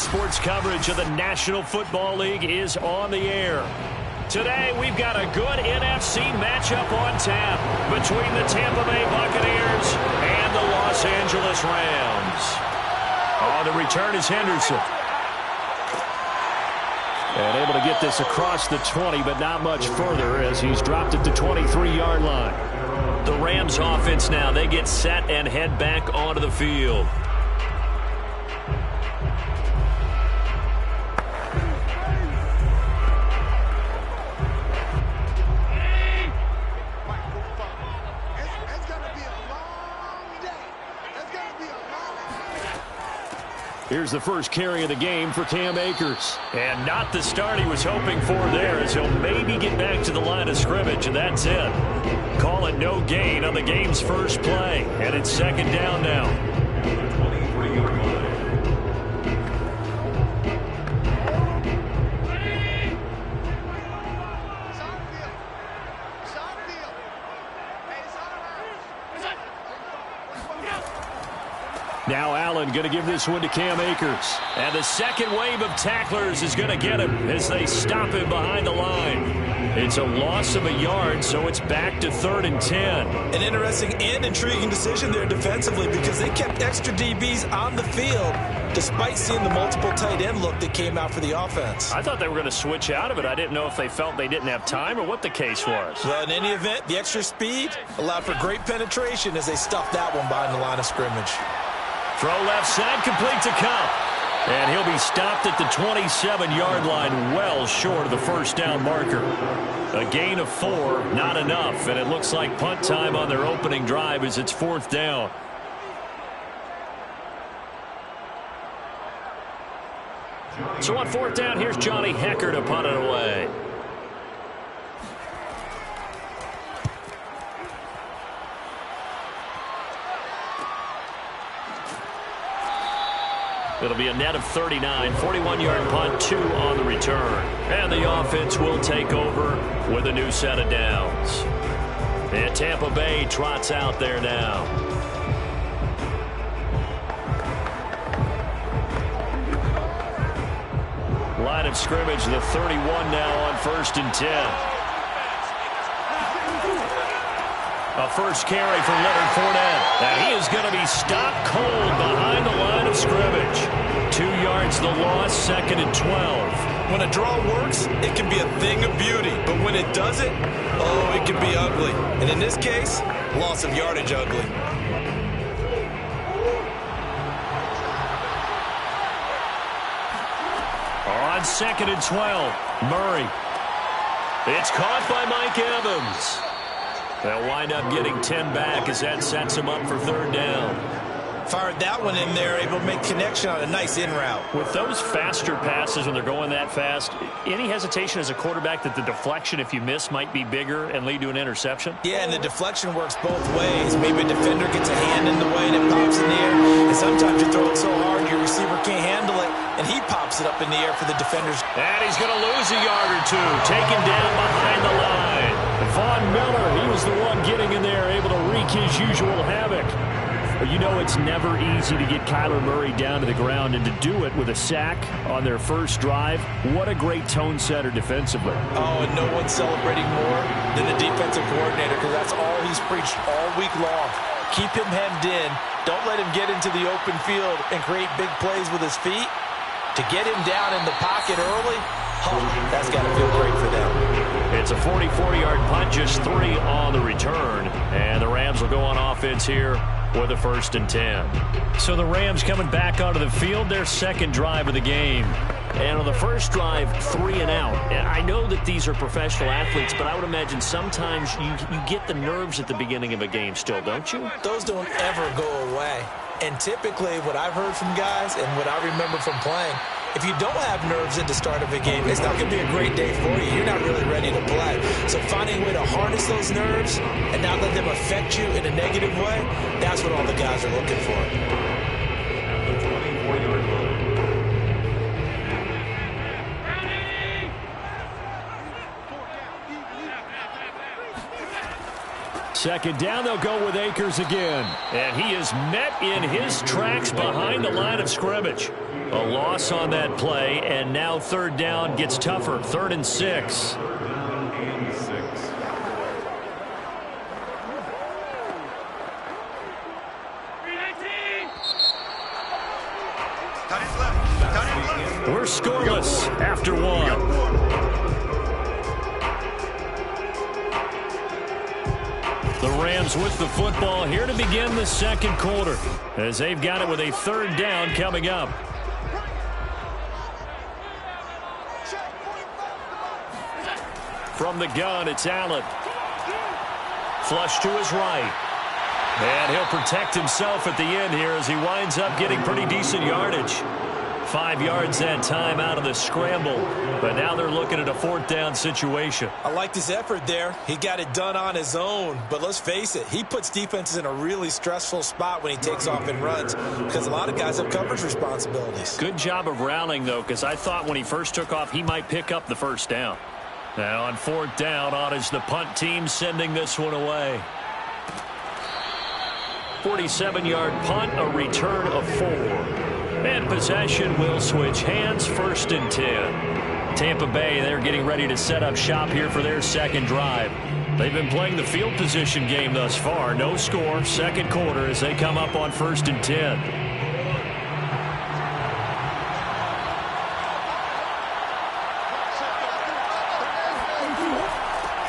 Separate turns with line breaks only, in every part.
sports coverage of the National Football League is on the air. Today, we've got a good NFC matchup on tap between the Tampa Bay Buccaneers and the Los Angeles Rams. On the return is Henderson. And able to get this across the 20, but not much further as he's dropped it to 23-yard line. The Rams offense now, they get set and head back onto the field. Here's the first carry of the game for Cam Akers. And not the start he was hoping for there, as he'll maybe get back to the line of scrimmage, and that's it. Call it no gain on the game's first play. And it's second down now. Now Allen going to give this one to Cam Akers. And the second wave of tacklers is going to get him as they stop him behind the line. It's a loss of a yard, so it's back to 3rd and 10.
An interesting and intriguing decision there defensively because they kept extra DBs on the field despite seeing the multiple tight end look that came out for the offense.
I thought they were going to switch out of it. I didn't know if they felt they didn't have time or what the case was.
Well, in any event, the extra speed allowed for great penetration as they stuffed that one behind the line of scrimmage.
Throw left side, complete to Kupp. And he'll be stopped at the 27-yard line, well short of the first down marker. A gain of 4, not enough, and it looks like punt time on their opening drive as it's 4th down. So on 4th down, here's Johnny Hekker to punt it away. It'll be a net of 39, 41-yard punt, 2 on the return. And the offense will take over with a new set of downs. And Tampa Bay trots out there now. Line of scrimmage, the 31 now on 1st and 10. A first carry for Leonard Fournette. And he is going to be stopped cold behind the line of scrimmage. 2 yards the loss, 2nd and 12.
When a draw works, it can be a thing of beauty. But when it doesn't, oh, it can be ugly. And in this case, loss of yardage ugly.
On 2nd and 12, Murray. It's caught by Mike Evans. They'll wind up getting 10 back as that sets him up for 3rd down.
Fired that one in there, able to make connection on a nice in route.
With those faster passes when they're going that fast, any hesitation as a quarterback that the deflection, if you miss, might be bigger and lead to an interception?
Yeah, and the deflection works both ways. Maybe a defender gets a hand in the way and it pops in the air. And sometimes you throw it so hard your receiver can't handle it, and he pops it up in the air for the defenders.
And he's going to lose a yard or 2, taken down behind the line. Von Miller, he was the one getting in there, able to wreak his usual havoc. But you know it's never easy to get Kyler Murray down to the ground, and to do it with a sack on their first drive, what a great tone setter defensively.
Oh, and no one's celebrating more than the defensive coordinator, because that's all he's preached all week long. Keep him hemmed in. Don't let him get into the open field and create big plays with his feet. To get him down in the pocket early, oh, that's got to feel great for them.
It's a 44-yard punt, just 3 on the return. And the Rams will go on offense here with a 1st and 10. So the Rams coming back onto the field, their second drive of the game. And on the first drive, 3 and out. And I know that these are professional athletes, but I would imagine sometimes you get the nerves at the beginning of a game still, don't you?
Those don't ever go away. And typically what I've heard from guys and what I remember from playing, if you don't have nerves at the start of a game, it's not going to be a great day for you. You're not really ready to play. So finding a way to harness those nerves and not let them affect you in a negative way, that's what all the guys are looking for.
second down, they'll go with Akers again. And he is met in his tracks behind the line of scrimmage. A loss on that play, and now third down gets tougher. 3rd and 6. We're scoreless after 1. The Rams with the football here to begin the second quarter, as they've got it with a 3rd down coming up. From the gun, it's Allen. Flush to his right. And he'll protect himself at the end here as he winds up getting pretty decent yardage. 5 yards that time out of the scramble, but now they're looking at a 4th down situation.
I liked his effort there. He got it done on his own, but let's face it, he puts defenses in a really stressful spot when he takes off and runs because a lot of guys have coverage responsibilities.
Good job of rallying, though, because I thought when he first took off, he might pick up the 1st down. Now on 4th down, on is the punt team sending this one away. 47-yard punt, a return of 4. And possession will switch hands, 1st and 10. Tampa Bay, they're getting ready to set up shop here for their second drive. They've been playing the field position game thus far. No score, second quarter as they come up on 1st and 10.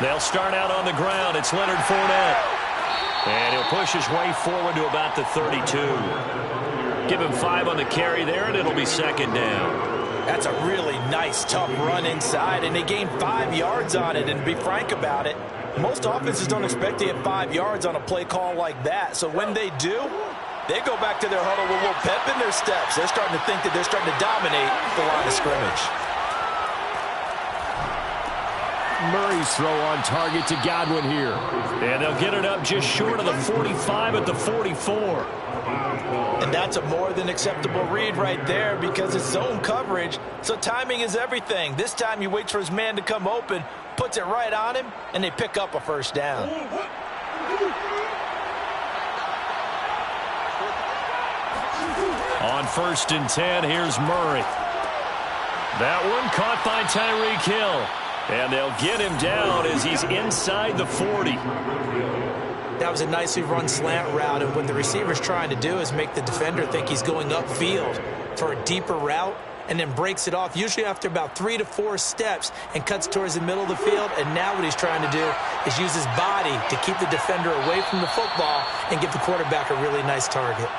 They'll start out on the ground. It's Leonard Fournette. And he'll push his way forward to about the 32. Give him 5 on the carry there, and it'll be 2nd down.
That's a really nice, tough run inside, and they gained 5 yards on it. And to be frank about it, most offenses don't expect to get 5 yards on a play call like that. So when they do, they go back to their huddle with a little pep in their steps. They're starting to think that they're starting to dominate the line of scrimmage.
Murray's throw on target to Godwin here. And they'll get it up just short of the 45 at the 44.
And that's a more than acceptable read right there because it's zone coverage, so timing is everything. This time he waits for his man to come open, puts it right on him, and they pick up a 1st down.
On 1st and 10, here's Murray. That one caught by Tyreek Hill. And they'll get him down as he's inside the 40.
That was a nicely run slant route, and what the receiver's trying to do is make the defender think he's going upfield for a deeper route and then breaks it off, usually after about 3 to 4 steps, and cuts towards the middle of the field. And now what he's trying to do is use his body to keep the defender away from the football and give the quarterback a really nice target.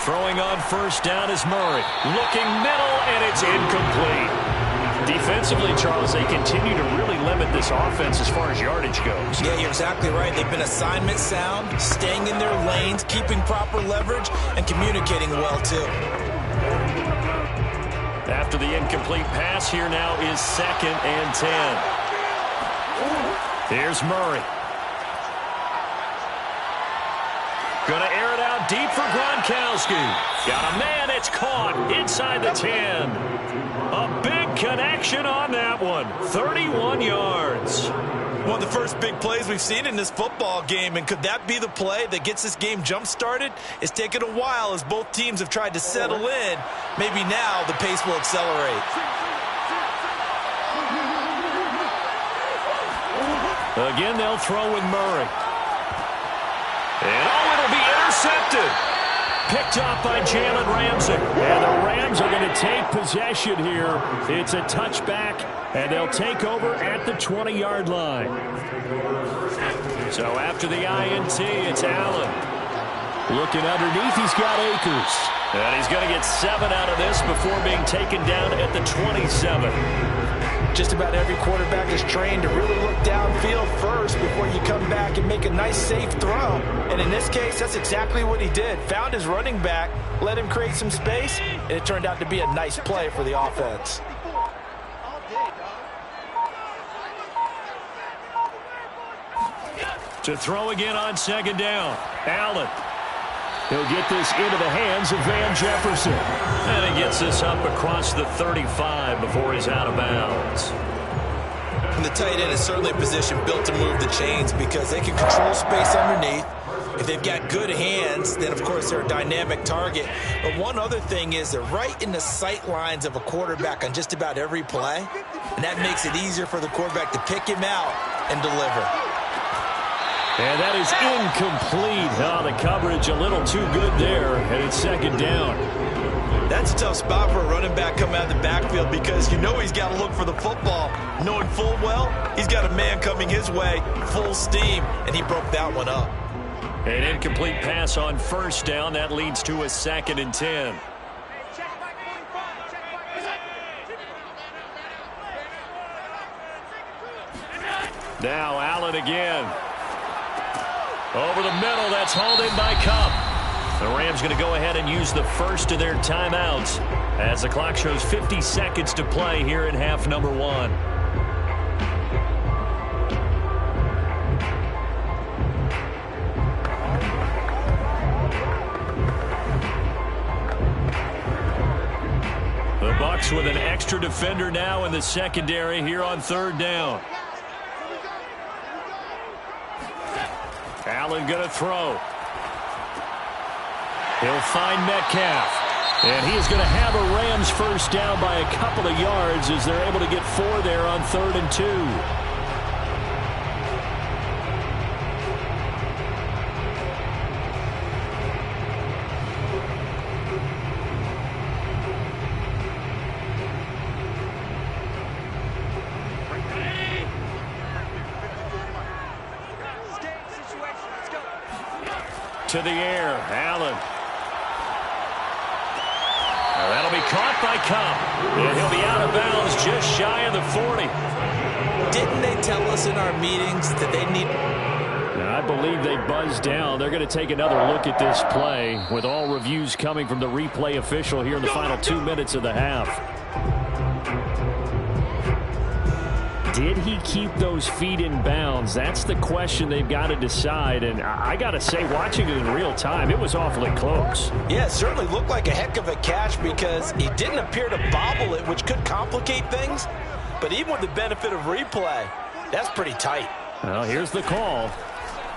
Throwing on 1st down is Murray. Looking middle, and it's incomplete. Defensively, Charles, they continue to really limit this offense as far as yardage goes.
Yeah, you're exactly right. They've been assignment sound, staying in their lanes, keeping proper leverage, and communicating well, too.
After the incomplete pass, here now is 2nd and 10. Here's Murray. Going to air it out deep for Gronkowski. Got a man, it's caught inside the 10. A big connection on that one. 31 yards.
One of the first big plays we've seen in this football game, and could that be the play that gets this game jump-started? It's taken a while as both teams have tried to settle in. Maybe now the pace will accelerate.
Again, they'll throw with Murray. And it'll be intercepted. Picked off by Jalen Ramsey. And the Rams are going to take possession here. It's a touchback, and they'll take over at the 20-yard line. So after the INT, it's Allen. Looking underneath, he's got Akers. And he's going to get 7 out of this before being taken down at the 27.
Just about every quarterback is trained to really look downfield first before you come back and make a nice, safe throw. And in this case, that's exactly what he did. Found his running back, let him create some space, and it turned out to be a nice play for the offense.
To throw again on second down. Allen. He'll get this into the hands of Van Jefferson. And he gets this up across the 35 before he's out of bounds.
And the tight end is certainly a position built to move the chains because they can control space underneath. If they've got good hands, then, of course, they're a dynamic target. But one other thing is they're right in the sight lines of a quarterback on just about every play, and that makes it easier for the quarterback to pick him out and deliver.
And that is incomplete. Oh, the coverage a little too good there, and it's second down.
That's a tough spot for a running back coming out of the backfield because you know he's got to look for the football, knowing full well he's got a man coming his way, full steam, and he broke that one up.
An incomplete pass on first down. That leads to a 2nd and 10. Now Allen again. Over the middle. That's hauled in by Kupp. The Rams going to go ahead and use the first of their timeouts as the clock shows 50 seconds to play here in half number 1. The Bucs with an extra defender now in the secondary here on third down. Allen going to throw. He'll find Metcalf. And he is going to have a Rams first down by a couple of yards as they're able to get 4 there on 3rd and 2. To the air, Allen. Now that'll be caught by Kupp. And he'll be out of bounds just shy of the 40.
Didn't they tell us in our meetings that they need...
I believe they buzzed down. They're going to take another look at this play with all reviews coming from the replay official here in the final 2 minutes of the half. Did he keep those feet in bounds? That's the question they've got to decide. And I got to say, watching it in real time, it was awfully close.
Yeah, it certainly looked like a heck of a catch because he didn't appear to bobble it, which could complicate things. But even with the benefit of replay, that's pretty tight.
Well, here's the call.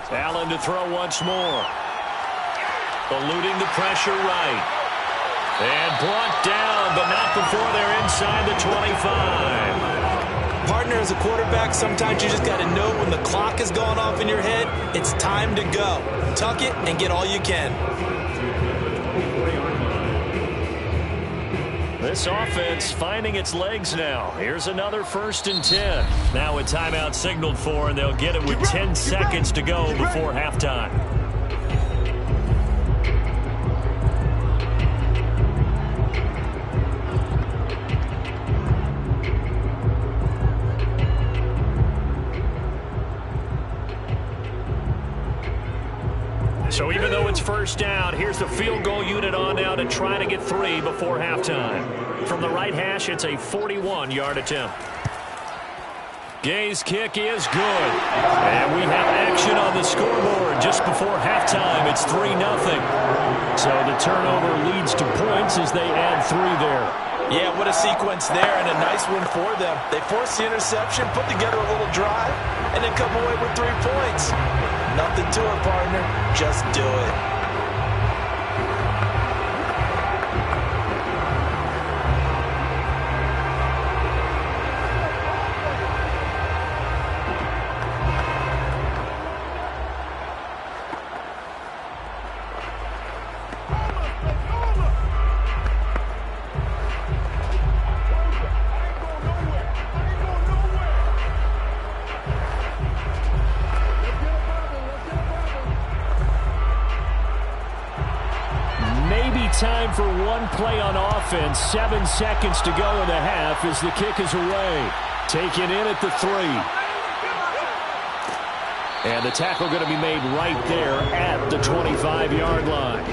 Allen to throw once more. Eluding the pressure right. And brought down, but not before they're inside the 25.
Partner, as a quarterback, sometimes you just got to know when the clock is going off in your head, it's time to go. Tuck it and get all you can.
This offense finding its legs now. Here's another 1st and 10. Now a timeout signaled for, and they'll get it with 10 seconds to go before halftime. So even though it's first down, here's the field goal unit on now to try to get 3 before halftime. From the right hash, it's a 41-yard attempt. Gay's kick is good. And we have action on the scoreboard just before halftime. It's 3-0. So the turnover leads to points as they add 3 there.
Yeah, what a sequence there and a nice one for them. They forced the interception, put together a little drive, and then come away with 3 points. Nothing to it, partner. Just do it.
Time for one play on offense. 7 seconds to go in the half as the kick is away. Taken in at the 3. And the tackle going to be made right there at the 25-yard line.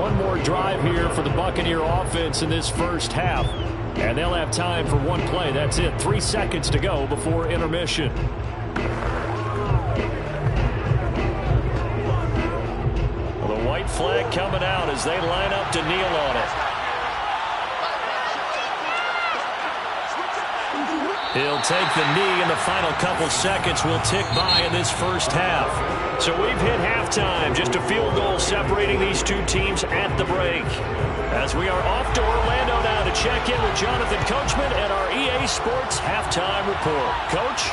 One more drive here for the Buccaneer offense in this first half. And they'll have time for one play. That's it. 3 seconds to go before intermission. flag coming out as they line up to kneel on it. He'll take the knee, and the final couple seconds will tick by in this first half. So we've hit halftime. Just a field goal separating these two teams at the break. As we are off to Orlando now to check in with Jonathan Coachman and our EA Sports halftime report. Coach?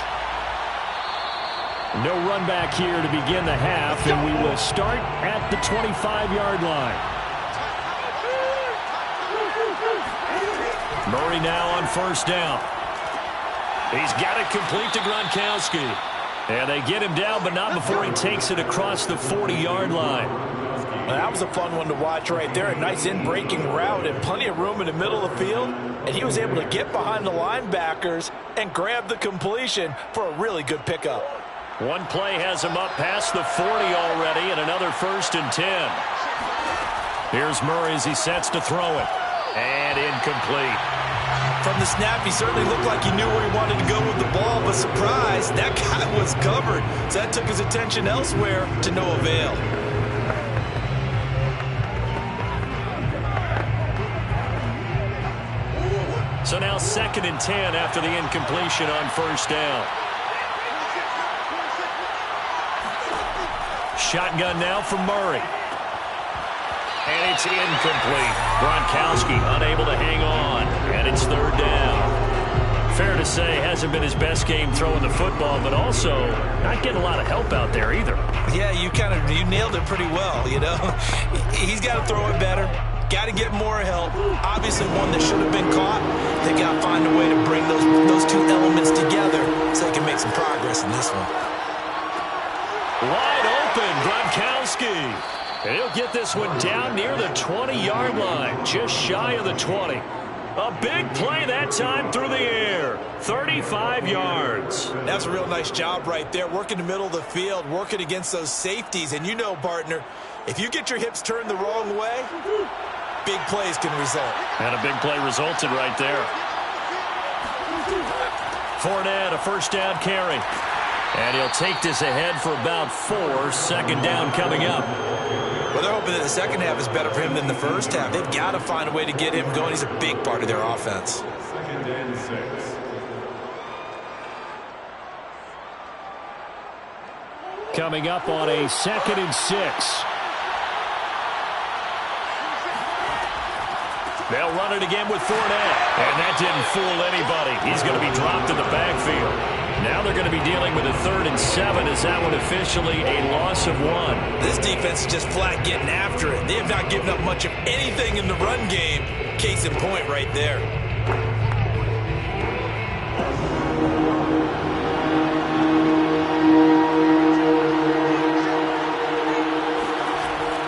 No run back here to begin the half, and we will start at the 25-yard line. Murray now on first down. He's got it complete to Gronkowski. And they get him down, but not before he takes it across the 40-yard line.
That was a fun one to watch right there. A nice in-breaking route and plenty of room in the middle of the field. And he was able to get behind the linebackers and grab the completion for a really good pickup.
One play has him up past the 40 already, and another 1st and 10. Here's Murray as he sets to throw it. And incomplete.
From the snap, he certainly looked like he knew where he wanted to go with the ball, but surprise, that guy was covered. So that took his attention elsewhere to no avail.
So now 2nd and 10 after the incompletion on first down. Shotgun now for Murray. And it's incomplete. Gronkowski unable to hang on. And it's 3rd down. Fair to say, hasn't been his best game throwing the football, but also not getting a lot of help out there either.
Yeah, you nailed it pretty well, you know. He's got to throw it better. Got to get more help. Obviously one that should have been caught. They got to find a way to bring those two elements together so they can make some progress in this one.
Wide open, Gronkowski. He'll get this one down near the 20-yard line, just shy of the 20. A big play that time through the air, 35 yards.
That's a real nice job right there, working the middle of the field, working against those safeties. And you know, partner, if you get your hips turned the wrong way, big plays can result.
And a big play resulted right there. Fournette, a first down carry. And he'll take this ahead for about 4. 2nd down coming up.
Well, they're hoping that the second half is better for him than the first half. They've got to find a way to get him going. He's a big part of their offense.
2nd and 6.
Coming up on a 2nd and 6. They'll run it again with Fournette. And that didn't fool anybody. He's going to be dropped in the backfield. Now they're going to be dealing with a 3rd and 7. Is that one officially a loss of 1?
This defense is just flat getting after it. They have not given up much of anything in the run game. Case in point right there.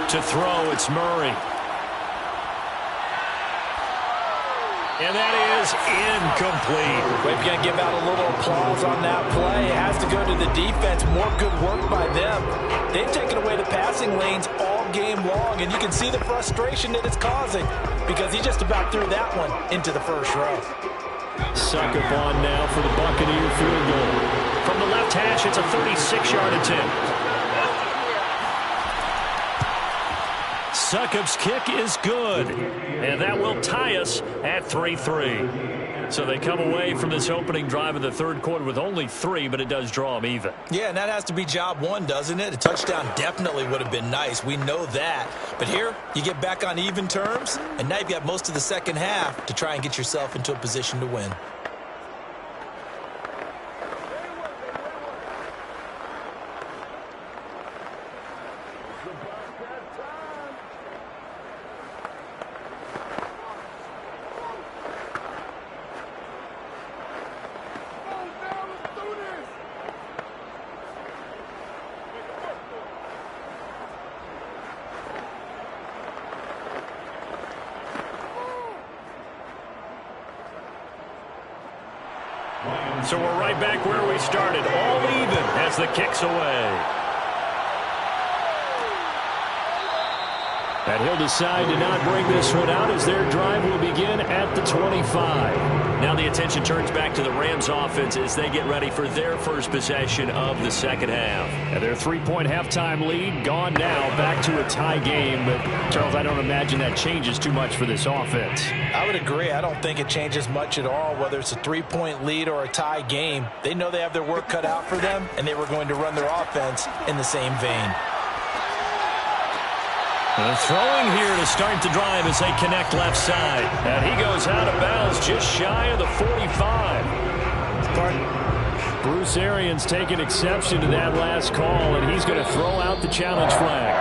To throw, it's Murray. And that is incomplete.
We're going to give out a little applause on that play. It has to go to the defense. More good work by them. They've taken away the passing lanes all game long, and you can see the frustration that it's causing because he just about threw that one into the first row.
Succop on now for the Buccaneer field goal. From the left hash, it's a 36-yard attempt. Succop's kick is good, and that will tie us at 3-3. So they come away from this opening drive in the 3rd quarter with only 3, but it does draw them even.
Yeah, and that has to be job 1, doesn't it? A touchdown definitely would have been nice. We know that. But here, you get back on even terms, and now you've got most of the second half to try and get yourself into a position to win.
So we're right back where we started, all even as the kick's away. And he'll decide to not bring this one out as their drive will begin at the 25. Now the attention turns back to the Rams offense as they get ready for their first possession of the second half. And their 3-point halftime lead gone now, back to a tie game. But, Charles, I don't imagine that changes too much for this offense.
I would agree. I don't think it changes much at all, whether it's a 3-point lead or a tie game. They know they have their work cut out for them, and they were going to run their offense in the same vein.
Throwing here to start the drive as they connect left side. And he goes out of bounds just shy of the 45. Bruce Arians taking exception to that last call, and he's going to throw out the challenge flag.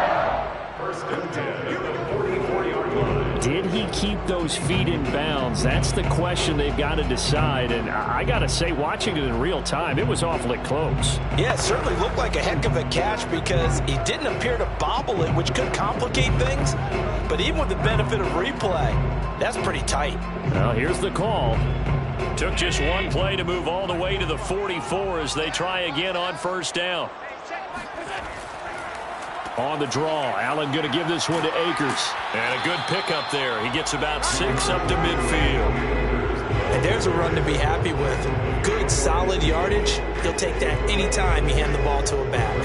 First and 10 at the 44-yard line.
Did he keep those feet in bounds? That's the question they've got to decide. And I got to say, watching it in real time, it was awfully close.
Yeah, it certainly looked like a heck of a catch because he didn't appear to bobble it, which could complicate things. But even with the benefit of replay, that's pretty tight.
Well, here's the call. Took just one play to move all the way to the 44 as they try again on first down. On the draw, Allen going to give this one to Akers. And a good pickup there. He gets about 6 up to midfield.
And there's a run to be happy with. Good, solid yardage. He'll take that anytime you hand the ball to a back.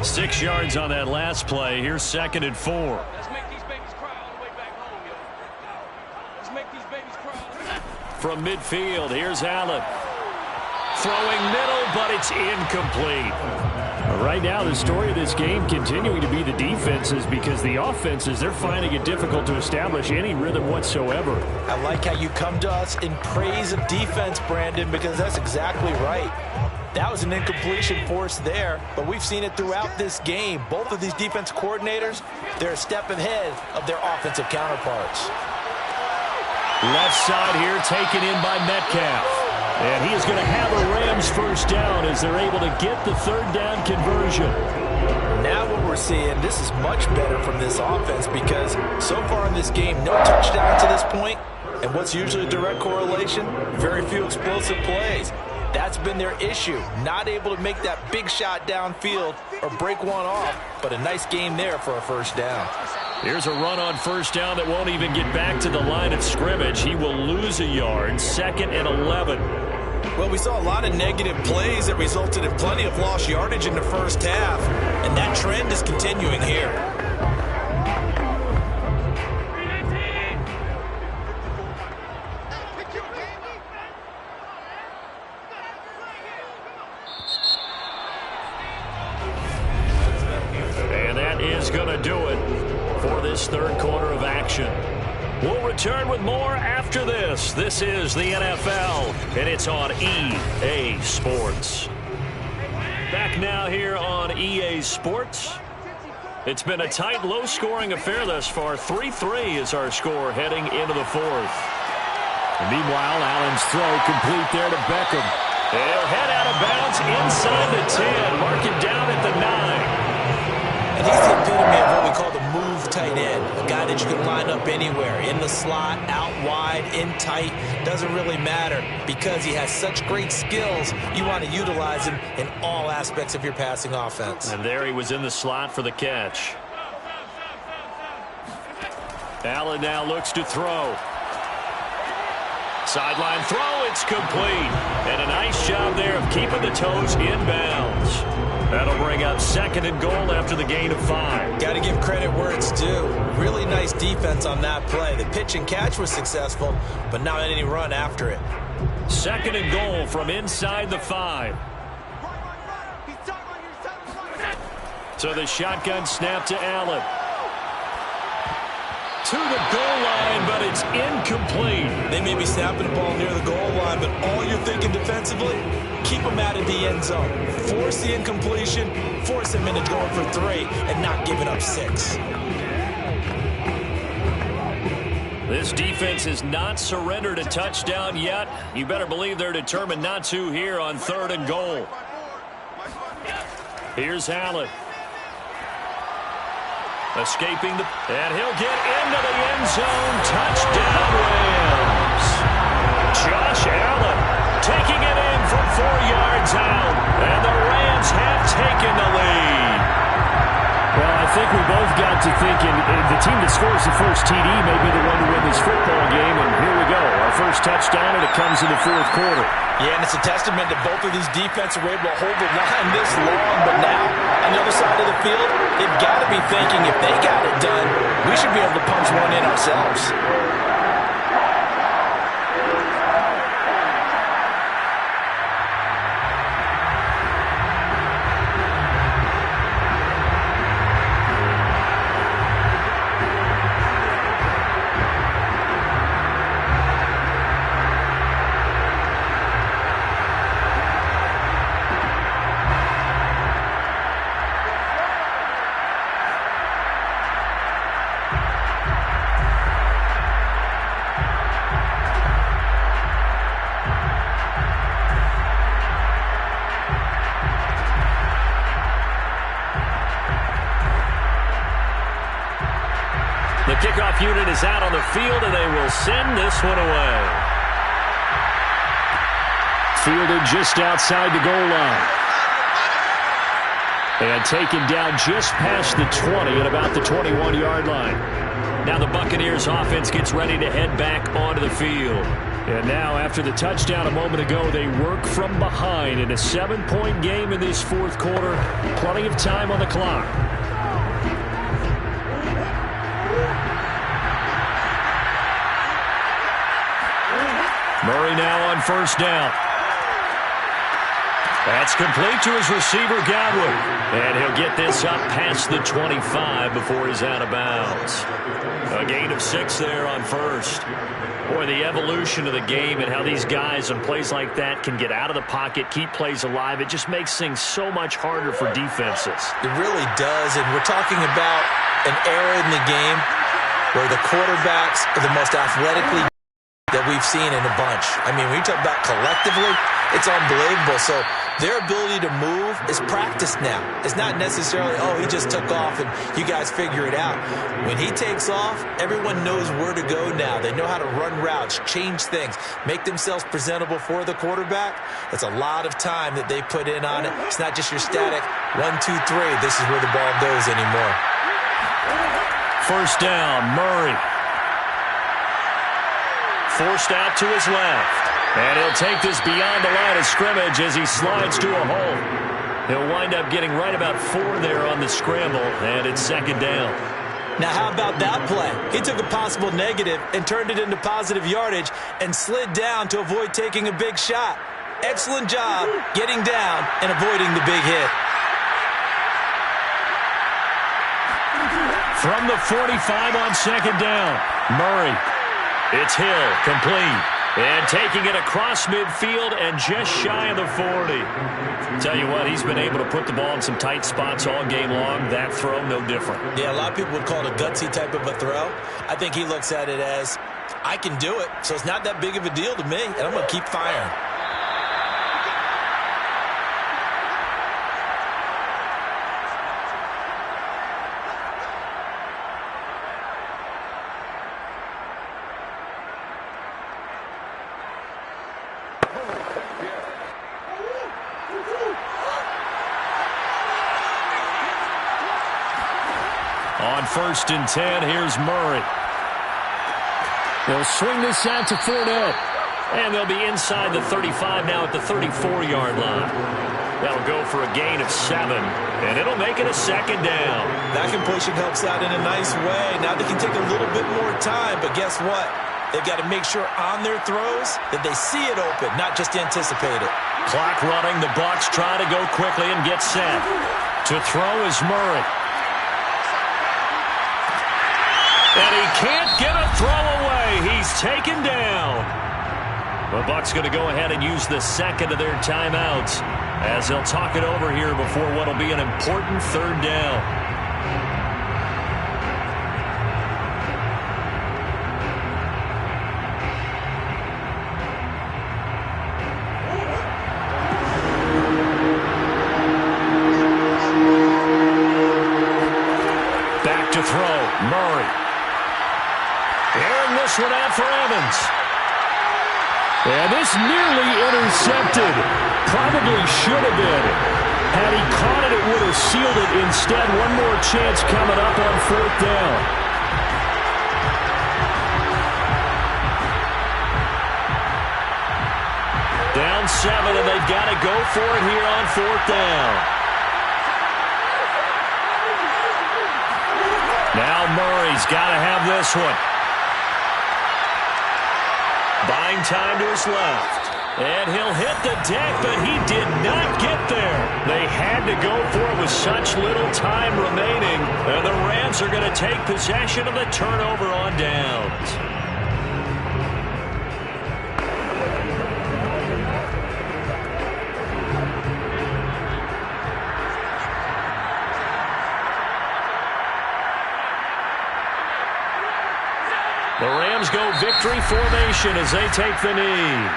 Six yards on that last play. Here's 2nd and 4.
Let's make these babies cry on the way back home, yo. Let's make these babies cry.
From midfield, here's Allen. Throwing middle, but it's incomplete. Right now, the story of this game continuing to be the defenses, because the offenses, they're finding it difficult to establish any rhythm whatsoever.
I like how you come to us in praise of defense, Brandon, because that's exactly right. That was an incompletion forced there, but we've seen it throughout this game. Both of these defense coordinators, they're a step ahead of their offensive counterparts.
Left side here taken in by Metcalf. And he is going to have a Rams first down as they're able to get the third down conversion.
Now what we're seeing, this is much better from this offense because so far in this game, no touchdown to this point. And what's usually a direct correlation? Very few explosive plays. That's been their issue. Not able to make that big shot downfield or break one off, but a nice game there for a first down.
Here's a run on first down that won't even get back to the line of scrimmage. He will lose a yard. 2nd and 11.
Well, we saw a lot of negative plays that resulted in plenty of lost yardage in the first half, and that trend is continuing here.
And that is going to do it for this third quarter of action. We'll return with more after this. This is the NFL, and it's on EA Sports. Back now here on EA Sports. It's been a tight, low-scoring affair thus far. 3-3 is our score heading into the fourth. And meanwhile, Allen's throw complete there to Beckham. He'll head out of bounds inside the 10. Mark it down at the 9.
And he's the epitome of what we call the move tight end. A guy that you can line up anywhere. In the slot, out wide, in tight. Doesn't really matter because he has such great skills. You want to utilize him in all aspects of your passing offense.
And there he was in the slot for the catch. Allen now looks to throw. Sideline throw, it's complete. And a nice job there of keeping the toes in bounds. That'll bring up 2nd and goal after the gain of 5.
Got to give credit where it's due. Really nice defense on that play. The pitch and catch was successful, but not any run after it.
2nd and goal from inside the 5. So the shotgun snap to Allen. To the goal line, but it's incomplete.
They may be snapping the ball near the goal line, but all you're thinking defensively, keep them out of the end zone. Force the incompletion, force them into going for 3, and not giving up 6.
This defense has not surrendered a touchdown yet. You better believe they're determined not to here on 3rd and goal. Here's Allen. Escaping the... And he'll get into the end zone. Touchdown, Rams. Josh Allen taking it in from 4 yards out. And the Rams Rams have taken the lead.
Well, I think we both got to thinking the team that scores the first TD may be the one to win this football game, and here we go. Our first touchdown, and it comes in the fourth quarter.
Yeah, and it's a testament that both of these defenses were able to hold the line this long, but now, on the other side of the field, they've got to be thinking if they got it done, we should be able to punch one in ourselves.
The kickoff unit is out on the field, and they will send this one away.
Fielded just outside the goal line. And taken down just past the 20 at about the 21-yard line.
Now the Buccaneers offense gets ready to head back onto the field.
And now, after the touchdown a moment ago, they work from behind in a 7-point game in this fourth quarter. Plenty of time on the clock.
Murray now on first down. That's complete to his receiver, Godwin. And he'll get this up past the 25 before he's out of bounds. A gain of 6 there on first. Boy, the evolution of the game and how these guys on plays like that can get out of the pocket, keep plays alive, it just makes things so much harder for defenses.
It really does, and we're talking about an era in the game where the quarterbacks are the most athletically that we've seen in a bunch. I mean, when you talk about collectively, it's unbelievable. So their ability to move is practiced now. It's not necessarily, oh, he just took off and you guys figure it out. When he takes off, everyone knows where to go now. They know how to run routes, change things, make themselves presentable for the quarterback. It's a lot of time that they put in on it. It's not just your static 1, 2, 3. This is where the ball goes anymore.
First down, Murray. Forced out to his left. And he'll take this beyond the line of scrimmage as he slides to a hole. He'll wind up getting right about 4 there on the scramble, and it's second down.
Now, how about that play? He took a possible negative and turned it into positive yardage and slid down to avoid taking a big shot. Excellent job getting down and avoiding the big hit.
From the 45 on second down, Murray. It's Hill, complete. And taking it across midfield and just shy of the 40. Tell you what, he's been able to put the ball in some tight spots all game long. That throw, no different.
Yeah, a lot of people would call it a gutsy type of a throw. I think he looks at it as, I can do it, so it's not that big of a deal to me, and I'm going to keep firing.
On first and 10, here's Murray.
They'll swing this out to Fournette.
And they'll be inside the 35 now at the 34-yard line. That'll go for a gain of 7, and it'll make it a second down.
That completion helps out in a nice way. Now they can take a little bit more time, but guess what? They've got to make sure on their throws that they see it open, not just anticipate it.
Clock running. The Bucs try to go quickly and get set. To throw is Murray. And he can't get a throw away. He's taken down. The Bucs going to go ahead and use the second of their timeouts as they'll talk it over here before what will be an important third down. Back to throw, Murray. Airing this one out for Evans.
And this nearly intercepted. Probably should have been. Had he caught it, it would have sealed it. Instead, one more chance coming up on 4th down.
Down 7, and they've got to go for it here on 4th down. Now Murray's got to have this one. Buying time to his left. And he'll hit the deck, but he did not get there. They had to go for it with such little time remaining. And the Rams are going to take possession of the turnover on downs. The Rams go victory formation as they take the knee.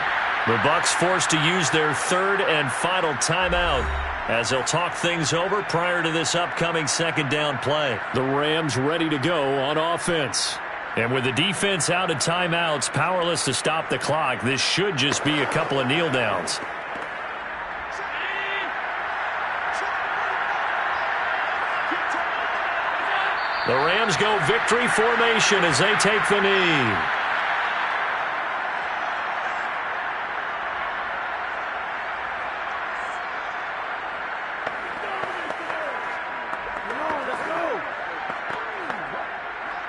The Bucs forced to use their 3rd and final timeout as they'll talk things over prior to this upcoming 2nd down play.
The Rams ready to go on offense.
And with the defense out of timeouts, powerless to stop the clock, this should just be a couple of kneel downs. The Rams go victory formation as they take the knee.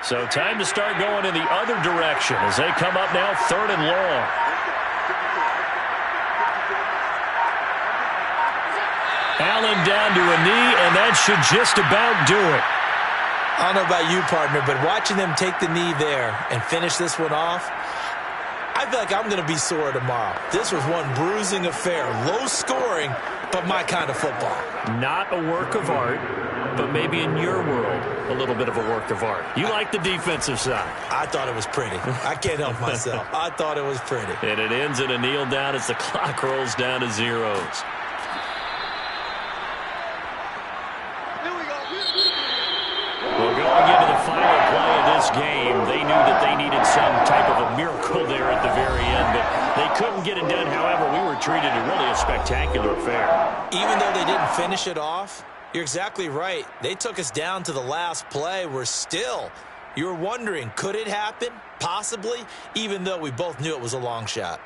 So time to start going in the other direction as they come up now 3rd and long. Allen down to a knee, and that should just about do it.
I don't know about you, partner, but watching them take the knee there and finish this one off, I feel like I'm going to be sore tomorrow. This was one bruising affair. Low scoring, but my kind of football.
Not a work of art, but maybe in your world, a little bit of a work of art. You like the defensive side.
I thought it was pretty. I can't help myself. I thought it was pretty.
And it ends in a kneel down as the clock rolls down to zeros. Well, going into the final play of this game, they knew that they needed some type of a miracle there at the very end, but they couldn't get it done. However, we were treated to really a spectacular affair.
Even though they didn't finish it off, you're exactly right. They took us down to the last play. You were wondering, could it happen? Possibly, even though we both knew it was a long shot.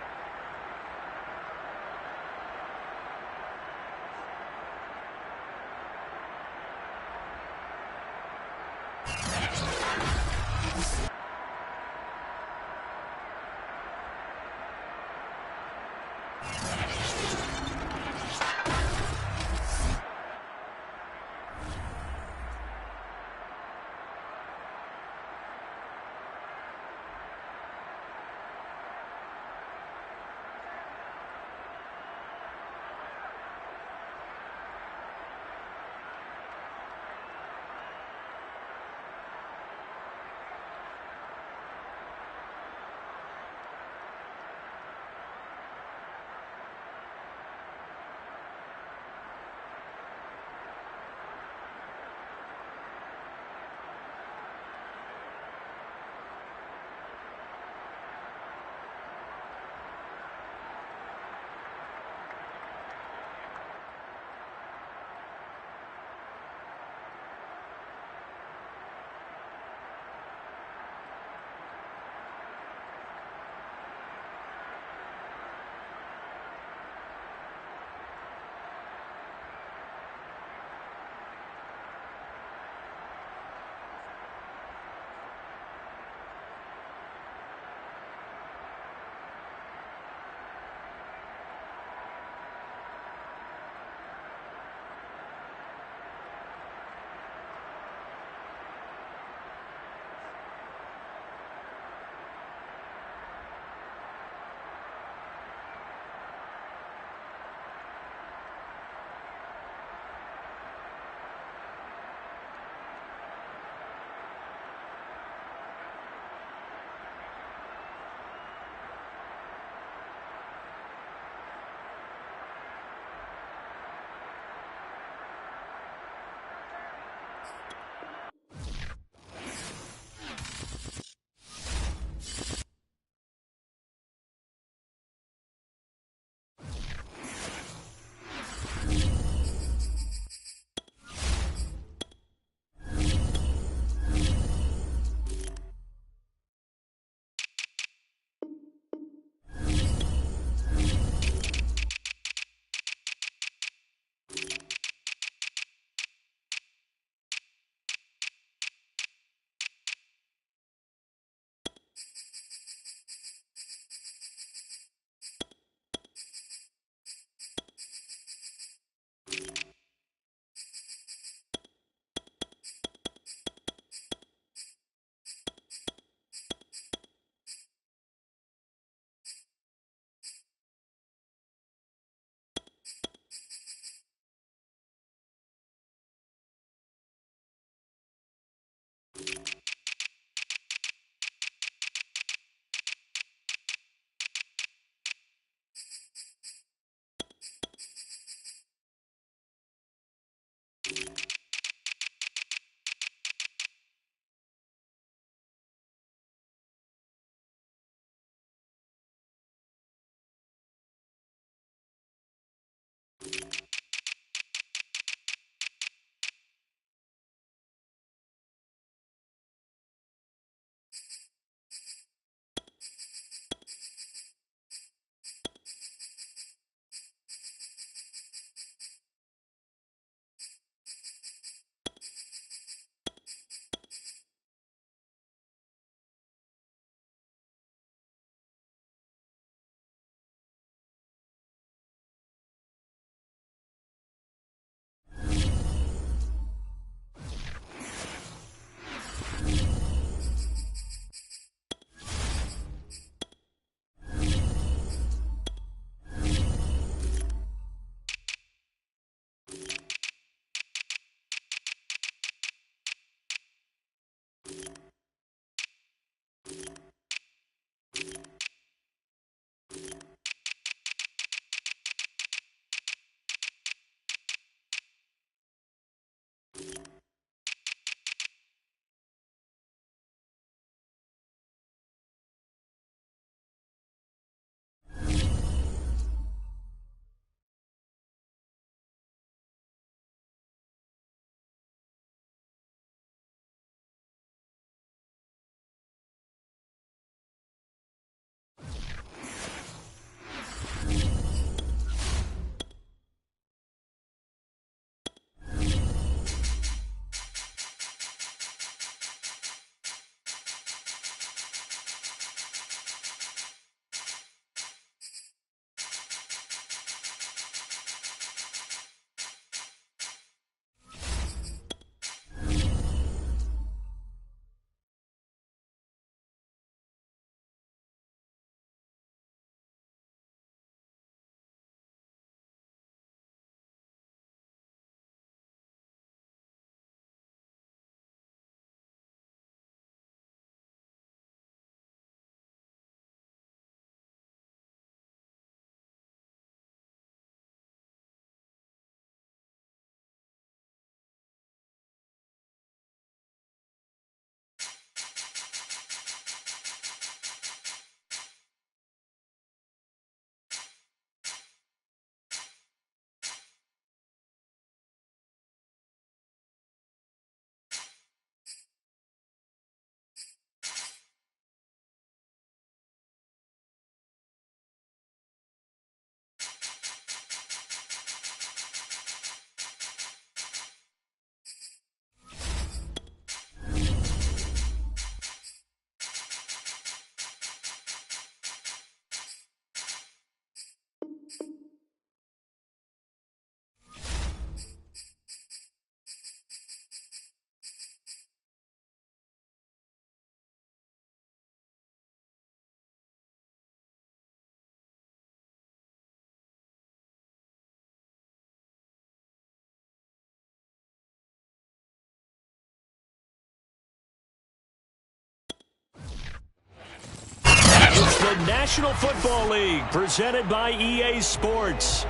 National Football League, presented by EA Sports.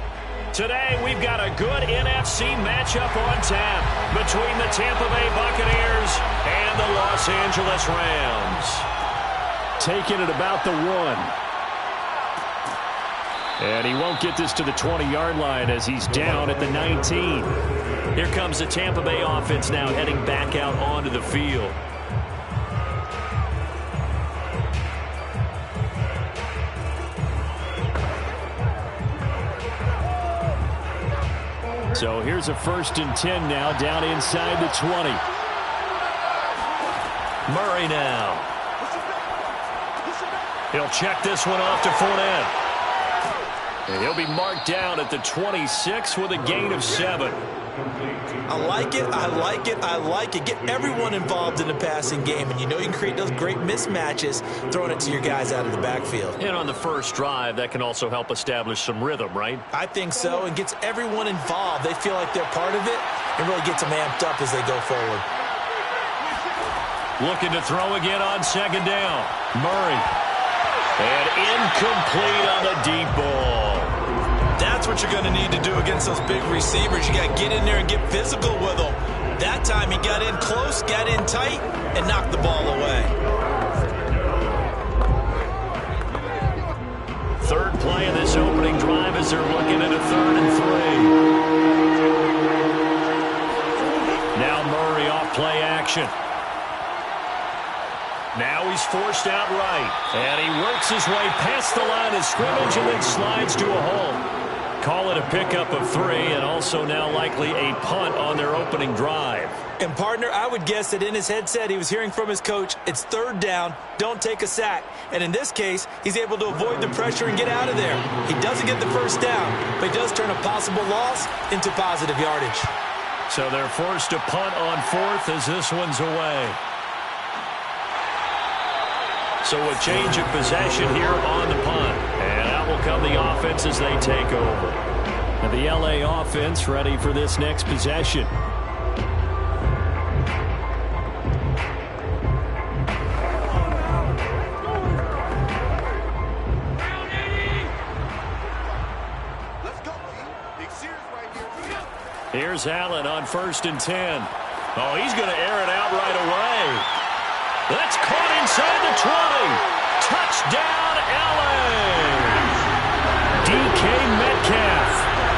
Today, we've got a good NFC matchup on tap between the Tampa Bay Buccaneers and the Los Angeles Rams.
Taking it about the 1. And he won't get this to the 20-yard line as he's down at the 19.
Here comes the Tampa Bay offense now heading back out onto the field.
So here's a 1st and 10 now, down inside the 20.
Murray now. He'll check this one off to Fournette. And he'll be marked down at the 26 with a gain of 7.
I like it, I like it, I like it. Get everyone involved in the passing game, and you know you can create those great mismatches throwing it to your guys out of the backfield.
And on the first drive, that can also help establish some rhythm, right?
I think so, and gets everyone involved. They feel like they're part of it and really gets them amped up as they go forward.
Looking to throw again on 2nd down. Murray. And incomplete on the deep ball.
That's what you're going to need to do against those big receivers. You got to get in there and get physical with them. That time he got in close, got in tight, and knocked the ball away.
Third play of this opening drive as they're looking at a 3rd and 3. Now Murray off play action. Now he's forced out right. And he works his way past the line of scrimmage and then slides to a hole. Call it a pickup of 3 and also now likely a punt on their opening drive.
And, partner, I would guess that in his headset he was hearing from his coach, it's 3rd down, don't take a sack. And in this case, he's able to avoid the pressure and get out of there. He doesn't get the 1st down, but he does turn a possible loss into positive yardage.
So they're forced to punt on 4th as this one's away. So a change of possession here on the punt. And out will come the offense as they take over.
And the LA offense ready for this next possession.
Here's Allen on 1st and 10. Oh, he's going to air it out right away. That's caught inside the 20. Touchdown, LA. DK Metcalf,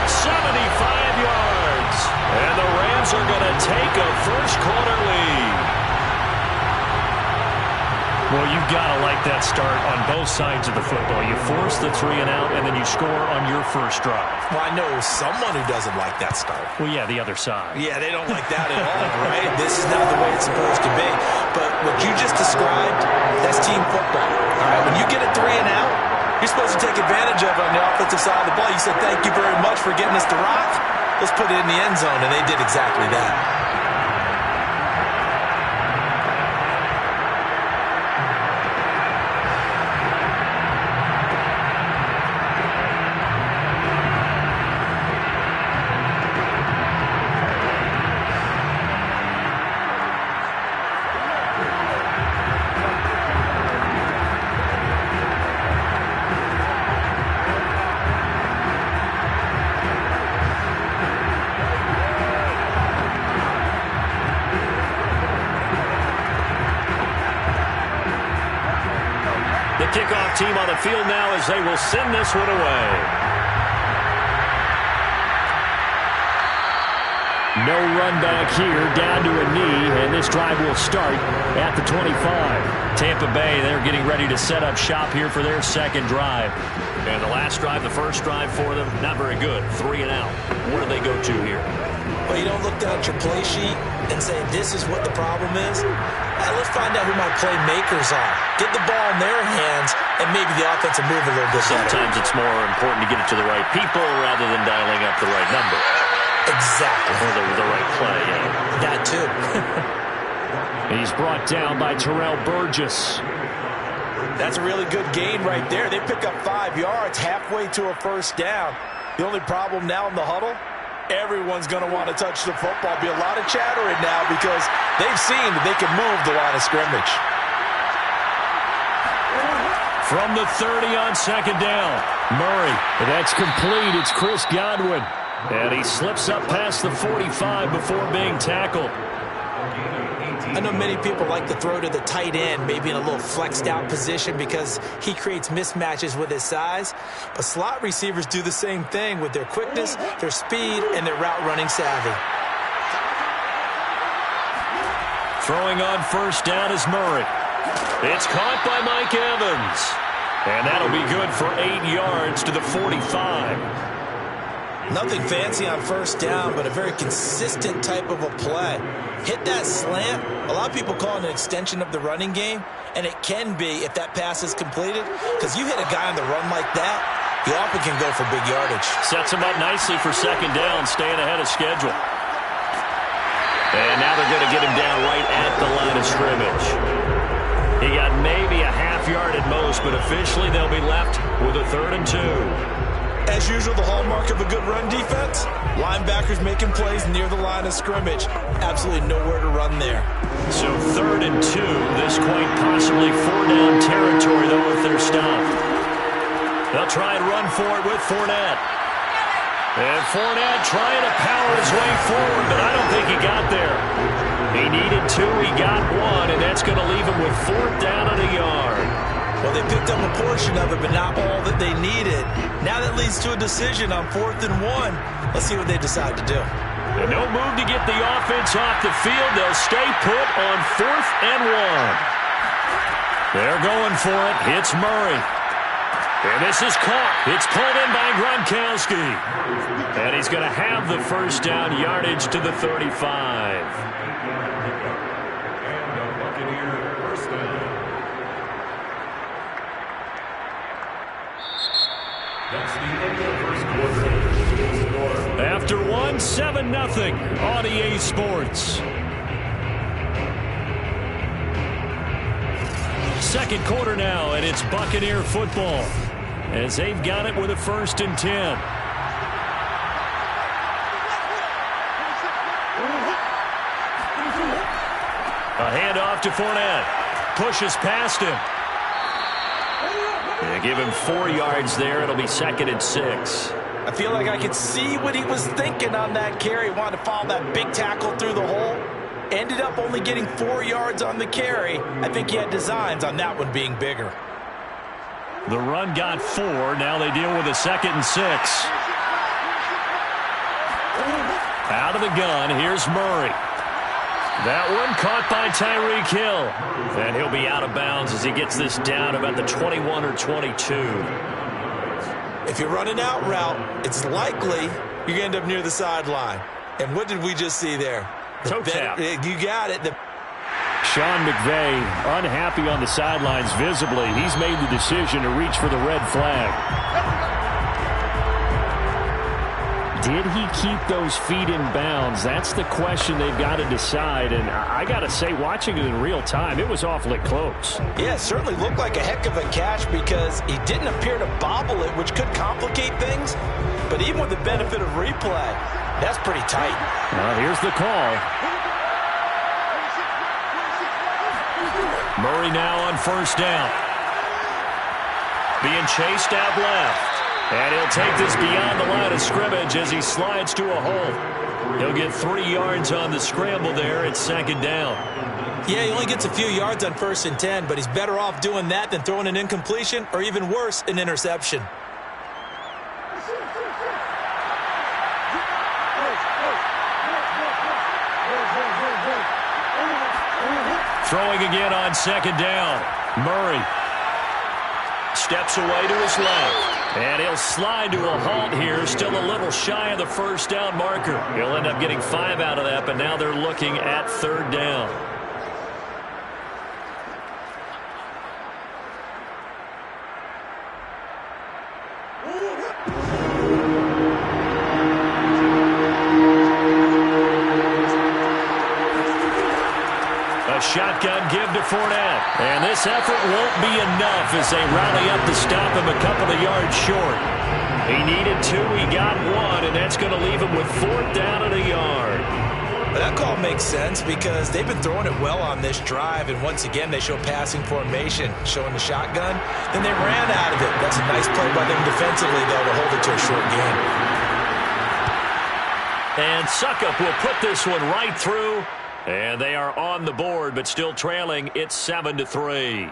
75 yards. And the Rams are going to take a first-quarter lead. Well, you've got to like that start on both sides of the football. You force the 3 and out, and then you score on your first drive.
Well, I know someone who doesn't like that start.
Well, yeah, the other side.
Yeah, they don't like that at all, right? This is not the way it's supposed to be. But what you just described, that's team football. All right, when you get a 3 and out, you're supposed to take advantage of it on the offensive side of the ball. You said, thank you very much for getting us to rock. Let's put it in the end zone, and they did exactly that.
Kickoff team on the field now as they will send this one away.
No run back here, down to a knee, and this drive will start at the 25.
Tampa Bay, they're getting ready to set up shop here for their 2nd drive. And the last drive, the first drive for them, not very good. 3 and out. What do they go to here?
Well, you don't look down at your play sheet and say, this is what the problem is. Let's find out who my playmakers are. Get the ball in their hands, and maybe the offense will move a little bit better.
Sometimes it's more important to get it to the right people rather than dialing up the right number.
Exactly.
Or the right play, yeah.
That too.
He's brought down by Terrell Burgess.
That's a really good gain right there. They pick up 5 yards halfway to a 1st down. The only problem now in the huddle, everyone's going to want to touch the football. Be a lot of chattering now because they've seen that they can move the line of scrimmage.
From the 30 on second down. Murray.
That's complete. It's Chris Godwin.
And he slips up past the 45 before being tackled.
I know many people like to throw to the tight end, maybe in a little flexed out position because he creates mismatches with his size. But slot receivers do the same thing with their quickness, their speed, and their route running savvy.
Throwing on first down is Murray. It's caught by Mike Evans. And that'll be good for 8 yards to the 45.
Nothing fancy on first down, but a very consistent type of a play. Hit that slant. A lot of people call it an extension of the running game, and it can be if that pass is completed, because you hit a guy on the run like that, he often can go for big yardage.
Sets him up nicely for second down, staying ahead of schedule. And now they're going to get him down right at the line of scrimmage. He got maybe a half yard at most, but officially they'll be left with a 3rd and 2.
As usual, the hallmark of a good run defense, linebackers making plays near the line of scrimmage. Absolutely nowhere to run there.
So 3rd and 2, this quite possibly 4-down territory, though, if they're stopped. They'll try and run for it with Fournette. And Fournette trying to power his way forward, but I don't think he got there. He needed 2, he got 1, and that's going to leave him with 4th down and a yard.
Well, they picked up a portion of it, but not all that they needed. Now that leads to a decision on 4th and 1. Let's see what they decide to do.
And no move to get the offense off the field. They'll stay put on 4th and 1. They're going for it. It's Murray. And this is caught. It's pulled in by Gronkowski. And he's going to have the first down yardage to the 35. After 1, 7-0 on EA Sports. Second quarter now, and it's Buccaneer football as they've got it with a 1st and 10. A handoff to Fournette. Pushes past him. They give him 4 yards there. It'll be 2nd and 6.
I feel like I could see what he was thinking on that carry. Wanted to follow that big tackle through the hole. Ended up only getting 4 yards on the carry. I think he had designs on that one being bigger.
The run got 4. Now they deal with a 2nd and 6. Out of the gun, here's Murray. That one caught by Tyreek Hill. And he'll be out of bounds as he gets this down about the 21 or 22.
If you're running out route, it's likely you're going to end up near the sideline. And what did we just see there?
Toe tap.
You got it.
Sean McVay unhappy on the sidelines visibly. He's made the decision to reach for the red flag. Did he keep those feet in bounds? That's the question they've got to decide. And I got to say, watching it in real time, it was awfully close.
Yeah, it certainly looked like a heck of a catch because he didn't appear to bobble it, which could complicate things. But even with the benefit of replay, that's pretty tight.
Here's the call.
Murray now on first down. Being chased out left. And he'll take this beyond the line of scrimmage as he slides to a hole. He'll get 3 yards on the scramble there at 2nd down.
Yeah, he only gets a few yards on 1st and 10, but he's better off doing that than throwing an incompletion or even worse, an interception.
Throwing again on 2nd down. Murray steps away to his left. And he'll slide to a halt here, still a little shy of the first down marker. He'll end up getting 5 out of that, but now they're looking at 3rd down. Shotgun give to Fournette. And this effort won't be enough as they rally up to stop him a couple of yards short. He needed 2, he got 1, and that's going to leave him with 4th down and a yard.
That call makes sense because they've been throwing it well on this drive, and once again they show passing formation, showing the shotgun. Then they ran out of it. That's a nice play by them defensively, though, to hold it to a short game.
And Succop will put this one right through, and they are on the board, but still trailing. It's 7-3.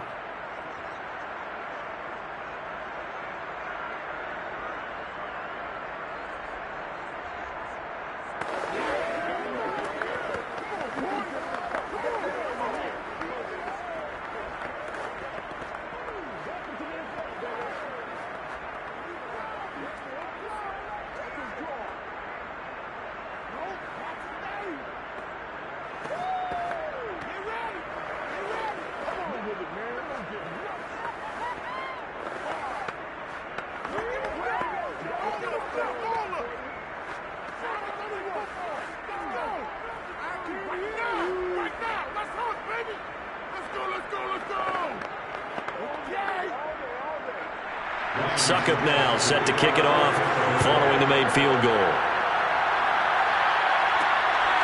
Succop now set to kick it off following the made field goal.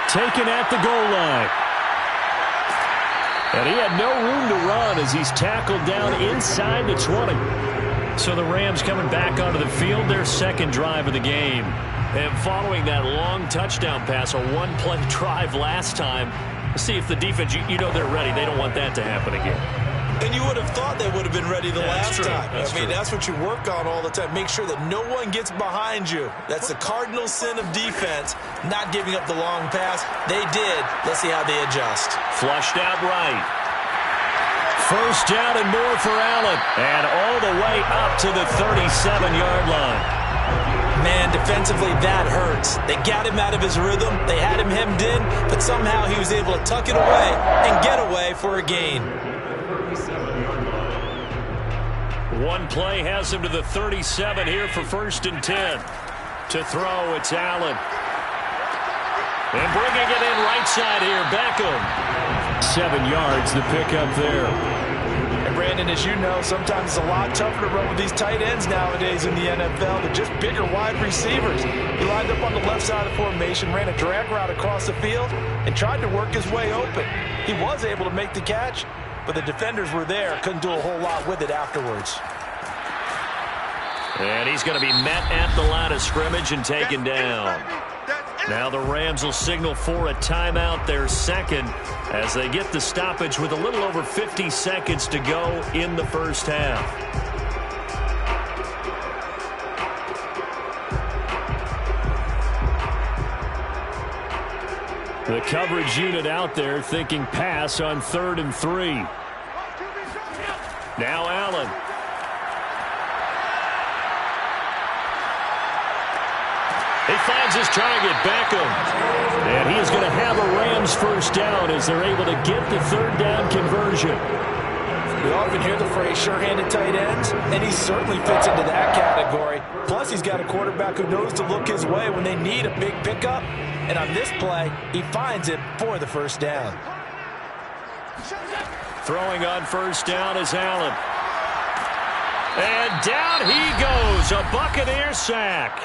Taken at the goal line. And he had no room to run as he's tackled down inside the 20.
So the Rams coming back onto the field, their second drive of the game. And following that long touchdown pass, a one-play drive last time, see if the defense, you know they're ready. They don't want that to happen again.
And you would have thought they would have been ready the last time. That's what you work on all the time. Make sure that no one gets behind you. That's the cardinal sin of defense, not giving up the long pass. They did. Let's see how they adjust.
Flushed out right. First down and more for Allen. And all the way up to the 37-yard line.
Man, defensively, that hurts. They got him out of his rhythm. They had him hemmed in, but somehow he was able to tuck it away and get away for a gain.
One play has him to the 37 here for 1st and 10. To throw, it's Allen. And bringing it in right side here, Beckham.
7 yards, the pickup there.
And Brandon, as you know, sometimes it's a lot tougher to run with these tight ends nowadays in the NFL. They're just bigger wide receivers. He lined up on the left side of the formation, ran a drag route across the field, and tried to work his way open. He was able to make the catch, but the defenders were there, couldn't do a whole lot with it afterwards.
And he's going to be met at the line of scrimmage and taken down. Now the Rams will signal for a timeout, their second, as they get the stoppage with a little over 50 seconds to go in the first half.
The coverage unit out there thinking pass on 3rd and 3.
Now Allen. He finds his target, Beckham.
And he is going to have a Rams first down as they're able to get the 3rd down conversion.
We often hear the phrase sure-handed tight ends, and he certainly fits into that category. Plus, he's got a quarterback who knows to look his way when they need a big pickup. And on this play, he finds it for the first down.
Throwing on first down is Allen. And down he goes, a Buccaneer sack.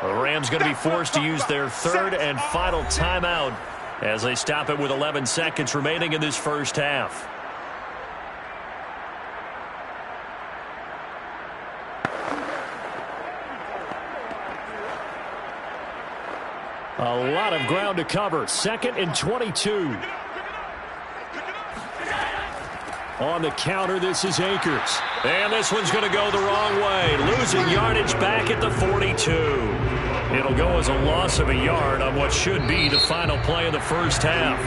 The Rams going to be forced to use their 3rd and final timeout as they stop it with 11 seconds remaining in this first half.
A lot of ground to cover. 2nd and 22. On the counter, this is Akers.
And this one's going to go the wrong way. Losing yardage back at the 42. It'll go as a loss of a yard on what should be the final play of the first half.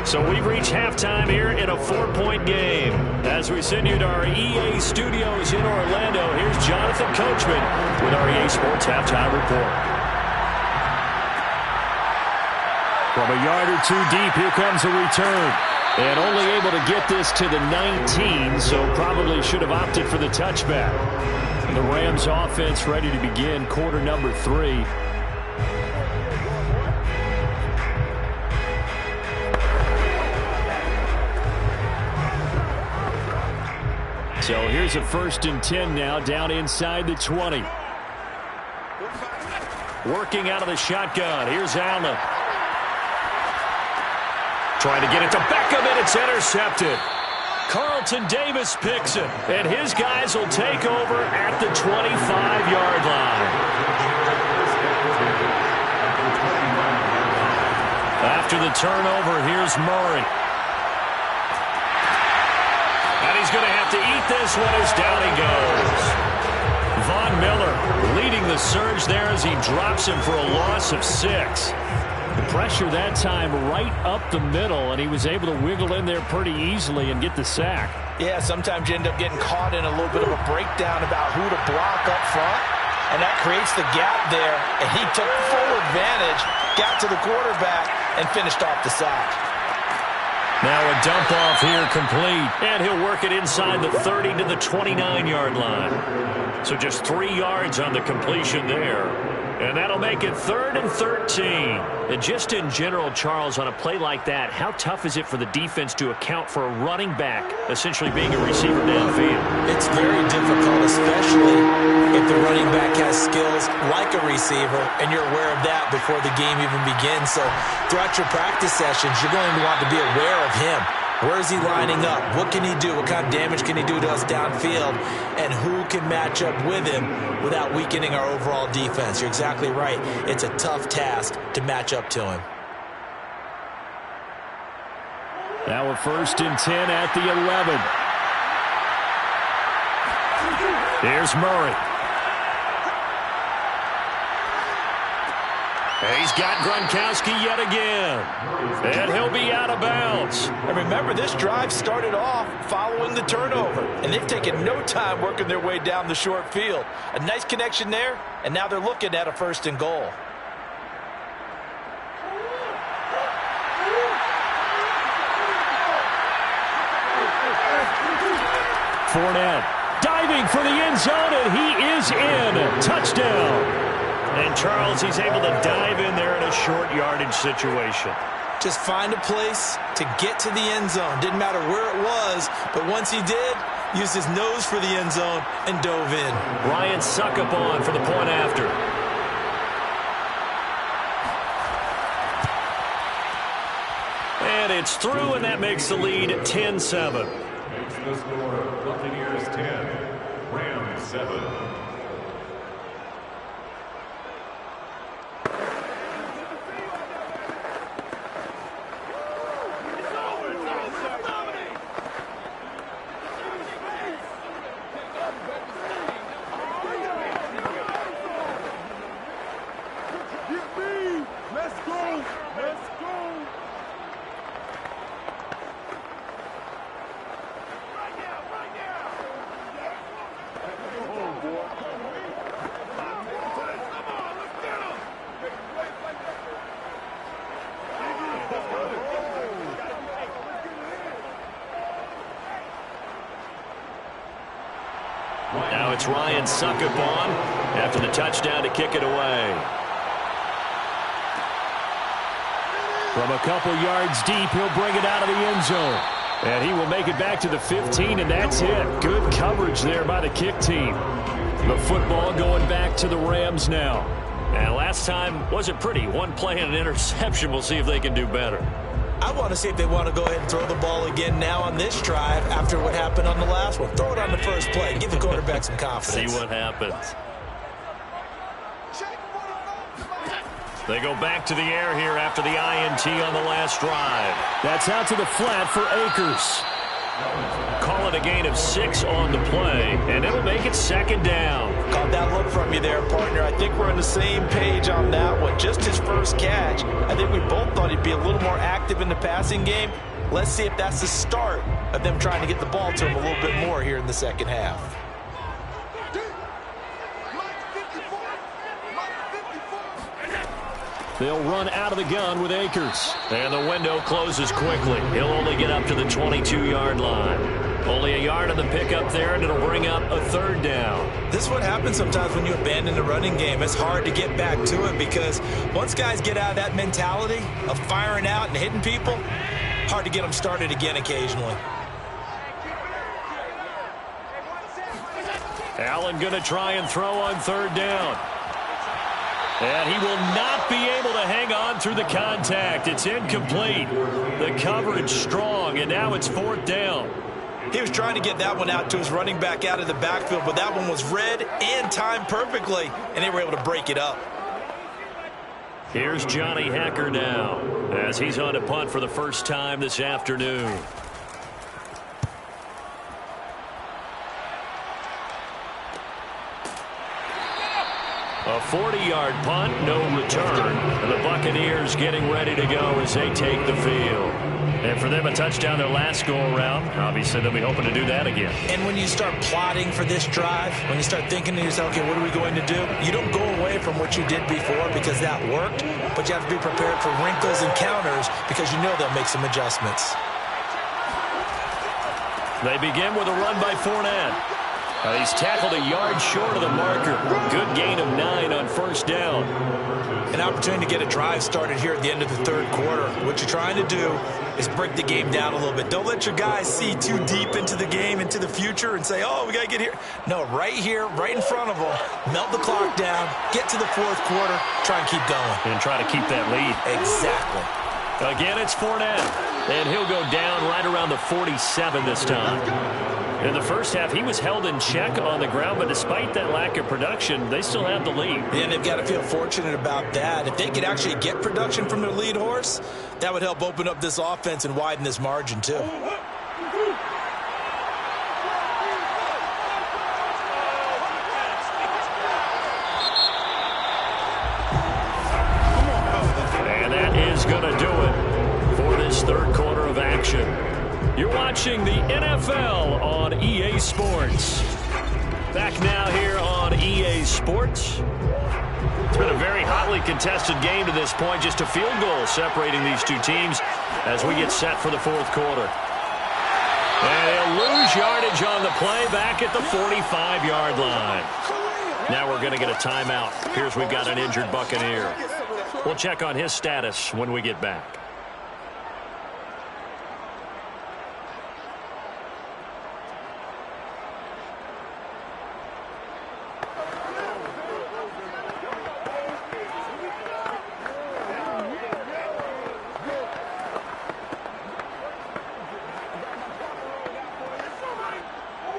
So we've reached halftime here in a 4-point game. As we send you to our EA studios in Orlando, here's Jonathan Coachman with our EA Sports Halftime Report.
From a yard or two deep, here comes a return. And only able to get this to the 19, so probably should have opted for the touchback. The Rams offense ready to begin quarter number 3. So here's a 1st and 10 now, down inside the 20.
Working out of the shotgun. Here's Allen. Trying to get it to Beckham, and it's intercepted. Carlton Davis picks it, and his guys will take over at the 25-yard line. After the turnover, here's Murray. And he's going to have to eat this one as down he goes. Von Miller leading the surge there as he drops him for a loss of 6. The pressure that time right up the middle, and he was able to wiggle in there pretty easily and get the sack.
Yeah, sometimes you end up getting caught in a little bit of a breakdown about who to block up front, and that creates the gap there, and he took full advantage, got to the quarterback, and finished off the sack.
Now a dump off here complete, and he'll work it inside the 30 to the 29-yard line. So just 3 yards on the completion there. And that'll make it 3rd and 13. And just in general, Charles, on a play like that, how tough is it for the defense to account for a running back essentially being a receiver downfield?
It's very difficult, especially if the running back has skills like a receiver, and you're aware of that before the game even begins. So throughout your practice sessions, you're going to want to be aware of him. Where is he lining up? What can he do? What kind of damage can he do to us downfield? And who can match up with him without weakening our overall defense? You're exactly right. It's a tough task to match up to him.
Now a 1st and 10 at the 11. Here's Murray. He's got Gronkowski yet again. And he'll be out of bounds.
And remember, this drive started off following the turnover, and they've taken no time working their way down the short field. A nice connection there, and now they're looking at a 1st and goal.
Fournette diving for the end zone, and he is in. Touchdown.
And Charles, he's able to dive in there in a short yardage situation.
Just find a place to get to the end zone. Didn't matter where it was, but once he did, used his nose for the end zone and dove in.
Ryan Succop on for the point after. And it's through, and that makes the lead 10-7.
Makes the score Buccaneers 10, Rams 7.
Now it's Ryan Succop on after the touchdown to kick it away.
From a couple yards deep, he'll bring it out of the end zone. And he will make it back to the 15, and that's it. Good coverage there by the kick team. The football going back to the Rams now.
And last time wasn't pretty. One play and an interception. We'll see if they can do better.
I want to see if they want to go ahead and throw the ball again now on this drive after what happened on the last one. Throw it on the first play. Give the quarterback some confidence.
See what happens. They go back to the air here after the INT on the last drive.
That's out to the flat for Akers.
Call it a gain of 6 on the play, and it'll make it 2nd down.
Caught that look from you there, partner. I think we're on the same page on that one. Just his first catch. I think we both thought he'd be a little more active in the passing game. Let's see if that's the start of them trying to get the ball to him a little bit more here in the second half.
They'll run out of the gun with Akers.
And the window closes quickly. He'll only get up to the 22-yard line. Only a yard on the pickup there, and it'll bring up a 3rd down.
This is what happens sometimes when you abandon the running game. It's hard to get back to it because once guys get out of that mentality of firing out and hitting people, hard to get them started again occasionally.
Allen going to try and throw on 3rd down. And he will not be able to hang on through the contact. It's incomplete. The coverage strong, and now it's 4th down.
He was trying to get that one out to his running back out of the backfield, but that one was read and timed perfectly, and they were able to break it up.
Here's Johnny Hekker now as he's on to punt for the first time this afternoon. A 40-yard punt, no return. And the Buccaneers getting ready to go as they take the field. And for them, a touchdown their last go-around. Obviously, they'll be hoping to do that again.
And when you start plotting for this drive, when you start thinking to yourself, okay, what are we going to do? You don't go away from what you did before because that worked, but you have to be prepared for wrinkles and counters because you know they'll make some adjustments.
They begin with a run by Fournette. He's tackled a yard short of the marker. Good gain of 9 on 1st down.
An opportunity to get a drive started here at the end of the 3rd quarter. What you're trying to do is break the game down a little bit. Don't let your guys see too deep into the game, into the future, and say, oh, we got to get here. No, right here, right in front of them, melt the clock down, get to the 4th quarter, try and keep going.
And try to keep that lead.
Exactly.
Again, it's Fournette. And he'll go down right around the 47 this time. In the first half, he was held in check on the ground, but despite that lack of production, they still have the lead.
And they've got to feel fortunate about that. If they could actually get production from their lead horse, that would help open up this offense and widen this margin, too.
And that is going to do it for this 3rd quarter of action. You're watching the NFL on EA Sports. Back now here on EA Sports. It's been a very hotly contested game to this point. Just a field goal separating these two teams as we get set for the 4th quarter. And they'll lose yardage on the play back at the 45-yard line. Now we're going to get a timeout. Here's we've got an injured Buccaneer. We'll check on his status when we get back.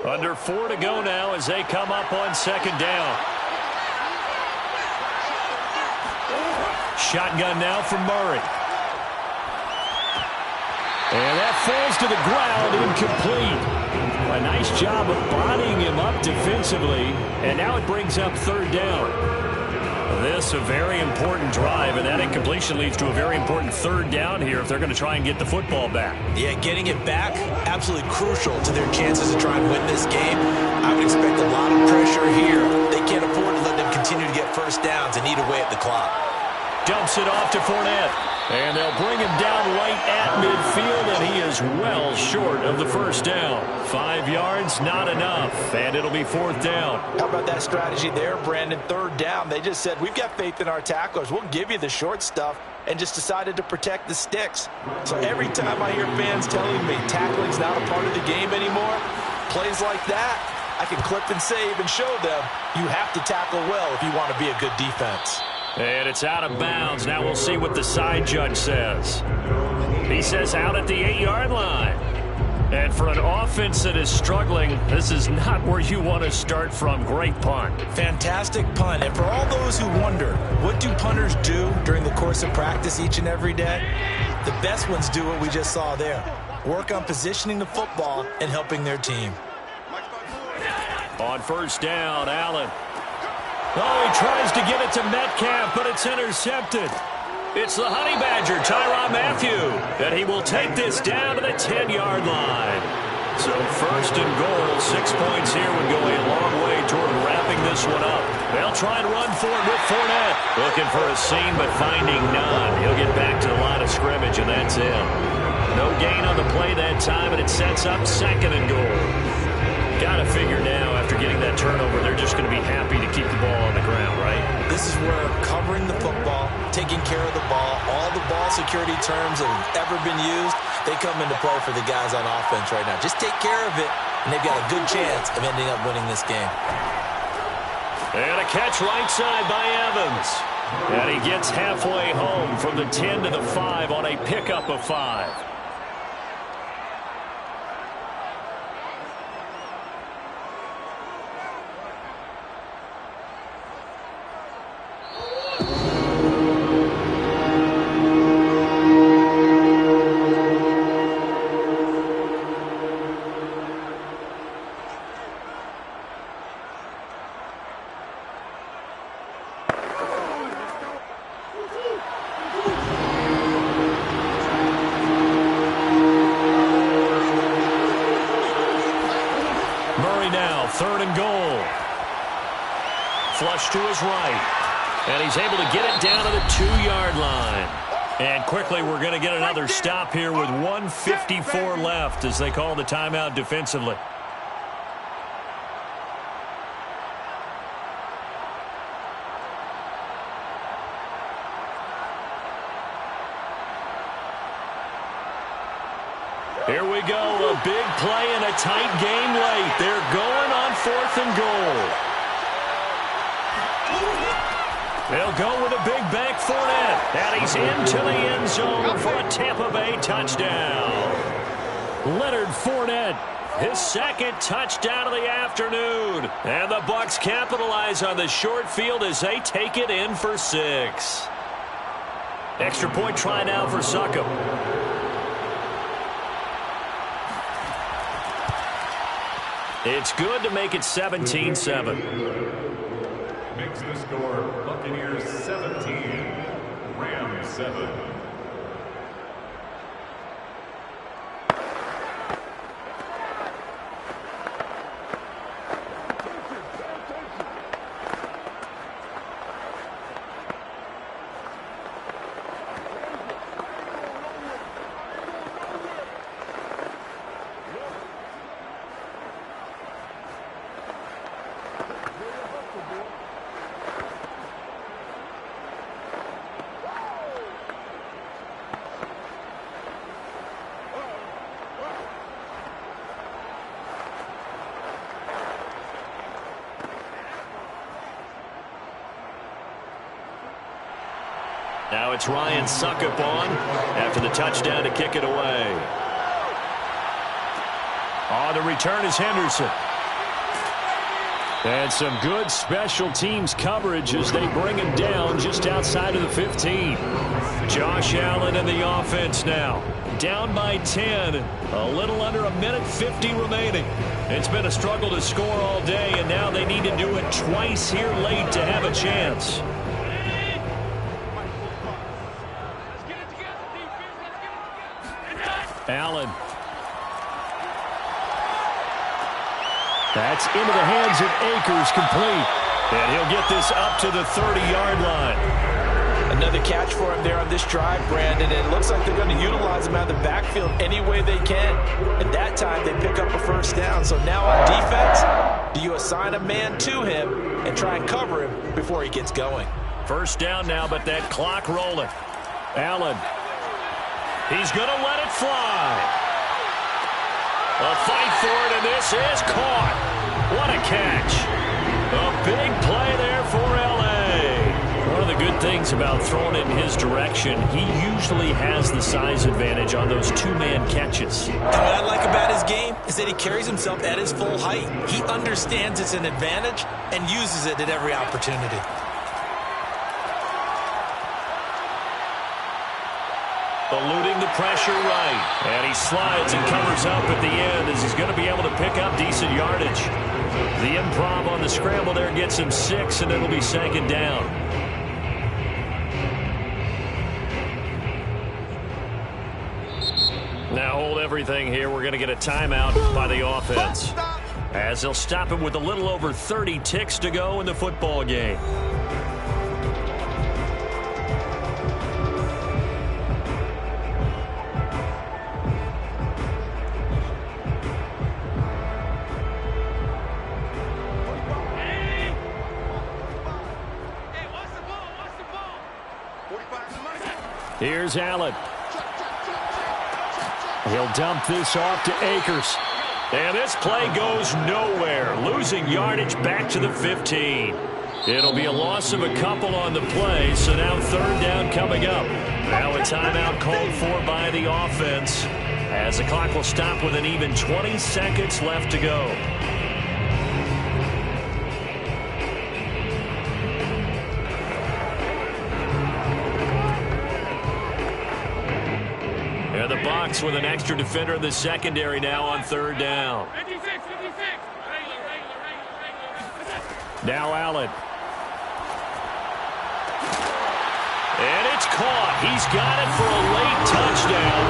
Under 4 to go now as they come up on 2nd down. Shotgun now from Murray. And that falls to the ground, incomplete. A nice job of bodying him up defensively. And now it brings up 3rd down. This a very important drive, and that incompletion leads to a very important 3rd down here if they're going to try and get the football back.
Yeah, getting it back, absolutely crucial to their chances to try and win this game. I would expect a lot of pressure here. They can't afford to let them continue to get 1st downs and eat away at the clock.
Dumps it off to Fournette. And they'll bring him down right at midfield, and he is well short of the 1st down. 5 yards, not enough, and it'll be 4th down.
How about that strategy there, Brandon? 3rd down. They just said, we've got faith in our tacklers. We'll give you the short stuff, and just decided to protect the sticks. So every time I hear fans telling me tackling's not a part of the game anymore, plays like that, I can clip and save and show them you have to tackle well if you want to be a good defense.
And it's out of bounds. Now we'll see what the side judge says. He says out at the 8-yard line. And for an offense that is struggling, this is not where you want to start from. Great punt.
Fantastic punt. And for all those who wonder, what do punters do during the course of practice each and every day? The best ones do what we just saw there. Work on positioning the football and helping their team.
On 1st down, Allen. Oh, he tries to get it to Metcalf, but it's intercepted. It's the Honey Badger, Tyrann Mathieu, and he will take this down to the 10-yard line. So 1st and goal, 6 points here would go a long way toward wrapping this one up. They'll try and run for it with Fournette. Looking for a seam, but finding none. He'll get back to the line of scrimmage, and that's it. No gain on the play that time, and it sets up 2nd and goal. Got to figure now, after getting that turnover, they're just going to be happy to keep the ball on the ground, right?
This is where covering the football, taking care of the ball, all the ball security terms that have ever been used, they come into play for the guys on offense right now. Just take care of it, and they've got a good chance of ending up winning this game.
And a catch right side by Evans. And he gets halfway home from the 10 to the 5 on a pickup of 5. Third and goal. Flush to his right. And he's able to get it down to the 2-yard line. And quickly we're going to get another stop here with 1:54 left as they call the timeout defensively. Here we go, a big play and a tight game late. They're going on 4th and goal. They'll go with a big bank Fournette. And he's into the end zone for a Tampa Bay touchdown. Leonard Fournette, his second touchdown of the afternoon. And the Bucs capitalize on the short field as they take it in for 6. Extra point try now for Succop. It's good to make it 17-7.
Makes the score Buccaneers 17, Rams 7.
Now it's Ryan Succop on after the touchdown to kick it away. On the return is Henderson. And some good special teams coverage as they bring him down just outside of the 15. Josh Allen in the offense now. Down by 10. A little under 1:50 remaining. It's been a struggle to score all day, and now they need to do it twice here late to have a chance. Allen. That's into the hands of Akers, complete. And he'll get this up to the 30-yard line.
Another catch for him there on this drive, Brandon. And it looks like they're going to utilize him out of the backfield any way they can. At that time, they pick up a first down. So now on defense, do you assign a man to him and try and cover him before he gets going?
First down now, but that clock rolling. Allen. He's going to let it fly. A fight for it, and this is caught. What a catch. A big play there for L.A. One of the good things about throwing it in his direction, he usually has the size advantage on those two-man catches.
And what I like about his game is that he carries himself at his full height. He understands it's an advantage and uses it at every opportunity.
Eluding the pressure right. And he slides and covers up at the end as he's going to be able to pick up decent yardage. The improv on the scramble there gets him 6, and it'll be second down. Now hold everything here. We're going to get a timeout by the offense, as they'll stop him with a little over 30 ticks to go in the football game. Here's Allen. He'll dump this off to Akers. And this play goes nowhere. Losing yardage back to the 15. It'll be a loss of a couple on the play, so now third down coming up. Now a timeout called for by the offense as the clock will stop with an even 20 seconds left to go. And the Bucs with an extra defender in the secondary now on third down. Now Allen. And it's caught. He's got it for a late touchdown.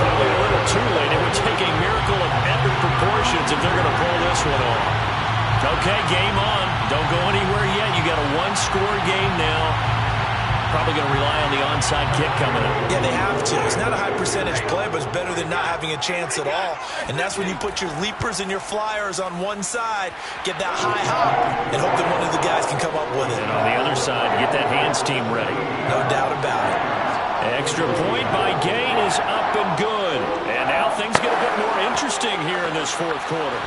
Probably a little too late. It would take a miracle of epic proportions if they're going to pull this one off. Okay, game on. Don't go anywhere yet. You got a one-score game now. Probably going to rely on the onside kick coming up.
Yeah, they have to. It's not a high percentage play, but it's better than not having a chance at all. And that's when you put your leapers and your flyers on one side, get that high hop, and hope that one of the guys can come up with it.
And on the other side, get that hands team ready.
No doubt about it.
Extra point by Gain is up and good. And now things get a bit more interesting here in this fourth quarter.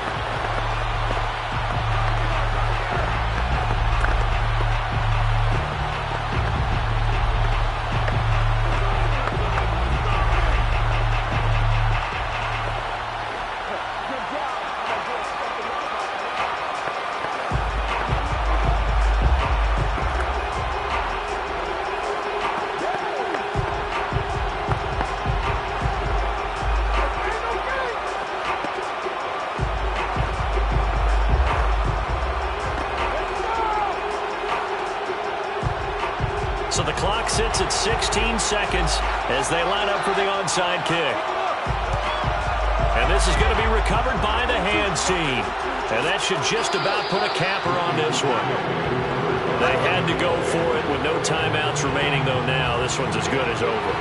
So the clock sits at 16 seconds as they line up for the onside kick. And this is going to be recovered by the hands team. And that should just about put a capper on this one. They had to go for it with no timeouts remaining, though now this one's as good as over.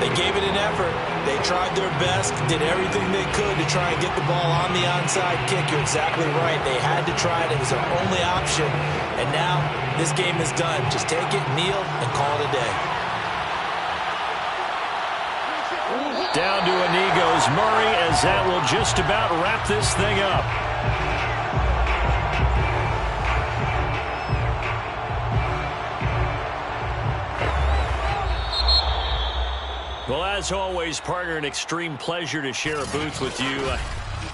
They gave it an effort. They tried their best, did everything they could to try and get the ball on the onside kick. You're exactly right. They had to try it. It was their only option. And now this game is done. Just take it, kneel, and call it a day.
Down to a knee goes Murray as that will just about wrap this thing up. Well, as always, partner, an extreme pleasure to share a booth with you.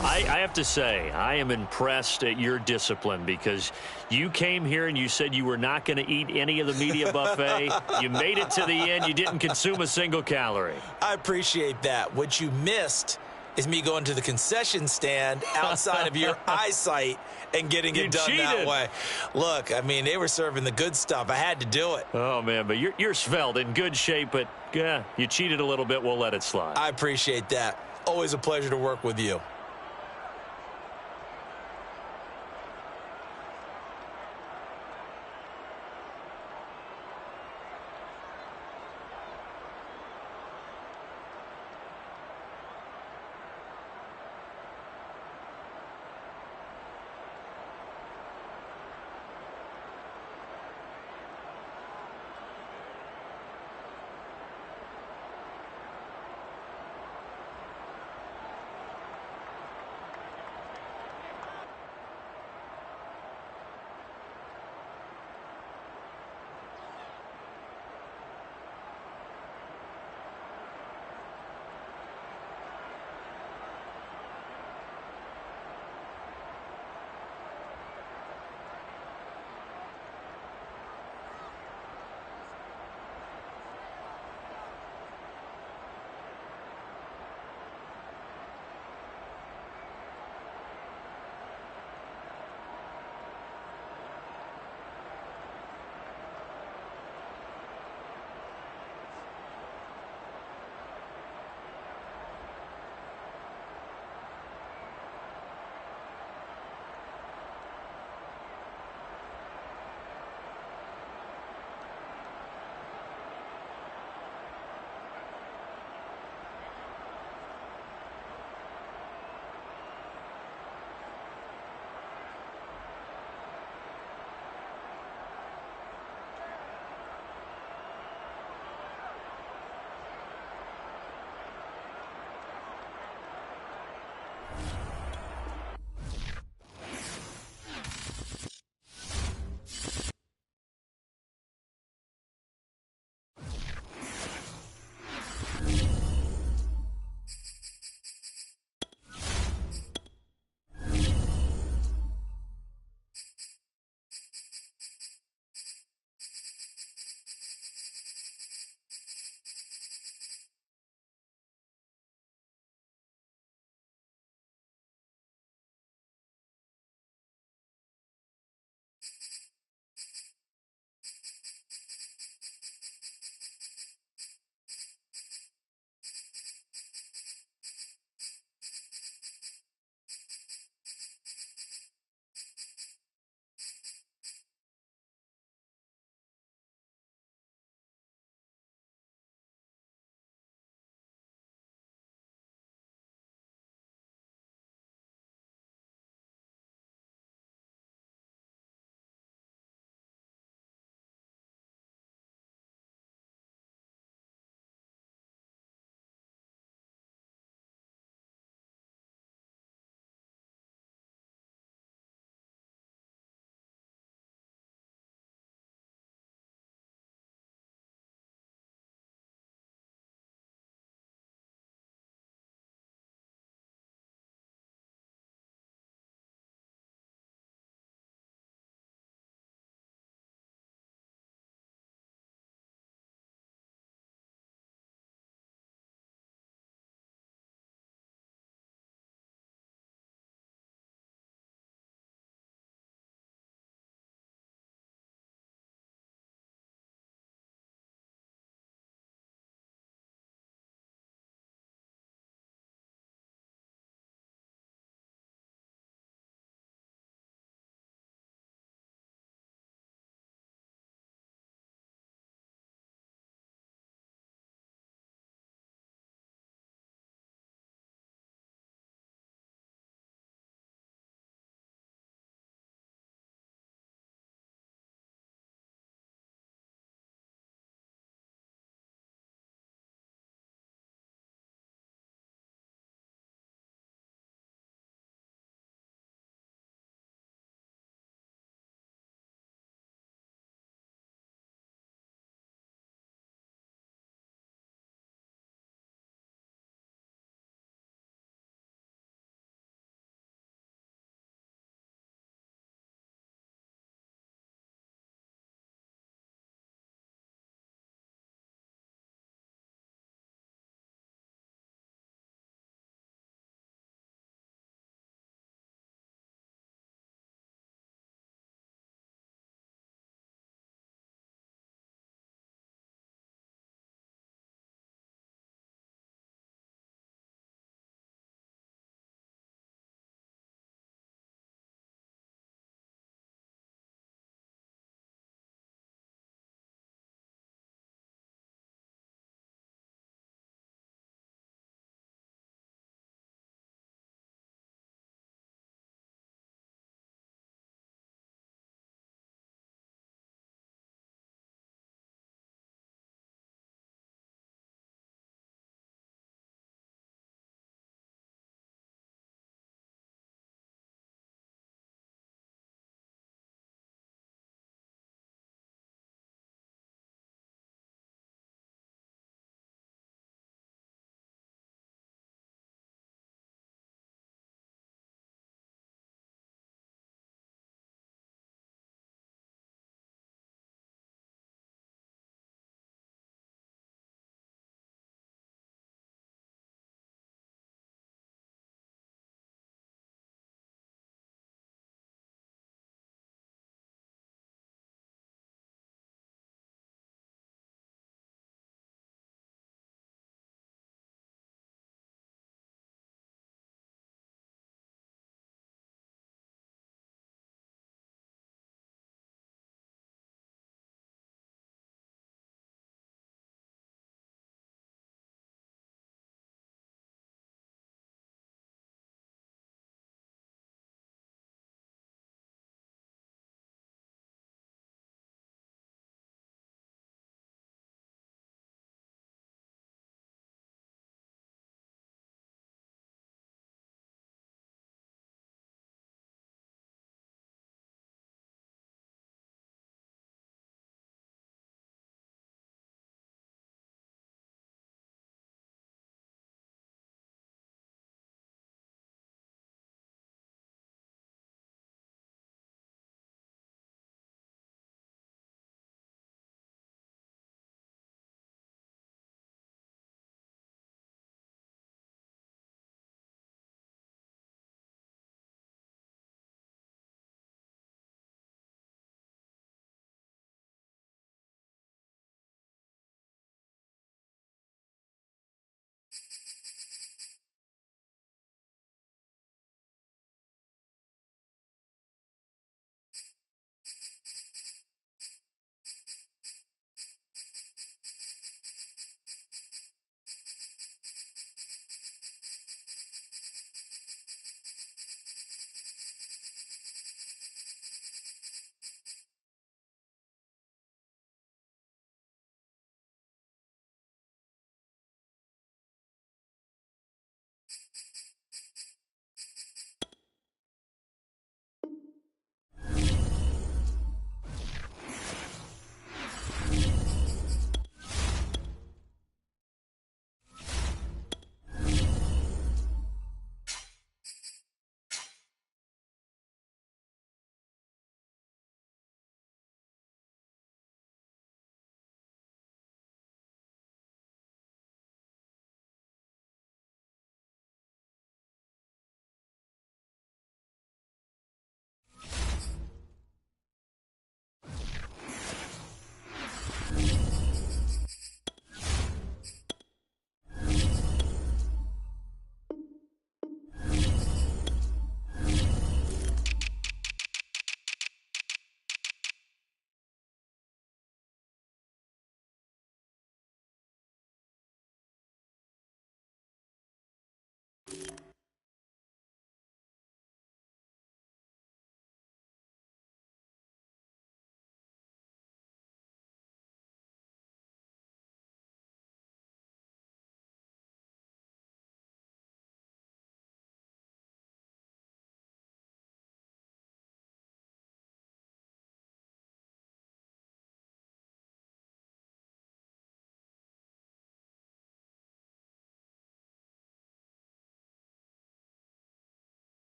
I have to say, I am impressed at your discipline because you came here and you said you were not going to eat any of the media buffet. You made it to the end. You didn't consume a single calorie.
I appreciate that. What you missed is me going to the concession stand outside of your eyesight and getting it done that way. Look, I mean, they were serving the good stuff. I had to do it.
Oh, man, but you're svelte, in good shape, but yeah, you cheated a little bit. We'll let it slide.
I appreciate that. Always a pleasure to work with you.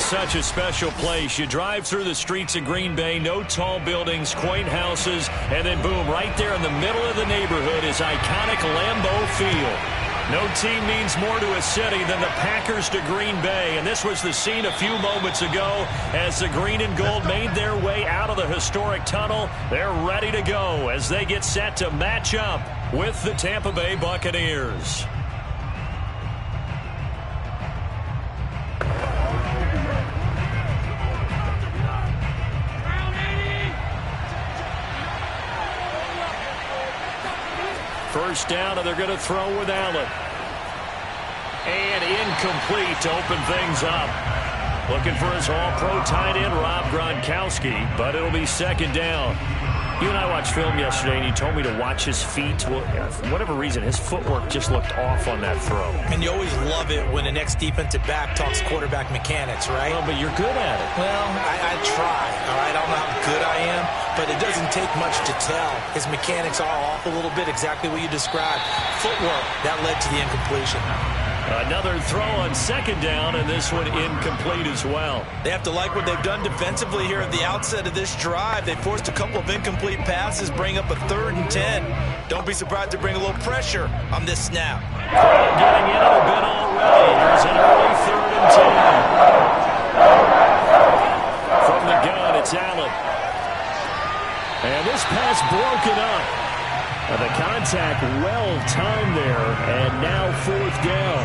such a special place. You drive through the streets of Green Bay, no tall buildings, quaint houses, and then boom, right there in the middle of the neighborhood is iconic Lambeau Field. No team means more to a city than the Packers to Green Bay, and this was the scene a few moments ago as the green and gold made their way out of the historic tunnel. They're ready to go as they get set to match up with the Tampa Bay Buccaneers. First down, and they're going to throw with Allen. And incomplete to open things up. Looking for his all-pro tight end, Rob Gronkowski, but it'll be second down. You and I watched film yesterday, and you told me to watch his feet. Well, for whatever reason, his footwork just looked off on that throw.
And you always love it when the next defensive back talks quarterback mechanics, right?
Well, but you're good at it.
Well, I try, all right? I don't know how good I am, but it doesn't take much to tell. His mechanics are off a little bit, exactly what you described. Footwork, that led to the incompletion.
Another throw on second down, and this one incomplete as well.
They have to like what they've done defensively here at the outset of this drive. They forced a couple of incomplete passes, bring up a 3rd and 10. Don't be surprised to bring a little pressure on this snap.
Crowd getting in a bit already. There's an early 3rd and 10. From the gun, it's Allen. And this pass broken up. The contact well-timed there, and now 4th down.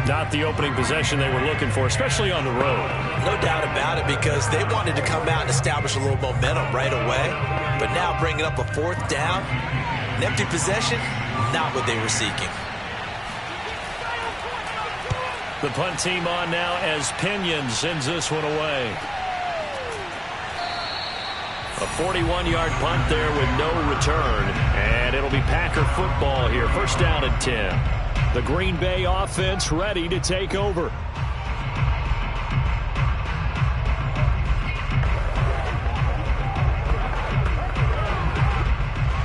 Not the opening possession they were looking for, especially on the road.
No doubt about it, because they wanted to come out and establish a little momentum right away. But now bringing up a 4th down, an empty possession, not what they were seeking.
The punt team on now as Pinion sends this one away. A 41-yard punt there with no return, and it'll be Packer football here. First down and 10. The Green Bay offense ready to take over.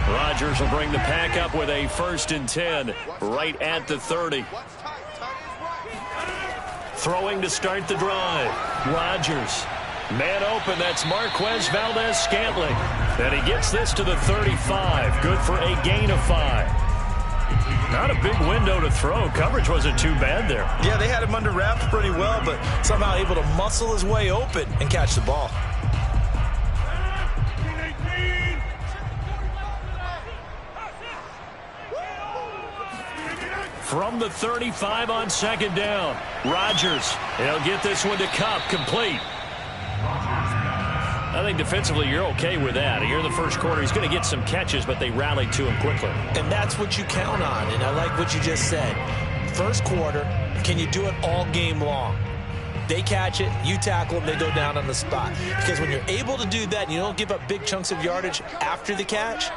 Rodgers will bring the Pack up with a 1st and 10 right at the 30. Throwing to start the drive. Rodgers. Man open, that's Marquez Valdes-Scantling. And he gets this to the 35. Good for a gain of 5. Not a big window to throw. Coverage wasn't too bad there.
Yeah, they had him under wraps pretty well, but somehow able to muscle his way open and catch the ball.
From the 35 on second down. Rodgers, he'll get this one to Kupp, complete. I think defensively you're okay with that. Here in the first quarter, he's going to get some catches, but they rallied to him quickly.
And that's what you count on, and I like what you just said. First quarter, can you do it all game long? They catch it, you tackle them, they go down on the spot. Because when you're able to do that and you don't give up big chunks of yardage after the catch,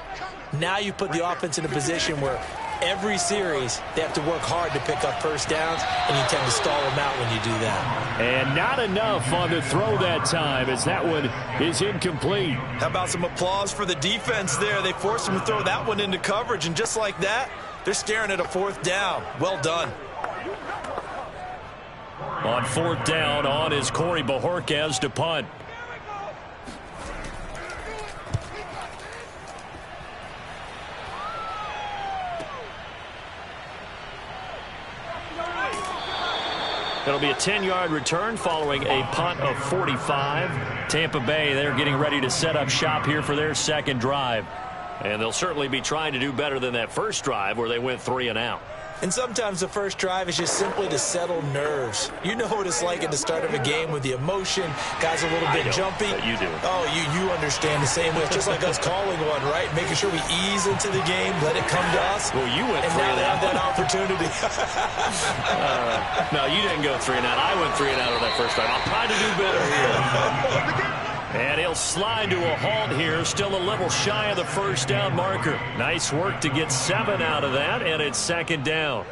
now you put the offense in a position where every series they have to work hard to pick up first downs, and you tend to stall them out when you do that.
And not enough on the throw that time, as that one is incomplete.
How about some applause for the defense there? They forced him to throw that one into coverage, and just like that, they're staring at a 4th down. Well done.
On 4th down, on is Corey Bojorquez to punt. It'll be a 10-yard return following a punt of 45. Tampa Bay, they're getting ready to set up shop here for their second drive. And they'll certainly be trying to do better than that first drive where they went 3 and out.
And sometimes the first drive is just simply to settle nerves. You know what it's like at the start of a game with the emotion. Guys a little bit jumpy.
You do.
Oh, you understand the same way. It's just like us calling one, right? Making sure we ease into the game, let it come to us.
Well, you went
and
3
now
and
they
out.
have that opportunity.
No, you didn't go 3 and out. I went 3 and out on that first drive. I'll try to do better here. And he'll slide to a halt here. Still a little shy of the first down marker. Nice work to get 7 out of that, and it's second down.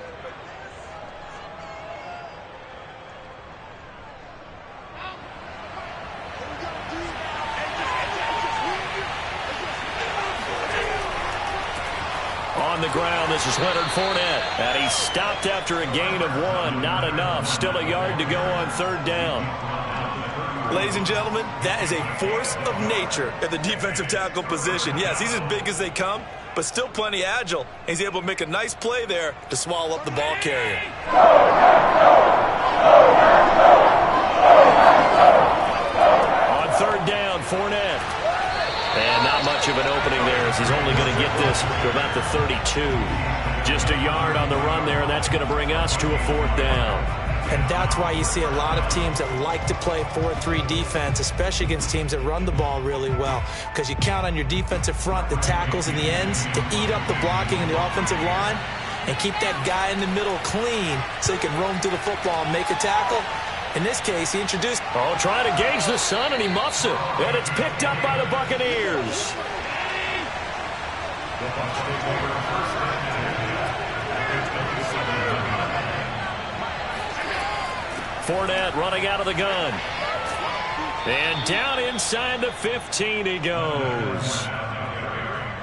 On the ground, this is Leonard Fournette. And he stopped after a gain of 1. Not enough. Still a yard to go on 3rd down.
Ladies and gentlemen, that is a force of nature at the defensive tackle position. Yes, he's as big as they come, but still plenty agile. He's able to make a nice play there to swallow up the ball carrier.
On third down, Fournette. And not much of an opening there as he's only going to get this to about the 32. Just a yard on the run there, and that's going to bring us to a fourth down.
And that's why you see a lot of teams that like to play 4-3 defense, especially against teams that run the ball really well, because you count on your defensive front, the tackles and the ends, to eat up the blocking in the offensive line and keep that guy in the middle clean so he can roam through the football and make a tackle. In this case, he introduced...
Oh, trying to gauge the sun, and he muffs it. And it's picked up by the Buccaneers. Fournette running out of the gun. And down inside the 15 he goes.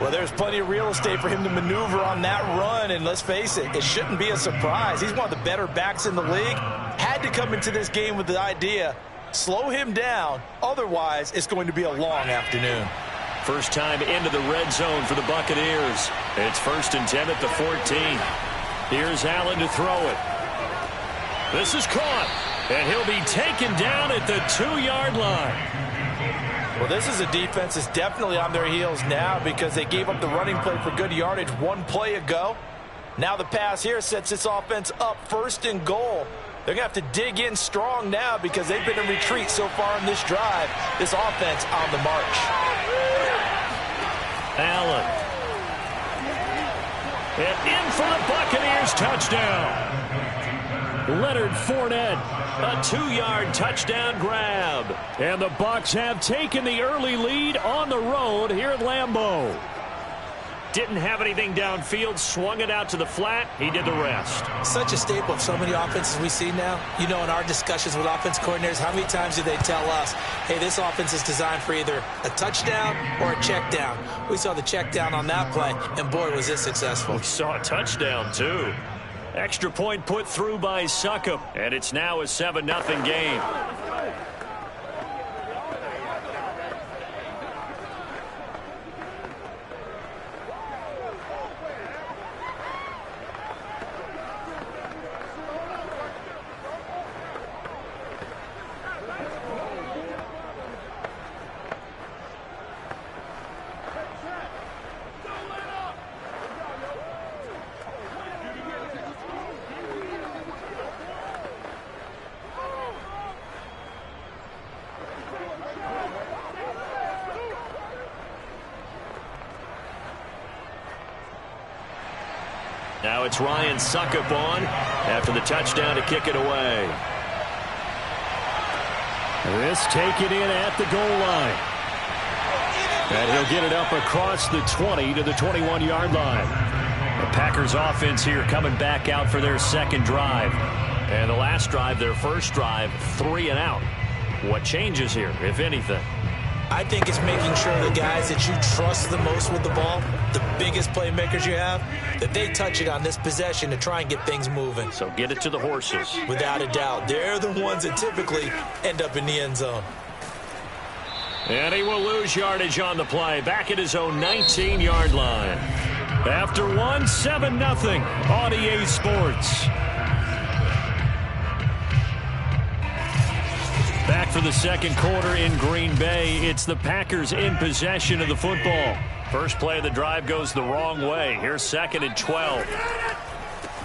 Well, there's plenty of real estate for him to maneuver on that run, and let's face it, it shouldn't be a surprise. He's one of the better backs in the league. Had to come into this game with the idea, slow him down, otherwise it's going to be a long afternoon.
First time into the red zone for the Buccaneers. It's 1st and 10 at the 14. Here's Allen to throw it. This is caught, and he'll be taken down at the 2-yard line.
Well, this is a defense that's definitely on their heels now because they gave up the running play for good yardage one play ago. Now the pass here sets this offense up 1st and goal. They're going to have to dig in strong now because they've been in retreat so far in this drive. This offense on the march.
Allen. And in for the Buccaneers touchdown. Leonard Fournette, a 2-yard touchdown grab. And the Bucs have taken the early lead on the road here at Lambeau. Didn't have anything downfield, swung it out to the flat. He did the rest.
Such a staple of so many offenses we see now. You know, in our discussions with offense coordinators, how many times do they tell us, hey, this offense is designed for either a touchdown or a check down. We saw the check down on that play, and boy, was this successful.
We saw a touchdown, too. Extra point put through by Succop, and it's now a 7-0 game. Now it's Ryan Succop on after the touchdown to kick it away. This taken in at the goal line. And he'll get it up across the 20 to the 21-yard line. The Packers offense here coming back out for their second drive. And the last drive, their first drive, 3 and out. What changes here, if anything?
I think it's making sure the guys that you trust the most with the ball, the biggest playmakers you have, that they touch it on this possession to try and get things moving.
So get it to the horses.
Without a doubt. They're the ones that typically end up in the end zone.
And he will lose yardage on the play. Back at his own 19-yard line. After 7-0 on EA Sports. Back for the second quarter in Green Bay. It's the Packers in possession of the football. First play of the drive goes the wrong way. Here's 2nd and 12.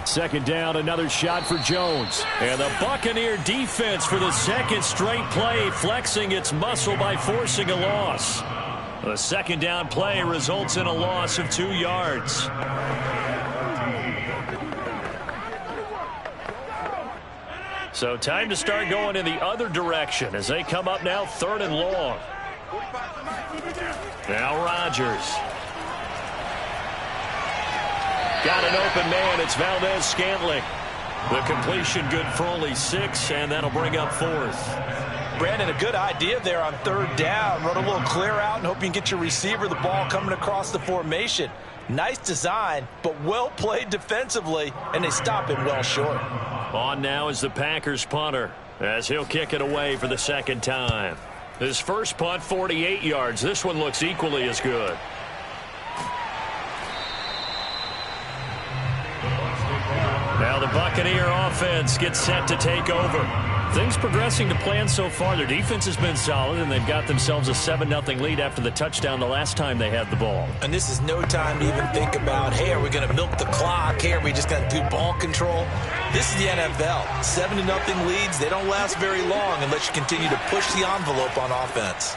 Second down, another shot for Jones. And the Buccaneer defense for the second straight play, flexing its muscle by forcing a loss. The second down play results in a loss of 2 yards. So time to start going in the other direction as they come up now 3rd and long. Now Rodgers. Got an open man. It's Valdez-Scantling. The completion good for only 6, and that'll bring up 4th.
Brandon, a good idea there on 3rd down. Run a little clear out and hope you can get your receiver the ball coming across the formation. Nice design, but well played defensively, and they stop him well short.
On now is the Packers punter. as he'll kick it away for the second time. His first punt, 48 yards. This one looks equally as good. Now the Buccaneer offense gets set to take over. Things progressing to plan so far. Their defense has been solid, and they've got themselves a 7-0 lead after the touchdown the last time they had the ball.
And this is no time to even think about, hey, are we going to milk the clock? Hey, are we just going to do ball control? This is the NFL. 7-0 leads, they don't last very long unless you continue to push the envelope on offense.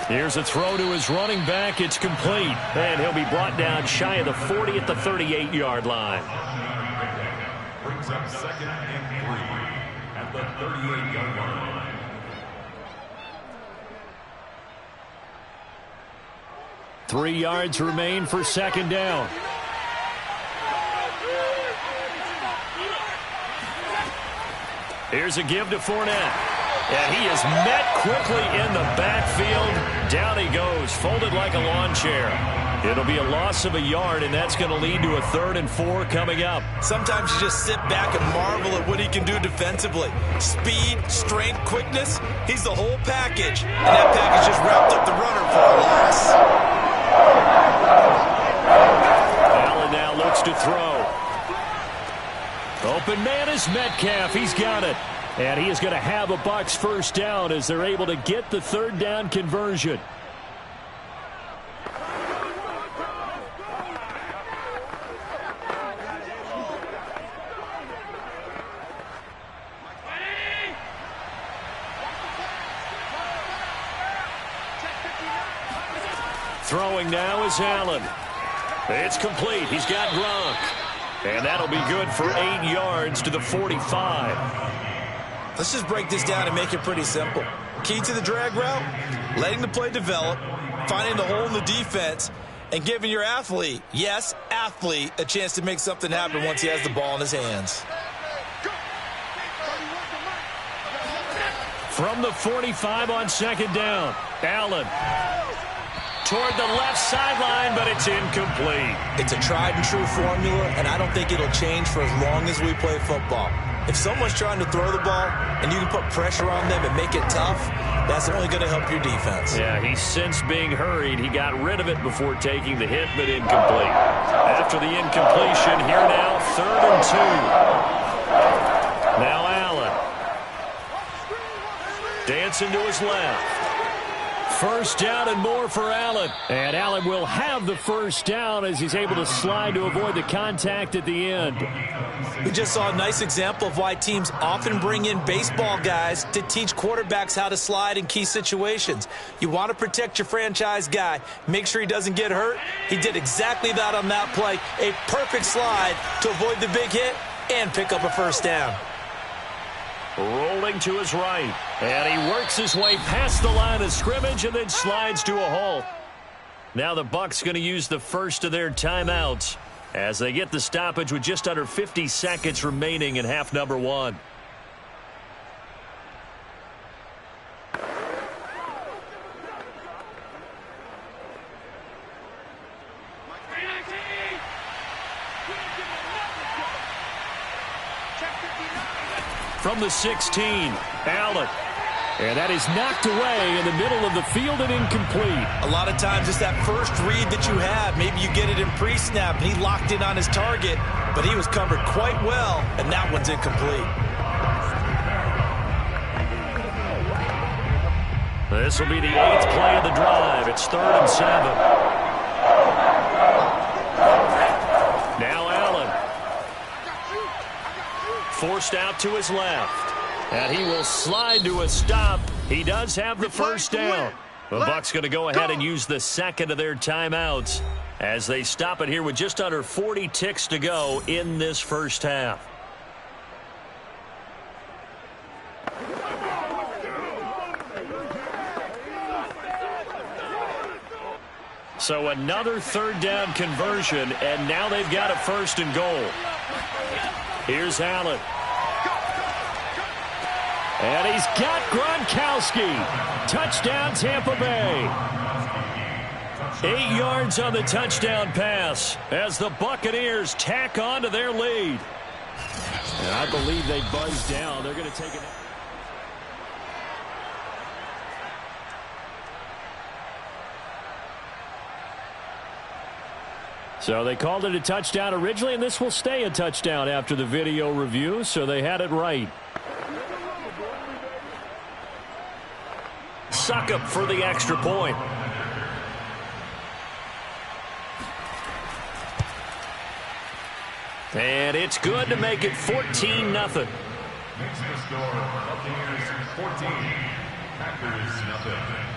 Here's a throw to his running back. It's complete. And he'll be brought down shy of the 40 at the 38-yard line.
Brings up 2nd and 3 at the 38-yard line.
Three yards remain for second down. Here's a give to Fournette. And he is met quickly in the backfield. Down he goes, folded like a lawn chair. It'll be a loss of a yard, and that's going to lead to a 3rd and 4 coming up.
Sometimes you just sit back and marvel at what he can do defensively. Speed, strength, quickness, he's the whole package. And that package just wrapped up the runner for a loss.
Allen now looks to throw. Open man is Metcalf. He's got it. And he is going to have a Bucs first down as they're able to get the 3rd down conversion. Throwing now is Allen. It's complete. He's got Gronk. And that'll be good for 8 yards to the 45.
Let's just break this down and make it pretty simple. Key to the drag route, letting the play develop, finding the hole in the defense, and giving your athlete, yes, athlete, a chance to make something happen once he has the ball in his hands.
From the 45 on second down, Allen toward the left sideline, but it's incomplete.
It's a tried and true formula, and I don't think it'll change for as long as we play football. If someone's trying to throw the ball and you can put pressure on them and make it tough, that's only going to help your defense.
Yeah, he's since being hurried. He got rid of it before taking the hit, but incomplete. After the incompletion, here now, 3rd and 2. Now Allen. Dancing to his left. First down and more for Allen. And Allen will have the first down as he's able to slide to avoid the contact at the end.
We just saw a nice example of why teams often bring in baseball guys to teach quarterbacks how to slide in key situations. You want to protect your franchise guy. Make sure he doesn't get hurt. He did exactly that on that play. A perfect slide to avoid the big hit and pick up a first down.
Rolling to his right. And he works his way past the line of scrimmage and then slides to a halt. Now the Bucs going to use the first of their timeouts as they get the stoppage with just under 50 seconds remaining in half number 1. From the 16, Allen. And that is knocked away in the middle of the field and incomplete.
A lot of times it's that first read that you have. Maybe you get it in pre-snap, and he locked in on his target, but he was covered quite well, and that one's incomplete.
This will be the 8th play of the drive. It's 3rd and 7. Now Allen. Forced out to his left. And he will slide to a stop. He does have the first down. The Bucs going to go ahead and use the second of their timeouts as they stop it here with just under 40 ticks to go in this first half. So another 3rd down conversion, and now they've got a 1st and goal. Here's Allen. And he's got Gronkowski. Touchdown, Tampa Bay. 8 yards on the touchdown pass as the Buccaneers tack on to their lead. And I believe they buzzed down. They're going to take it.
So they called it a touchdown originally, and this will stay a touchdown after the video review, so they had it right. Succop for the extra point. And it's good to make it 14-0.
Makes the score Buccaneers 14, Packers nothing.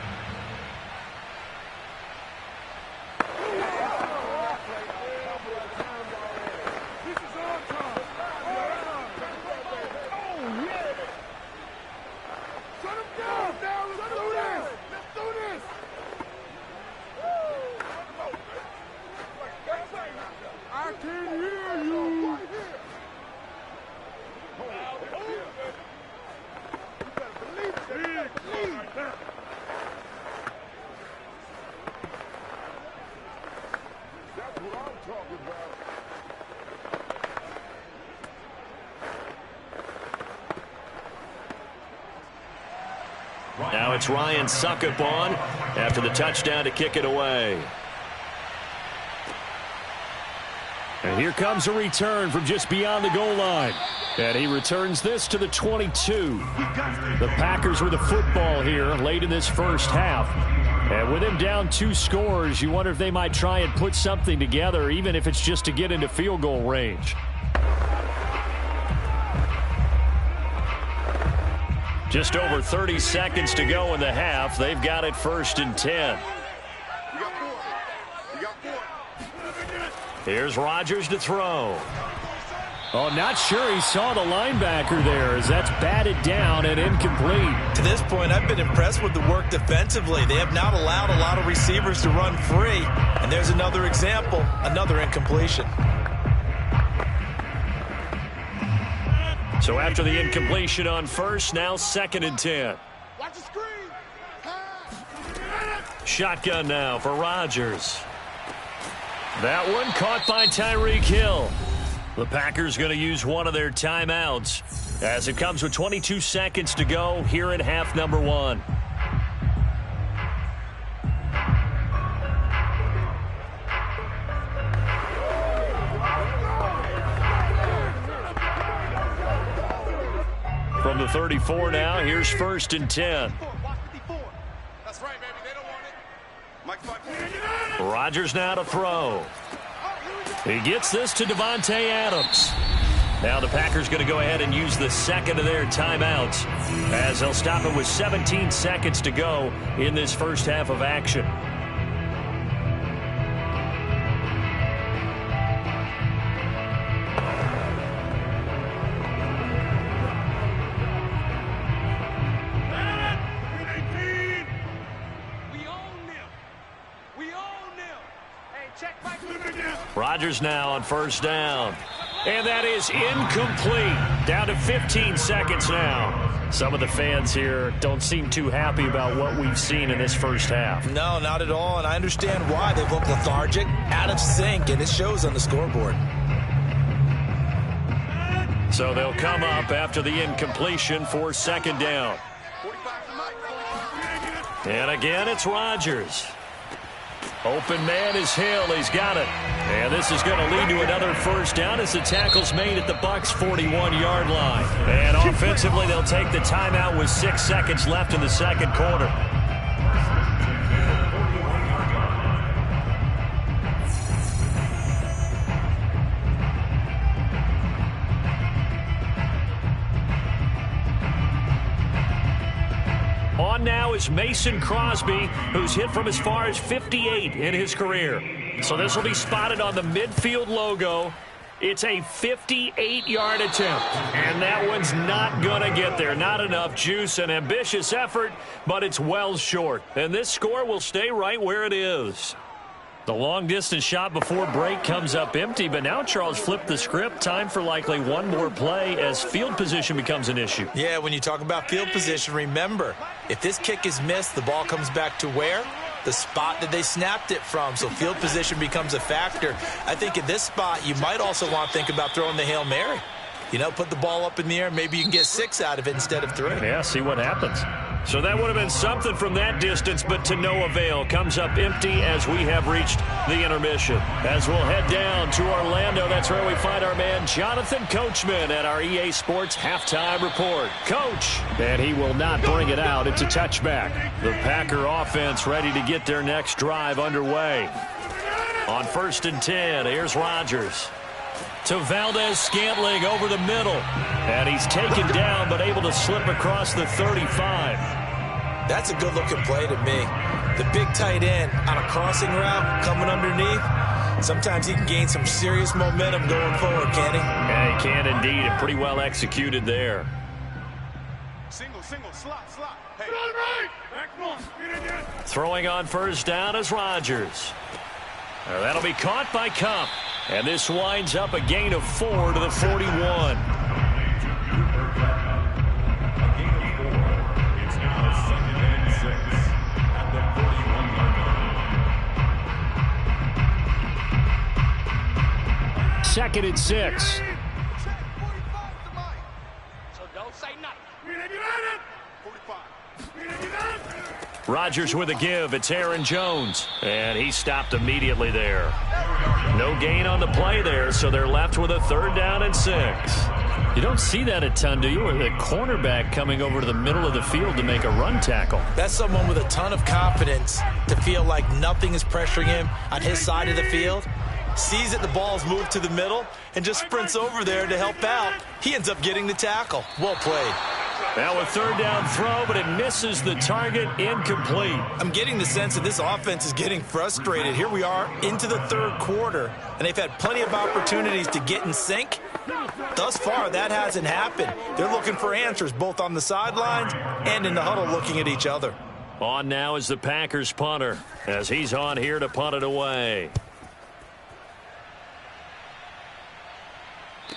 Now it's Ryan Succop on after the touchdown to kick it away.
And here comes a return from just beyond the goal line. And he returns this to the 22. The Packers with the football here late in this first half. And with him down 2 scores, you wonder if they might try and put something together, even if it's just to get into field goal range.
Just over 30 seconds to go in the half. They've got it 1st and 10. Here's Rodgers to throw.
Oh, not sure he saw the linebacker there as that's batted down and incomplete.
To this point, I've been impressed with the work defensively. They have not allowed a lot of receivers to run free. And there's another example, another incompletion.
So after the incompletion on first, now 2nd and 10.
Watch the screen.
Shotgun now for Rodgers. That one caught by Tyreek Hill. The Packers going to use one of their timeouts as it comes with 22 seconds to go here in half number 1. From the 34 now, here's 1st and 10.
That's right, baby. They don't want it.
Rodgers now to throw. He gets this to Davante Adams. Now the Packers going to go ahead and use the second of their timeouts as they'll stop it with 17 seconds to go in this first half of action. Rodgers now on 1st down. And that is incomplete. Down to 15 seconds now. Some of the fans here don't seem too happy about what we've seen in this first half.
No, not at all, and I understand why. They've looked lethargic, out of sync, and it shows on the scoreboard.
So they'll come up after the incompletion for 2nd down. And again, it's Rodgers. Open man is Hill. He's got it. And this is going to lead to another 1st down as the tackle's made at the Bucs' 41-yard line. And offensively, they'll take the timeout with 6 seconds left in the 2nd quarter. On now is Mason Crosby, who's hit from as far as 58 in his career. So this will be spotted on the midfield logo. It's a 58-yard attempt, and that one's not going to get there. Not enough juice, an ambitious effort, but it's well short. And this score will stay right where it is. The long-distance shot before break comes up empty, but now Charles flipped the script. Time for likely one more play as field position becomes an issue.
Yeah, when you talk about field position, remember, if this kick is missed, the ball comes back to where? The spot that they snapped it from. So field position becomes a factor. I think at this spot, you might also want to think about throwing the Hail Mary. You know, put the ball up in the air. Maybe you can get 6 out of it instead of 3.
Yeah, see what happens.
So that would have been something from that distance, but to no avail. Comes up empty as we have reached the intermission. As we'll head down to Orlando, that's where we find our man Jonathan Coachman at our EA Sports Halftime Report. Coach! And he will not bring it out. It's a touchback. The Packer offense ready to get their next drive underway. On 1st and 10, here's Rodgers. To Valdez-Scantling over the middle. And he's taken down, but able to slip across the 35.
That's a good-looking play to me. The big tight end on a crossing route coming underneath. Sometimes he can gain some serious momentum going forward, can he?
Yeah, he can indeed, and pretty well executed there.
Single, slot. Hey.
Throwing on 1st down is Rodgers. That'll be caught by Kupp. And this winds up a gain of 4 to the 41.
A gain of 4. It's now 2nd and 6 at the 41 yard line.
2nd and 6.
So don't say nothing.
45.
Rodgers with a give. It's Aaron Jones. And he stopped immediately there. No gain on the play there, so they're left with a 3rd down and 6. You don't see that a ton, do you? Or the cornerback coming over to the middle of the field to make a run tackle.
That's someone with a ton of confidence to feel like nothing is pressuring him on his side of the field. Sees that the ball's moved to the middle and just sprints over there to help out. He ends up getting the tackle. Well played.
Now a 3rd down throw, but it misses the target. Incomplete.
I'm getting the sense that this offense is getting frustrated. Here we are into the 3rd quarter, and they've had plenty of opportunities to get in sync. Thus far, that hasn't happened. They're looking for answers both on the sidelines and in the huddle looking at each other.
On now is the Packers punter as he's on here to punt it away.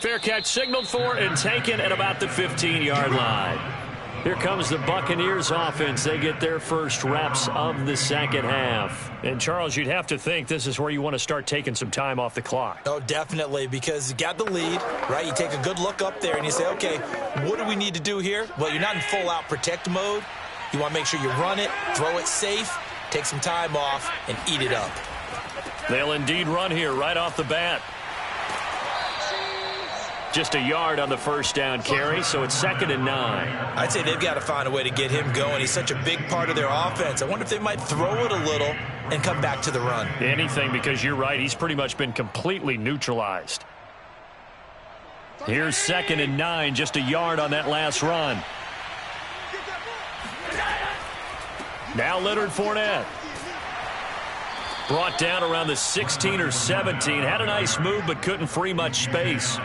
Fair catch signaled for and taken at about the 15-yard line. Here comes the Buccaneers offense. They get their first reps of the second half. And, Charles, you'd have to think this is where you want to start taking some time off the clock.
Oh, definitely, because you got the lead, right? You take a good look up there and you say, okay, what do we need to do here? Well, you're not in full-out protect mode. You want to make sure you run it, throw it safe, take some time off, and eat it up.
They'll indeed run here right off the bat. Just a yard on the 1st down carry, so it's 2nd and 9.
I'd say they've got to find a way to get him going. He's such a big part of their offense. I wonder if they might throw it a little and come back to the run.
Anything, because you're right. He's pretty much been completely neutralized. Here's 2nd and 9, just a yard on that last run. Now Leonard Fournette. Brought down around the 16 or 17. Had a nice move, but couldn't free much space.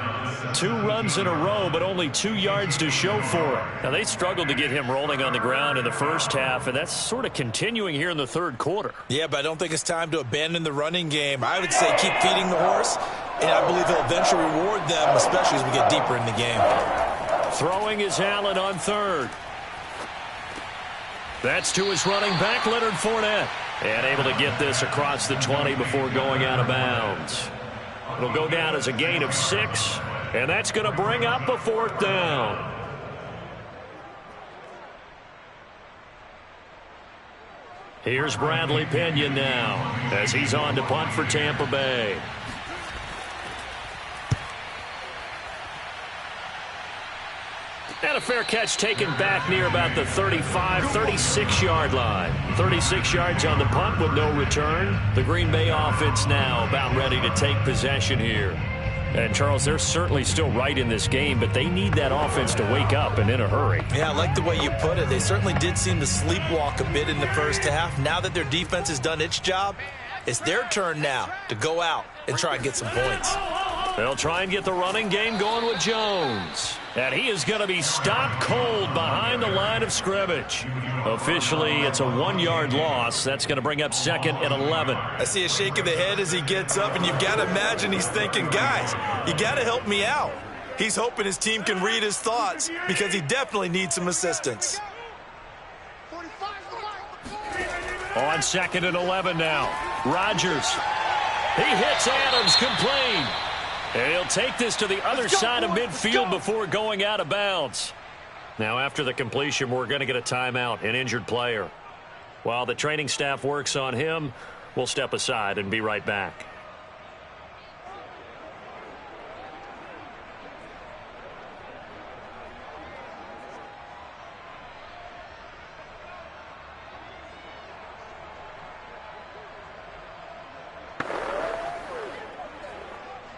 2 runs in a row, but only 2 yards to show for it. Now, they struggled to get him rolling on the ground in the first half, and that's sort of continuing here in the 3rd quarter.
Yeah, but I don't think it's time to abandon the running game. I would say keep feeding the horse, and I believe he'll eventually reward them, especially as we get deeper in the game.
Throwing is Allen on 3rd. That's to his running back, Leonard Fournette. And able to get this across the 20 before going out of bounds. It'll go down as a gain of 6, and that's going to bring up a 4th down. Here's Bradley Pinion now as he's on to punt for Tampa Bay. And a fair catch taken back near about the 35, 36-yard line. 36 yards on the punt with no return. The Green Bay offense now about ready to take possession here. And, Charles, they're certainly still right in this game, but they need that offense to wake up and in a hurry.
Yeah, I like the way you put it. They certainly did seem to sleepwalk a bit in the first half. Now that their defense has done its job, it's their turn now to go out and try and get some points.
They'll try and get the running game going with Jones. And he is going to be stopped cold behind the line of scrimmage. Officially, it's a 1-yard loss. That's going to bring up 2nd and 11.
I see a shake of the head as he gets up, and you've got to imagine he's thinking, guys, you got to help me out. He's hoping his team can read his thoughts because he definitely needs some assistance.
On 2nd and 11 now. Rodgers. He hits Adams, complete. And he'll take this to the other side of midfield before going out of bounds. Now after the completion, we're going to get a timeout, an injured player. While the training staff works on him, we'll step aside and be right back.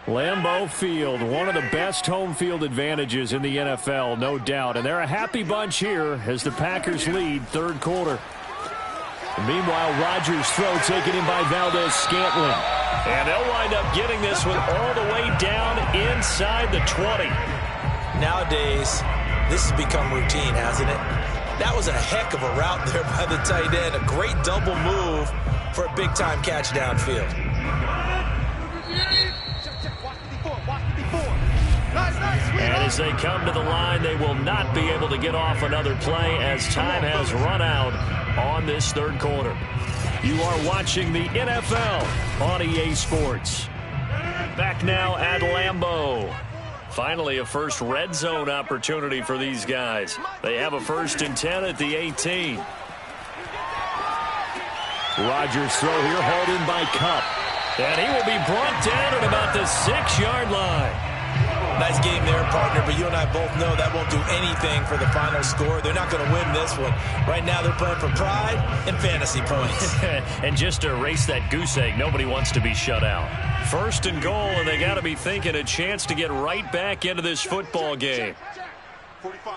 Lambeau Field, one of the best home field advantages in the NFL, no doubt. And they're a happy bunch here as the Packers lead third quarter. And meanwhile, Rodgers' throw taken in by Valdes-Scantling. And they'll wind up getting this one all the way down inside the 20.
Nowadays, this has become routine, hasn't it? That was a heck of a route there by the tight end. A great double move for a big-time catch downfield.
And as they come to the line, they will not be able to get off another play as time has run out on this third quarter. You are watching the NFL on EA Sports. Back now at Lambeau. Finally, a first red zone opportunity for these guys. They have a 1st and 10 at the 18. Rodgers' throw here hauled in by Kupp. And he will be brought down at about the 6-yard line.
Nice game there, partner, but you and I both know that won't do anything for the final score. They're not going to win this one. Right now they're playing for pride and fantasy points.
And just to erase that goose egg, nobody wants to be shut out. 1st and goal, and they got to be thinking a chance to get right back into this football game.
45.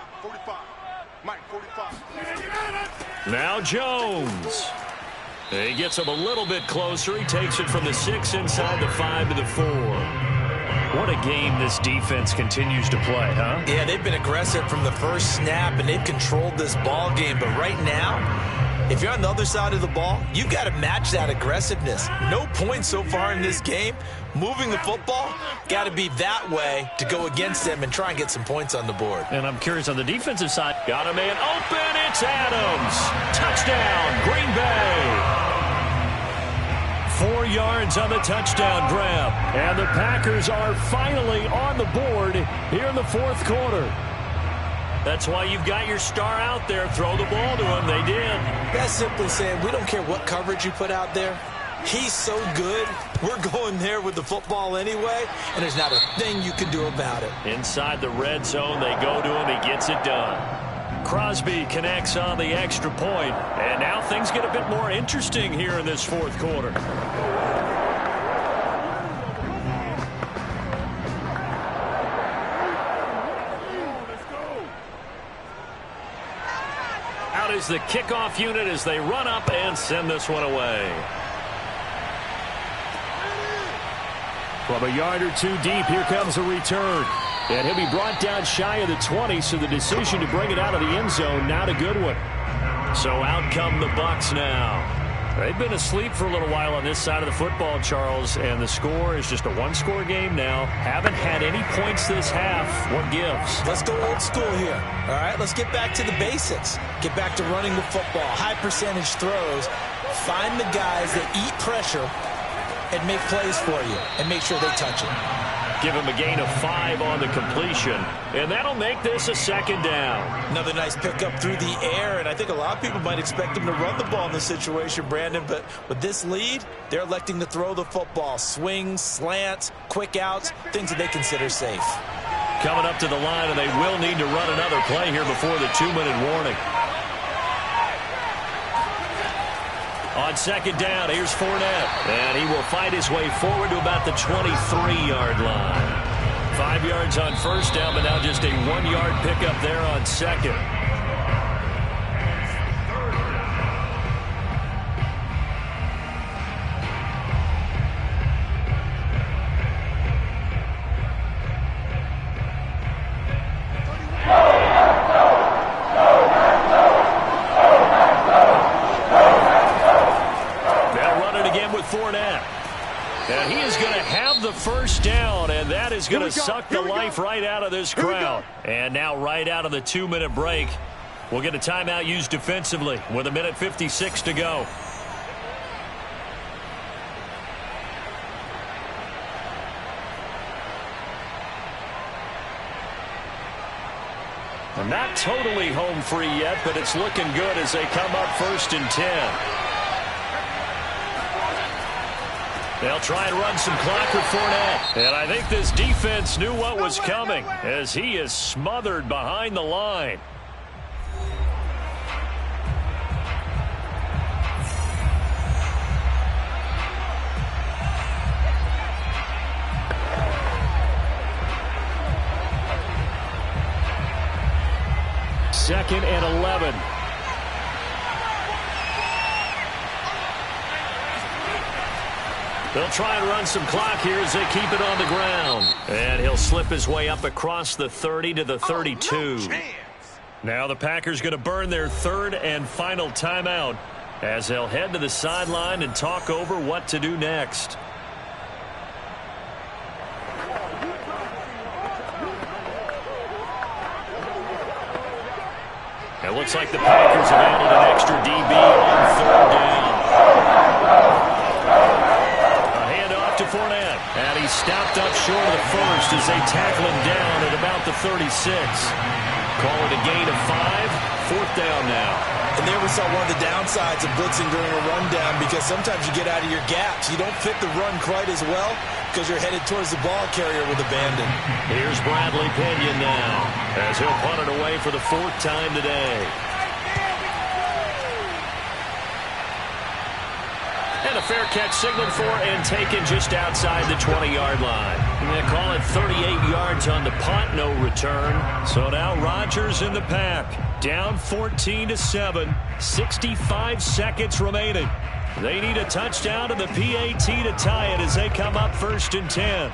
Mike, 45.
Now Jones. He gets him a little bit closer. He takes it from the 6 inside the 5 to the 4. What a game this defense continues to play, huh?
Yeah, they've been aggressive from the first snap, and they've controlled this ball game. But right now, if you're on the other side of the ball, you've got to match that aggressiveness. No points so far in this game. Moving the football, got to be that way to go against them and try and get some points on the board.
And I'm curious on the defensive side. Got a man open. It's Adams. Touchdown, Green Bay. 4 yards on the touchdown grab. And the Packers are finally on the board here in the 4th quarter. That's why you've got your star out there. Throw the ball to him. They did.
That's simply saying we don't care what coverage you put out there. He's so good. We're going there with the football anyway, and there's not a thing you can do about it.
Inside the red zone, they go to him. He gets it done. Crosby connects on the extra point, and now things get a bit more interesting here in this 4th quarter. Out is the kickoff unit as they run up and send this one away.
From a yard or two deep, here comes a return. And he'll be brought down shy of the 20, so the decision to bring it out of the end zone, not a good one.
So out come the Bucs now. They've been asleep for a little while on this side of the football, Charles, and the score is just a one-score game now. Haven't had any points this half. What gives?
Let's go old school here. All right, let's get back to the basics. Get back to running the football, high percentage throws. Find the guys that eat pressure and make plays for you and make sure they touch it.
Give him a gain of 5 on the completion, and that'll make this a 2nd down.
Another nice pickup through the air, and I think a lot of people might expect him to run the ball in this situation, Brandon, but with this lead, they're electing to throw the football. Swings, slants, quick outs, things that they consider safe.
Coming up to the line, and they will need to run another play here before the 2-minute warning. On 2nd down, here's Fournette. And he will fight his way forward to about the 23-yard line. 5 yards on 1st down, but now just a 1-yard pickup there on 2nd. And he is going to have the 1st down, and that is going to suck the life right out of this crowd. And now right out of the 2-minute break, we'll get a timeout used defensively with 1:56 to go. And not totally home free yet, but it's looking good as they come up 1st and 10. They'll try and run some clock with Fournette. And I think this defense knew what was coming as he is smothered behind the line. Second and 11. They'll try and run some clock here as they keep it on the ground. And he'll slip his way up across the 30 to the 32. Now the Packers going to burn their third and final timeout as they'll head to the sideline and talk over what to do next. It looks like the Packers have added an extra DB on 3rd down. A handoff to Fournette. And he's stopped up short of the first as they tackle him down at about the 36. Call it a gain of 5. 4th down now.
And there we saw one of the downsides of blitzing during a rundown, because sometimes you get out of your gaps. You don't fit the run quite as well because you're headed towards the ball carrier with abandon.
Here's Bradley Pinion now as he'll punt it away for the 4th time today. And a fair catch signaled for and taken just outside the 20-yard line. And they call it 38 yards on the punt, no return. So now Rodgers in the pack, down 14-7, 65 seconds remaining. They need a touchdown and the PAT to tie it as they come up 1st and 10.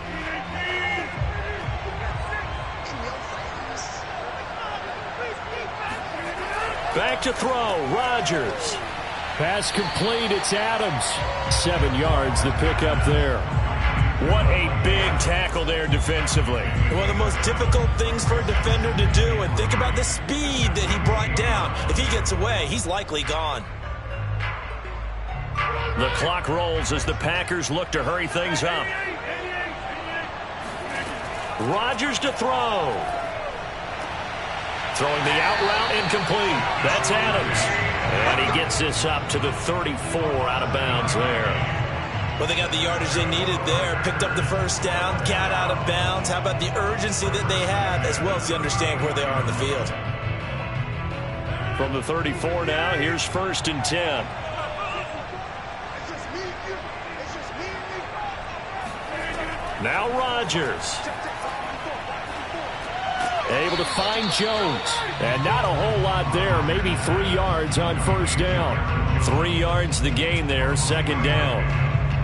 Back to throw, Rodgers. Pass complete, it's Adams. 7 yards, the pickup there. What a big tackle there defensively.
One of the most difficult things for a defender to do, and think about the speed that he brought down. If he gets away, he's likely gone.
The clock rolls as the Packers look to hurry things up. Rodgers to throw. Throwing the out route incomplete. That's Adams. And he gets this up to the 34 out of bounds there.
Well, they got the yardage they needed there. Picked up the 1st down, got out of bounds. How about the urgency that they have, as well as you understand where they are on the field.
From the 34 now, here's 1st and 10. Now Rodgers. Able to find Jones. And not a whole lot there. Maybe 3 yards on 1st down. 3 yards the gain there, 2nd down.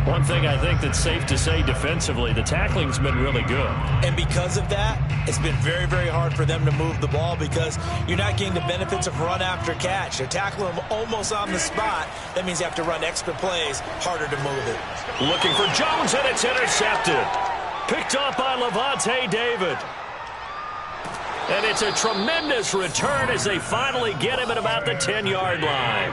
One thing I think that's safe to say defensively, the tackling's been really good.
And because of that, it's been very, very hard for them to move the ball because you're not getting the benefits of run after catch. They're tackling them almost on the spot. That means you have to run extra plays, harder to move it.
Looking for Jones, and it's intercepted. Picked off by Lavonte David. And it's a tremendous return as they finally get him at about the 10-yard line.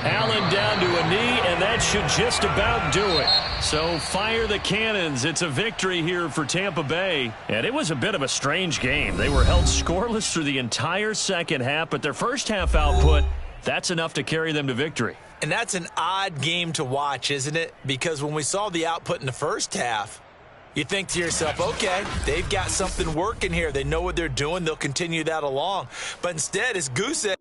Allen down to a knee, and that should just about do it. So fire the cannons. It's a victory here for Tampa Bay. And it was a bit of a strange game. They were held scoreless through the entire second half, but their first half output, that's enough to carry them to victory.
And that's an odd game to watch, isn't it? Because when we saw the output in the first half, you think to yourself, okay, they've got something working here. They know what they're doing. They'll continue that along. But instead, as Goose said,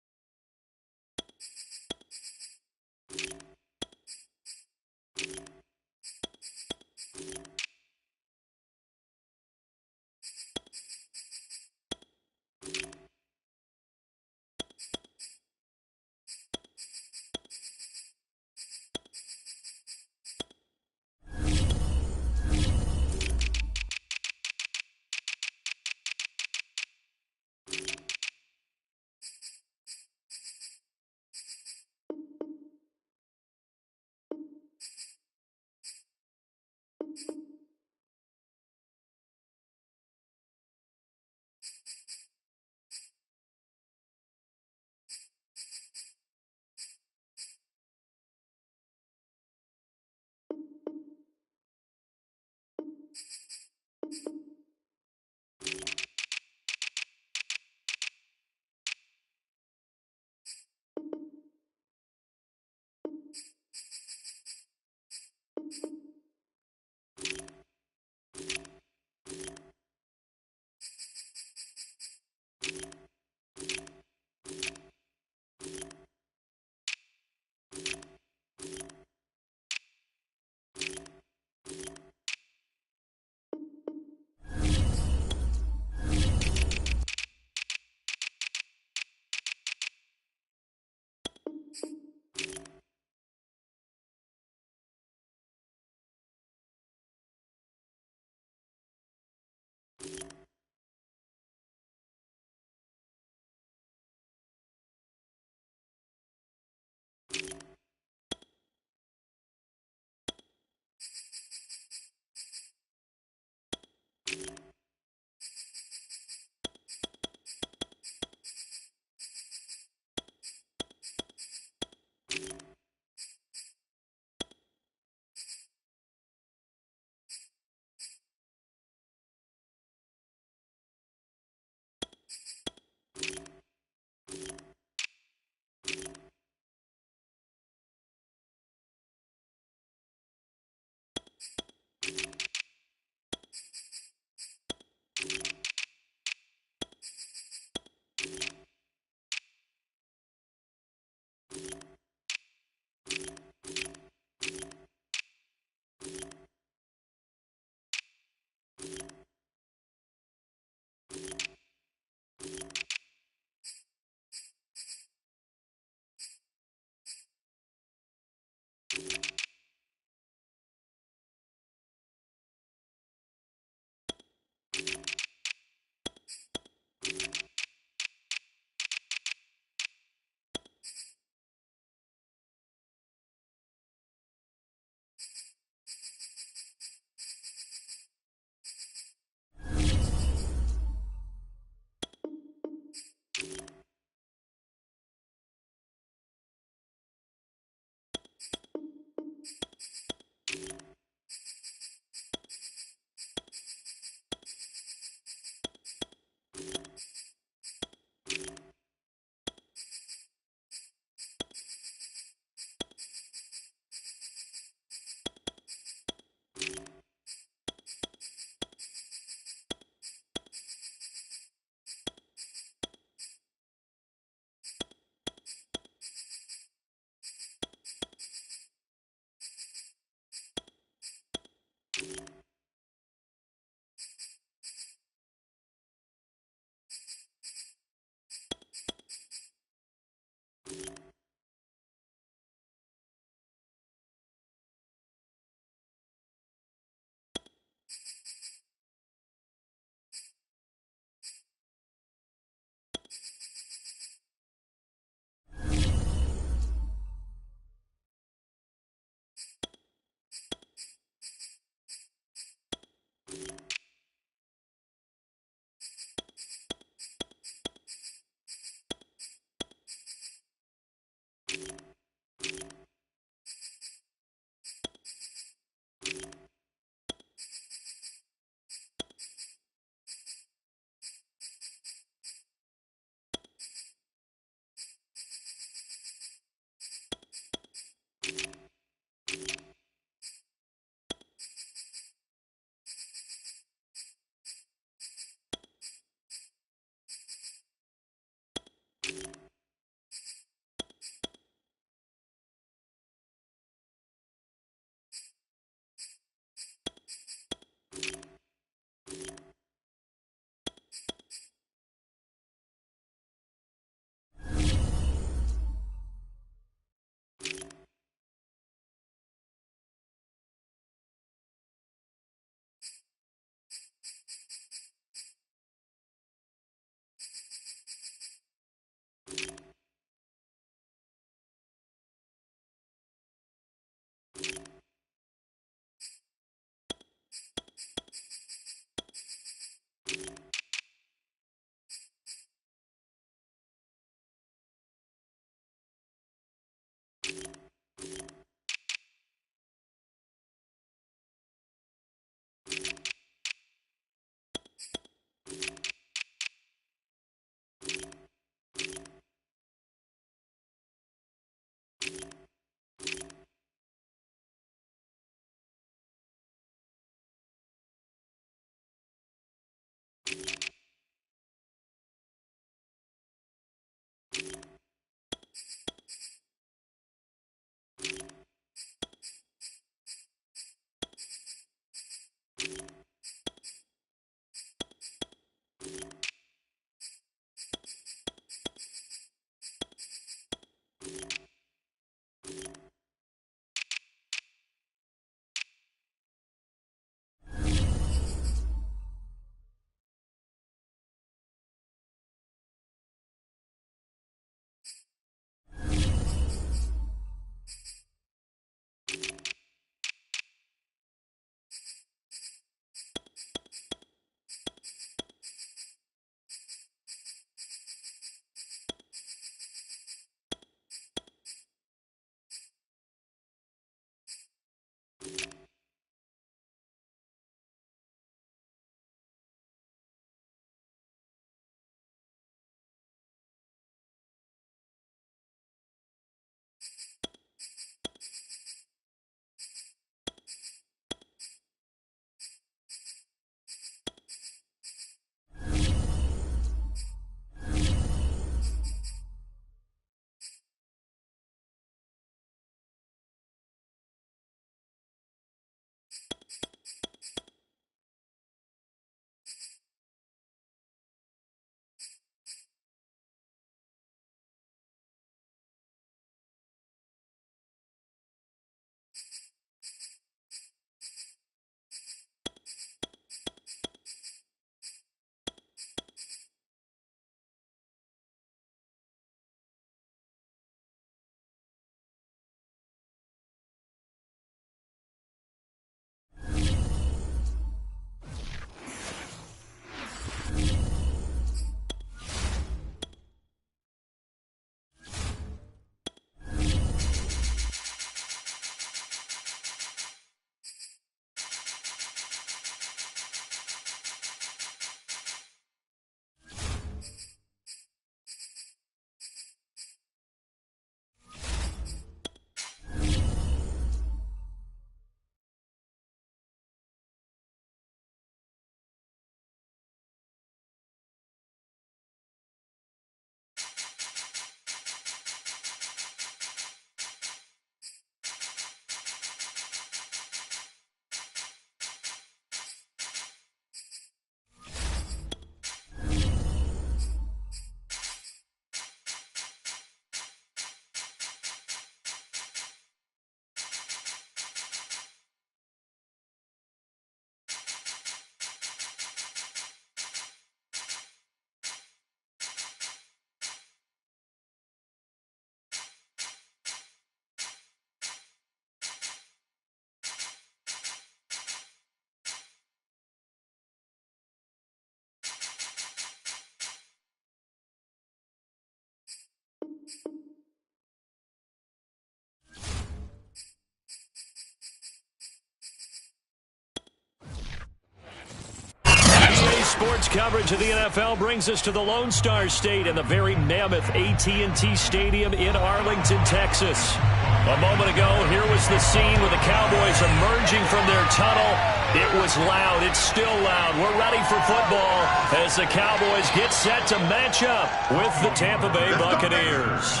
Sports coverage of the NFL brings us to the Lone Star State and the very mammoth AT&T Stadium in Arlington, Texas. A moment ago, here was the scene with the Cowboys emerging from their tunnel. It was loud. It's still loud. We're ready for football as the Cowboys get set to match up with the Tampa Bay Buccaneers.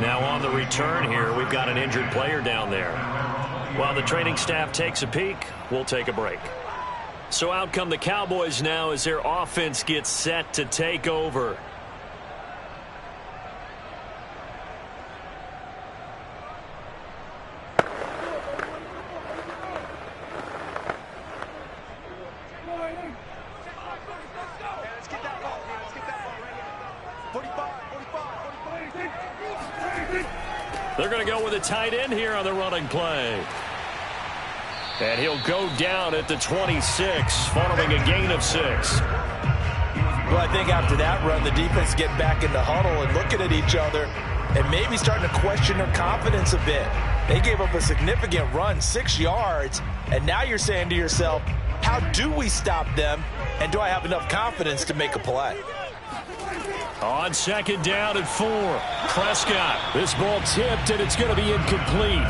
Now on the return here, we've got an injured player down there. While the training staff takes a peek, we'll take a break. So out come the Cowboys now as their offense gets set to take over. They're going to go with a tight end here on the running play. And he'll go down at the 26, following a gain of 6.
Well, I think after that run, the defense get back in the huddle and looking at each other and maybe starting to question their confidence a bit. They gave up a significant run, 6 yards, and now you're saying to yourself, how do we stop them, and do I have enough confidence to make a play?
On second down and 4, Prescott. This ball tipped, and it's going to be incomplete.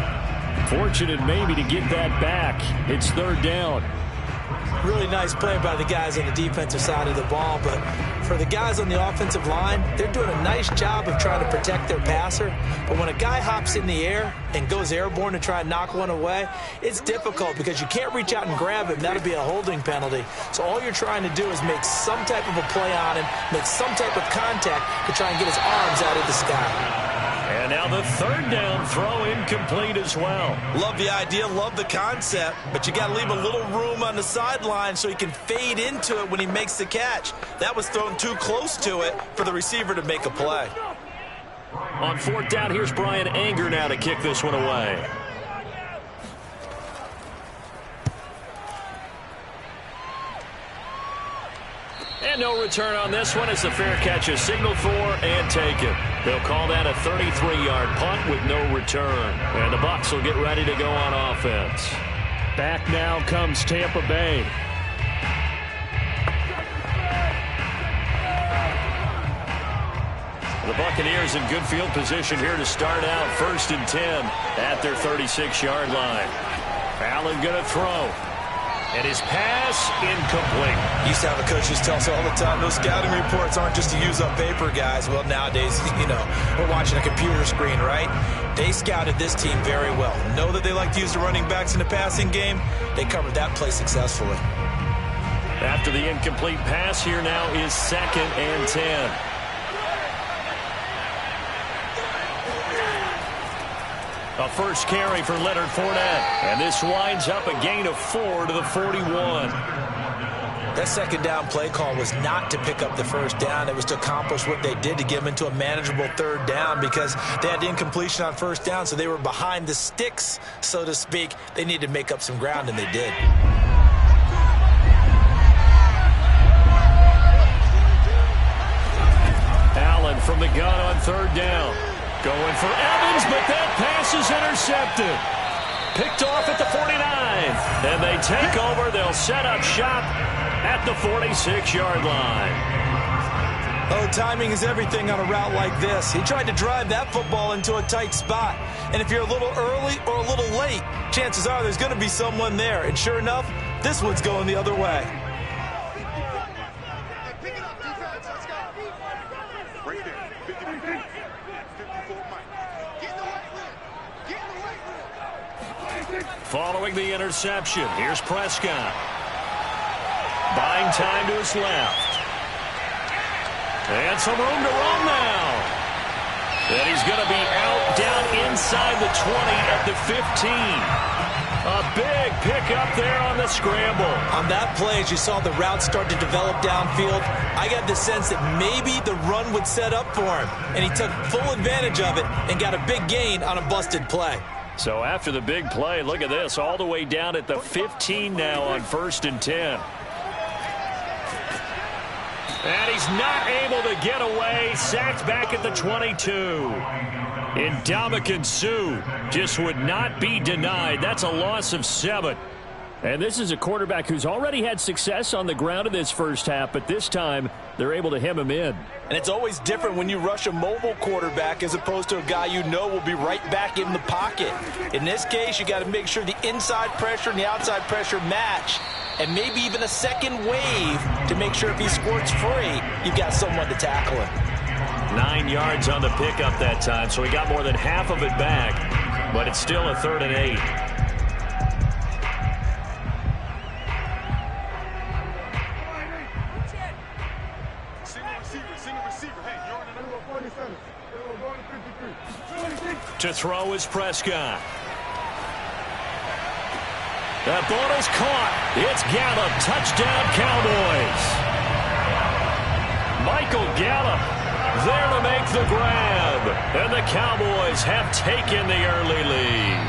Fortunate maybe to get that back. It's third down.
Really nice play by the guys on the defensive side of the ball, but for the guys on the offensive line, they're doing a nice job of trying to protect their passer. But when a guy hops in the air and goes airborne to try and knock one away, it's difficult because you can't reach out and grab him. That'll be a holding penalty. So all you're trying to do is make some type of a play on him, make some type of contact to try and get his arms out of the sky.
And now the third down throw incomplete as well.
Love the idea, love the concept, but you got to leave a little room on the sideline so he can fade into it when he makes the catch. That was thrown too close to it for the receiver to make a play.
On fourth down, here's Brian Anger now to kick this one away. And no return on this one as the fair catch is signaled for and taken. They'll call that a 33-yard punt with no return. And the Bucs will get ready to go on offense. Back now comes Tampa Bay. The Buccaneers in good field position here to start out 1st and 10 at their 36-yard line. Allen going to throw. And his pass incomplete.
Used to have the coaches tell us all the time, those scouting reports aren't just to use up paper, guys. Well, nowadays, we're watching a computer screen, right? They scouted this team very well. Know that they like to use the running backs in the passing game. They covered that play successfully.
After the incomplete pass, here now is 2nd and 10. A first carry for Leonard Fournette. And this winds up a gain of 4 to the 41.
That second down play call was not to pick up the first down. It was to accomplish what they did to get them into a manageable third down because they had incompletion on first down, so they were behind the sticks, so to speak. They needed to make up some ground, and they did.
Allen from the gun on third down. Going for Evans, but that pass is intercepted. Picked off at the 49. And they take over. They'll set up shop at the 46-yard line.
Oh, timing is everything on a route like this. He tried to drive that football into a tight spot. And if you're a little early or a little late, chances are there's going to be someone there. And sure enough, this one's going the other way.
Following the interception, here's Prescott. Buying time to his left. And some room to roam now. And he's going to be out down inside the 20 at the 15. A big pickup there on the scramble.
On that play, as you saw the route start to develop downfield, I got the sense that maybe the run would set up for him. And he took full advantage of it and got a big gain on a busted play.
So after the big play, look at this, all the way down at the 15 now on 1st and 10. And he's not able to get away. Sacked back at the 22. Ndamukong Suh just would not be denied. That's a loss of 7.
And this is a quarterback who's already had success on the ground in this first half, but this time they're able to hem him in.
And it's always different when you rush a mobile quarterback as opposed to a guy you know will be right back in the pocket. In this case, you got to make sure the inside pressure and the outside pressure match, and maybe even a second wave to make sure if he squirts free, you've got someone to tackle him.
9 yards on the pickup that time, so he got more than half of it back, but it's still a 3rd and 8. To throw is Prescott. That ball is caught. It's Gallup. Touchdown, Cowboys. Michael Gallup there to make the grab. And the Cowboys have taken the early lead.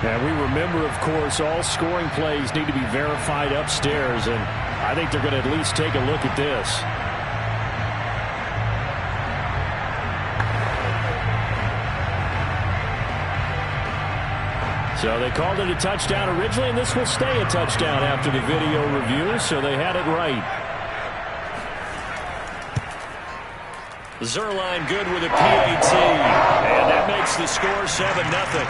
And we remember, of course, all scoring plays need to be verified upstairs. And I think they're going to at least take a look at this. So they called it a touchdown originally, and this will stay a touchdown after the video review, so they had it right.
Zuerlein good with a PAT, and that makes the score 7-0.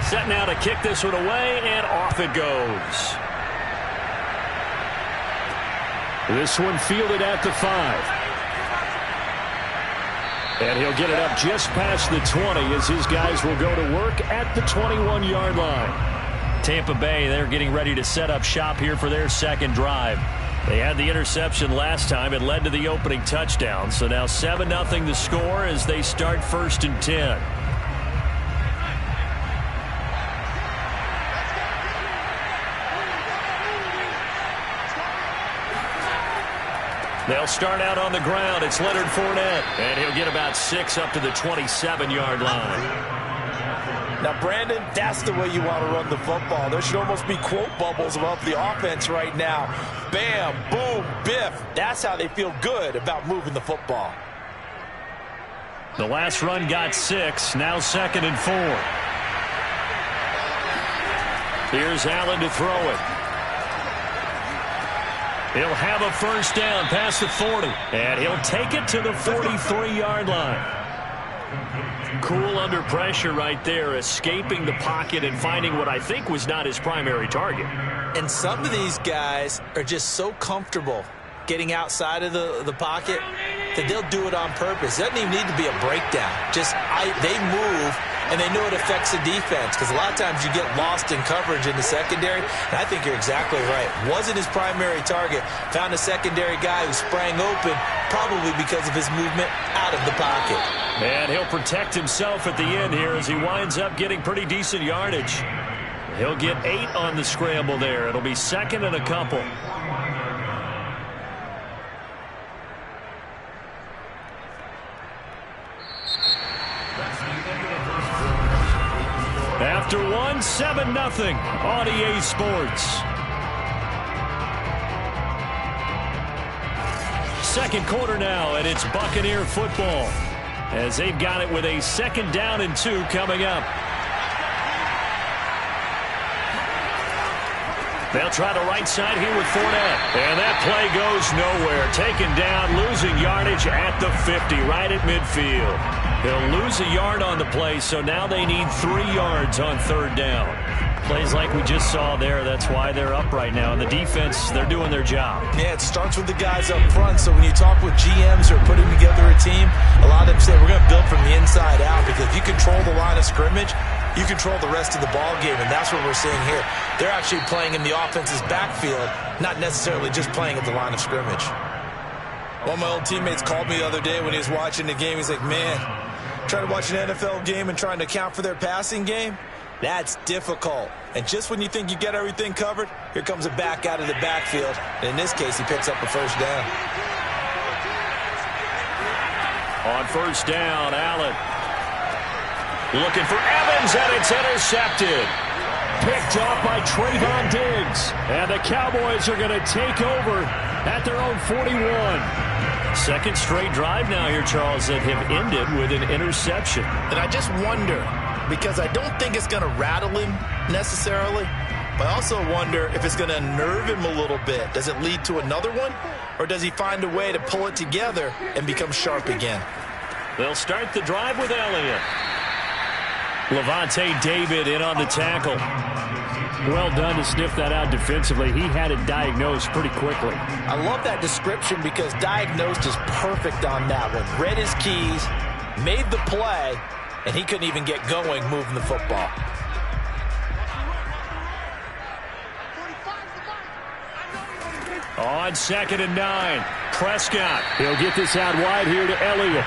Set now to kick this one away, and off it goes.
This one fielded at the 5. And he'll get it up just past the 20 as his guys will go to work at the 21-yard line.
Tampa Bay, they're getting ready to set up shop here for their second drive. They had the interception last time. It led to the opening touchdown. So now 7-0 the score as they start 1st and 10. They'll start out on the ground. It's Leonard Fournette. And he'll get about 6 up to the 27-yard line.
Now, Brandon, that's the way you want to run the football. There should almost be quote bubbles about the offense right now. Bam, boom, biff. That's how they feel good about moving the football.
The last run got 6. Now 2nd and 4. Here's Allen to throw it. He'll have a first down past the 40. And he'll take it to the 43-yard line. Cool under pressure right there, escaping the pocket and finding what I think was not his primary target.
And some of these guys are just so comfortable getting outside of the pocket that they'll do it on purpose. It doesn't even need to be a breakdown. Just they move, and they know it affects the defense because a lot of times you get lost in coverage in the secondary. And I think you're exactly right. Wasn't his primary target. Found a secondary guy who sprang open probably because of his movement out of the pocket.
And he'll protect himself at the end here as he winds up getting pretty decent yardage. He'll get 8 on the scramble there. It'll be 2nd and a couple. After 7-0 on EA Sports. Second quarter now, and it's Buccaneer football as they've got it with a 2nd down and 2 coming up. They'll try the right side here with Fournette. And that play goes nowhere. Taken down, losing yardage at the 50, right at midfield. He'll lose a yard on the play, so now they need 3 yards on 3rd down. Plays like we just saw there, that's why they're up right now. And the defense, they're doing their job.
Yeah, it starts with the guys up front. So when you talk with GMs or putting together a team, a lot of them say we're going to build from the inside out, because if you control the line of scrimmage, you control the rest of the ball game, and that's what we're seeing here. They're actually playing in the offense's backfield, not necessarily just playing at the line of scrimmage. One of my old teammates called me the other day when he was watching the game. He's like, man, trying to watch an NFL game and trying to account for their passing game, that's difficult. And just when you think you get everything covered, here comes a back out of the backfield. And in this case, he picks up a first down.
On first down, Allen looking for Evans, and it's intercepted. Picked off by Trayvon Diggs. And the Cowboys are going to take over at their own 41. Second straight drive now here, Charles, that have ended with an interception.
And I just wonder, because I don't think it's going to rattle him necessarily, but I also wonder if it's going to unnerve him a little bit. Does it lead to another one, or does he find a way to pull it together and become sharp again?
They'll start the drive with Elliott. Levante David in on the tackle.
Well done to sniff that out defensively. He had it diagnosed pretty quickly.
I love that description, because diagnosed is perfect on that one. Read his keys, made the play, and he couldn't even get going moving the football.
On 2nd and 9, Prescott.
He'll get this out wide here to Elliott.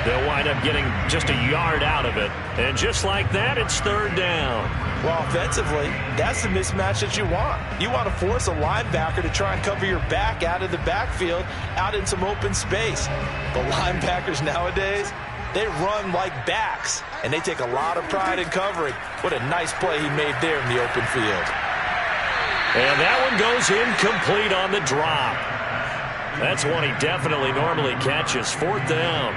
They'll wind up getting just a yard out of it. And just like that, it's third down.
Well, offensively, that's the mismatch that you want. You want to force a linebacker to try and cover your back out of the backfield, out in some open space. The linebackers nowadays, they run like backs, and they take a lot of pride in covering. What a nice play he made there in the open field.
And that one goes incomplete on the drop. That's one he definitely normally catches. Fourth down.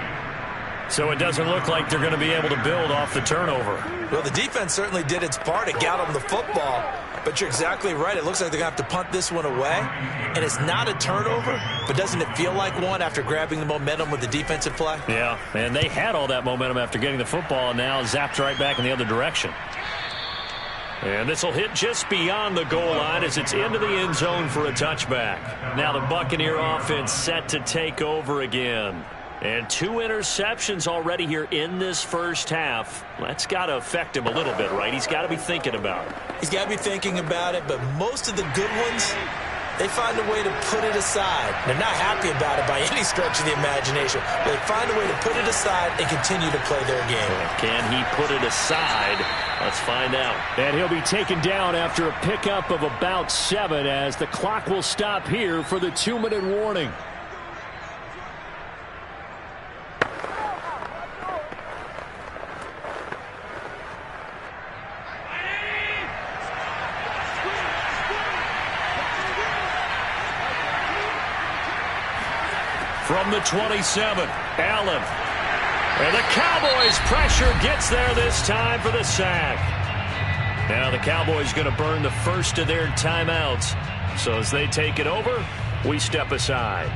So it doesn't look like they're going to be able to build off the turnover.
Well, the defense certainly did its part to get them the football, but you're exactly right. It looks like they're going to have to punt this one away, and it's not a turnover, but doesn't it feel like one after grabbing the momentum with the defensive play?
Yeah, and they had all that momentum after getting the football, and now zapped right back in the other direction. And this will hit just beyond the goal line as it's into the end zone for a touchback. Now the Buccaneer offense set to take over again. And 2 interceptions already here in this first half. That's got to affect him a little bit, right? He's got to be thinking about it.
He's got to be thinking about it, but most of the good ones, they find a way to put it aside. They're not happy about it by any stretch of the imagination, but they find a way to put it aside and continue to play their game.
Can he put it aside? Let's find out.
And he'll be taken down after a pickup of about 7 as the clock will stop here for the 2-minute warning.
From the 27, Allen. And the Cowboys' pressure gets there this time for the sack. Now the Cowboys going to burn the first of their timeouts. So as they take it over, we step aside.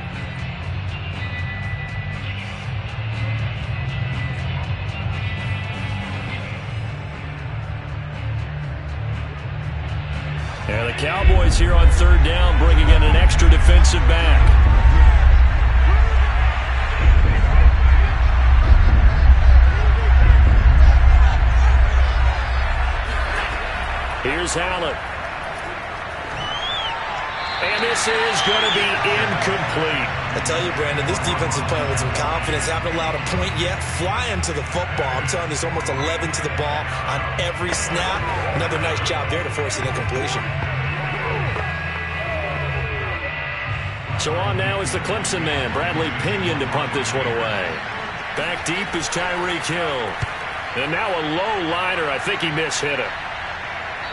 And the Cowboys here on third down bringing in an extra defensive back. Here's Allen. And this is going to be incomplete.
I tell you, Brandon, this defense is playing with some confidence. Haven't allowed a point yet. Flying to the football. I'm telling you, it's almost 11 to the ball on every snap. Another nice job there to force an incompletion.
So on now is the Clemson man, Bradley Pinion, to punt this one away. Back deep is Tyreek Hill. And now a low liner. I think he mishit it.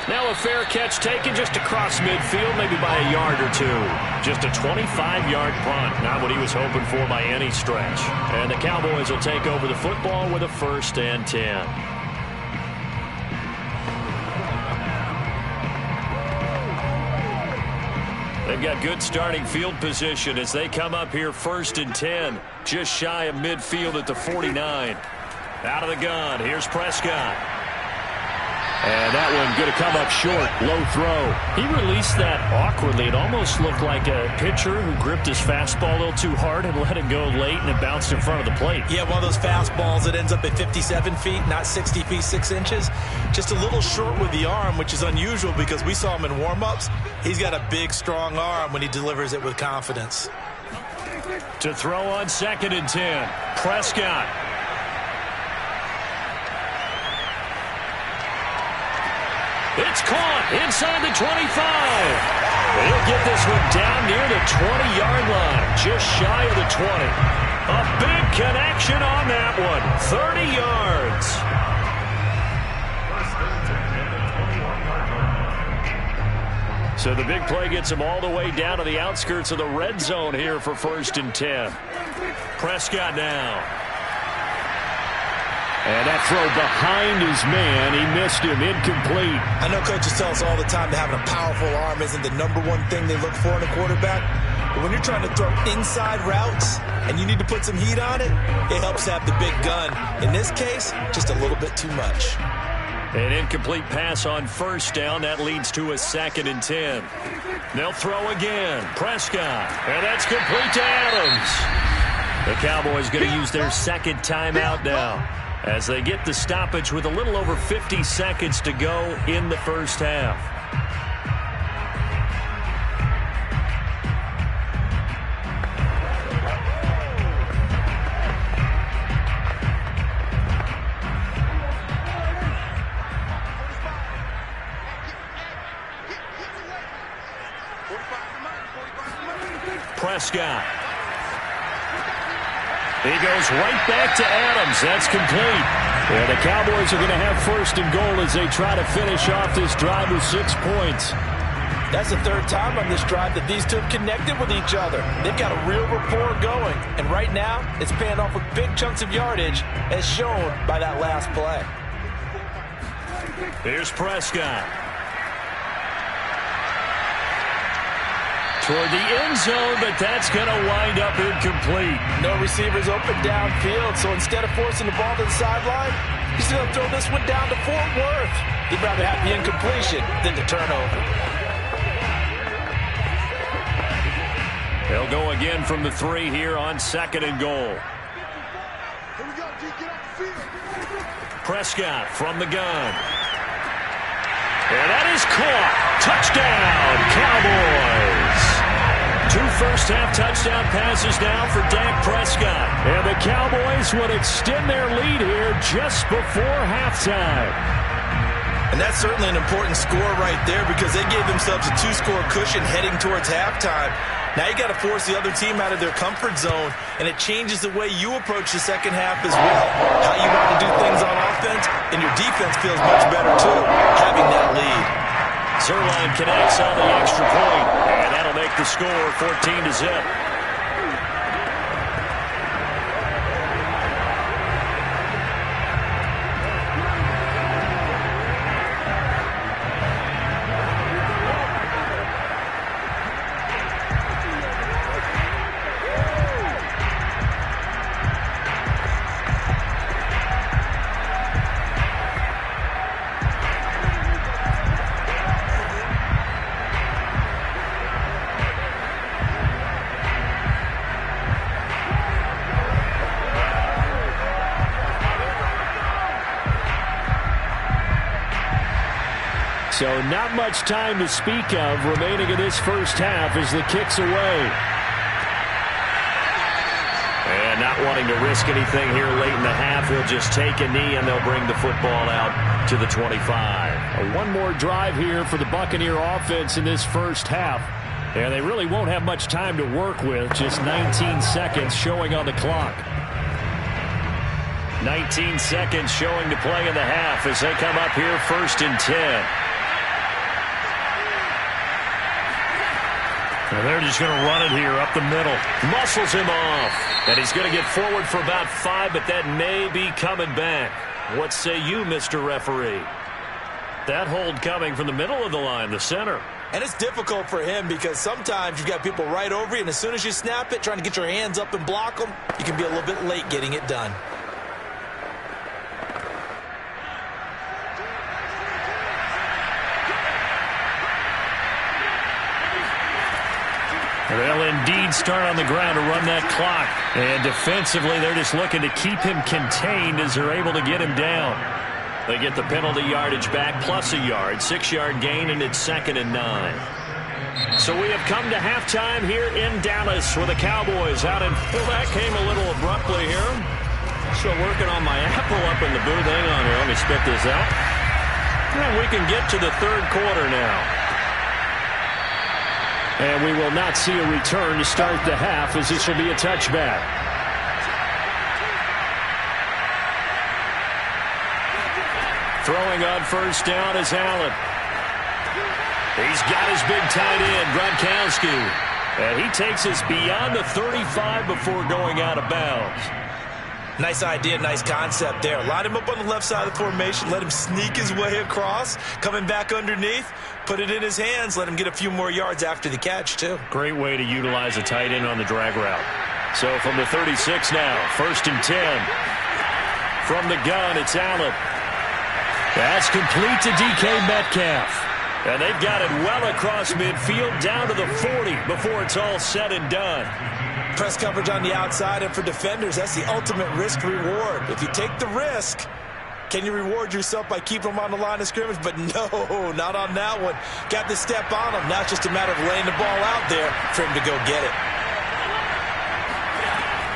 Now a fair catch taken just across midfield, maybe by a yard or two. Just a 25-yard punt, not what he was hoping for by any stretch. And the Cowboys will take over the football with a 1st and 10. They've got good starting field position as they come up here 1st and 10, just shy of midfield at the 49. Out of the gun, here's Prescott.
And that one going to come up short. Low throw.
He released that awkwardly. It almost looked like a pitcher who gripped his fastball a little too hard and let it go late, and it bounced in front of the plate.
Yeah, one of those fastballs that ends up at 57 feet, not 60 feet, 6 inches. Just a little short with the arm, which is unusual because we saw him in warm-ups. He's got a big, strong arm when he delivers it with confidence.
To throw on 2nd and 10. Prescott. It's caught inside the 25. He'll get this one down near the 20-yard line, just shy of the 20. A big connection on that one, 30 yards. So the big play gets him all the way down to the outskirts of the red zone here for 1st and 10. Prescott now.
And that throw behind his man, he missed him, incomplete.
I know coaches tell us all the time that having a powerful arm isn't the #1 thing they look for in a quarterback. But when you're trying to throw inside routes and you need to put some heat on it, it helps have the big gun. In this case, just a little bit too much.
An incomplete pass on 1st down. That leads to a 2nd and 10. They'll throw again. Prescott. And that's complete to Adams. The Cowboys going to use their 2nd timeout now, as they get the stoppage with a little over 50 seconds to go in the 1st half. Prescott. He goes right back to Adams. That's complete. And the Cowboys are going to have 1st and goal as they try to finish off this drive with 6 points.
That's the 3rd time on this drive that these two have connected with each other. They've got a real rapport going. And right now, it's paying off with big chunks of yardage, as shown by that last play.
Here's Prescott. Toward the end zone, but that's going to wind up incomplete.
No receivers open downfield, so instead of forcing the ball to the sideline, he's going to throw this one down to Fort Worth. He'd rather have the incompletion than the turnover.
They'll go again from the 3 here on 2nd and goal. Prescott from the gun. And that is caught. Touchdown, Cowboys. 2 first-half touchdown passes now for Dak Prescott.
And the Cowboys would extend their lead here just before halftime.
And that's certainly an important score right there because they gave themselves a 2-score cushion heading towards halftime. Now you got to force the other team out of their comfort zone, and it changes the way you approach the 2nd half as well. How you want to do things on offense, and your defense feels much better too, having that lead.
Zuerlein connects on the extra point, and that'll make the score 14-0.
So not much time to speak of remaining in this 1st half as the kick's away.
And not wanting to risk anything here late in the half, he'll just take a knee and they'll bring the football out to the 25.
One more drive here for the Buccaneer offense in this 1st half. And they really won't have much time to work with, just 19 seconds showing on the clock.
19 seconds showing to play in the half as they come up here 1st and 10. And they're just going to run it here up the middle. Muscles him off. And he's going to get forward for about 5, but that may be coming back. What say you, Mr. Referee? That hold coming from the middle of the line, the center.
And it's difficult for him because sometimes you've got people right over you, and as soon as you snap it, trying to get your hands up and block them, you can be a little bit late getting it done.
They'll indeed start on the ground to run that clock. And defensively, they're just looking to keep him contained as they're able to get him down. They get the penalty yardage back plus a yard. 6-yard gain, and it's 2nd and 9. So we have come to halftime here in Dallas with the Cowboys out in.
Well, that came a little abruptly here. Still working on my Apple up in the booth. Hang on here. Let me spit this out. And we can get to the third quarter now.
And we will not see a return to start the half, as this will be a touchback. Throwing on first down is Allen. He's got his big tight end, Gronkowski. And he takes us beyond the 35 before going out of bounds.
Nice idea, nice concept there. Line him up on the left side of the formation. Let him sneak his way across. Coming back underneath. Put it in his hands. Let him get a few more yards after the catch, too.
Great way to utilize a tight end on the drag route. So from the 36 now, 1st and 10. From the gun, it's Allen. That's complete to DK Metcalf. And they've got it well across midfield down to the 40 before it's all said and done.
Press coverage on the outside, and for defenders, that's the ultimate risk-reward. If you take the risk, can you reward yourself by keeping them on the line of scrimmage? But no, not on that one. Got to step on them. Now it's just a matter of laying the ball out there for him to go get it.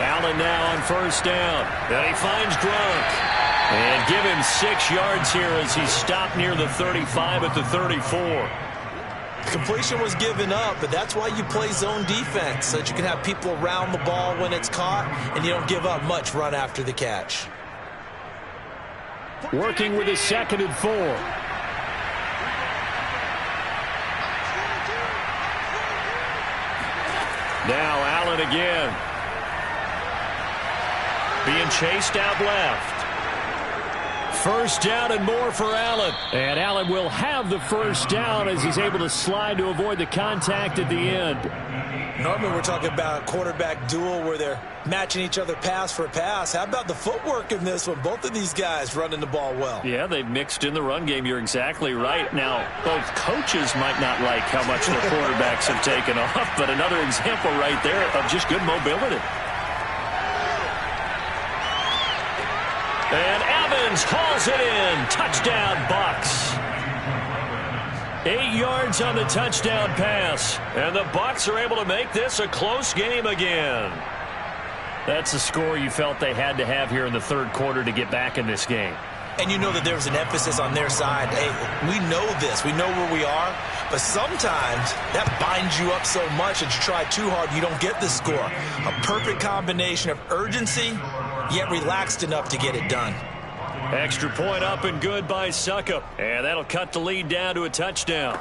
Allen now on first down. And he finds Gronk. And give him 6 yards here as he's stopped near the 35 at the 34.
Completion was given up, but that's why you play zone defense, so that you can have people around the ball when it's caught, and you don't give up much run after the catch.
Working with his 2nd and 4. Now Allen again. Being chased out left. First down and more for Allen. And Allen will have the first down as he's able to slide to avoid the contact at the end.
Normally we're talking about a quarterback duel where they're matching each other pass for pass. How about the footwork in this one? Both of these guys running the ball well.
Yeah, they've mixed in the run game. You're exactly right. Now, both coaches might not like how much their quarterbacks have taken off, but another example right there of just good mobility. And Evans hauls it in. Touchdown, Bucs. 8 yards on the touchdown pass. And the Bucs are able to make this a close game again. That's the score you felt they had to have here in the third quarter to get back in this game.
And you know that there was an emphasis on their side. Hey, we know this. We know where we are. But sometimes that binds you up so much that you try too hard, you don't get the score. A perfect combination of urgency, yet relaxed enough to get it done.
Extra point up and good by Succop. And that'll cut the lead down to a touchdown.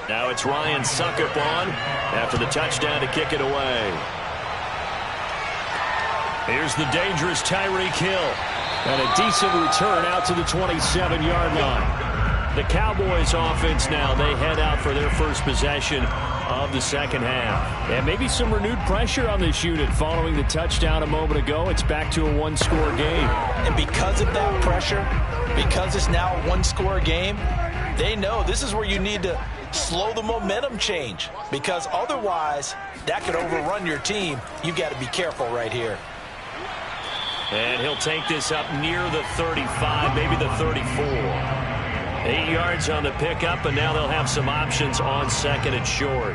Now it's Ryan Succop on after the touchdown to kick it away. Here's the dangerous Tyreek Hill. And a decent return out to the 27-yard line. The Cowboys offense now, they head out for their first possession of the second half. And maybe some renewed pressure on this unit following the touchdown a moment ago. It's back to a one-score game.
And because of that pressure, because it's now a one-score game, they know this is where you need to slow the momentum change, because otherwise that could overrun your team. You've got to be careful right here.
And he'll take this up near the 35, maybe the 34. 8 yards on the pickup, and now they'll have some options on second and short.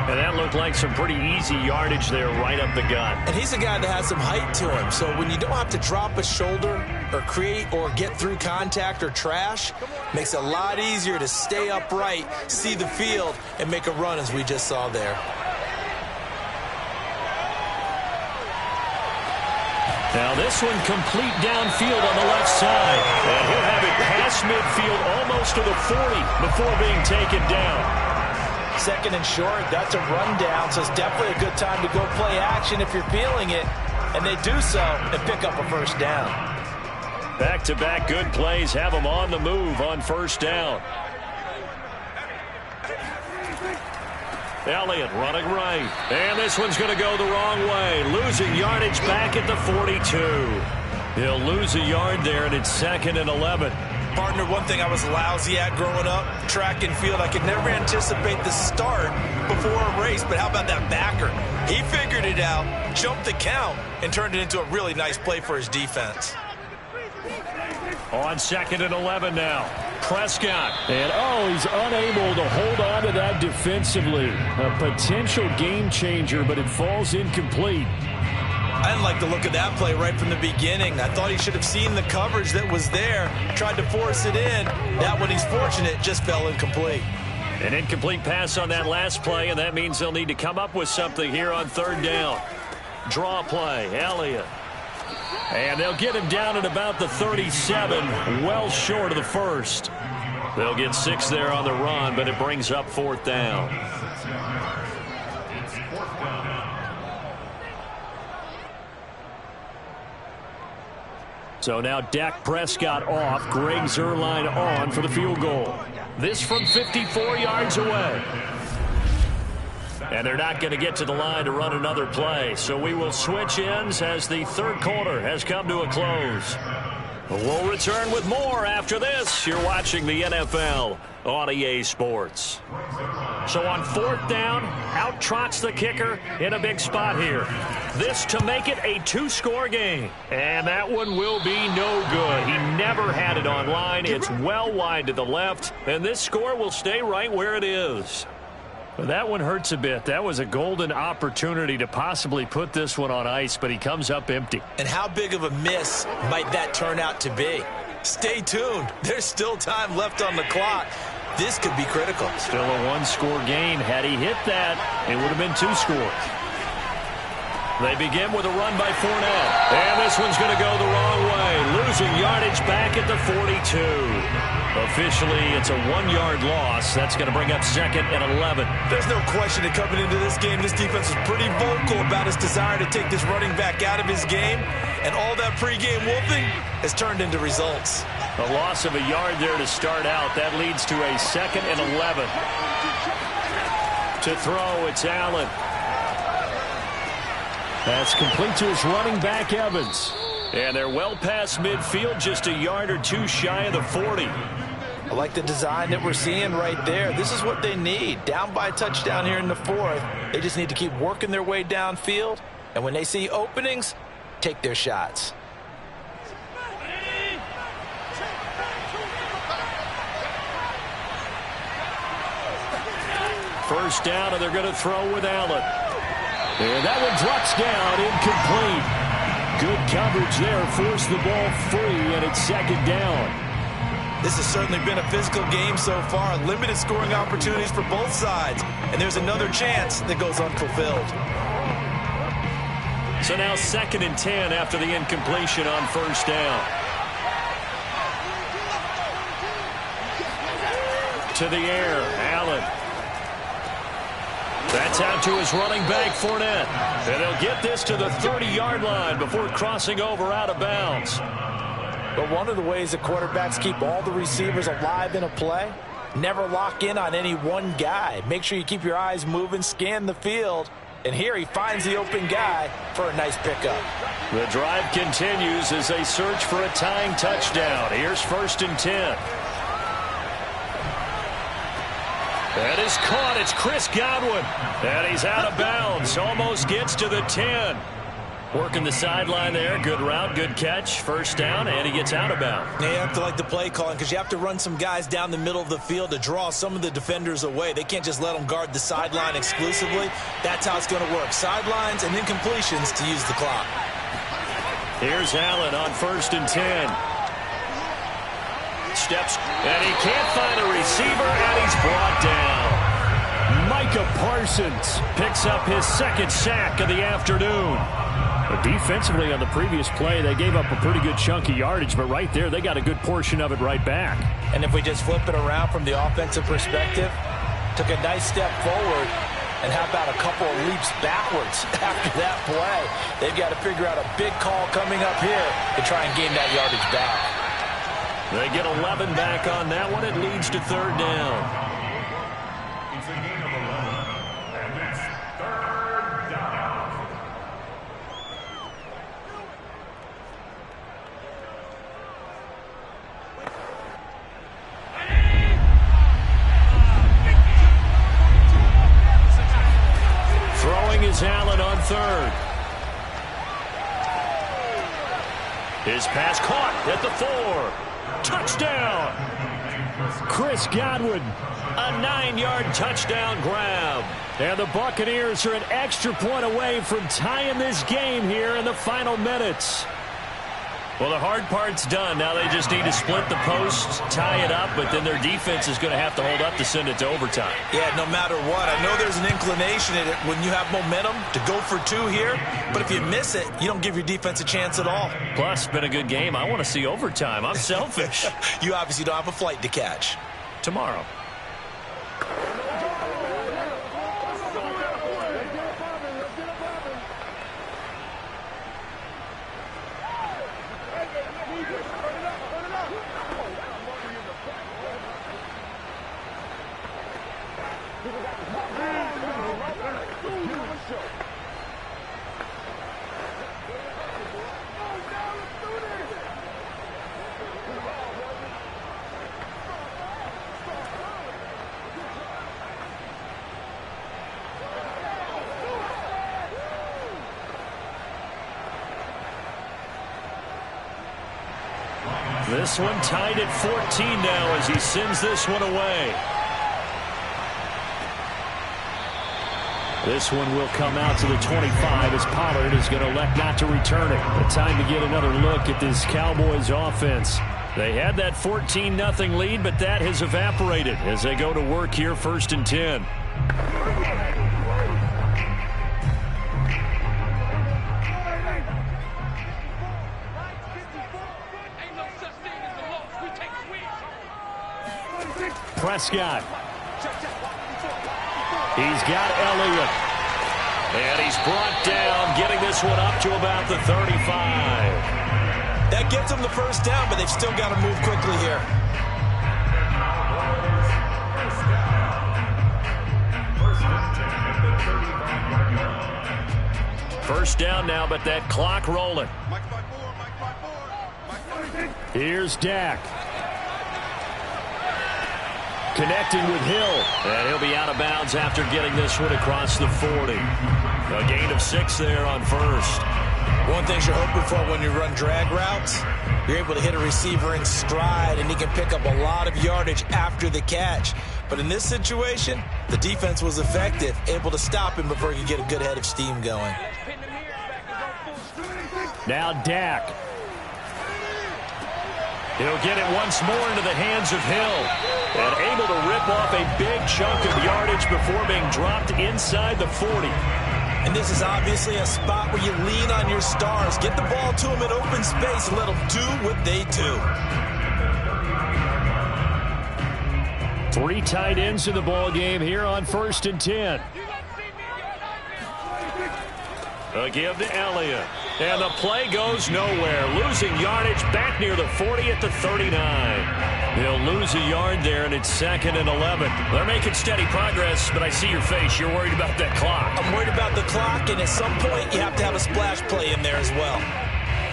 And that looked like some pretty easy yardage there right up the gut.
And he's a guy that has some height to him, so when you don't have to drop a shoulder or create or get through contact or trash, makes it a lot easier to stay upright, see the field, and make a run as we just saw there.
Now this one complete downfield on the left side. And he'll have it past midfield almost to the 40 before being taken down.
Second and short, that's a rundown, so it's definitely a good time to go play action if you're feeling it. And they do so and pick up a first down.
Back-to-back good plays have them on the move on first down. Elliott running right. And this one's going to go the wrong way. Losing yardage back at the 42. He'll lose a yard there, and it's 2nd and 11.
Partner, one thing I was lousy at growing up, track and field, I could never anticipate the start before a race, but how about that backer? He figured it out, jumped the count, and turned it into a really nice play for his defense.
On 2nd and 11 now. Prescott.
And, he's unable to hold on to that defensively. A potential game changer, but it falls incomplete.
I didn't like the look of that play right from the beginning. I thought he should have seen the coverage that was there, tried to force it in. That one, he's fortunate, just fell incomplete.
An incomplete pass on that last play, and that means they'll need to come up with something here on 3rd down. Draw play, Elliott. And they'll get him down at about the 37, well short of the first. They'll get 6 there on the run, but it brings up 4th down. So now Dak Prescott off, Greg Zuerlein on for the field goal. This from 54 yards away. And they're not going to get to the line to run another play. So we will switch ends as the 3rd quarter has come to a close. We'll return with more after this. You're watching the NFL on EA Sports. So on 4th down, out trots the kicker in a big spot here. This to make it a 2-score game. And that one will be no good. He never had it on line. It's well wide to the left. And this score will stay right where it is. Well, that one hurts a bit. That was a golden opportunity to possibly put this one on ice, but he comes up empty.
And how big of a miss might that turn out to be? Stay tuned. There's still time left on the clock. This could be critical.
Still a 1-score game. Had he hit that, it would have been 2 scores. They begin with a run by Fournette. And this one's going to go the wrong way. Losing yardage back at the 42. Officially, it's a 1-yard loss. That's going to bring up 2nd and 11.
There's no question that coming into this game, this defense was pretty vocal about his desire to take this running back out of his game. And all that pregame wolfing has turned into results.
A loss of a yard there to start out. That leads to a 2nd and 11. To throw, it's Allen.
That's complete to his running back, Evans.
And they're well past midfield, just a yard or 2 shy of the 40.
I like the design that we're seeing right there. This is what they need. Down by a touchdown here in the 4th. They just need to keep working their way downfield. And when they see openings, take their shots.
First down, and they're going to throw with Allen. And that one drops down, incomplete. Good coverage there, forced the ball free, and it's 2nd down.
This has certainly been a physical game so far. Limited scoring opportunities for both sides. And there's another chance that goes unfulfilled.
So now 2nd and 10 after the incompletion on first down. To the air, Allen. That's out to his running back, Fournette. And they'll get this to the 30-yard line before crossing over out of bounds.
But one of the ways that quarterbacks keep all the receivers alive in a play, never lock in on any one guy. Make sure you keep your eyes moving, scan the field. And here he finds the open guy for a nice pickup.
The drive continues as they search for a tying touchdown. Here's 1st and 10. That is caught. It's Chris Godwin. And he's out of bounds. Almost gets to the 10. Working the sideline there. Good route, good catch. First down, and he gets out of bounds.
Now you have to like the play calling because you have to run some guys down the middle of the field to draw some of the defenders away. They can't just let them guard the sideline exclusively. That's how it's going to work. Sidelines and incompletions to use the clock.
Here's Allen on 1st and 10. Steps, and he can't find a receiver, and he's brought down.
Micah Parsons picks up his 2nd sack of the afternoon. But defensively on the previous play, they gave up a pretty good chunk of yardage, but right there, they got a good portion of it right back.
And if we just flip it around from the offensive perspective, took a nice step forward, and how about a couple of leaps backwards after that play? They've got to figure out a big call coming up here to try and gain that yardage back.
They get 11 back on that one. It leads to third down.
It's a gain of 11, and it's third down.
Throwing is Allen on third. His pass caught at the 4. Touchdown! Chris Godwin, a 9-yard touchdown grab.
And the Buccaneers are an extra point away from tying this game here in the final minutes.
Well, the hard part's done. Now they just need to split the posts, tie it up, but then their defense is going to have to hold up to send it to overtime.
Yeah, no matter what. I know there's an inclination in it when you have momentum to go for 2 here, but if you miss it, you don't give your defense a chance at all.
Plus, been a good game. I want to see overtime. I'm selfish.
You obviously don't have a flight to catch.
Tomorrow. This one tied at 14 now as he sends this one away.
This one will come out to the 25 as Pollard is going to elect not to return it. A time to get another look at this Cowboys offense.
They had that 14-0 lead, but that has evaporated as they go to work here 1st and 10.
Prescott. He's got Elliott.
And he's brought down, getting this one up to about the 35.
That gets them the first down, but they've still got to move quickly here.
First down now, but that clock rolling.
Here's Dak. Connecting with Hill.
And he'll be out of bounds after getting this one across the 40. A gain of 6 there on first.
One thing you're hoping for when you run drag routes, you're able to hit a receiver in stride, and he can pick up a lot of yardage after the catch. But in this situation, the defense was effective, able to stop him before he could get a good head of steam going.
Now Dak.
He'll get it once more into the hands of Hill. And able to rip off a big chunk of yardage before being dropped inside the 40.
And this is obviously a spot where you lean on your stars. Get the ball to them in open space and let them do what they do.
3 tight ends in the ball game here on 1st and 10.
A give to Elliott. And the play goes nowhere. Losing yardage back near the 40 at the 39. He'll lose a yard there, and it's 2nd and 11. They're making steady progress, but I see your face. You're worried about that clock.
I'm worried about the clock, and at some point you have to have a splash play in there as well.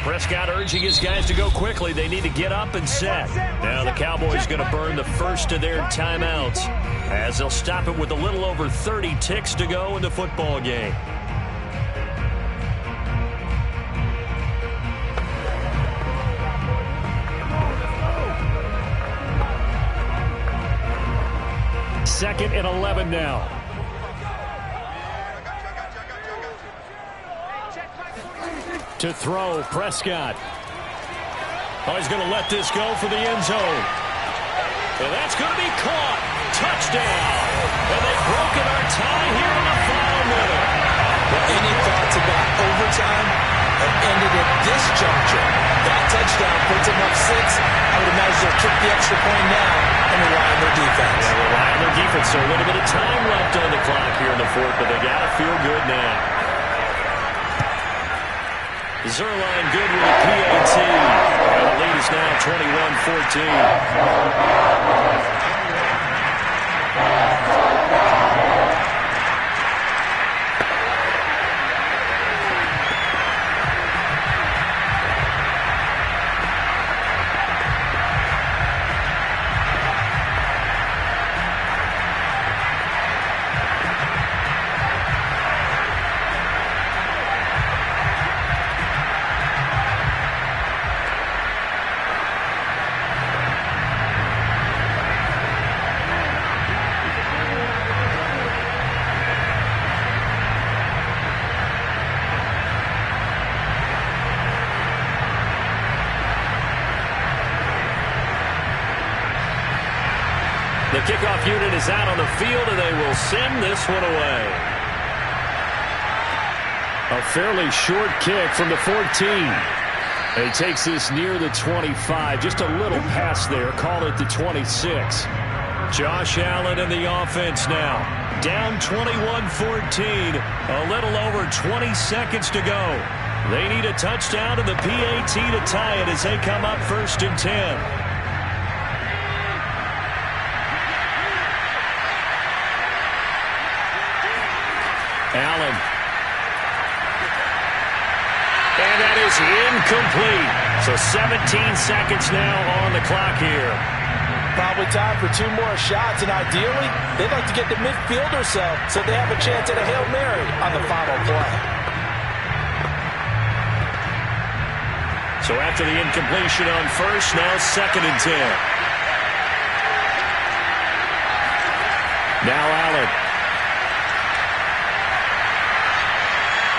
Prescott urging his guys to go quickly. They need to get up and set. Now the Cowboys going to burn the first of their timeouts as they'll stop it with a little over 30 ticks to go in the football game.
Second and 11 now. To throw, Prescott.
Oh, he's going to let this go for the end zone. And that's going to be caught. Touchdown. And they've broken our tie here in the final minute.
Any thoughts about overtime?
have ended at this juncture. That touchdown puts them up 6. I would imagine they'll kick the extra point now and rely on their defense.
Yeah, rely on their defense. So a little bit of time left on the clock here in the fourth, but they got to feel good now. Zuerlein good with a PAT. And the lead is now 21-14. The kickoff unit is out on the field, and they will send this one away.
A fairly short kick from the 14. And he takes this near the 25. Just a little pass there. Call it the 26.
Josh Allen in the offense now. Down 21-14. A little over 20 seconds to go. They need a touchdown and the PAT to tie it as they come up 1st and 10.
Allen.
And that is incomplete. So 17 seconds now on the clock here.
Probably time for 2 more shots, and ideally, they'd like to get to midfield or so they have a chance at a Hail Mary on the final play.
So after the incompletion on first, now 2nd and 10. Now Allen.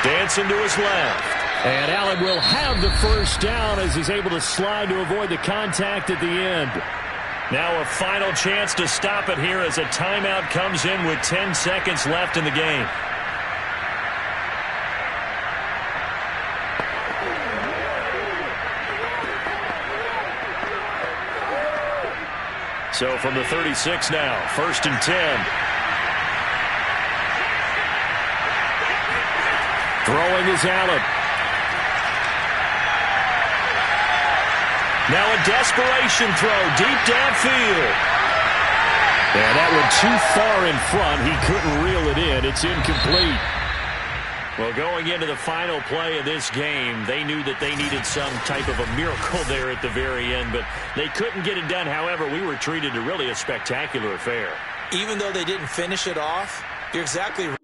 Dancing to his left.
And Allen will have the first down as he's able to slide to avoid the contact at the end.
Now a final chance to stop it here as a timeout comes in with 10 seconds left in the game. So from the 36 now, 1st and 10.
Throwing is Allen.
Now a desperation throw deep downfield.
And that one too far in front. He couldn't reel it in. It's incomplete.
Well, going into the final play of this game, they knew that they needed some type of a miracle there at the very end, but they couldn't get it done. However, we were treated to really a spectacular affair.
Even though they didn't finish it off, you're exactly right.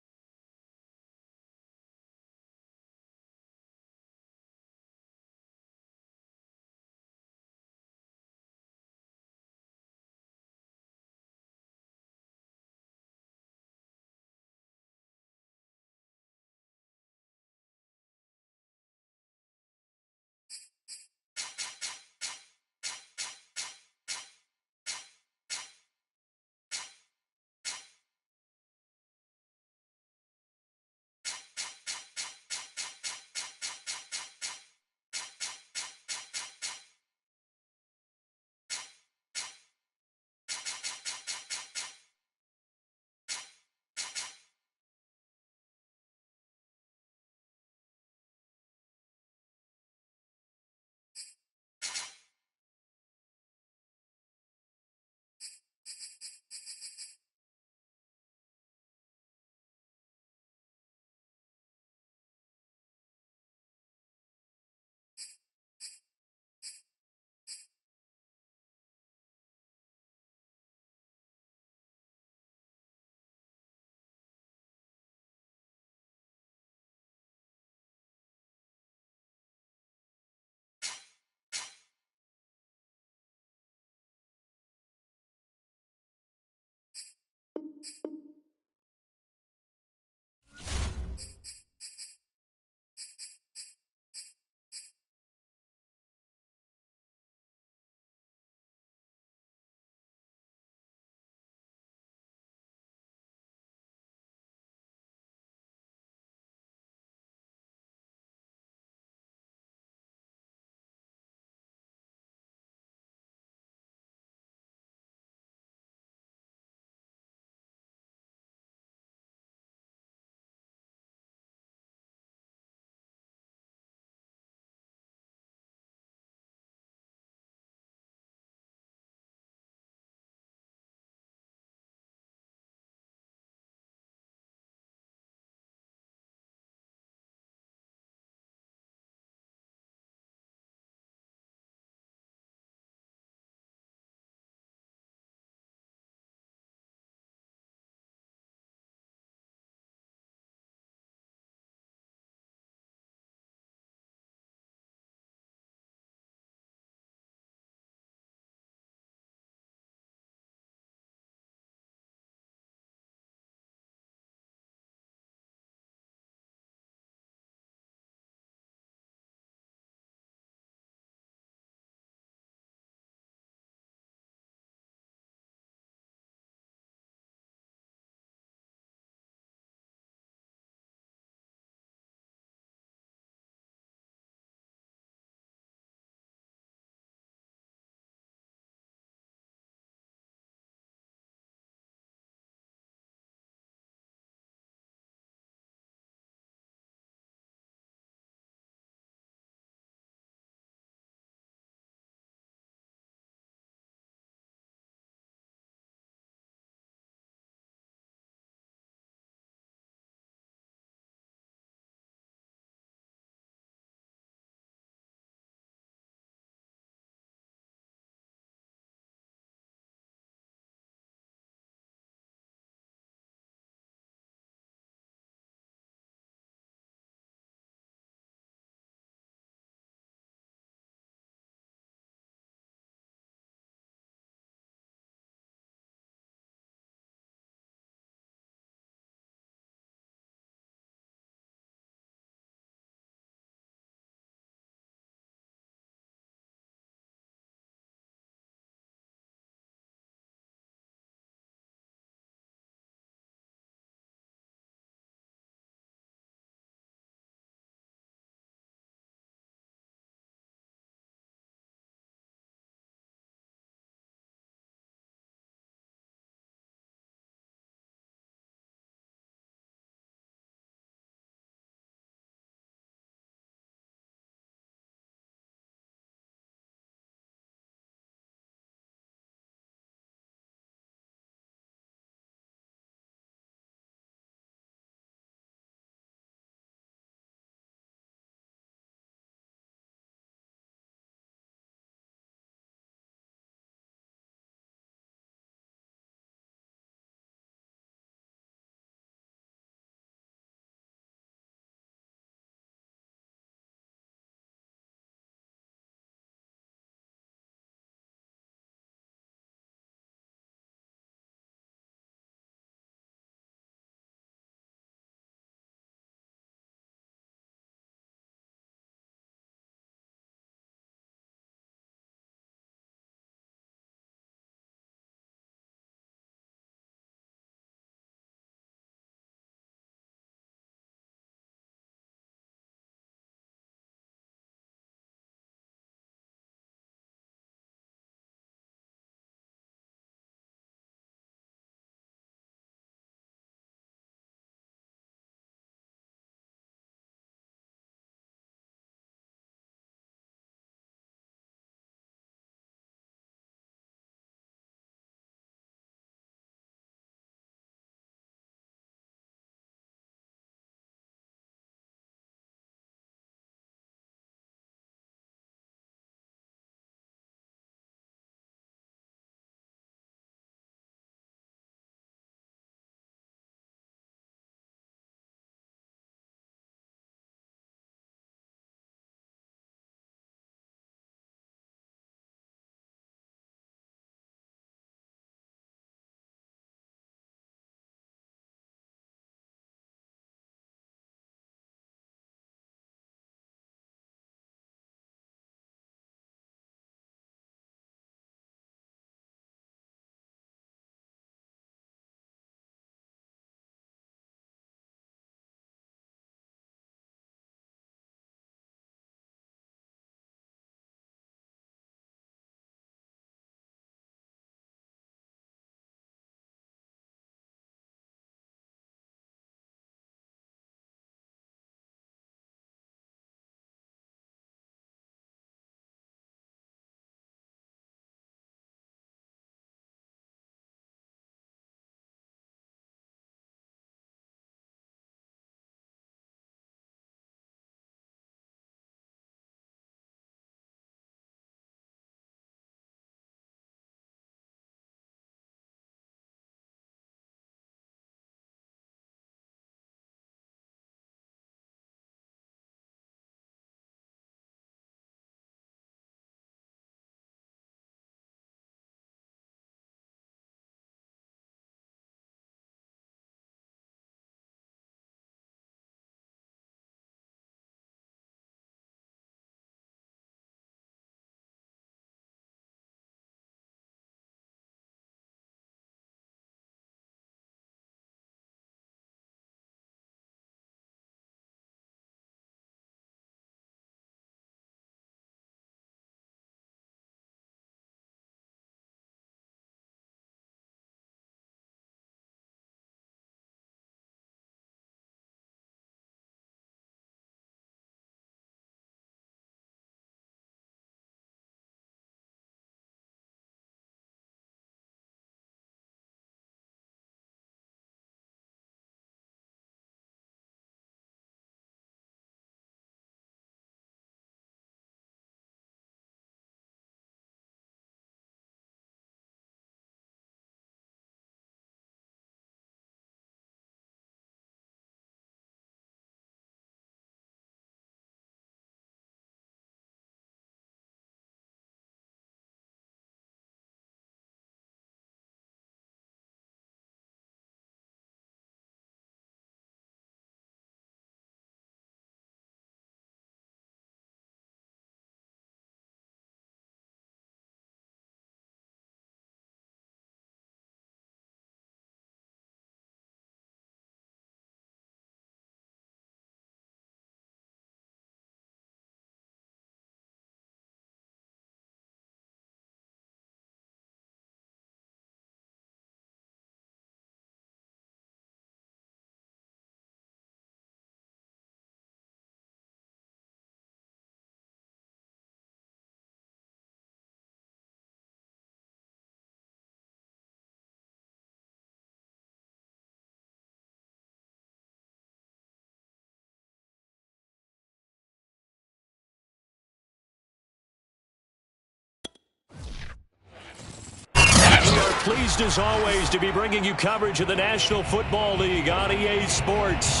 Pleased as always to be bringing you coverage of the National Football League on EA Sports.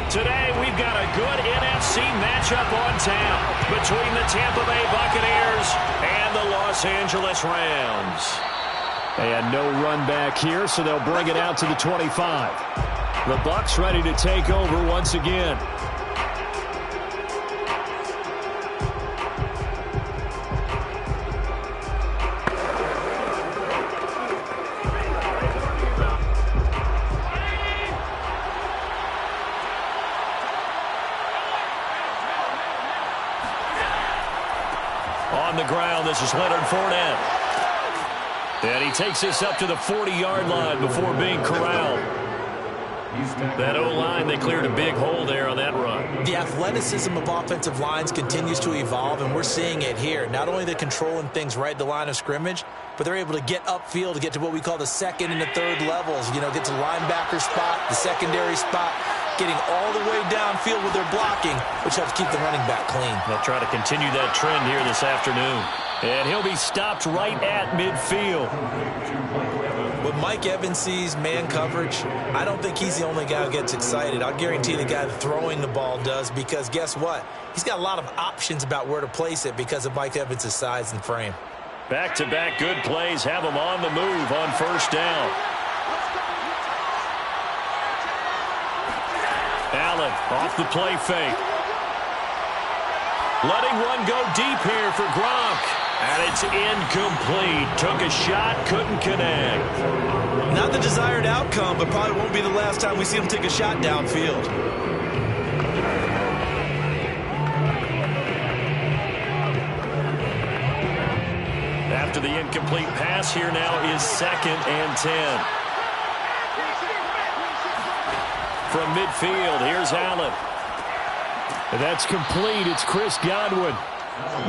Today we've got a good NFC matchup on tap between the Tampa Bay Buccaneers and the Los Angeles Rams.
And no run back here, so they'll bring it out to the 25. The Bucs ready to take over once again.
On the ground, this is Leonard Fournette. And he takes this up to the 40-yard line before being corralled. That O-line, they cleared a big hole there on that run.
The athleticism of offensive lines continues to evolve, and we're seeing it here. Not only they're controlling things right at the line of scrimmage, but they're able to get upfield to get to what we call the second and the third levels. You know, get to the linebacker spot, the secondary spot, getting all the way downfield with their blocking, which helps keep the running back clean.
They'll try to continue that trend here this afternoon. And he'll be stopped right at midfield.
When Mike Evans sees man coverage, I don't think he's the only guy who gets excited. I'll guarantee the guy throwing the ball does, because guess what? He's got a lot of options about where to place it because of Mike Evans' size and frame.
Back-to-back good plays have him on the move on first down. Allen off the play fake. Letting one go deep here for Gronk. And it's incomplete. Took a shot, couldn't connect.
Not the desired outcome, but probably won't be the last time we see him take a shot downfield.
After the incomplete pass, here now is 2nd and 10. From midfield, here's Allen.
That's complete. It's Chris Godwin.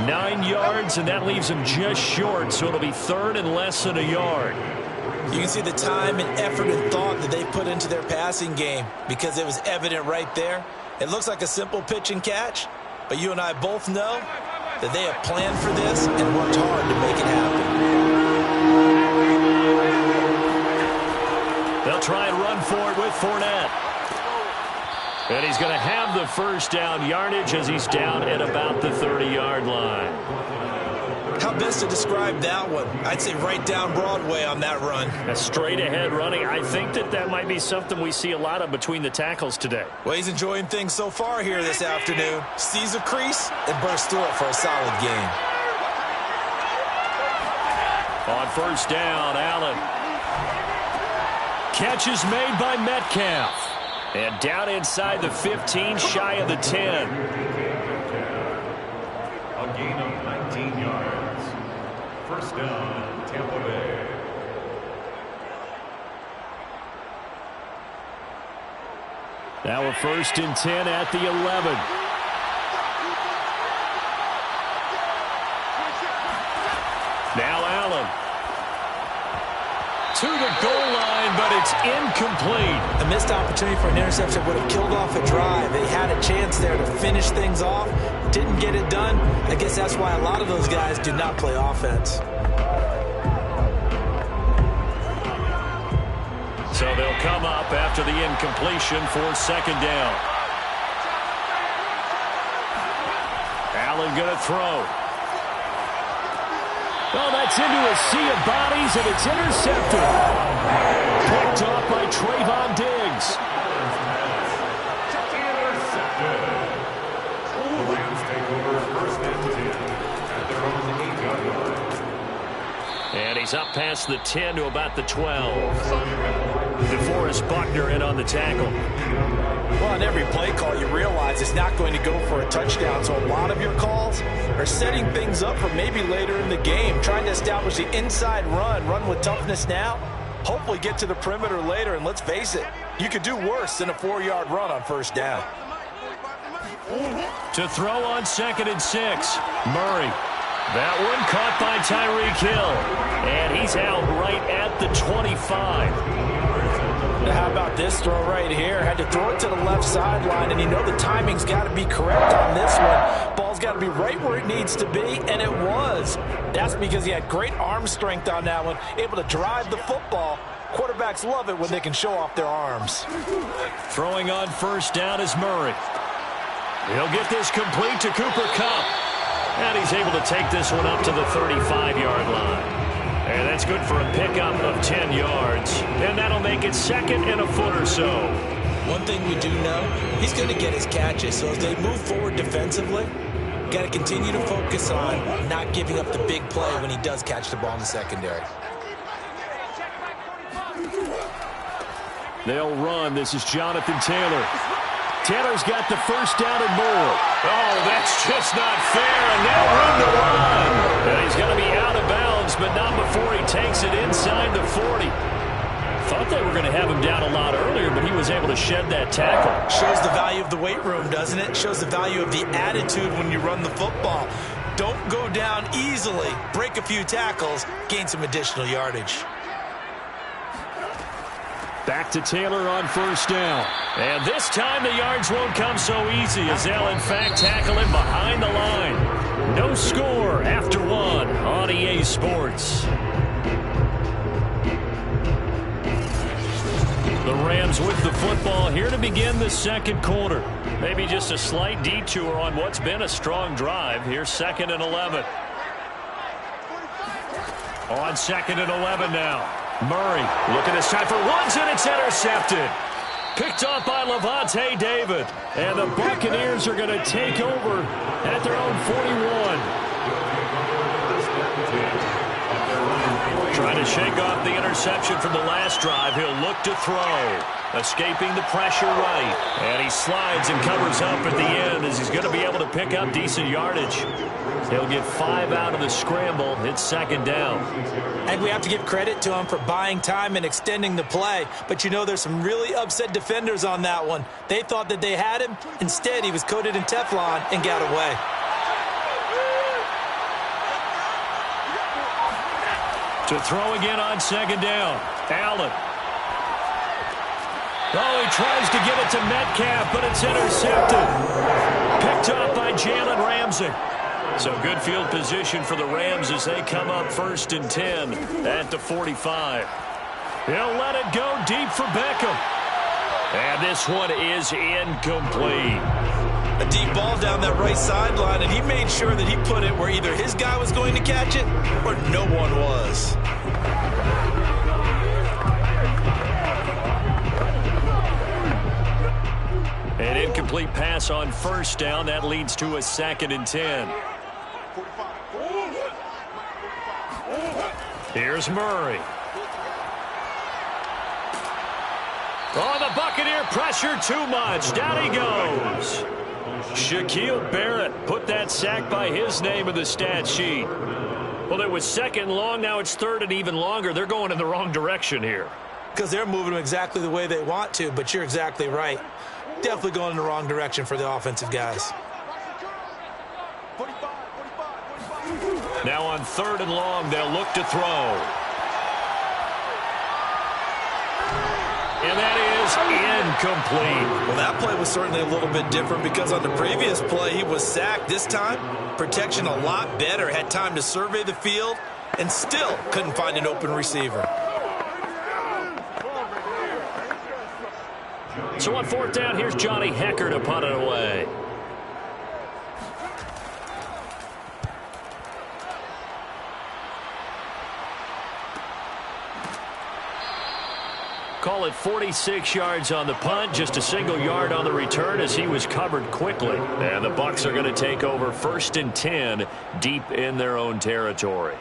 9 yards, and that leaves him just short, so it'll be 3rd and less than a yard.
You can see the time and effort and thought that they put into their passing game, because it was evident right there. It looks like a simple pitch and catch, but you and I both know that they have planned for this and worked hard to make it happen.
They'll try and run for it with Fournette. And he's going to have the first down yardage as he's down at about the 30-yard line.
How best to describe that one? I'd say right down Broadway on that run.
A straight-ahead running. I think that might be something we see a lot of between the tackles today.
Well, he's enjoying things so far here this afternoon. Sees a crease and bursts through it for a solid gain.
On first down, Allen. Catch is made by Metcalf. And down inside the 15, shy of the 10.
A gain of 19 yards. First down, Tampa Bay.
Now a 1st and 10 at the 11.
Now Allen. To the goal line, but it's incomplete.
A missed opportunity for an interception would have killed off a drive. They had a chance there to finish things off. Didn't get it done. I guess that's why a lot of those guys do not play offense.
So they'll come up after the incompletion for 2nd down. Allen going to throw.
Well, that's into a sea of bodies, and it's intercepted. Picked off by Trayvon Diggs.
Intercepted. The Rams take over 1st and 10 at their own 8-yard line.
And he's up past the 10 to about the 12. DeForest Buckner in on the tackle.
Well, on every play call, you realize it's not going to go for a touchdown, so a lot of your calls are setting things up for maybe later in the game, trying to establish the inside run with toughness now, hopefully get to the perimeter later, and let's face it, you could do worse than a 4-yard run on first down.
To throw on 2nd and 6, Murray. That one caught by Tyreek Hill, and he's out right at the 25.
How about this throw right here? Had to throw it to the left sideline, and you know the timing's got to be correct on this one. Ball's got to be right where it needs to be, and it was. That's because he had great arm strength on that one, able to drive the football. Quarterbacks love it when they can show off their arms.
Throwing on first down is Murray. He'll get this complete to Cooper Kupp. And he's able to take this one up to the 35-yard line. And that's good for a pickup of 10 yards. And that'll make it second and a foot or so.
One thing we do know, he's going to get his catches. So as they move forward defensively, got to continue to focus on not giving up the big play when he does catch the ball in the secondary.
They'll run. This is Jonathan Taylor. Taylor's got the first down and more.
Oh, that's just not fair. And now room to run. And he's going to be out of bounds, but not before he takes it inside the 40. Thought they were going to have him down a lot earlier, but he was able to shed that tackle.
Shows the value of the weight room, doesn't it? Shows the value of the attitude when you run the football. Don't go down easily. Break a few tackles. Gain some additional yardage.
Back to Taylor on first down.
And this time the yards won't come so easy as they'll in fact tackle him behind the line. No score after one on EA Sports. The Rams with the football here to begin the second quarter. Maybe just a slight detour on what's been a strong drive. Here's 2nd and 11. On 2nd and 11 now. Murray looking this time for Woods, and it's intercepted. Picked off by Lavonte David. And the Buccaneers are going to take over at their own 41. Trying to shake off the interception from the last drive. He'll look to throw. Escaping the pressure right. And he slides and covers up at the end as he's going to be able to pick up decent yardage. He'll get 5 out of the scramble. It's 2nd down.
And we have to give credit to him for buying time and extending the play. But you know there's some really upset defenders on that one. They thought that they had him. Instead, he was coated in Teflon and got away.
To throw again on 2nd down. Allen. Oh, he tries to get it to Metcalf, but it's intercepted. Picked up by Jalen Ramsey. So good field position for the Rams as they come up 1st and 10 at the 45. He'll let it go deep for Beckham. And this one is incomplete.
A deep ball down that right sideline, and he made sure that he put it where either his guy was going to catch it or no one was.
An incomplete pass on 1st down. That leads to a 2nd and 10. Here's Murray. Oh, the Buccaneer pressure too much. Down he goes. Shaquille Barrett put that sack by his name in the stat sheet. Well, it was 2nd long. Now it's 3rd and even longer. They're going in the wrong direction here.
Because they're moving them exactly the way they want to, but you're exactly right. Definitely going in the wrong direction for the offensive guys.
Now on 3rd and long, they'll look to throw. And that is incomplete.
Well, that play was certainly a little bit different because on the previous play, he was sacked. This time, protection a lot better. Had time to survey the field and still couldn't find an open receiver.
So on 4th down, here's Johnny Hekker to punt it away. Call it 46 yards on the punt, just a single yard on the return as he was covered quickly. And the Bucs are going to take over 1st and 10 deep in their own territory.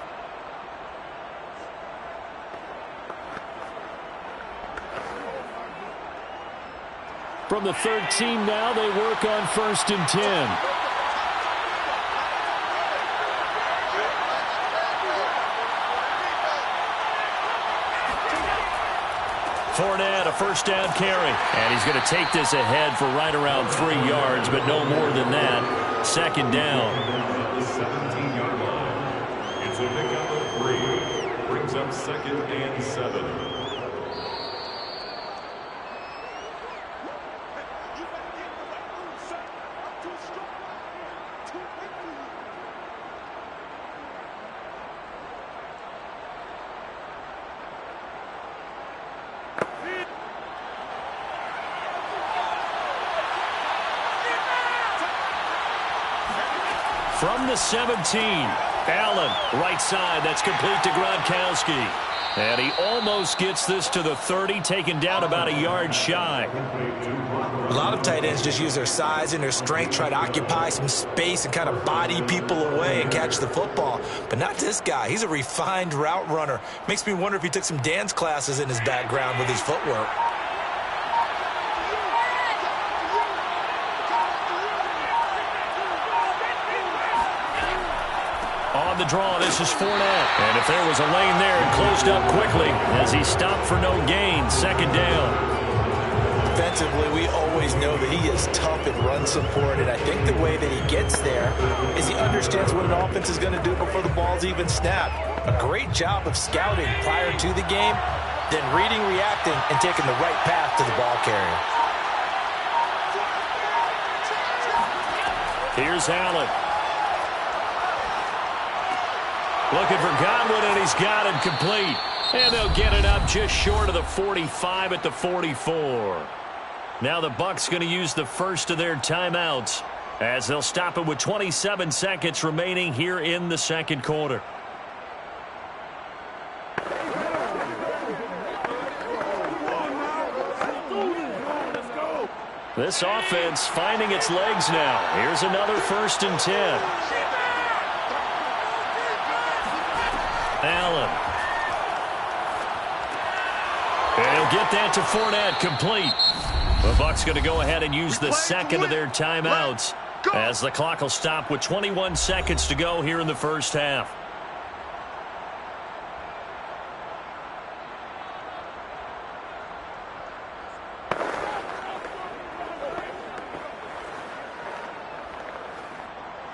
From the 13 now, they work on 1st and 10. Fournette, a 1st down carry. And he's going to take this ahead for right around 3 yards, but no more than that. 2nd down.
17-yard line. It's a pickup of 3. Brings up 2nd and 7.
From the 17, Allen, right side. That's complete to Gronkowski. And he almost gets this to the 30, taken down about a yard shy.
A lot of tight ends just use their size and their strength, try to occupy some space and kind of body people away and catch the football. But not this guy. He's a refined route runner. Makes me wonder if he took some dance classes in his background with his footwork.
On the draw, this is Fournette. And if there was a lane there, it closed up quickly as he stopped for no gain. Second down.
Defensively, we always know that he is tough in run support, and I think the way that he gets there is he understands what an offense is going to do before the ball's even snapped. A great job of scouting prior to the game, then reading, reacting, and taking the right path to the ball carrier.
Here's Allen. Looking for Godwin, and he's got him complete. And they'll get it up just short of the 45 at the 44. Now the Bucs going to use the first of their timeouts as they'll stop it with 27 seconds remaining here in the second quarter. This offense finding its legs now. Here's another 1st and 10. Allen. And he'll get that to Fournette, complete. The Bucs going to go ahead and use the second of their timeouts as the clock will stop with 21 seconds to go here in the first half.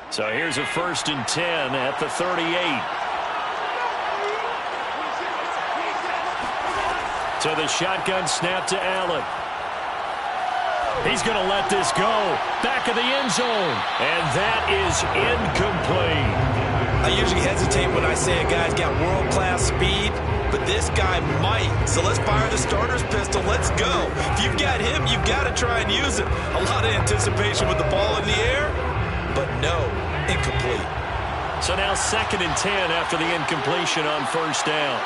So here's a 1st and 10 at the 38. So the shotgun snap to Allen. He's going to let this go. Back of the end zone. And that is incomplete.
I usually hesitate when I say a guy's got world-class speed, but this guy might. So let's fire the starter's pistol. Let's go. If you've got him, you've got to try and use it. A lot of anticipation with the ball in the air, but no, incomplete.
So now 2nd and 10 after the incompletion on 1st down.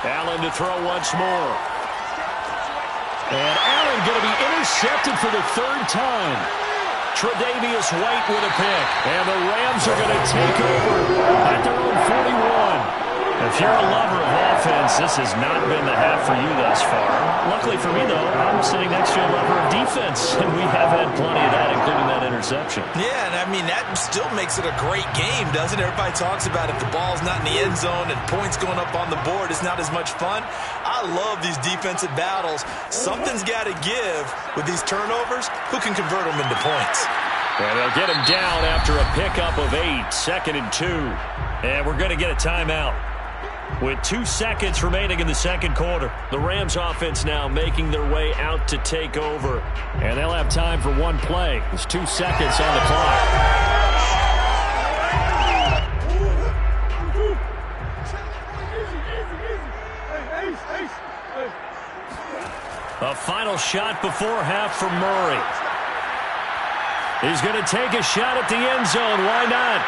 Allen to throw once more. And Allen going to be intercepted for the 3rd time. Tre'Davious White with a pick. And the Rams are going to take over at their own 41. If you're a lover of offense, this has not been the half for you thus far. Luckily for me, though, I'm sitting next to a lover of defense, and we have had plenty of that, including that interception.
Yeah, and I mean, that still makes it a great game, doesn't it? Everybody talks about if the ball's not in the end zone and points going up on the board, it's not as much fun. I love these defensive battles. Something's got to give with these turnovers. Who can convert them into points?
And they'll get him down after a pickup of 8, 2nd and 2. And we're going to get a timeout. With 2 seconds remaining in the second quarter, the Rams offense now making their way out to take over. And they'll have time for one play. There's 2 seconds on the clock. A final shot before half for Murray. He's going to take a shot at the end zone. Why not?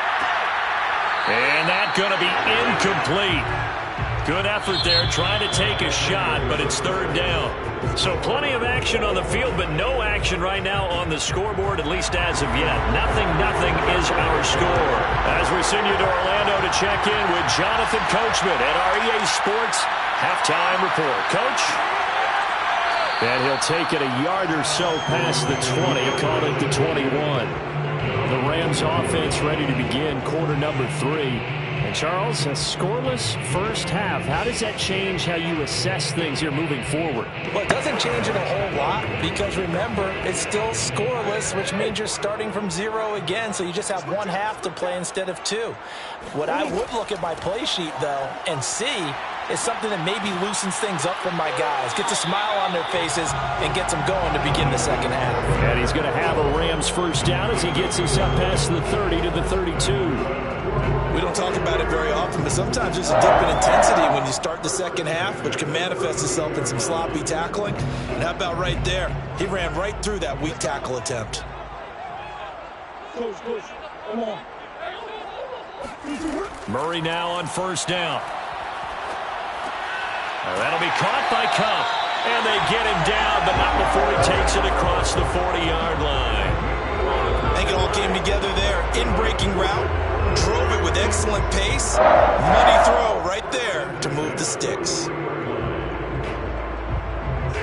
And that's going to be incomplete. Good effort there, trying to take a shot, but it's 3rd down. So plenty of action on the field, but no action right now on the scoreboard, at least as of yet. 0-0 is our score. As we send you to Orlando to check in with Jonathan Coachman at our EA Sports Halftime Report. Coach? And he'll take it a yard or so past the 20, call it the 21. The Rams offense ready to begin quarter number 3. And Charles, a scoreless first half. How does that change how you assess things here moving forward?
Well, it doesn't change it a whole lot because, remember, it's still scoreless, which means you're starting from 0 again, so you just have 1 half to play instead of 2. What I would look at my play sheet, though, and see is something that maybe loosens things up for my guys, gets a smile on their faces, and gets them going to begin the second half.
And he's going to have a Rams first down as he gets us up past the 30 to the 32.
We don't talk about it very often, but sometimes there's a dip in intensity when you start the second half, which can manifest itself in some sloppy tackling. And how about right there? He ran right through that weak tackle attempt.
Murray now on first down. That'll be caught by Kupp. And they get him down, but not before he takes it across the 40-yard line.
I think it all came together there. In-breaking route, drove it with excellent pace. Money throw right there to move the sticks.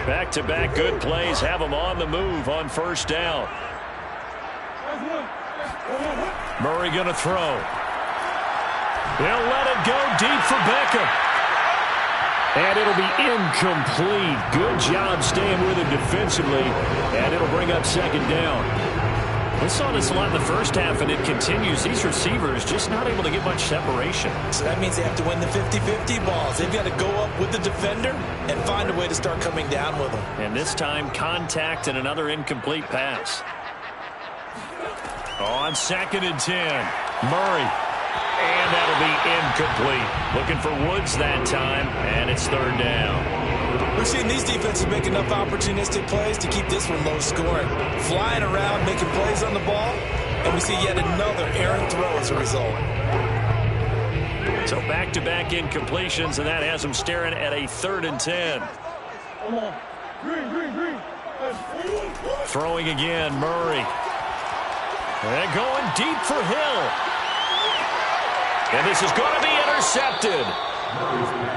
Back-to-back good plays have him on the move on first down. Murray going to throw. They'll let it go deep for Beckham. And it'll be incomplete. Good job staying with him defensively. And it'll bring up second down. We saw this a lot in the first half, and it continues. These receivers just not able to get much separation.
So that means they have to win the 50-50 balls. They've got to go up with the defender and find a way to start coming down with them.
And this time, contact and another incomplete pass. On 2nd and 10, Murray. And that'll be incomplete. Looking for Woods that time, and it's third down.
We're seeing these defenses make enough opportunistic plays to keep this one low scoring. Flying around, making plays on the ball, and we see yet another errant throw as a result.
So back-to-back incompletions, and that has them staring at a 3rd and 10. Throwing again, Murray. And going deep for Hill. And this is going to be intercepted.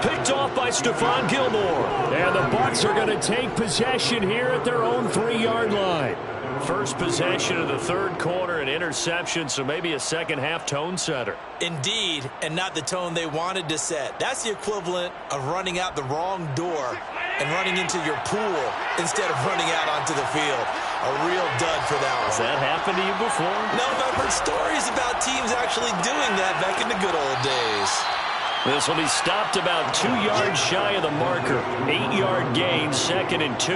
Picked off by Stephon Gilmore. And the Bucs are going to take possession here at their own 3-yard line. First possession of the third quarter, an interception, so maybe a second-half tone setter.
Indeed, and not the tone they wanted to set. That's the equivalent of running out the wrong door and running into your pool instead of running out onto the field. A real dud for that one.
Has that happened to you before?
No, but I've heard stories about teams actually doing that back in the good old days.
This will be stopped about 2 yards shy of the marker. 8-yard gain, 2nd and 2.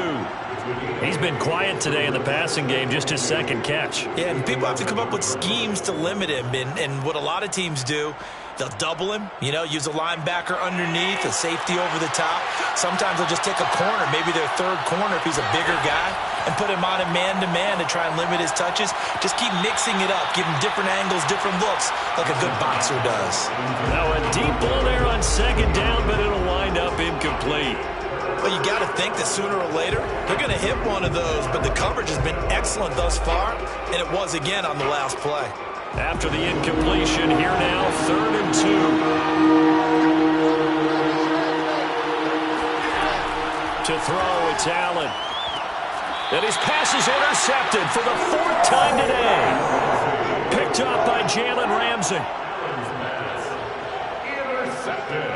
He's been quiet today in the passing game, just his second catch.
Yeah, and people have to come up with schemes to limit him. And what a lot of teams do, they'll double him, use a linebacker underneath, a safety over the top. Sometimes they'll just take a corner, maybe their third corner if he's a bigger guy, and put him on a man-to-man to try and limit his touches. Just keep mixing it up, give him different angles, different looks, like a good boxer does.
Now a deep ball there on 2nd down, but it'll wind up incomplete.
Well, you got to think that sooner or later, they're going to hit one of those, but the coverage has been excellent thus far, and it was again on the last play.
After the incompletion, here now, 3rd and 2. To throw, it's Allen. And his pass is intercepted for the 4th time today. Picked up by Jalen Ramsey.
Intercepted.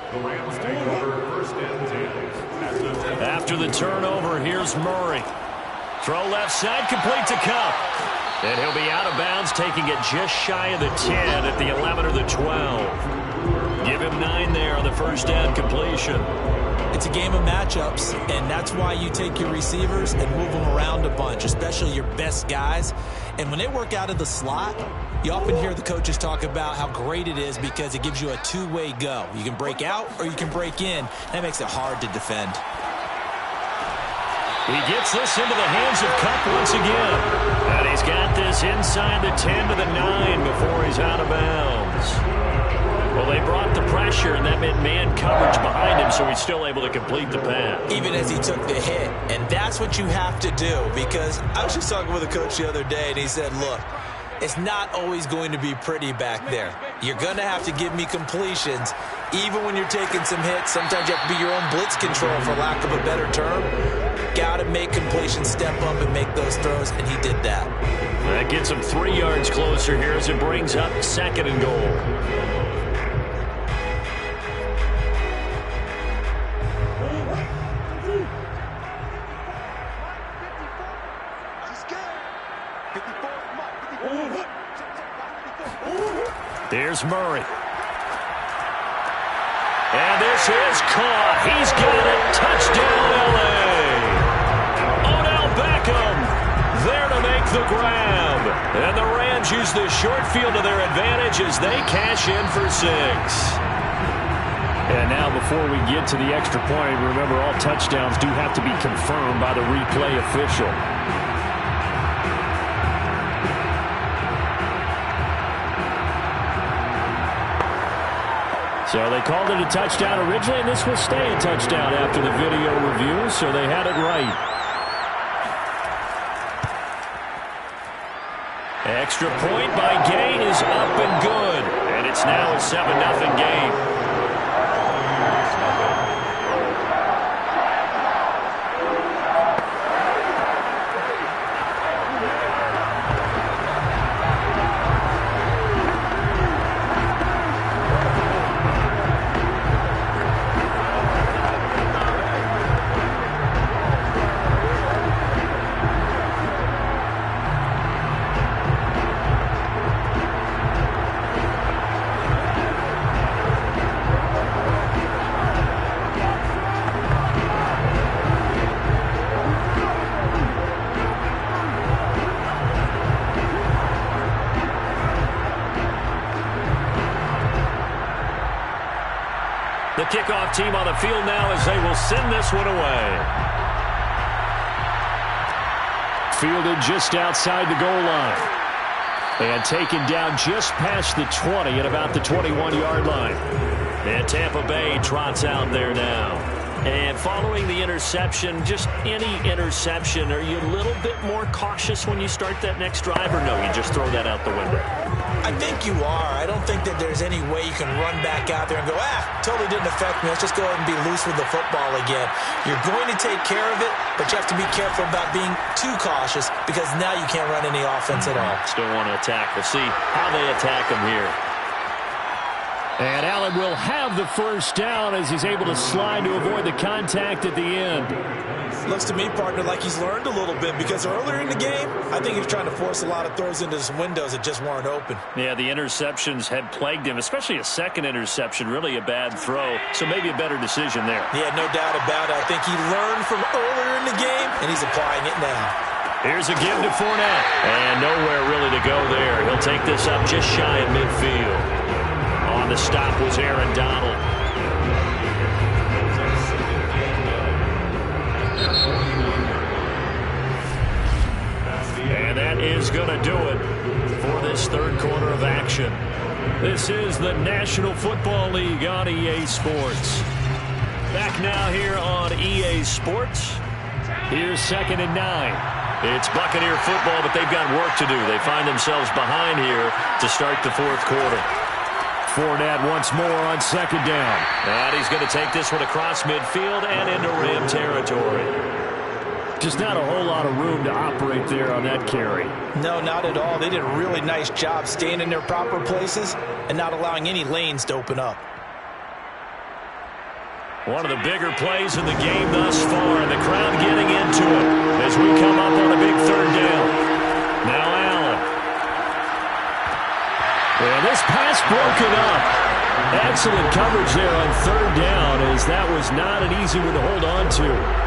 The Rams take over 1st and 10.
After the turnover, here's Murray. Throw left side, complete to Kupp. And he'll be out of bounds, taking it just shy of the 10 at the 11 or the 12. Give him 9 there on the first down completion.
It's a game of matchups, and that's why you take your receivers and move them around a bunch, especially your best guys. And when they work out of the slot, you often hear the coaches talk about how great it is because it gives you a two-way go. You can break out or you can break in. That makes it hard to defend.
He gets this into the hands of Kupp once again. And he's got this inside the 10 to the 9 before he's out of bounds. Well, they brought the pressure, and that meant man coverage behind him, so he's still able to complete the pass.
Even as he took the hit. And that's what you have to do, because I was just talking with a coach the other day, and he said, look, it's not always going to be pretty back there. You're going to have to give me completions. Even when you're taking some hits, sometimes you have to be your own blitz control, for lack of a better term. Got to make completions step up and make those throws, and he did that.
That gets him 3 yards closer here as it brings up 2nd and goal. There's Murray. And this is caught. He's got it. Touchdown, L.A. Odell Beckham there to make the grab. And the Rams use the short field to their advantage as they cash in for 6. And now before we get to the extra point, remember all touchdowns do have to be confirmed by the replay official.
So they called it a touchdown originally, and this will stay a touchdown after the video review, so they had it right. Extra point by Gay is up and good, and it's now a 7-0 game. The kickoff team on the field now as they will send this one away. Fielded just outside the goal line. And taken down just past the 20 at about the 21-yard line. And Tampa Bay trots out there now. And following the interception, just any interception, are you a little bit more cautious when you start that next drive, or no, you just throw that out the window?
I think you are. I don't think that there's any way you can run back out there and go, totally didn't affect me. Let's just go ahead and be loose with the football again. You're going to take care of it, but you have to be careful about being too cautious because now you can't run any offense at all.
Still want to attack. We'll see how they attack him here.
And Allen will have the first down as he's able to slide to avoid the contact at the end.
Looks to me, partner, like he's learned a little bit because earlier in the game, I think he was trying to force a lot of throws into some windows that just weren't open.
Yeah, the interceptions had plagued him, especially a second interception, really a bad throw. So maybe a better decision there.
Yeah, no doubt about it. I think he learned from earlier in the game, and he's applying it now.
Here's a give to Fournette. And nowhere really to go there. He'll take this up just shy of midfield. On the stop was Aaron Donald. And that is going to do it for this third quarter of action. This is the National Football League on EA Sports. Back now here on EA Sports. Here's 2nd and 9. It's Buccaneer football, but they've got work to do. They find themselves behind here to start the fourth quarter. Fournette once more on 2nd down. And he's going to take this one across midfield and into Ram territory.
Just not a whole lot of room to operate there on that carry.
No, not at all. They did a really nice job staying in their proper places and not allowing any lanes to open up.
One of the bigger plays in the game thus far, and the crowd getting into it as we come up on a big third down. Now Allen. And this pass broken up. Excellent coverage there on third down, as that was not an easy one to hold on to.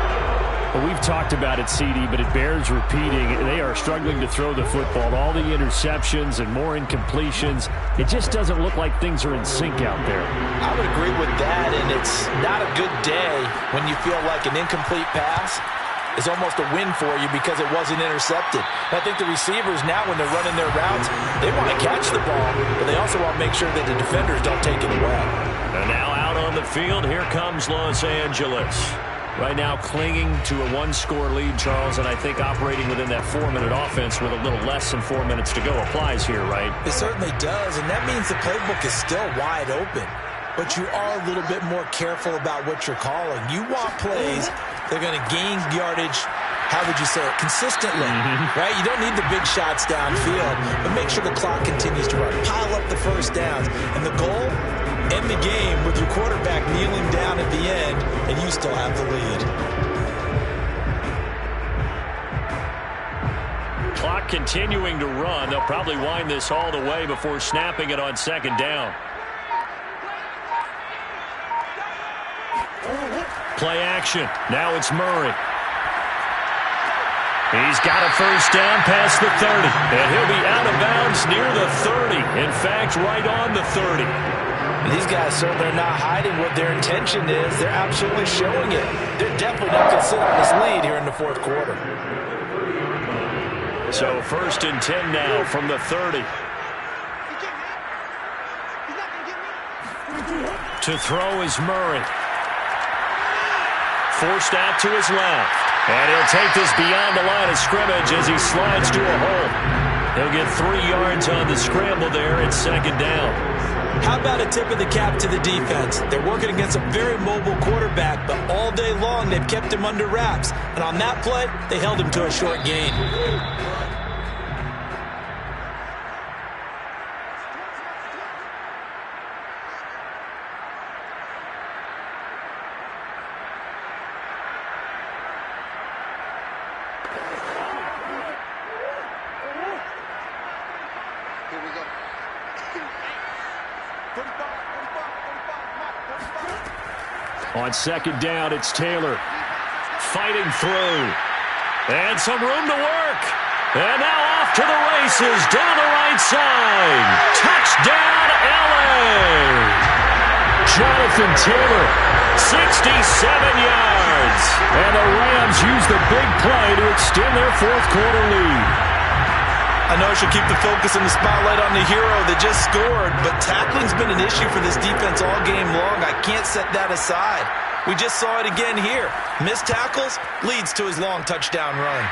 Well, we've talked about it, CD, but it bears repeating. They are struggling to throw the football. All the interceptions and more incompletions. It just doesn't look like things are in sync out there.
I would agree with that, and it's not a good day when you feel like an incomplete pass is almost a win for you because it wasn't intercepted. And I think the receivers now, when they're running their routes, they want to catch the ball, but they also want to make sure that the defenders don't take it away.
And now out on the field, here comes Los Angeles. Right now clinging to a one-score lead, Charles, and I think operating within that 4-minute offense with a little less than 4 minutes to go applies here, right?
It certainly does, and that means the playbook is still wide open. But you are a little bit more careful about what you're calling. You want plays that are going to gain yardage, how would you say it, consistently, right? You don't need the big shots downfield, but make sure the clock continues to run. Pile up the first downs, and the goal, end the game with your quarterback kneeling down at the end, and you still have the lead.
Clock continuing to run. They'll probably wind this all the way before snapping it on 2nd down. Play action. Now it's Murray. He's got a first down past the 30. And he'll be out of bounds near the 30. In fact, right on the 30.
These guys certainly are not hiding what their intention is. They're absolutely showing it. They're definitely not going to sit on this lead here in the fourth quarter.
So 1st and 10 now from the 30. To throw is Murray. Forced out to his left. And he'll take this beyond the line of scrimmage as he slides to a hole. He'll get 3 yards on the scramble there. It's second down.
How about a tip of the cap to the defense? They're working against a very mobile quarterback, but all day long they've kept him under wraps. And on that play, they held him to a short gain.
On second down, it's Taylor. Fighting through. And some room to work. And now off to the races down the right side. Touchdown, LA! Jonathan Taylor, 67 yards. And the Rams use the big play to extend their fourth quarter lead.
I know I should keep the focus and the spotlight on the hero that just scored, but tackling's been an issue for this defense all game long. I can't set that aside. We just saw it again here. Missed tackles leads to his long touchdown run.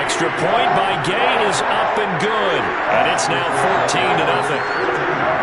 Extra point by Gain is up and good. And it's now 14-0.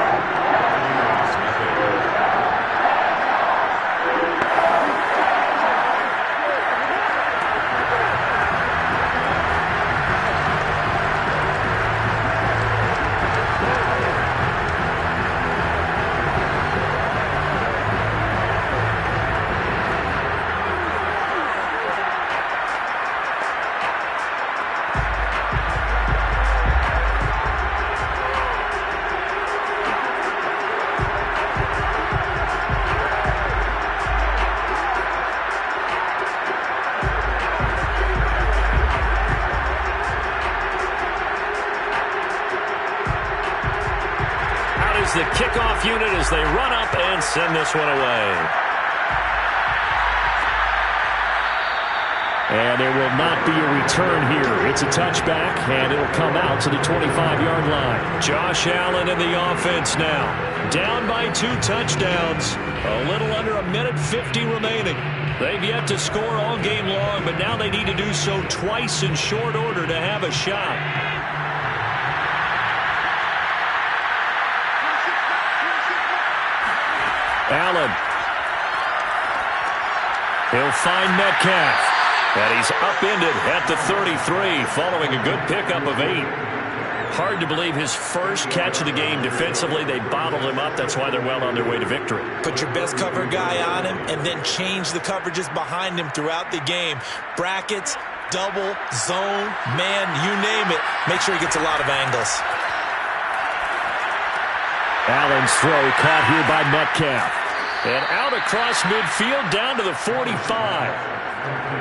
The kickoff unit as they run up and send this one away. And there will not be a return here. It's a touchback, and it'll come out to the 25-yard line. Josh Allen in the offense now. Down by 2 touchdowns. A little under 1:50 remaining. They've yet to score all game long, but now they need to do so twice in short order to have a shot. Allen. He'll find Metcalf. And he's upended at the 33 following a good pickup of 8. Hard to believe his first catch of the game defensively. They bottled him up. That's why they're well on their way to victory.
Put your best cover guy on him and then change the coverages behind him throughout the game. Brackets, double, zone, man, you name it. Make sure he gets a lot of angles.
Allen's throw caught here by Metcalf. And out across midfield down to the 45.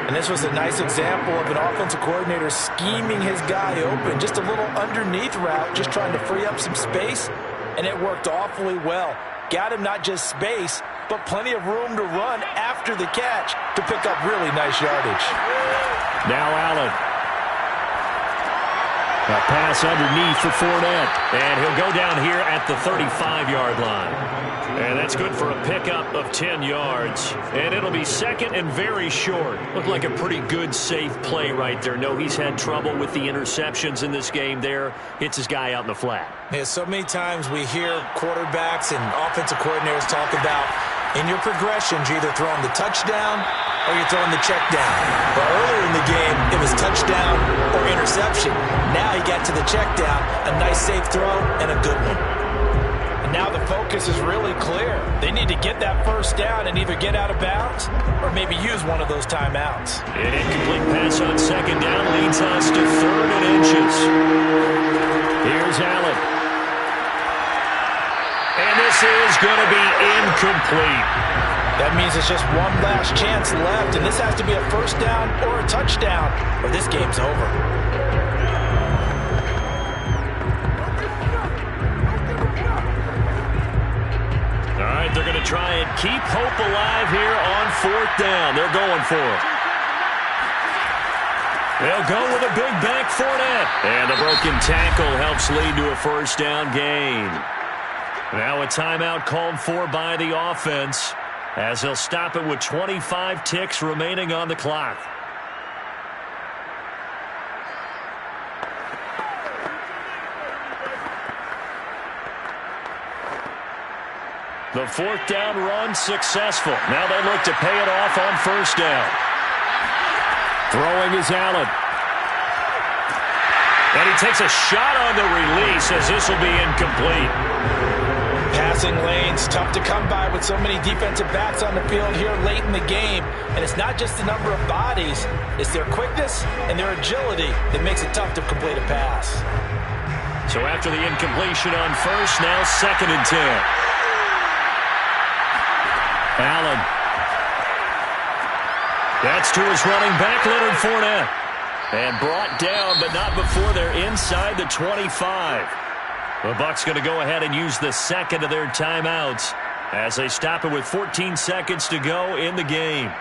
And this was a nice example of an offensive coordinator scheming his guy open. Just a little underneath route, just trying to free up some space. And it worked awfully well. Got him not just space, but plenty of room to run after the catch to pick up really nice yardage.
Now Allen. A pass underneath for Fournette. And he'll go down here at the 35-yard line. And that's good for a pickup of 10 yards. And it'll be second and very short. Looked like a pretty good, safe play right there. No, he's had trouble with the interceptions in this game there. Hits his guy out in the flat.
Yeah, so many times we hear quarterbacks and offensive coordinators talk about in your progressions, you're either throwing the touchdown or you're throwing the check down. But earlier in the game, it was touchdown or interception. Now he got to the check down, a nice safe throw, and a good one.
And now the focus is really clear. They need to get that first down and either get out of bounds or maybe use one of those timeouts.
An incomplete pass on second down leads us to 3rd and inches. Here's Allen. And this is going to be incomplete.
That means it's just one last chance left, and this has to be a first down or a touchdown, or this game's over.
All right, they're going to try and keep hope alive here on 4th down. They're going for it. They'll go with a big back Fournette. And the broken tackle helps lead to a first down gain. Now a timeout called for by the offense as he'll stop it with 25 ticks remaining on the clock. The fourth down run successful. Now they look to pay it off on first down. Throwing is Allen. And he takes a shot on the release as this will be incomplete.
Passing lanes, tough to come by with so many defensive backs on the field here late in the game. And it's not just the number of bodies, it's their quickness and their agility that makes it tough to complete a pass.
So after the incompletion on first, now 2nd and 10. Allen. That's to his running back, Leonard Fournette. And brought down, but not before they're inside the 25. The Bucs going to go ahead and use the second of their timeouts as they stop it with 14 seconds to go in the game.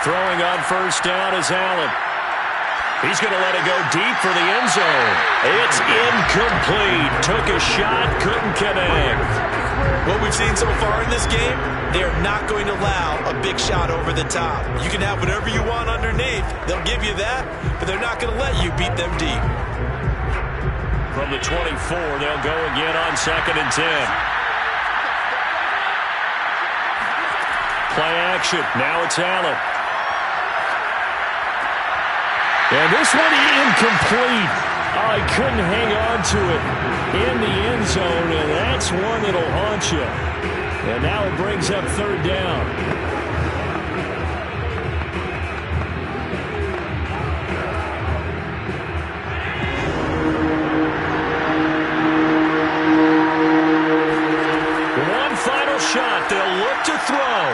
Throwing on first down is Allen. He's going to let it go deep for the end zone. It's incomplete. Took a shot, couldn't connect.
What we've seen so far in this game, they are not going to allow a big shot over the top. You can have whatever you want underneath. They'll give you that, but they're not going to let you beat them deep.
From the 24, they'll go again on 2nd and 10. Play action. Now it's Allen. And this one incomplete. Oh, he couldn't hang on to it in the end zone, and that's one that'll haunt you. And now it brings up 3rd down. One final shot. They'll look to throw.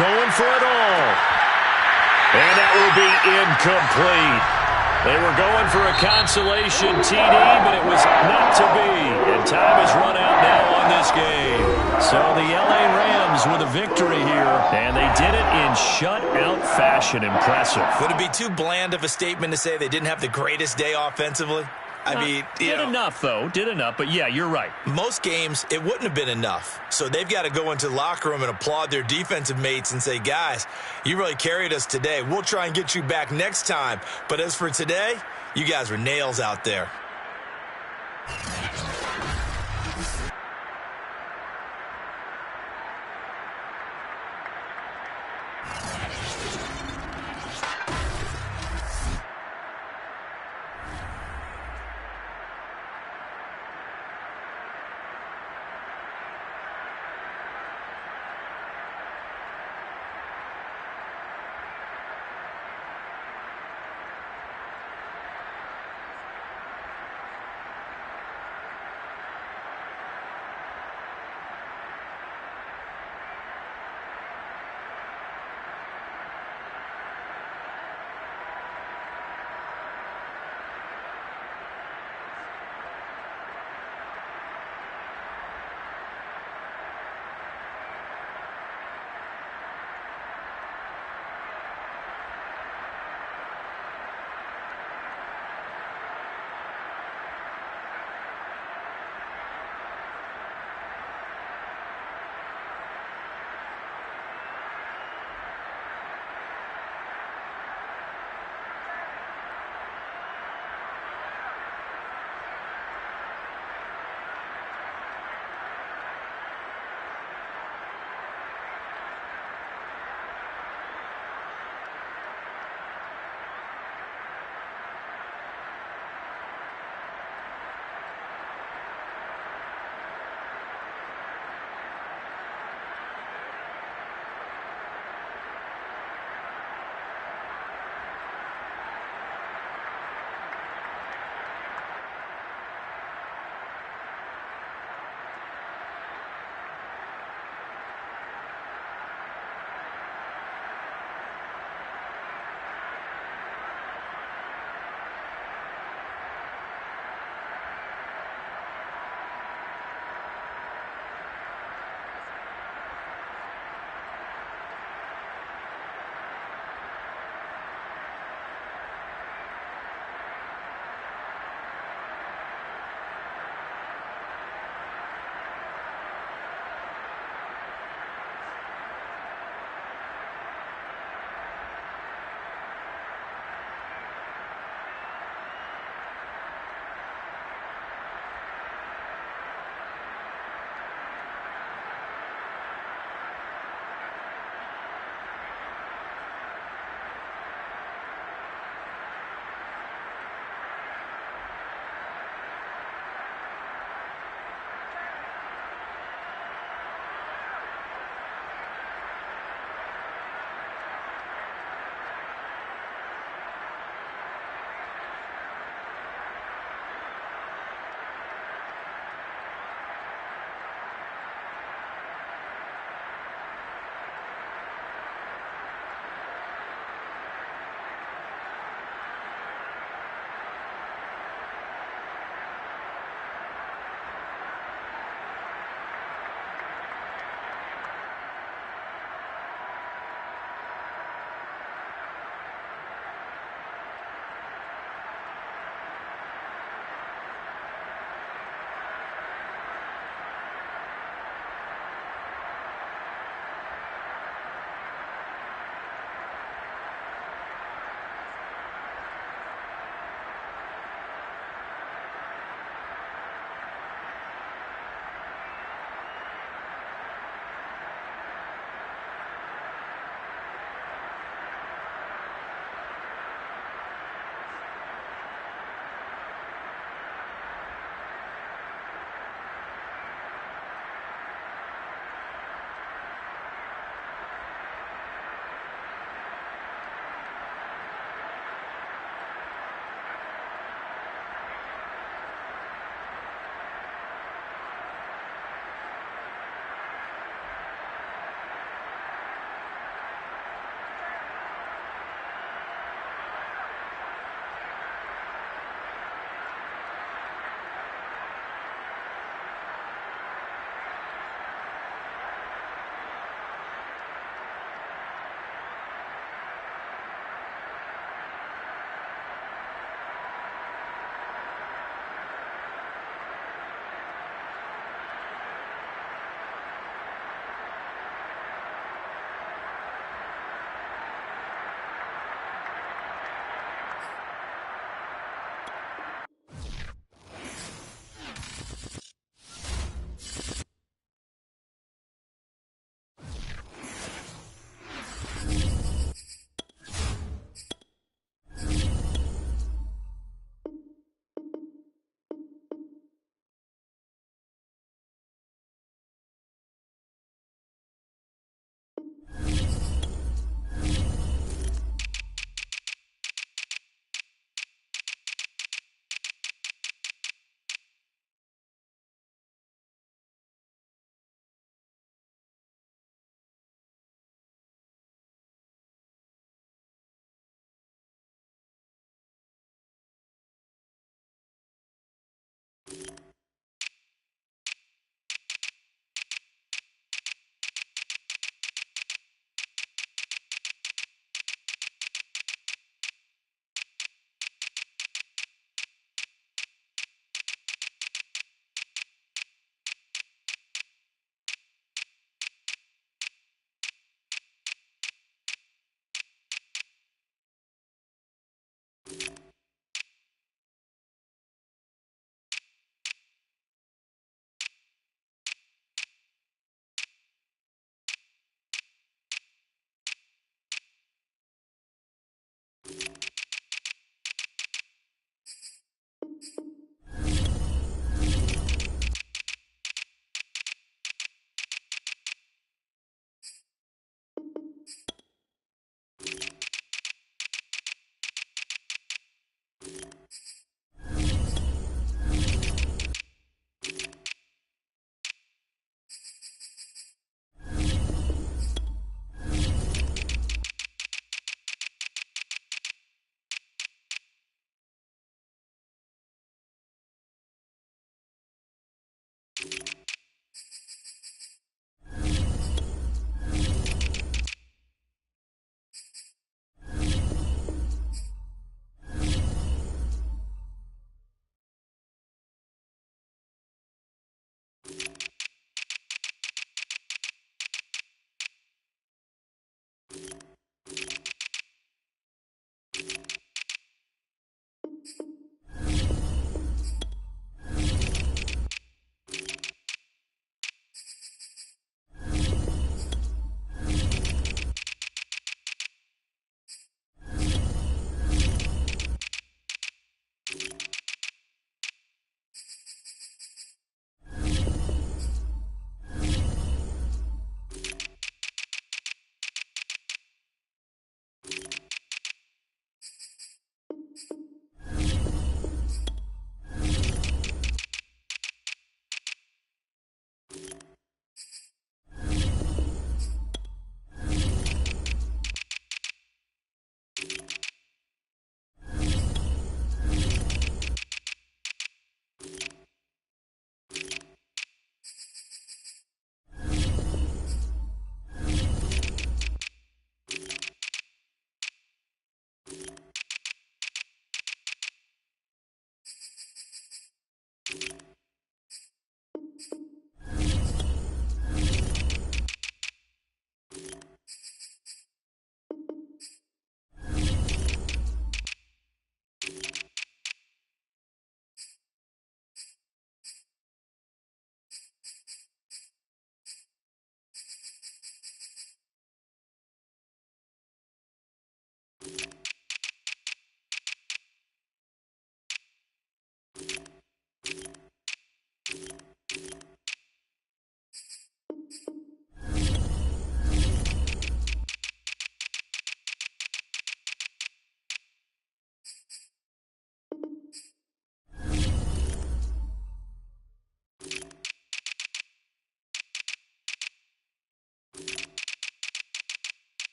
Going for it all. And that will be incomplete. They were going for a consolation TD, but it was not to be. And time has run out now on this game. So the LA Rams with a victory here, and they did it in shutout fashion. Impressive.
Would it be too bland of a statement to say they didn't have the greatest day offensively? I mean,
did enough, though. Did enough. But, yeah, you're right.
Most games, it wouldn't have been enough. So they've got to go into the locker room and applaud their defensive mates and say, guys, you really carried us today. We'll try and get you back next time. But as for today, you guys were nails out there.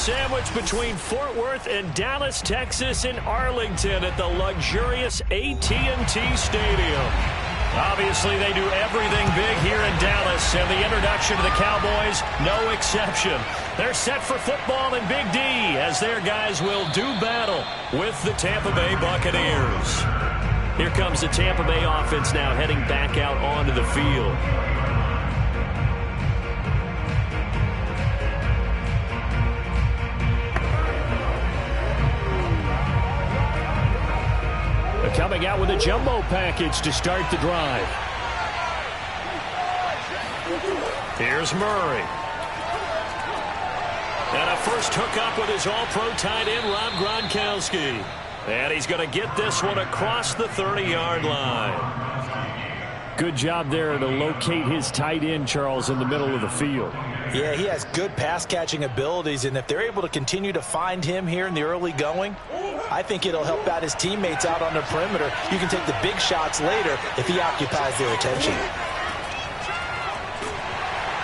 sandwiched between Fort Worth and Dallas, Texas, and Arlington at the luxurious AT&T Stadium. Obviously, they do everything big here in Dallas, and the introduction to the Cowboys, no exception. They're set for football in Big D as their guys will do battle with the Tampa Bay Buccaneers. Here comes the Tampa Bay offense now heading back out onto the field. Coming out with a jumbo package to start the drive. Here's Murray. And a first hookup with his all-pro tight end, Rob Gronkowski. And he's going to get this one across the 30-yard line. Good job there to locate his tight end, Charles, in the middle of the field.
Yeah, he has good pass-catching abilities, and if they're able to continue to find him here in the early going, I think it'll help out his teammates out on the perimeter. You can take the big shots later if he occupies their attention.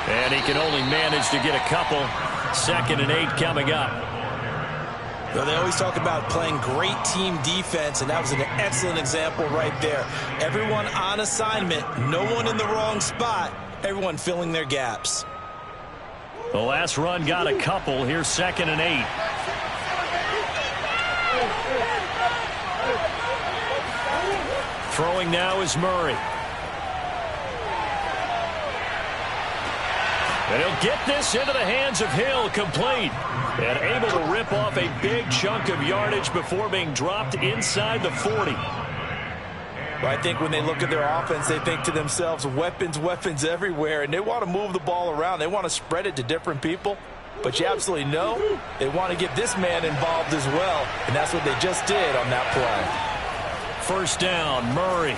And he can only manage to get a couple. 2nd and 8 coming up.
Well, they always talk about playing great team defense, and that was an excellent example right there. Everyone on assignment, no one in the wrong spot, everyone filling their gaps.
The last run got a couple. Here's 2nd and 8. Throwing now is Murray. And he'll get this into the hands of Hill, complete. And able to rip off a big chunk of yardage before being dropped inside the 40.
Well, I think when they look at their offense, they think to themselves, weapons, weapons everywhere, and they want to move the ball around. They want to spread it to different people. But you absolutely know they want to get this man involved as well, and that's what they just did on that play.
First down, Murray.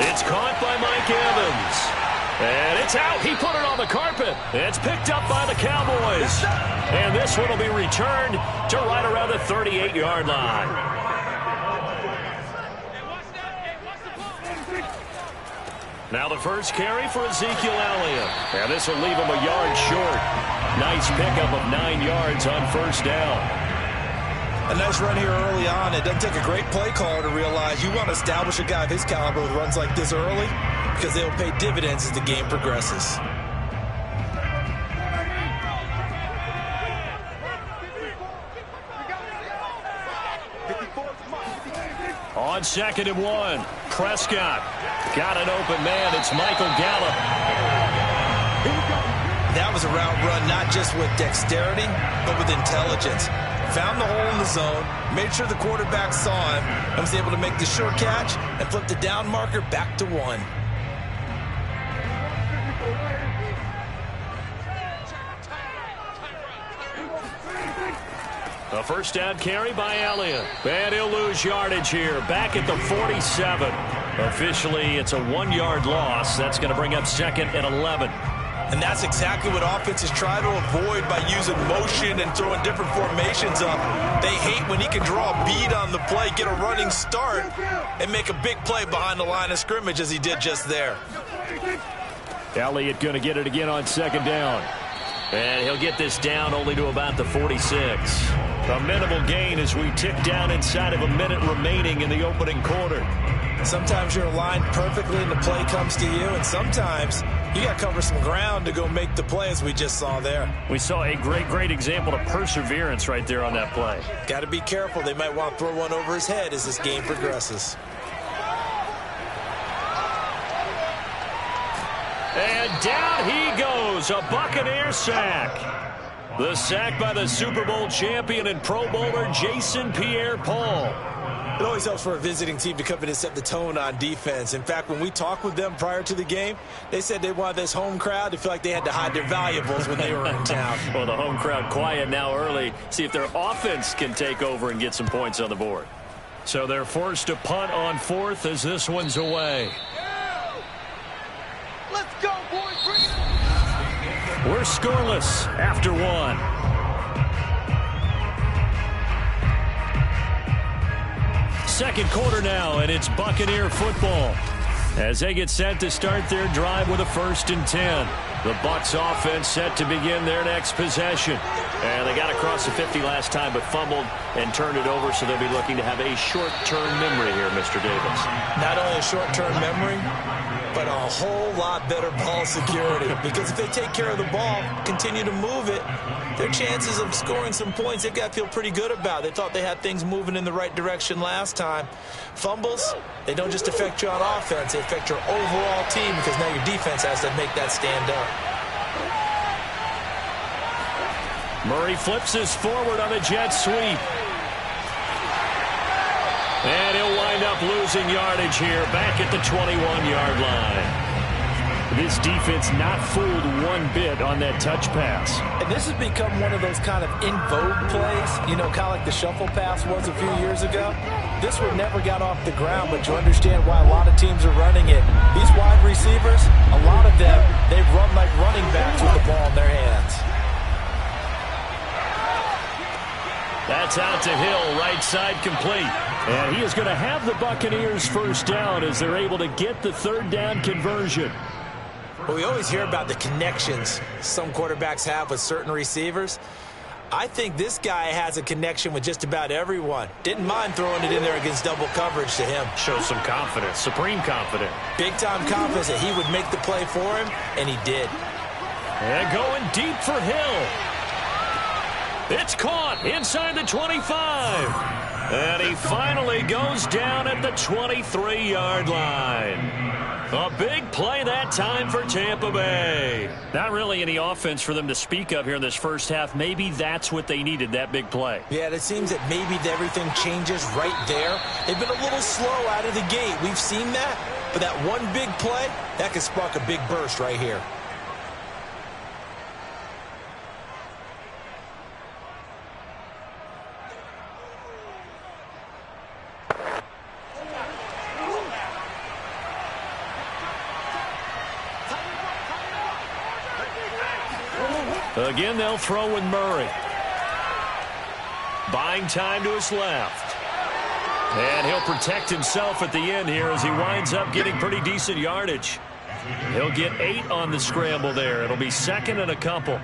It's caught by Mike Evans. And it's out. He put it on the carpet. It's picked up by the Cowboys. And this one will be returned to right around the 38-yard line. Now the first carry for Ezekiel Elliott. And this will leave him a yard short. Nice pickup of 9 yards on first down.
A nice run here early on. It doesn't take a great play caller to realize you want to establish a guy of his caliber with runs like this early because they'll pay dividends as the game progresses.
On 2nd and 1, Prescott got an open man. It's Michael Gallup.
That was a route run not just with dexterity, but with intelligence. Found the hole in the zone, made sure the quarterback saw him, and was able to make the sure catch and flip the down marker back to 1.
A first down carry by Elliott. And he'll lose yardage here. Back at the 47. Officially, it's a 1-yard loss. That's going to bring up 2nd and 11.
And that's exactly what offenses try to avoid by using motion and throwing different formations up. They hate when he can draw a bead on the play, get a running start, and make a big play behind the line of scrimmage as he did just there.
Elliott going to get it again on 2nd down. And he'll get this down only to about the 46. A minimal gain as we tick down inside of a minute remaining in the opening quarter.
Sometimes you're aligned perfectly and the play comes to you, and sometimes you got to cover some ground to go make the play, as we just saw there.
We saw a great example of perseverance right there on that play.
Got to be careful. They might want to throw one over his head as this game progresses.
And down he goes, a Buccaneer sack. The sack by the Super Bowl champion and Pro Bowler Jason Pierre-Paul.
It always helps for a visiting team to come in and set the tone on defense. In fact, when we talked with them prior to the game, they said they wanted this home crowd to feel like they had to hide their valuables when they were in town.
Well, the home crowd quiet now early. See if their offense can take over and get some points on the board. So they're forced to punt on 4th as this one's away.
Let's go, boys. Bring it.
We're scoreless after 1. Second quarter now, and it's Buccaneer football. as they get set to start their drive with a 1st and 10. The Bucs offense set to begin their next possession. And they got across the 50 last time, but fumbled and turned it over, so they'll be looking to have a short-term memory here, Mr. Davis.
Not only a short-term memory, but a whole lot better ball security. Because if they take care of the ball, continue to move it, their chances of scoring some points, they've got to feel pretty good about. They thought they had things moving in the right direction last time. Fumbles, they don't just affect you on offense, they affect your overall team, because now your defense has to make that stand up.
Murray flips this forward on a jet sweep. And he'll wind up losing yardage here back at the 21-yard line. This defense not fooled one bit on that touch pass.
And this has become one of those kind of in vogue plays, you know, kind of like the shuffle pass was a few years ago. This one never got off the ground, but you understand why a lot of teams are running it. These wide receivers, a lot of them, they run like running backs with the ball in their hands.
That's out to Hill, right side complete. And he is going to have the Buccaneers first down as they're able to get the 3rd down conversion.
Well, we always hear about the connections some quarterbacks have with certain receivers. I think this guy has a connection with just about everyone. Didn't mind throwing it in there against double coverage to him.
Shows some confidence, supreme confidence.
Big-time confidence that he would make the play for him, and he did.
And going deep for Hill. It's caught inside the 25. And he finally goes down at the 23-yard line. A big play that time for Tampa Bay. Not really any offense for them to speak of here in this first half. Maybe that's what they needed, that big play.
Yeah, it seems that maybe everything changes right there. They've been a little slow out of the gate. We've seen that. But that one big play, that could spark a big burst right here.
Again, they'll throw with Murray. Buying time to his left. And he'll protect himself at the end here as he winds up getting pretty decent yardage. He'll get 8 on the scramble there. It'll be 2nd and a couple.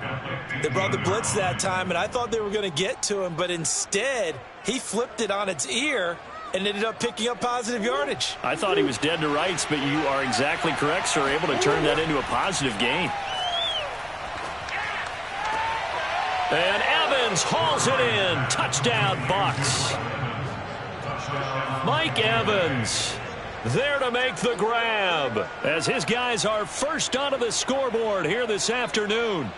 They brought the blitz that time, and I thought they were going to get to him, but instead, he flipped it on its ear and ended up picking up positive yardage.
I thought he was dead to rights, but you are exactly correct, sir. Able to turn that into a positive gain. And Evans hauls it in. Touchdown, Bucs. Mike Evans there to make the grab as his guys are first onto the scoreboard here this afternoon.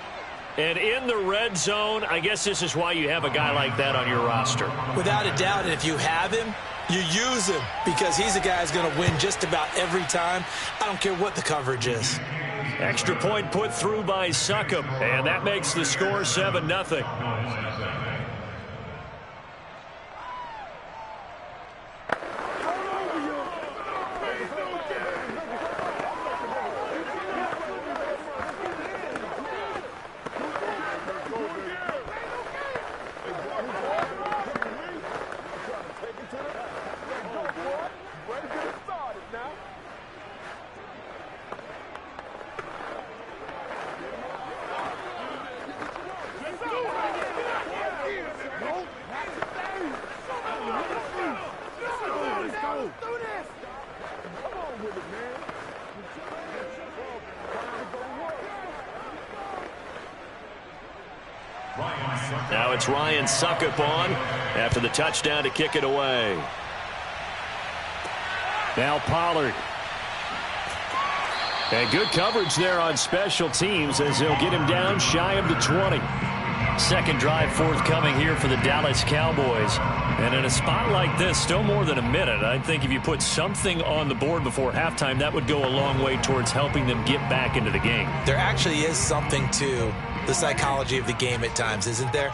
And in the red zone, I guess this is why you have a guy like that on your roster.
Without a doubt, and if you have him, you use him because he's a guy who's going to win just about every time. I don't care what the coverage is.
Extra point put through by Succop, and that makes the score 7-0. Now it's Ryan Succop on after the touchdown to kick it away. Now Pollard. And good coverage there on special teams as they'll get him down shy of the 20. Second drive forthcoming here for the Dallas Cowboys. And in a spot like this, still more than a minute, I think if you put something on the board before halftime, that would go a long way towards helping them get back into the game.
There actually is something to the psychology of the game at times, isn't there?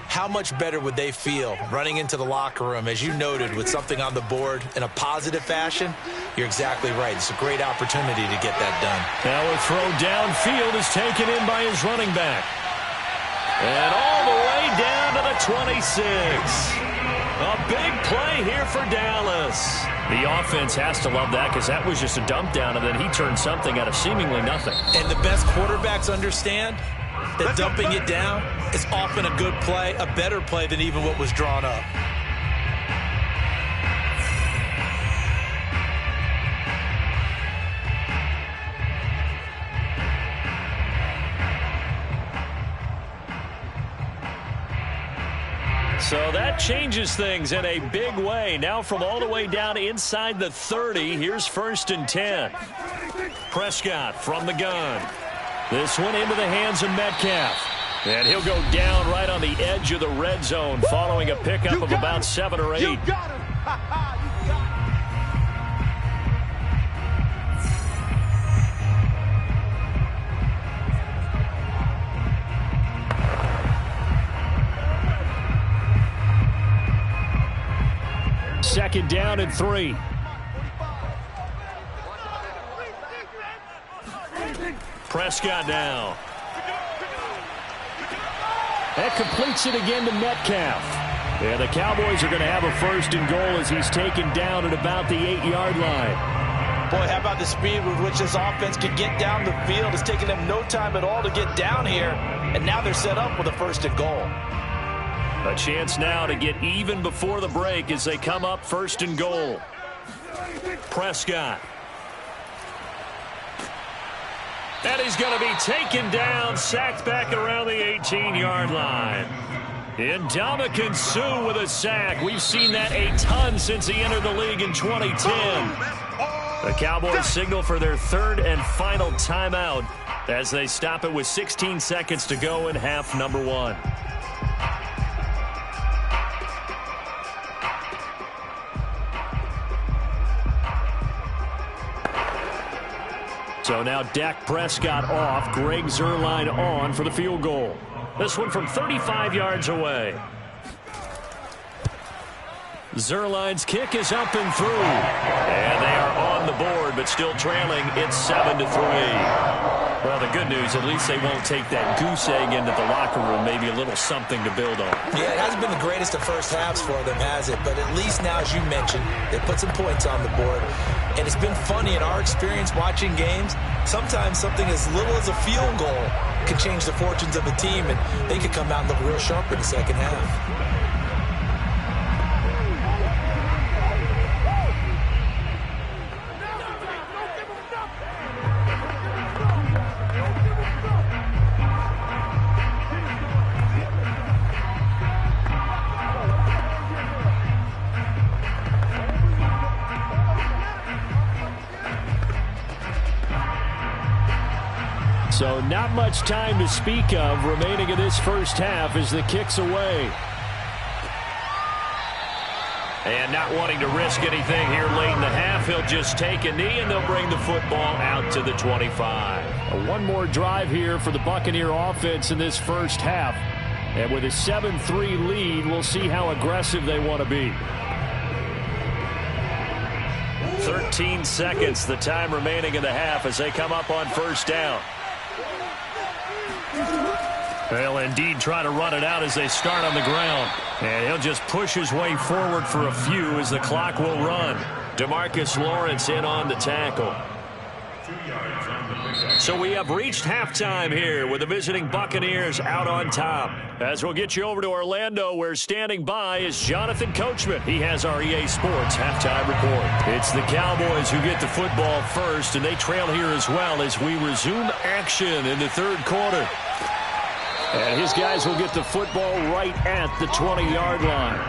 How much better would they feel running into the locker room, as you noted, with something on the board in a positive fashion? You're exactly right. It's a great opportunity to get that done.
Now a throw downfield is taken in by his running back. And all the way down to the 26. A big play here for Dallas. The offense has to love that because that was just a dump down, and then he turned something out of seemingly nothing.
And the best quarterbacks understand that dumping it down is often a good play, a better play than even what was drawn up.
So that changes things in a big way. Now from all the way down inside the 30, here's 1st and 10. Prescott from the gun. This one into the hands of Metcalf. And he'll go down right on the edge of the red zone following a pickup of about 7 or 8.
You got him.
Second down and 3. Prescott now. That completes it again to Metcalf. And the Cowboys are going to have a 1st and goal as he's taken down at about the 8-yard line.
Boy, how about the speed with which this offense could get down the field? It's taken them no time at all to get down here. And now they're set up with a 1st and goal.
A chance now to get even before the break as they come up 1st and goal. Prescott. And he's going to be taken down, sacked back around the 18-yard line. Ndamukong Suh with a sack. We've seen that a ton since he entered the league in 2010. The Cowboys signal for their 3rd and final timeout as they stop it with 16 seconds to go in half number 1. So now Dak Prescott off, Greg Zuerlein on for the field goal. This one from 35 yards away. Zuerlein's kick is up and through. And they are on the board, but still trailing. It's 7-3. Well, the good news, at least they won't take that goose egg into the locker room. Maybe a little something to build on.
Yeah, it hasn't been the greatest of first halves for them, has it? But at least now, as you mentioned, they put some points on the board. And it's been funny in our experience watching games. Sometimes something as little as a field goal can change the fortunes of a team, and they could come out and look real sharp in the second half.
So not much time to speak of remaining in this first half as the kick's away. And not wanting to risk anything here late in the half, he'll just take a knee and they'll bring the football out to the 25. One more drive here for the Buccaneer offense in this first half. And with a 7-3 lead, we'll see how aggressive they want to be. 13 seconds, the time remaining in the half as they come up on 1st down. They'll indeed try to run it out as they start on the ground. And he'll just push his way forward for a few as the clock will run. DeMarcus Lawrence in on the tackle. So we have reached halftime here with the visiting Buccaneers out on top. As we'll get you over to Orlando, where standing by is Jonathan Coachman. He has our EA Sports halftime report. It's the Cowboys who get the football first, and they trail here as well as we resume action in the 3rd quarter. And his guys will get the football right at the 20-yard line.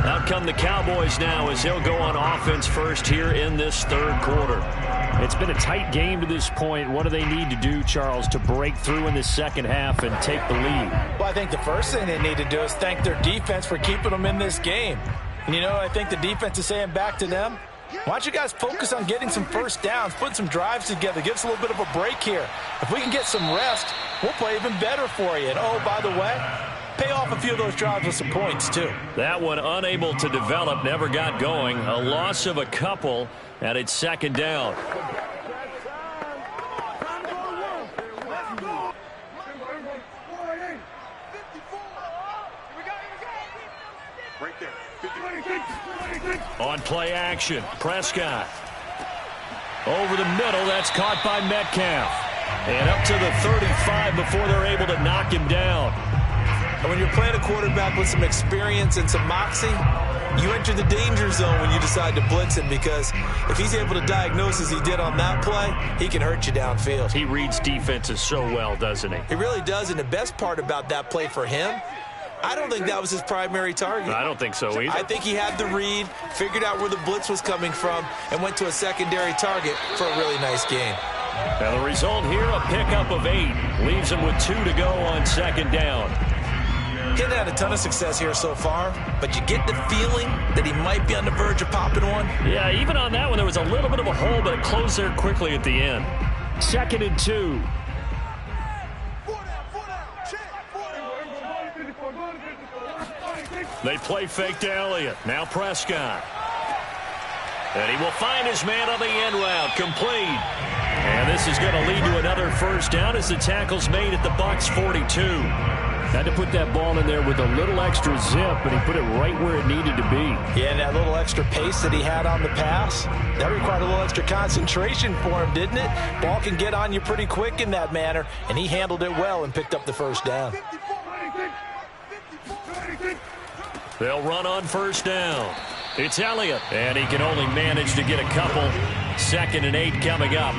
Out come the Cowboys now as they'll go on offense first here in this 3rd quarter. It's been a tight game to this point. What do they need to do, Charles, to break through in the second half and take the lead?
Well, I think the first thing they need to do is thank their defense for keeping them in this game. And, you know, I think the defense is saying back to them, why don't you guys focus on getting some first downs, put some drives together, give us a little bit of a break here. If we can get some rest, we'll play even better for you. And, oh, by the way, pay off a few of those drives with some points, too.
That one unable to develop, never got going. A loss of a couple, and it's 2nd down.
Right there. 50.
On play action, Prescott. Over the middle, that's caught by Metcalf. And up to the 35 before they're able to knock him down.
And when you're playing a quarterback with some experience and some moxie, you enter the danger zone when you decide to blitz him, because if he's able to diagnose as he did on that play, he can hurt you downfield.
He reads defenses so well, doesn't he?
He really does, and the best part about that play for him, I don't think that was his primary target.
I don't think so either.
I think he had the read, figured out where the blitz was coming from, and went to a secondary target for a really nice game.
Now the result here, a pickup of 8. Leaves him with 2 to go on second down.
He hasn't had a ton of success here so far, but you get the feeling that he might be on the verge of popping one.
Yeah, even on that one, there was a little bit of a hole, but it closed there quickly at the end. 2nd and 2. They play fake to Elliott. Now Prescott. And he will find his man on the end route. Complete. And this is going to lead to another first down as the tackle's made at the Bucs 42. Had to put that ball in there with a little extra zip, but he put it right where it needed to be.
Yeah, and that little extra pace that he had on the pass, that required a little extra concentration for him, didn't it? Ball can get on you pretty quick in that manner, and he handled it well and picked up the first down.
They'll run on first down. It's Elliott, and he can only manage to get a couple. 2nd and 8 coming up.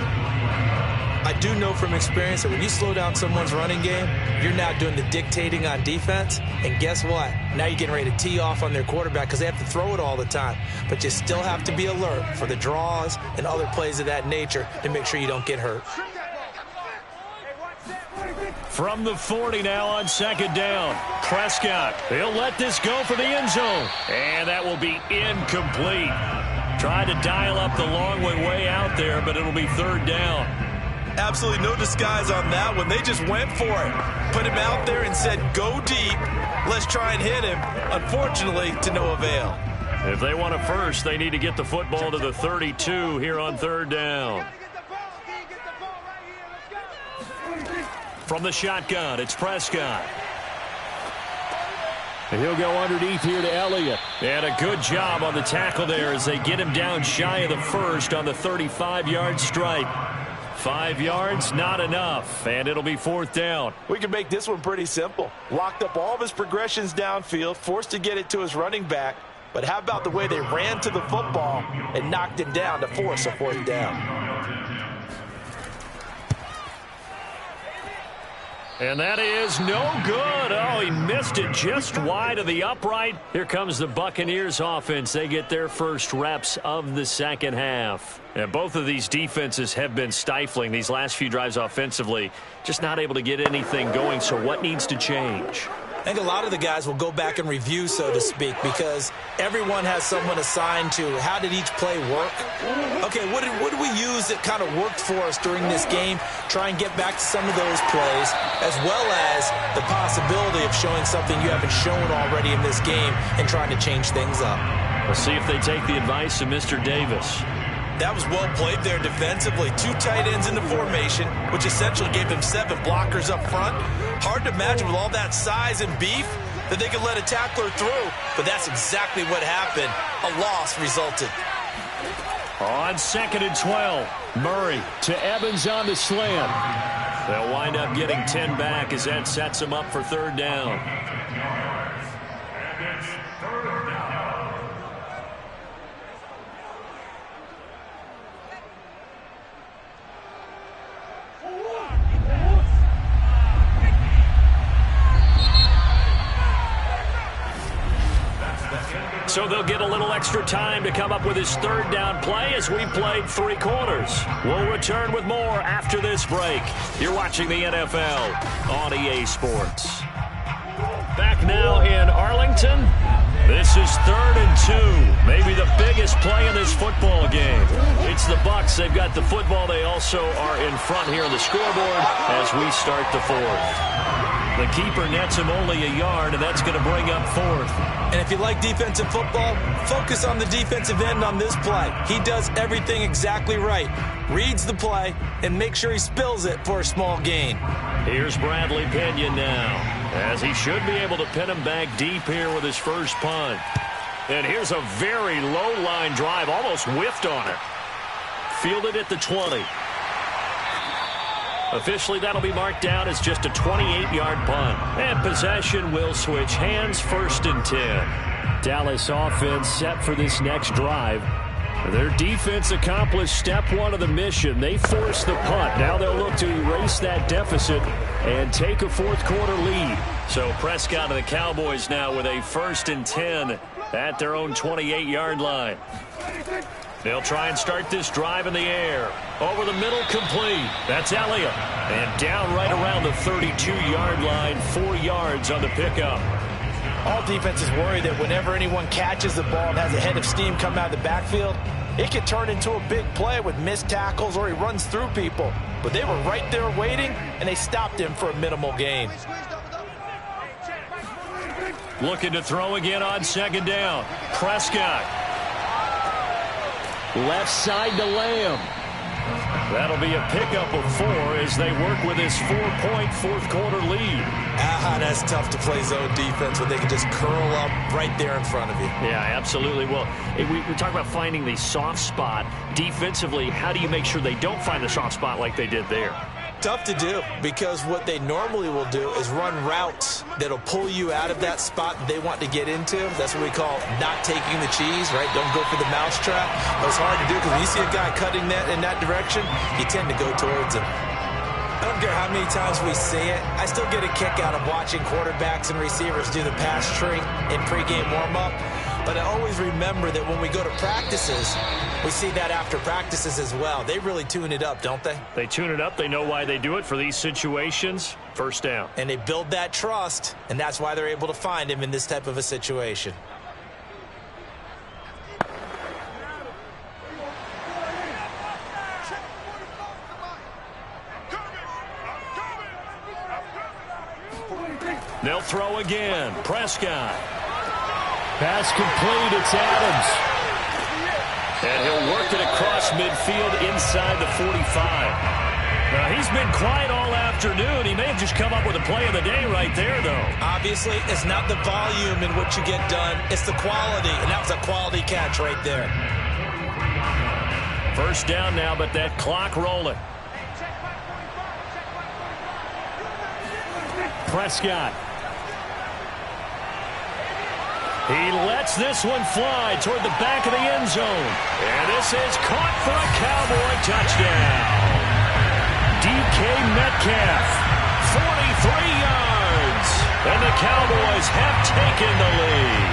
I do know from experience that when you slow down someone's running game, you're now doing the dictating on defense. And guess what? Now you're getting ready to tee off on their quarterback because they have to throw it all the time. But you still have to be alert for the draws and other plays of that nature to make sure you don't get hurt.
From the 40 now on second down. Prescott, he'll let this go for the end zone. And that will be incomplete. Tried to dial up the long way out there, but it'll be 3rd down.
Absolutely no disguise on that one. They just went for it. Put him out there and said, go deep. Let's try and hit him. Unfortunately, to no avail.
If they want a first, they need to get the football to the 32 here on 3rd down. From the shotgun, it's Prescott. And he'll go underneath here to Elliott. And a good job on the tackle there as they get him down shy of the first on the 35-yard stripe. 5 yards, not enough, and it'll be 4th down.
We can make this one pretty simple. Locked up all of his progressions downfield, forced to get it to his running back. But how about the way they ran to the football and knocked him down to force a 4th down?
And that is no good. Oh, he missed it just wide of the upright. Here comes the Buccaneers offense. They get their first reps of the second half. And both of these defenses have been stifling these last few drives offensively. Just not able to get anything going. So what needs to change?
I think a lot of the guys will go back and review, so to speak, because everyone has someone assigned to how did each play work. Okay, what did we use that kind of worked for us during this game? Try and get back to some of those plays, as well as the possibility of showing something you haven't shown already in this game and trying to change things up.
Let's see if they take the advice of Mr. Davis.
That was well played there defensively. 2 tight ends in the formation, which essentially gave them 7 blockers up front. Hard to imagine with all that size and beef that they could let a tackler through, but that's exactly what happened. A loss resulted.
On 2nd and 12, Murray to Evans on the slant. They'll wind up getting 10 back as that sets them up for 3rd down. So they'll get a little extra time to come up with his 3rd down play as we played 3 quarters. We'll return with more after this break. You're watching the NFL on EA Sports. Back now in Arlington. This is 3rd and 2. Maybe the biggest play in this football game. It's the Bucs. They've got the football. They also are in front here on the scoreboard as we start the 4th. The keeper nets him only a yard, and that's going to bring up 4th.
And if you like defensive football, focus on the defensive end on this play. He does everything exactly right. Reads the play and makes sure he spills it for a small gain.
Here's Bradley Pinion now. as he should be able to pin him back deep here with his first punt. And here's a very low line drive, almost whiffed on it. Fielded at the 20. Officially, that'll be marked down as just a 28-yard punt. And possession will switch hands, 1st and 10. Dallas offense set for this next drive. Their defense accomplished step 1 of the mission. They forced the punt. Now they'll look to erase that deficit and take a 4th quarter lead. So Prescott and the Cowboys now with a 1st and 10 at their own 28-yard line. They'll try and start this drive in the air. Over the middle, complete. That's Elliott. And down right around the 32-yard line, 4 yards on the pickup.
All defenses worry that whenever anyone catches the ball and has a head of steam come out of the backfield, it could turn into a big play with missed tackles or he runs through people. But they were right there waiting, and they stopped him for a minimal gain.
Looking to throw again on 2nd down. Prescott. Left side to Lamb. That'll be a pickup of 4 as they work with this 4-point 4th quarter lead.
That's tough to play zone defense when they can just curl up right there in front of you.
Yeah, absolutely. Well, we talk about finding the soft spot. Defensively, how do you make sure they don't find the soft spot like they did there?
Tough to do, because what they normally will do is run routes that'll pull you out of that spot they want to get into. That's what we call not taking the cheese, right? Don't go for the mousetrap. But it's hard to do because when you see a guy cutting that in that direction, you tend to go towards him. I don't care how many times we see it. I still get a kick out of watching quarterbacks and receivers do the pass tree in pregame warm-up. But I always remember that when we go to practices, we see that after practices as well. They really tune it up, don't they?
They tune it up. They know why they do it for these situations. 1st down.
And they build that trust, and that's why they're able to find him in this type of a situation.
They'll throw again. Prescott. Pass complete. It's Adams. And he'll work it across midfield inside the 45. Now, he's been quiet all afternoon. He may have just come up with a play of the day right there, though.
Obviously, it's not the volume in what you get done. It's the quality, and that was a quality catch right there.
1st down now, but that clock rolling. Prescott. He lets this one fly toward the back of the end zone. And this is caught for a Cowboy touchdown. DK Metcalf, 43 yards. And the Cowboys have taken the lead.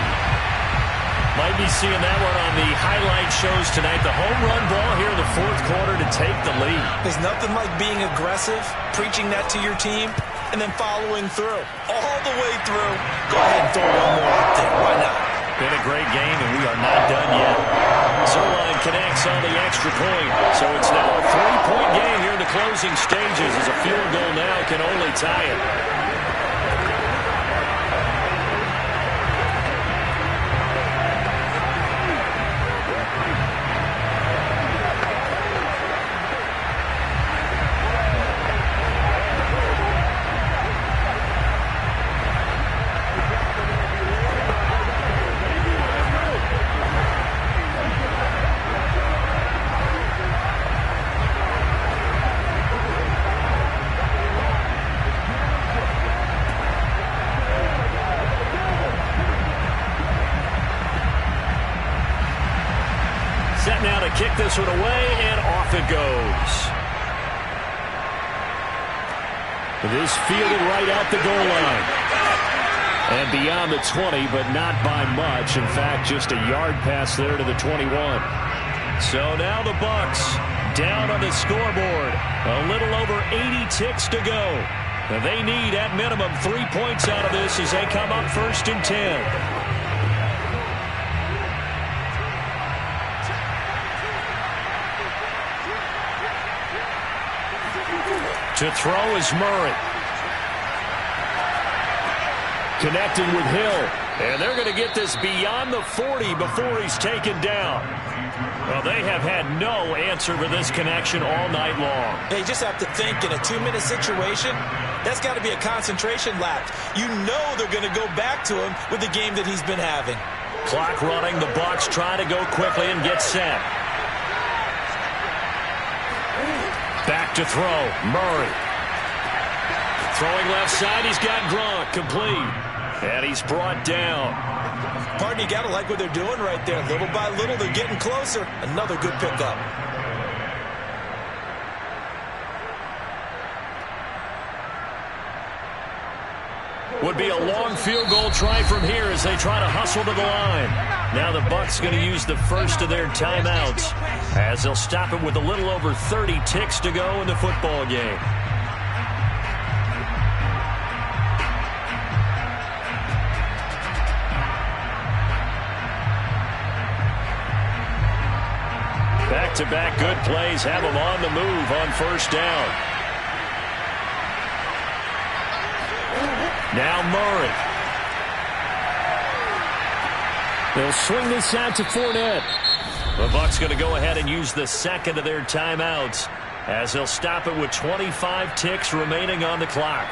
Might be seeing that one on the highlight shows tonight. The home run ball here in the 4th quarter to take the lead.
There's nothing like being aggressive, preaching that to your team, and then following through. All the way through. Go ahead and throw one more up there. Why not?
Been a great game, and we are not done yet. Zerline connects on the extra point. So it's now a 3-point game here in the closing stages as a field goal now can only tie it. Now to kick this one away, and off it goes. This fielded right at the goal line. And beyond the 20, but not by much. In fact, just a yard pass there to the 21. So now the Bucs down on the scoreboard. A little over 80 ticks to go. They need, at minimum, 3 points out of this as they come up 1st and 10. To throw is Murray. Connecting with Hill.
And they're going to get this beyond the 40 before he's taken down. Well, they have had no answer for this connection all night long.
They just have to think in a 2-minute situation, that's got to be a concentration lapse. You know they're going to go back to him with the game that he's been having.
Clock running. The Bucs try to go quickly and get set. Back to throw. Murray. Throwing left side. He's got Gronk. Complete. And he's brought down.
Pardon, you got to like what they're doing right there. Little by little, they're getting closer. Another good pickup.
Would be a long field goal try from here as they try to hustle to the line. Now the Bucs going to use the first of their timeouts as they'll stop it with a little over 30 ticks to go in the football game. Back-to-back good plays have them on the move on first down. Now Murray. They'll swing this out to Fournette. The Bucs going to go ahead and use the second of their timeouts as they'll stop it with 25 ticks remaining on the clock.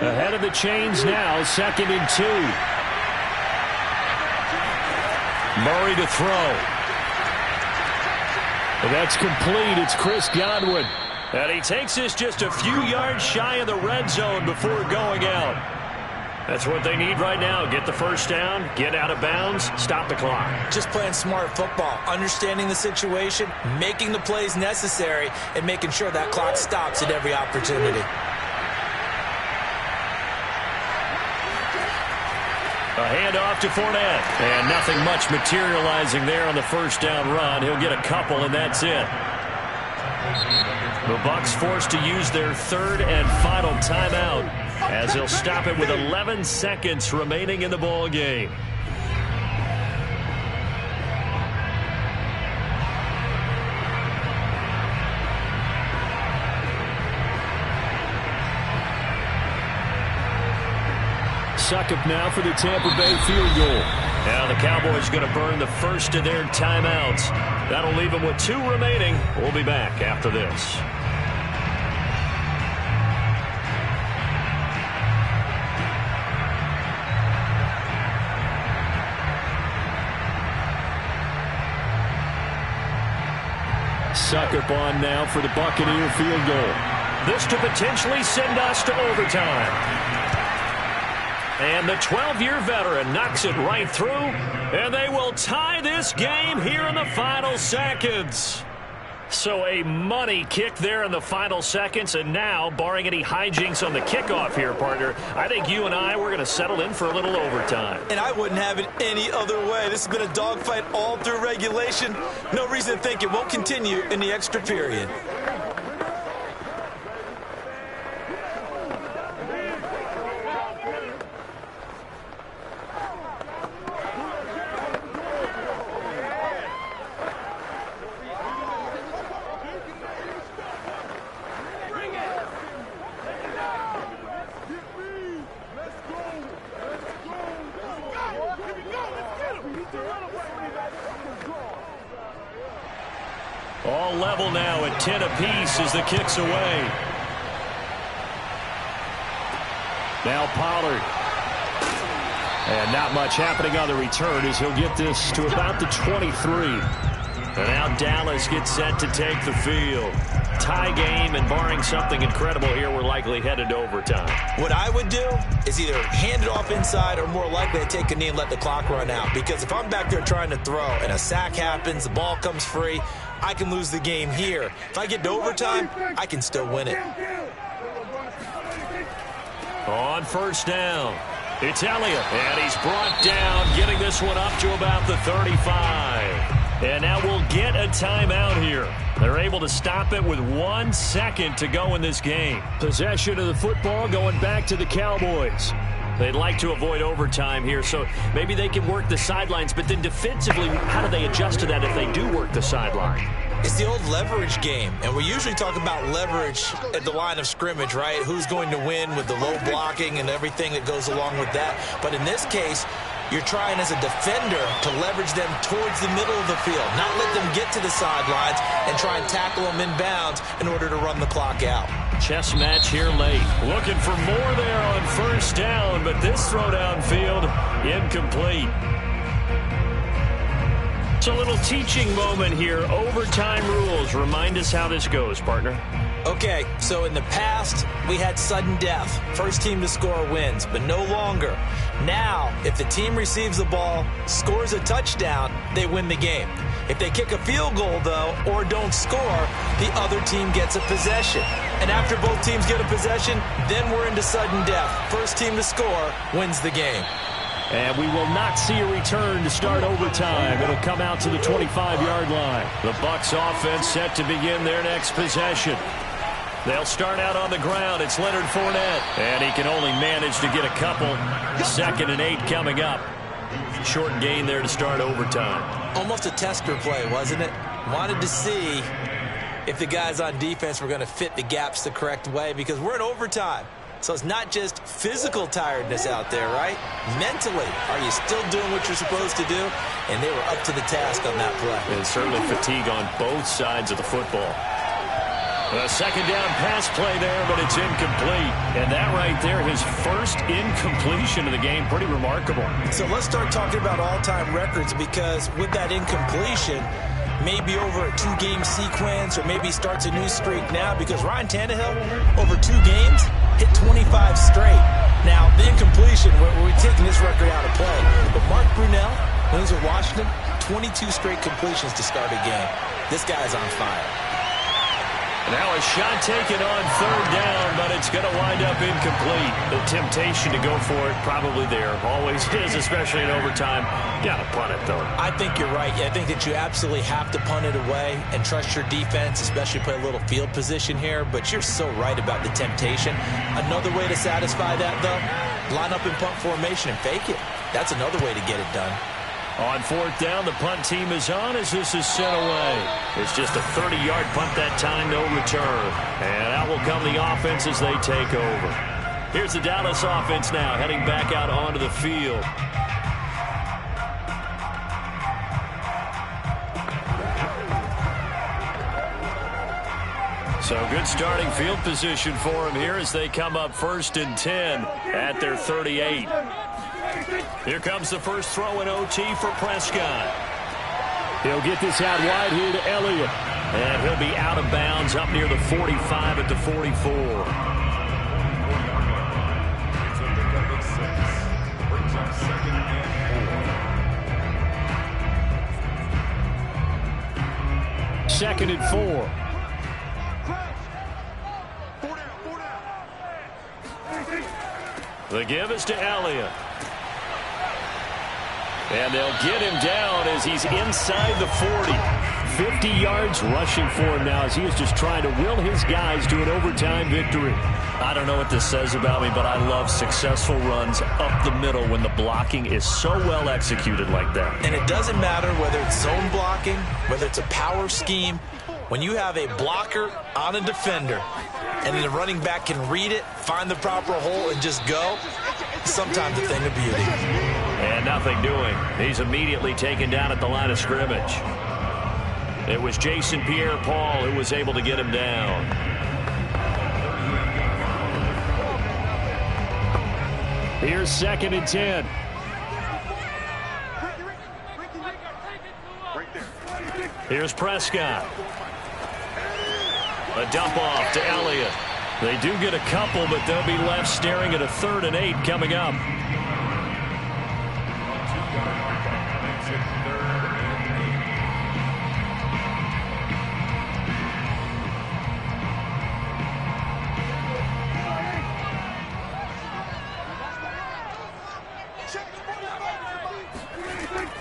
Ahead of the chains now, 2nd and 2. Murray to throw. That's complete. It's Chris Godwin. And he takes this just a few yards shy of the red zone before going out. That's what they need right now. Get the first down, get out of bounds, stop the clock.
Just playing smart football, understanding the situation, making the plays necessary, and making sure that clock stops at every opportunity.
A handoff to Fournette. And nothing much materializing there on the first down run. He'll get a couple, and that's it. The Bucs forced to use their third and final timeout as they'll stop it with 11 seconds remaining in the ball game. Succop now for the Tampa Bay field goal. Now the Cowboys going to burn the first of their timeouts. That'll leave them with 2 remaining. We'll be back after this. Succop on now for the Buccaneer field goal. This to potentially send us to overtime. And the 12-year veteran knocks it right through, and they will tie this game here in the final seconds. So a money kick there in the final seconds, and now, barring any hijinks on the kickoff here, partner, I think you and I, we're going to settle in for a little overtime.
And I wouldn't have it any other way. This has been a dogfight all through regulation. No reason to think it won't continue in the extra period.
All level now at 10 apiece as the kick's away. Now Pollard. And not much happening on the return as he'll get this to about the 23. And now Dallas gets set to take the field. Tie game, and barring something incredible here, we're likely headed to overtime.
What I would do is either hand it off inside or more likely to take a knee and let the clock run out. Because if I'm back there trying to throw and a sack happens, the ball comes free, I can lose the game here. If I get to overtime, I can still win it.
On first down, it's Elliott. And he's brought down, getting this one up to about the 35. And now we'll get a timeout here. They're able to stop it with 1 second to go in this game. Possession of the football going back to the Cowboys.
They'd like to avoid overtime here, so maybe they can work the sidelines. But then defensively, how do they adjust to that if they do work the sideline?
It's the old leverage game, and we usually talk about leverage at the line of scrimmage, right? Who's going to win with the low blocking and everything that goes along with that. But in this case, you're trying as a defender to leverage them towards the middle of the field, not let them get to the sidelines and try and tackle them inbounds in order to run the clock out.
Chess match here late. Looking for more there on first down, but this throw downfield incomplete. It's a little teaching moment here. Overtime rules. Remind us how this goes, partner.
Okay, so in the past, we had sudden death. First team to score wins, but no longer. Now, if the team receives the ball, scores a touchdown, they win the game. If they kick a field goal, though, or don't score, the other team gets a possession. And after both teams get a possession, then we're into sudden death. First team to score wins the game.
And we will not see a return to start overtime. It'll come out to the 25-yard line. The Bucs offense set to begin their next possession. They'll start out on the ground. It's Leonard Fournette. And he can only manage to get a couple. 2nd and 8 coming up. Short gain there to start overtime.
Almost a tester play, wasn't it? Wanted to see if the guys on defense were going to fit the gaps the correct way, because we're in overtime. So it's not just physical tiredness out there, right? Mentally, are you still doing what you're supposed to do? And they were up to the task on that play.
And certainly fatigue on both sides of the football. A second down pass play there, but it's incomplete. And that right there, his first incompletion of the game, pretty remarkable.
So let's start talking about all-time records, because with that incompletion, maybe over a 2-game sequence, or maybe starts a new streak now, because Ryan Tannehill, over 2 games, hit 25 straight. Now, the incompletion, we're taking this record out of play. But Mark Brunell, when he was with Washington, 22 straight completions to start a game. This guy's on fire.
Now a shot taken on 3rd down, but it's going to wind up incomplete. The temptation to go for it probably there. Always is, especially in overtime. Got to punt it, though.
I think you're right. I think that you absolutely have to punt it away and trust your defense, especially play a little field position here. But you're so right about the temptation. Another way to satisfy that, though, line up in punt formation and fake it. That's another way to get it done.
On 4th down, the punt team is on as this is sent away. It's just a 30-yard punt that time, no return. And out will come the offense as they take over. Here's the Dallas offense now, heading back out onto the field. So good starting field position for them here as they come up 1st and 10 at their 38. Here comes the first throw in OT for Prescott. He'll get this out wide here to Elliott. And he'll be out of bounds up near the 45 at the 44. Second and 4. The give is to Elliott. And they'll get him down as he's inside the 40. 50 yards rushing for him now as he is just trying to will his guys to an overtime victory. I don't know what this says about me, but I love successful runs up the middle when the blocking is so well executed like that.
And it doesn't matter whether it's zone blocking, whether it's a power scheme. When you have a blocker on a defender and then the running back can read it, find the proper hole, and just go, sometimes a thing of beauty.
And nothing doing. He's immediately taken down at the line of scrimmage. It was Jason Pierre-Paul who was able to get him down. Here's 2nd and 10. Here's Prescott. A dump off to Elliott. They do get a couple, but they'll be left staring at a 3rd and 8 coming up.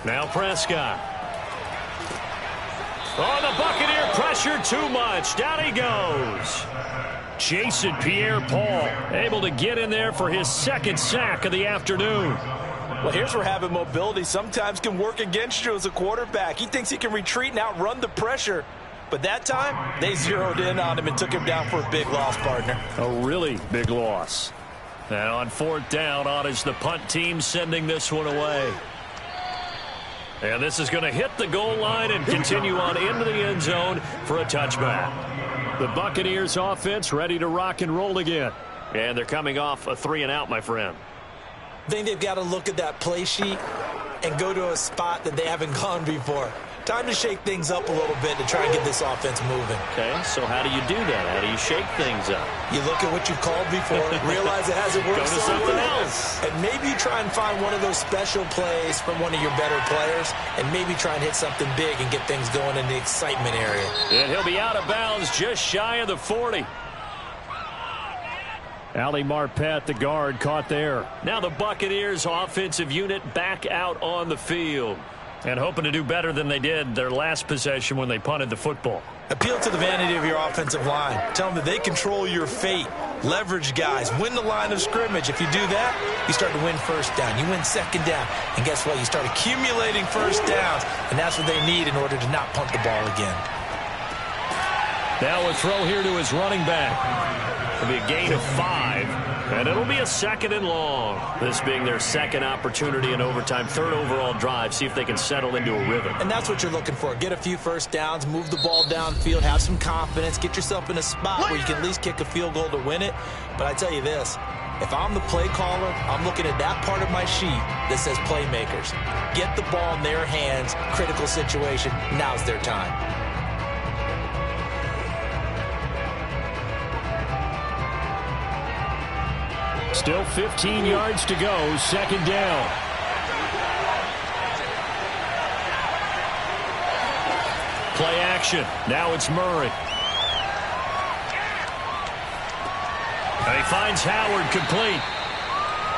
Now Prescott. Oh, the Buccaneer Pressure too much. Down he goes. Jason Pierre-Paul able to get in there for his second sack of the afternoon.
Well, here's where having mobility sometimes can work against you as a quarterback. He thinks he can retreat and outrun the pressure. But that time, they zeroed in on him and took him down for a big loss, partner.
A really big loss. And on fourth down, on is the punt team sending this one away. And this is going to hit the goal line and continue on into the end zone for a touchback. The Buccaneers offense ready to rock and roll again. And they're coming off a 3-and-out, my friend.
I think they've got to look at that play sheet and go to a spot that they haven't gone before. Time to shake things up a little bit to try and get this offense moving.
Okay, so how do you do that? How do you shake things up?
You look at what you've called before, realize it hasn't worked.
Go to something else.
And maybe you try and find one of those special plays from one of your better players, and maybe try and hit something big and get things going in the excitement area.
And he'll be out of bounds just shy of the 40. Ali Marpet, the guard, caught there. Now the Buccaneers offensive unit back out on the field. And hoping to do better than they did their last possession when they punted the football.
Appeal to the vanity of your offensive line. Tell them that they control your fate. Leverage guys. Win the line of scrimmage. If you do that, you start to win first down. You win second down. And guess what? You start accumulating first downs. And that's what they need in order to not punt the ball again.
Now a throw here to his running back. It'll be a gain of 5. And it'll be a 2nd and long. This being their second opportunity in overtime, third overall drive. See if they can settle into a rhythm.
And that's what you're looking for. Get a few first downs, move the ball downfield, have some confidence, get yourself in a spot where you can at least kick a field goal to win it. But I tell you this, if I'm the play caller, I'm looking at that part of my sheet that says playmakers. Get the ball in their hands, critical situation, now's their time.
Still 15 yards to go, second down. Play action. Now it's Murray. And he finds Howard complete.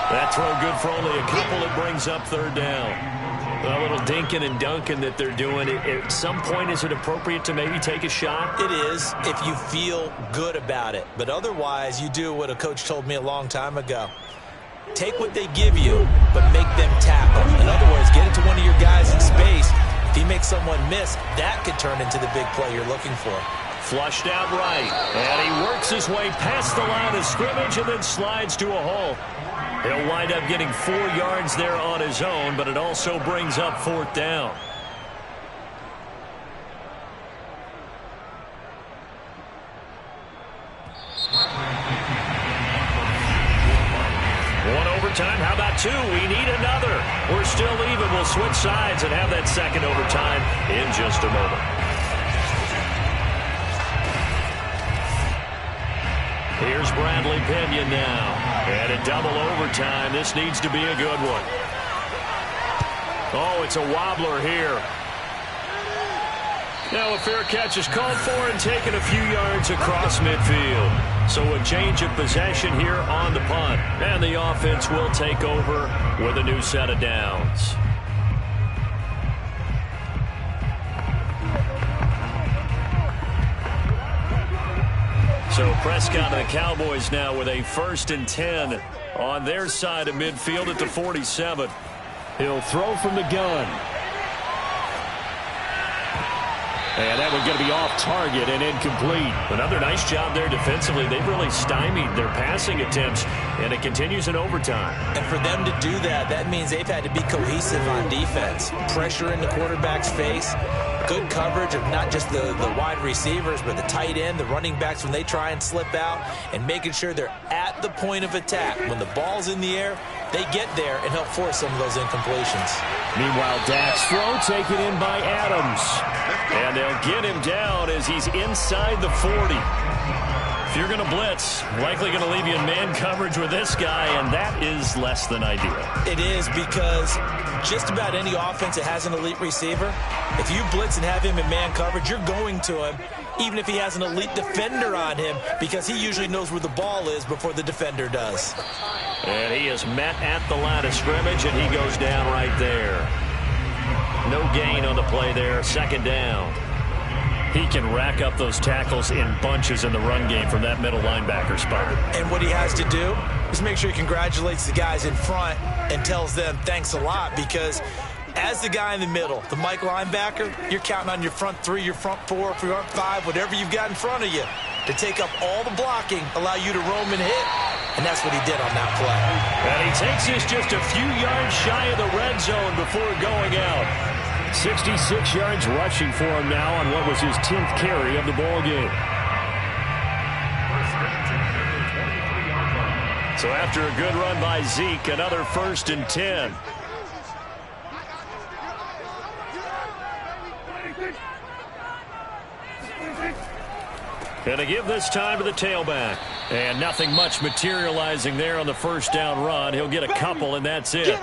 That throw good for only a couple. It brings up third down. A little dinking and dunking that they're doing. At some point, is it appropriate to maybe take a shot?
It is if you feel good about it. But otherwise, you do what a coach told me a long time ago. Take what they give you, but make them tackle. In other words, get it to one of your guys in space. If he makes someone miss, that could turn into the big play you're looking for.
Flushed out right. And he works his way past the line of scrimmage and then slides to a hole. He'll wind up getting 4 yards there on his own, but it also brings up fourth down. One overtime. How about 2? We need another. We're still even. We'll switch sides and have that second overtime in just a moment. Here's Bradley Pinion now. And a double overtime. This needs to be a good one. Oh, it's a wobbler here. Now a fair catch is called for and taken a few yards across midfield. So a change of possession here on the punt. And the offense will take over with a new set of downs. So Prescott and the Cowboys now with a 1st and 10 on their side of midfield at the 47. He'll throw from the gun. And that one's going to be off target and incomplete. Another nice job there defensively. They've really stymied their passing attempts, and it continues in overtime.
And for them to do that, that means they've had to be cohesive on defense. Pressure in the quarterback's face. Good coverage of not just the wide receivers, but the tight end, the running backs when they try and slip out, and making sure they're at the point of attack. When the ball's in the air, they get there and help force some of those incompletions.
Meanwhile, Dak's throw taken in by Adams. And they'll get him down as he's inside the 40. If you're going to blitz, likely going to leave you in man coverage with this guy, and that is less than ideal.
It is, because just about any offense that has an elite receiver, if you blitz and have him in man coverage, you're going to him, even if he has an elite defender on him, because he usually knows where the ball is before the defender does.
And he is met at the line of scrimmage, and he goes down right there. No gain on the play there, second down. He can rack up those tackles in bunches in the run game from that middle linebacker spot.
And what he has to do is make sure he congratulates the guys in front and tells them thanks a lot, because as the guy in the middle, the Mike linebacker, you're counting on your front three, your front four, your front five, whatever you've got in front of you to take up all the blocking, allow you to roam and hit, and that's what he did on that play.
And he takes us just a few yards shy of the red zone before going out. 66 yards rushing for him now on what was his 10th carry of the ball game. So after a good run by Zeke, another 1st and 10. Going to give this time to the tailback. And nothing much materializing there on the first down run. He'll get a couple, and that's it.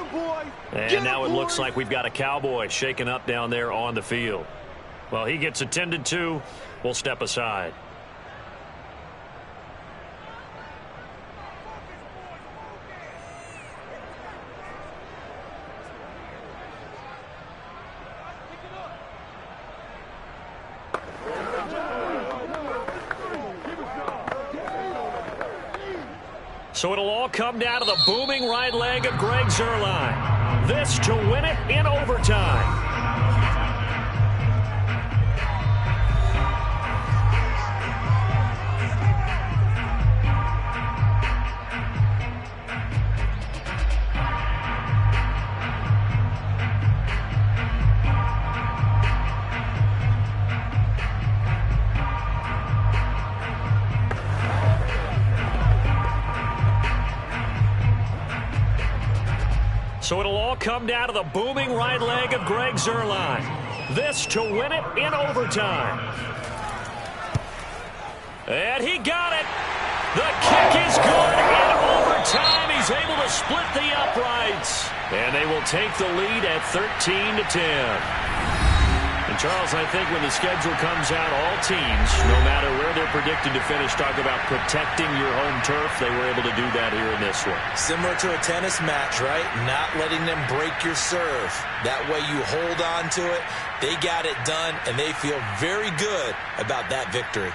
And now it looks like we've got a Cowboy shaken up down there on the field. Well, he gets attended to. We'll step aside. So it'll all come down to the booming right leg of Greg Zuerlein. This to win it in overtime. So it'll all come down to the booming right leg of Greg Zuerlein. This to win it in overtime. And he got it. The kick is good in overtime. He's able to split the uprights. And they will take the lead at 13-10. And Charles, I think when the schedule comes out, all teams, no matter where they're predicted to finish, talk about protecting your home turf. They were able to do that here in this one.
Similar to a tennis match, right? Not letting them break your serve. That way you hold on to it. They got it done, and they feel very good about that victory.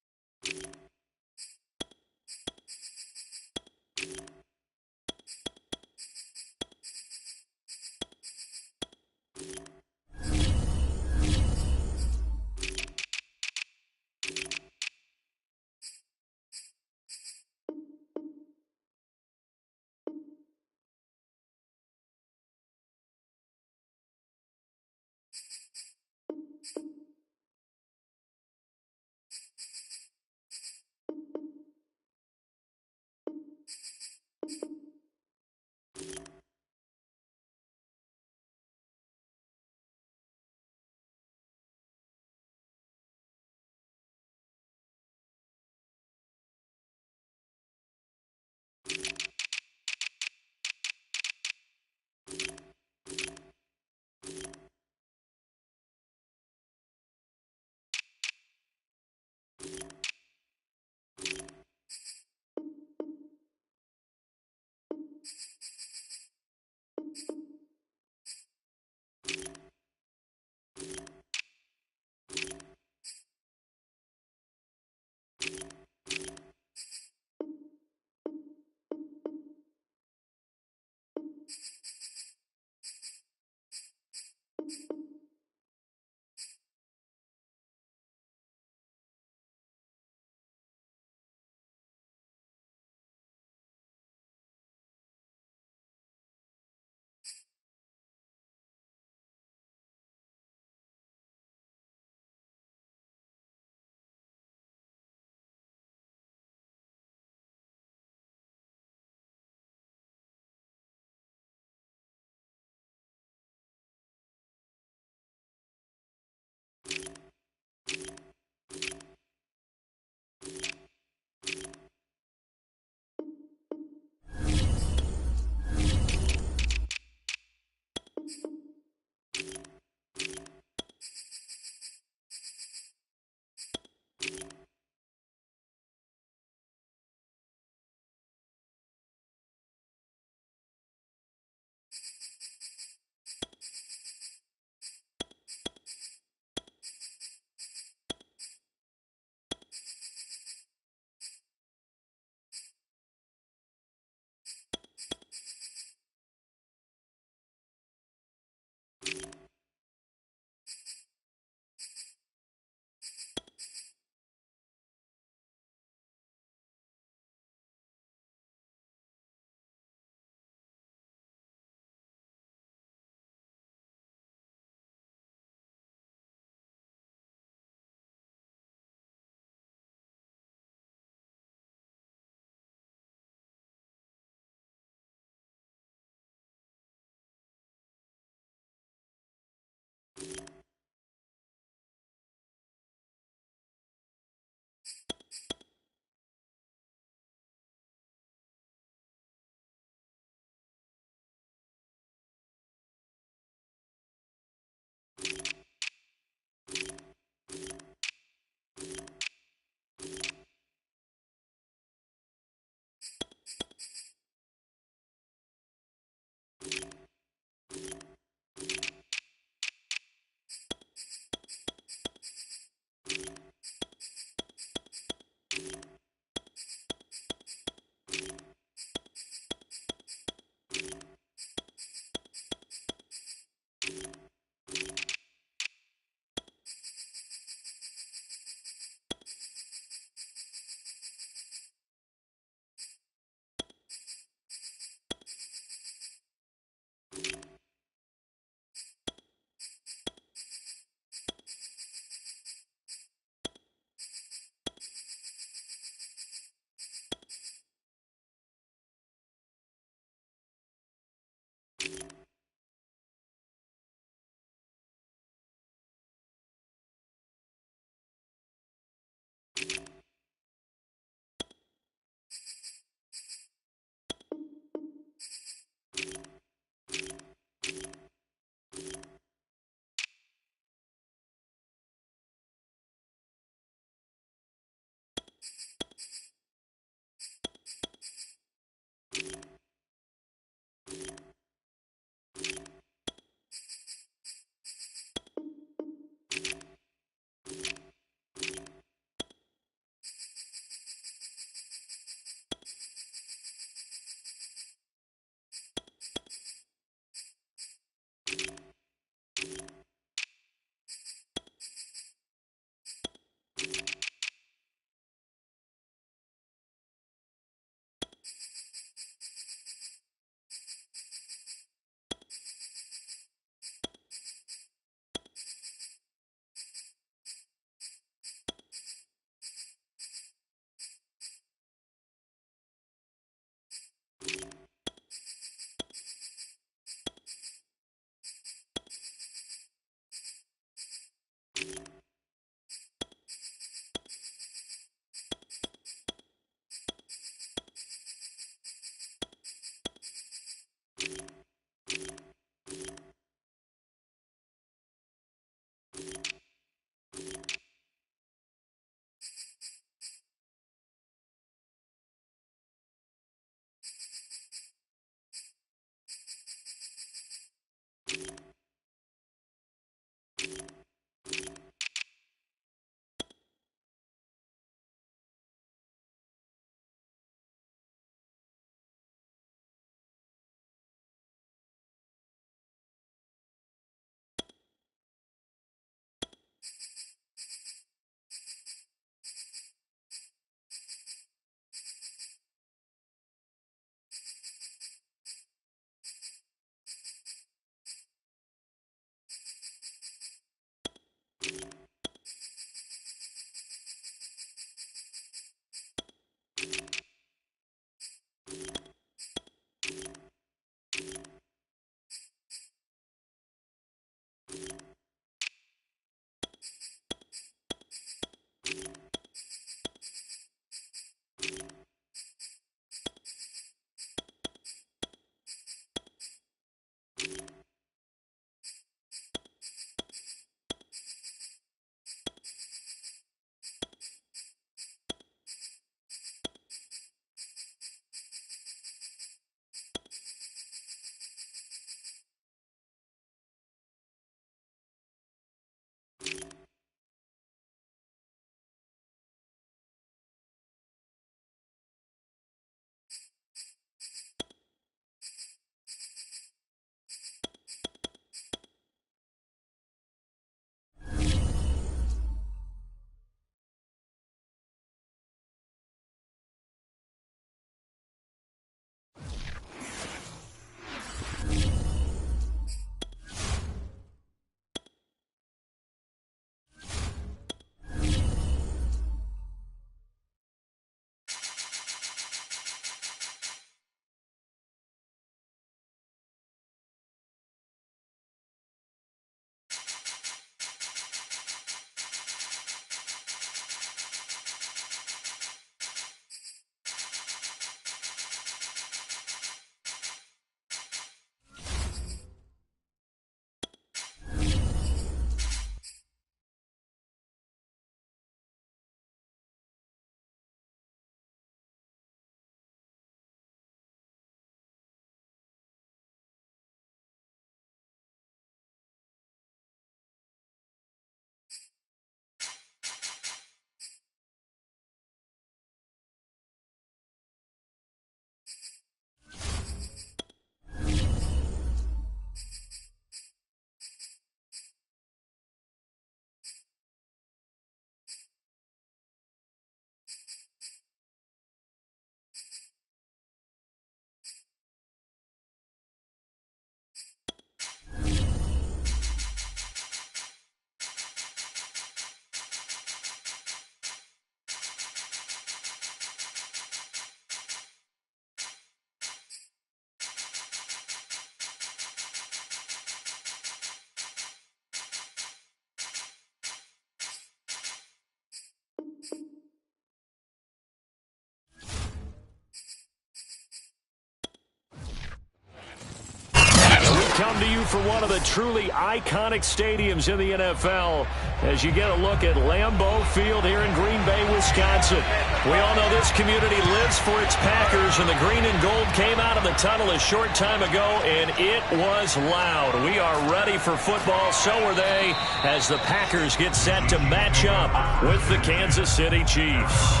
come to you from one of the truly iconic stadiums in the NFL as you get a look at Lambeau Field here in Green Bay, Wisconsin. We all know this community lives for its Packers, and the green and gold came out of the tunnel a short time ago, and it was loud. We are ready for football, so are they, as the Packers get set to match up with the Kansas City Chiefs.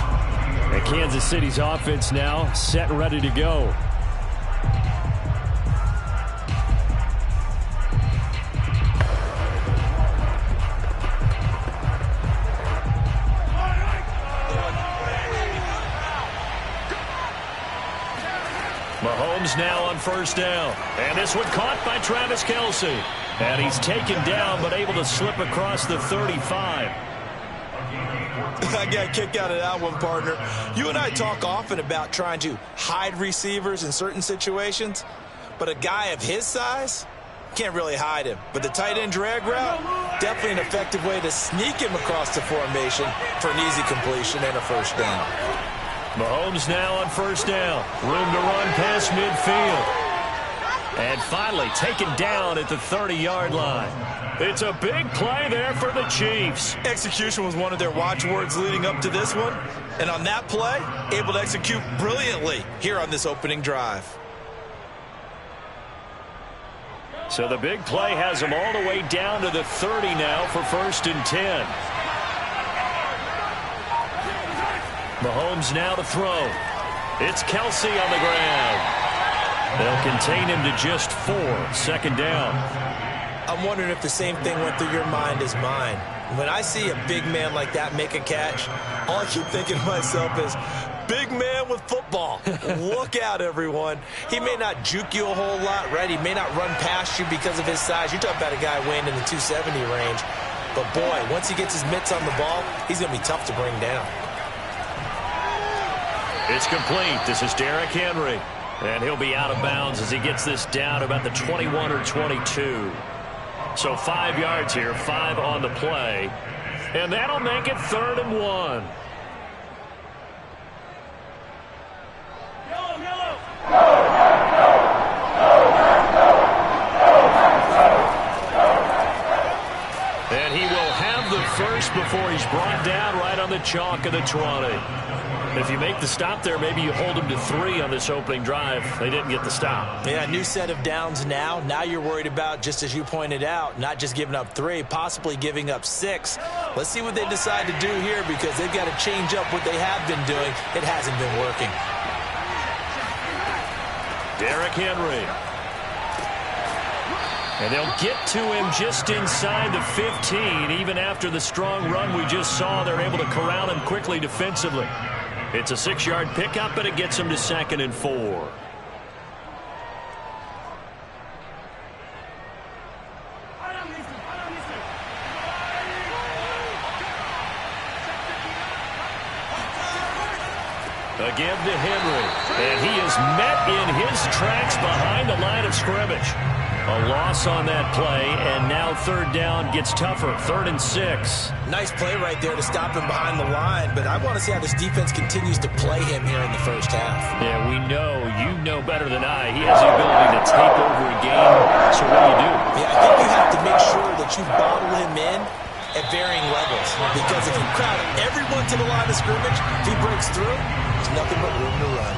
And Kansas City's offense now set and ready to go. Mahomes now on first down. And this one caught by Travis Kelce. And he's taken down but able to slip across the 35.
I got a kick out of that one, partner. You and I talk often about trying to hide receivers in certain situations, but a guy of his size can't really hide him. But the tight end drag route, definitely an effective way to sneak him across the formation for an easy completion and a first down.
Mahomes now on first down. Room to run past midfield. And finally taken down at the 30-yard line. It's a big play there for the Chiefs.
Execution was one of their watchwords leading up to this one. And on that play, able to execute brilliantly here on this opening drive.
So the big play has them all the way down to the 30 now for first and 10. Mahomes now to throw. It's Kelce on the ground. They'll contain him to just 4. Second down.
I'm wondering if the same thing went through your mind as mine. When I see a big man like that make a catch, all I keep thinking to myself is, big man with football. Look out, everyone. He may not juke you a whole lot, right? He may not run past you because of his size. You're talking about a guy weighing in the 270 range. But, boy, once he gets his mitts on the ball, he's going to be tough to bring down.
It's complete. This is Derrick Henry. And he'll be out of bounds as he gets this down about the 21 or 22. So 5 yards here, 5 on the play. And that'll make it 3rd and 1. And he will have the first before he's brought down right on the chalk of the 20. If you make the stop there, maybe you hold him to 3 on this opening drive. They didn't get the stop.
Yeah, new set of downs now. Now you're worried about, just as you pointed out, not just giving up 3, possibly giving up 6. Let's see what they decide to do here, because they've got to change up what they have been doing. It hasn't been working.
Derrick Henry. And they'll get to him just inside the 15. Even after the strong run we just saw, they're able to corral him quickly defensively. It's a 6-yard pickup, but it gets him to 2nd and 4. Again to Henry. And he is met in his tracks behind the line of scrimmage. A loss on that play, and now 3rd down gets tougher. 3rd and 6.
Nice play right there to stop him behind the line, but I want to see how this defense continues to play him here in the first half.
Yeah, we know. You know better than I. He has the ability to take over a game. So what do?
Yeah, I think you have to make sure that you bottle him in at varying levels, because if you crowd everyone to the line of scrimmage, if he breaks through, there's nothing but room to run.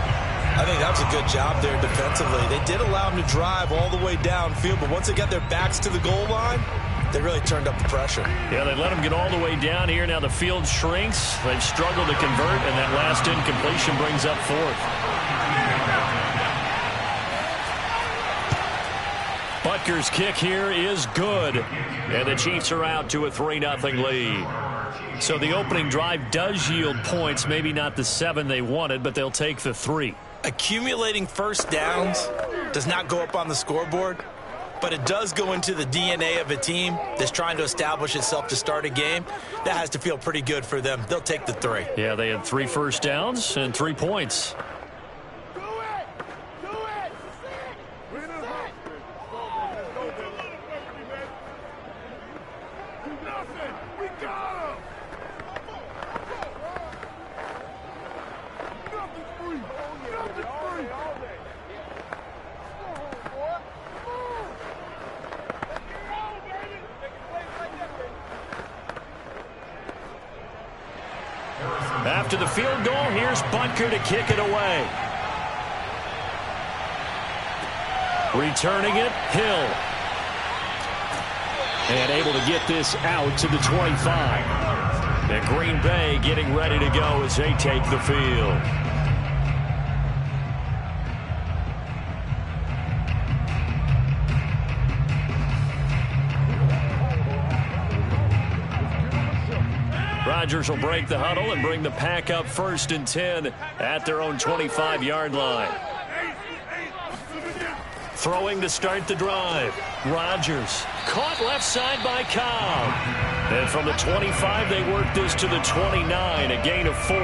I think that was a good job there defensively. They did allow him to drive all the way downfield, but once they got their backs to the goal line, they really turned up the pressure.
Yeah, they let him get all the way down here. Now the field shrinks. They've struggled to convert, and that last incompletion brings up 4th. Butker's kick here is good, and the Chiefs are out to a 3-0 lead. So the opening drive does yield points, maybe not the 7 they wanted, but they'll take the 3.
Accumulating first downs does not go up on the scoreboard, but it does go into the DNA of a team that's trying to establish itself to start a game. That has to feel pretty good for them. They'll take the 3.
Yeah, they had 3 first downs and 3 points. After the field goal, here's Butker to kick it away. Returning it, Hill. And able to get this out to the 25. And Green Bay getting ready to go as they take the field. Rodgers will break the huddle and bring the pack up 1st and 10 at their own 25-yard line. Throwing to start the drive. Rodgers caught left side by Cobb. And from the 25, they work this to the 29, a gain of 4.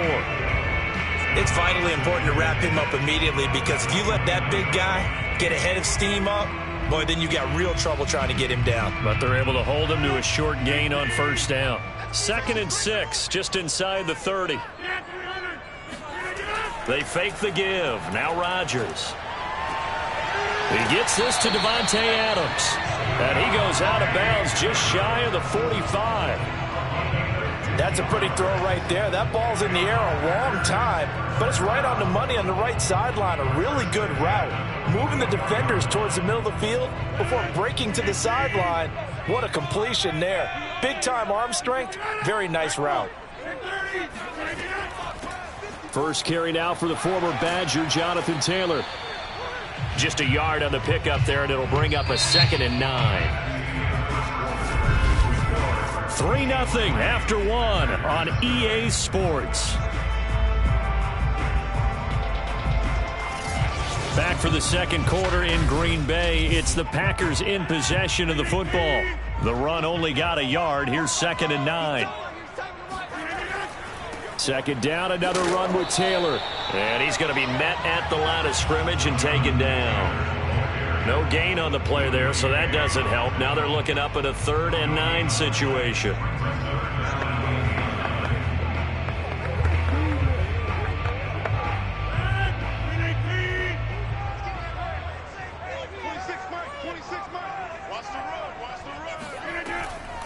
It's vitally important to wrap him up immediately, because if you let that big guy get ahead of steam up, boy, then you got real trouble trying to get him down.
But they're able to hold him to a short gain on 1st down. 2nd and 6, just inside the 30. They fake the give. Now Rodgers. He gets this to Davante Adams. And he goes out of bounds just shy of the 45.
That's a pretty throw right there. That ball's in the air a long time, but it's right on the money on the right sideline. A really good route. Moving the defenders towards the middle of the field before breaking to the sideline. What a completion there. Big-time arm strength. Very nice route.
First carry now for the former Badger, Jonathan Taylor.
Just a yard on the pickup there, and it'll bring up a 2nd and 9. 3-0 after 1 on EA Sports. Back for the second quarter in Green Bay. It's the Packers in possession of the football. The run only got a yard. Here's 2nd and 9.
2nd down, another run with Taylor.
And he's going to be met at the line of scrimmage and taken down. No gain on the play there, so that doesn't help. Now they're looking up at a 3rd and 9 situation.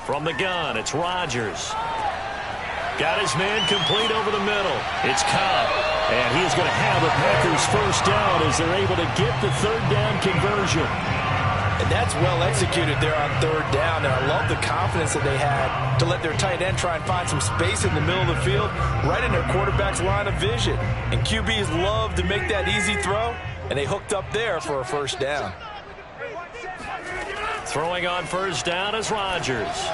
From the gun, it's Rodgers. Got his man complete over the middle. It's Cobb. And he's going to have the Packers 1st down as they're able to get the 3rd down conversion.
And that's well executed there on 3rd down. And I love the confidence that they had to let their tight end try and find some space in the middle of the field, right in their quarterback's line of vision. And QBs love to make that easy throw, and they hooked up there for a 1st down.
Throwing on 1st down is Rodgers.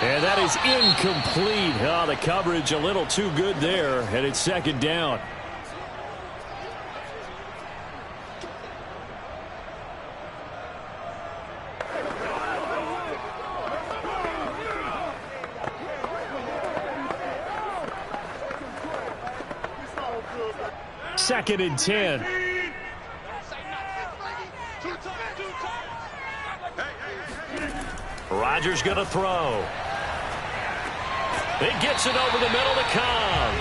And that is incomplete. Oh, the coverage a little too good there, and it's 2nd down. Second and 10.
Rodgers going to throw. He gets it over the middle to Cobb.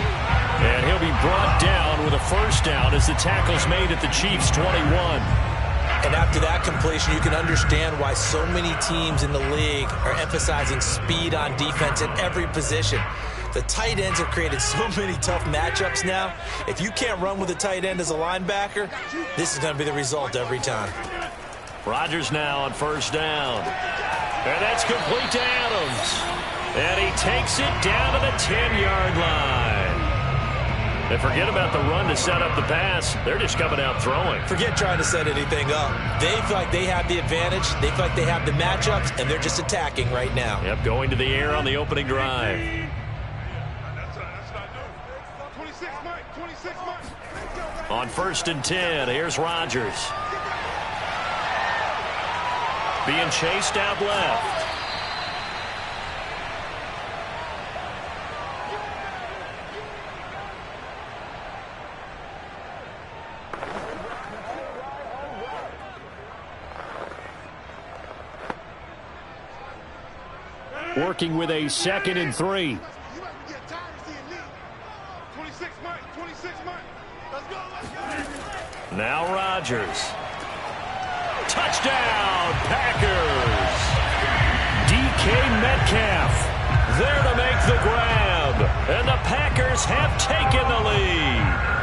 And he'll be brought down with a 1st down as the tackle's made at the Chiefs' 21.
And after that completion, you can understand why so many teams in the league are emphasizing speed on defense at every position. The tight ends have created so many tough matchups now. If you can't run with a tight end as a linebacker, this is going to be the result every time.
Rodgers now on 1st down. And that's complete to Adams. And he takes it down to the 10-yard line. They forget about the run to set up the pass. They're just coming out throwing.
Forget trying to set anything up. They feel like they have the advantage. They feel like they have the matchups, and they're just attacking right now.
Yep, going to the air on the opening drive. On 1st and 10, here's Rodgers. Being chased out left.
Working with a 2nd and 3.
Now Rodgers. Touchdown, Packers.
DK Metcalf.
There to make the grab. And the Packers have taken the lead.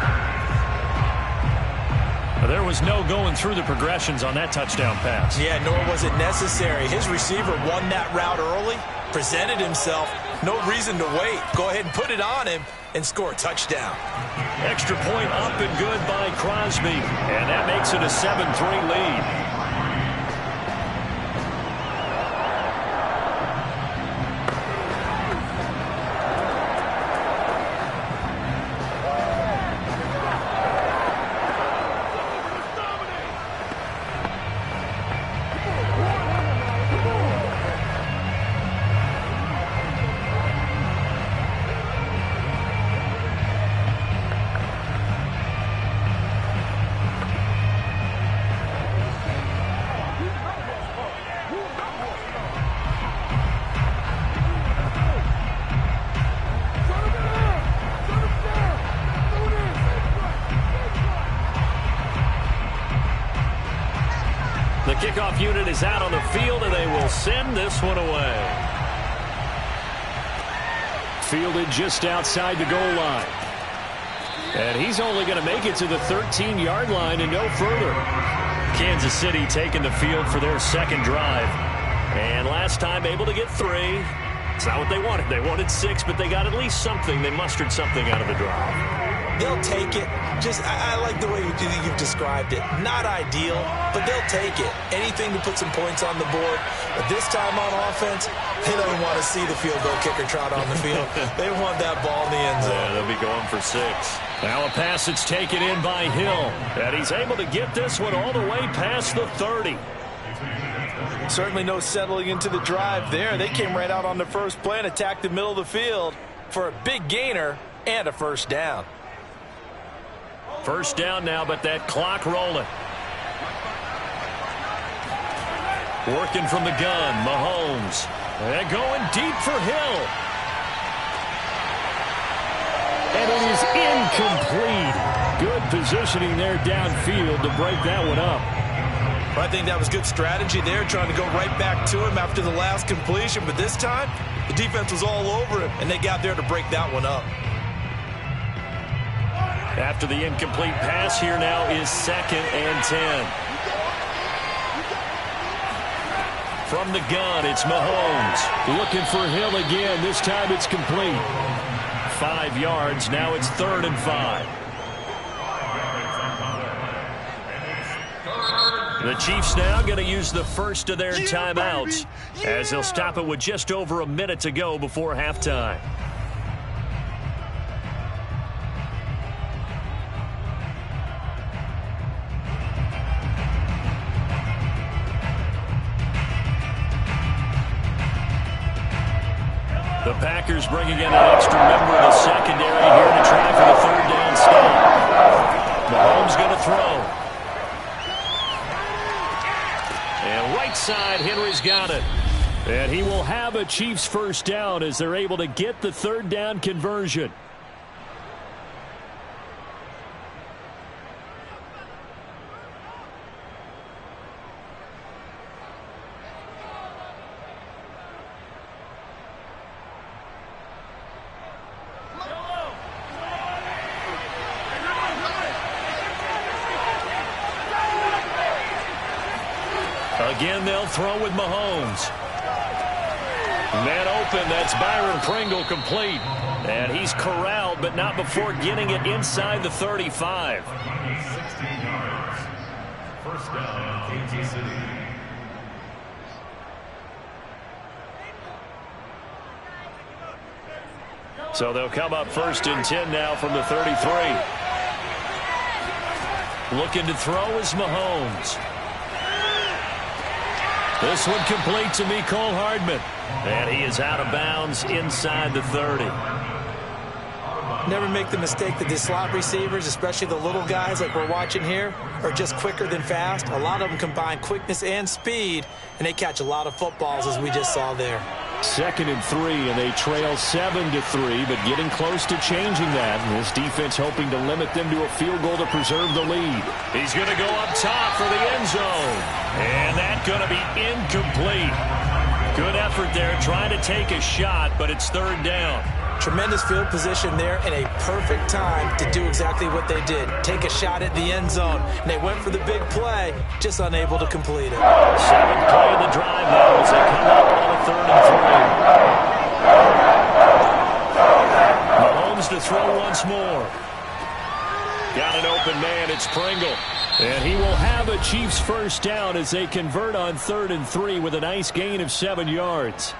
There was no going through the progressions on that touchdown pass.
Yeah, nor was it necessary. His receiver won that route early, presented himself. No reason to wait. Go ahead and put it on him and score a touchdown.
Extra point up and good by Crosby. And that makes it a 7-3 lead. The kickoff unit is out on the field, and they will send this one away.
Fielded just outside the goal line. And he's only going to make it to the 13-yard line and no further.
Kansas City taking the field for their second drive. And last time able to get 3. It's not what they wanted. They wanted 6, but they got at least something. They mustered something out of the drive.
They'll take it. I like the way you've described it. Not ideal, but they'll take it. Anything to put some points on the board. But this time on offense, they don't want to see the field goal kicker trot on the field. They want that ball in the end zone.
Yeah, they'll be going for 6.
Now a pass that's taken in by Hill.
And he's able to get this one all the way past the 30.
Certainly no settling into the drive there. They came right out on the first play and attacked the middle of the field for a big gainer and a first down.
First down now, but that clock rolling. Working from the gun, Mahomes. And going deep for Hill.
And it is incomplete. Good positioning there downfield to break that one up.
I think that was good strategy there, trying to go right back to him after the last completion. But this time, the defense was all over him, and they got there to break that one up.
After the incomplete pass, here now is 2nd and 10. From the gun, it's Mahomes.
Looking for Hill again. This time it's complete.
5 yards. Now it's 3rd and 5. The Chiefs now going to use the first of their timeouts as they'll stop it with just over a minute to go before halftime. The Packers bringing in an extra member of the secondary here to try for the 3rd down stop. Mahomes going to throw. And right side, Henry's got it.
And he will have a Chiefs first down as they're able to get the 3rd down conversion.
Again, they'll throw with Mahomes. Man open, that's Byron Pringle complete. And he's corralled, but not before getting it inside the 35.
16 yards. First down, Kansas City.
So they'll come up 1st and 10 now from the 33. Looking to throw is Mahomes. This one complete to Mecole Hardman. And he is out of bounds inside the 30.
Never make the mistake that the slot receivers, especially the little guys like we're watching here, are just quicker than fast. A lot of them combine quickness and speed, and they catch a lot of footballs, as we just saw there.
2nd and 3, and they trail 7-3, but getting close to changing that. And this defense hoping to limit them to a field goal to preserve the lead.
He's going to go up top for the end zone. And that's going to be incomplete. Good effort there, trying to take a shot, but it's third down.
Tremendous field position there and a perfect time to do exactly what they did. Take a shot at the end zone. And they went for the big play, just unable to complete it.
Seventh play of the drive now as they come up on a 3rd and 3. Mahomes to throw once more. Got an open man, it's Pringle. And he will have a Chiefs first down as they convert on 3rd and 3 with a nice gain of 7 yards.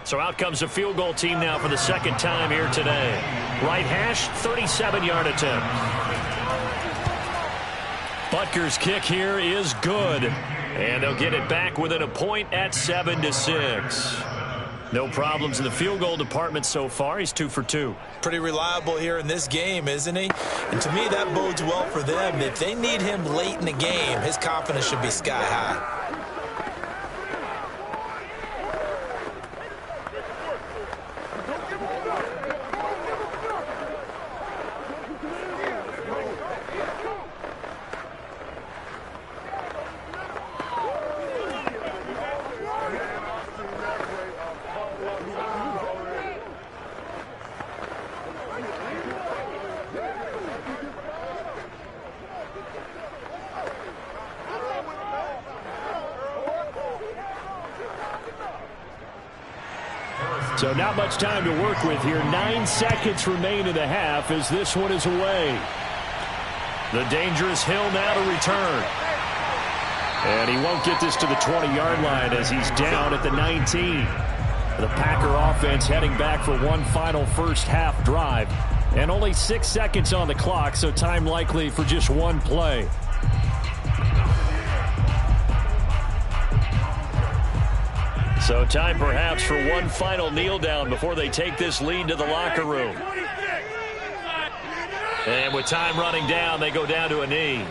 So out comes a field goal team now for the second time here today. Right hash, 37-yard attempt. Butker's kick here is good. And they'll get it back within a point at 7-6. No problems in the field goal department so far. He's 2 for 2.
Pretty reliable here in this game, isn't he? And to me, that bodes well for them. If they need him late in the game, his confidence should be sky high.
So not much time to work with here. 9 seconds remain in the half as this one is away.
The dangerous Hill now to return.
And he won't get this to the 20-yard line as he's down at the 19. The Packer offense heading back for one final first half drive. And only 6 seconds on the clock, so time likely for just one play.
So time perhaps for one final kneel down before they take this lead to the locker room. And with time running down, they go down to a knee.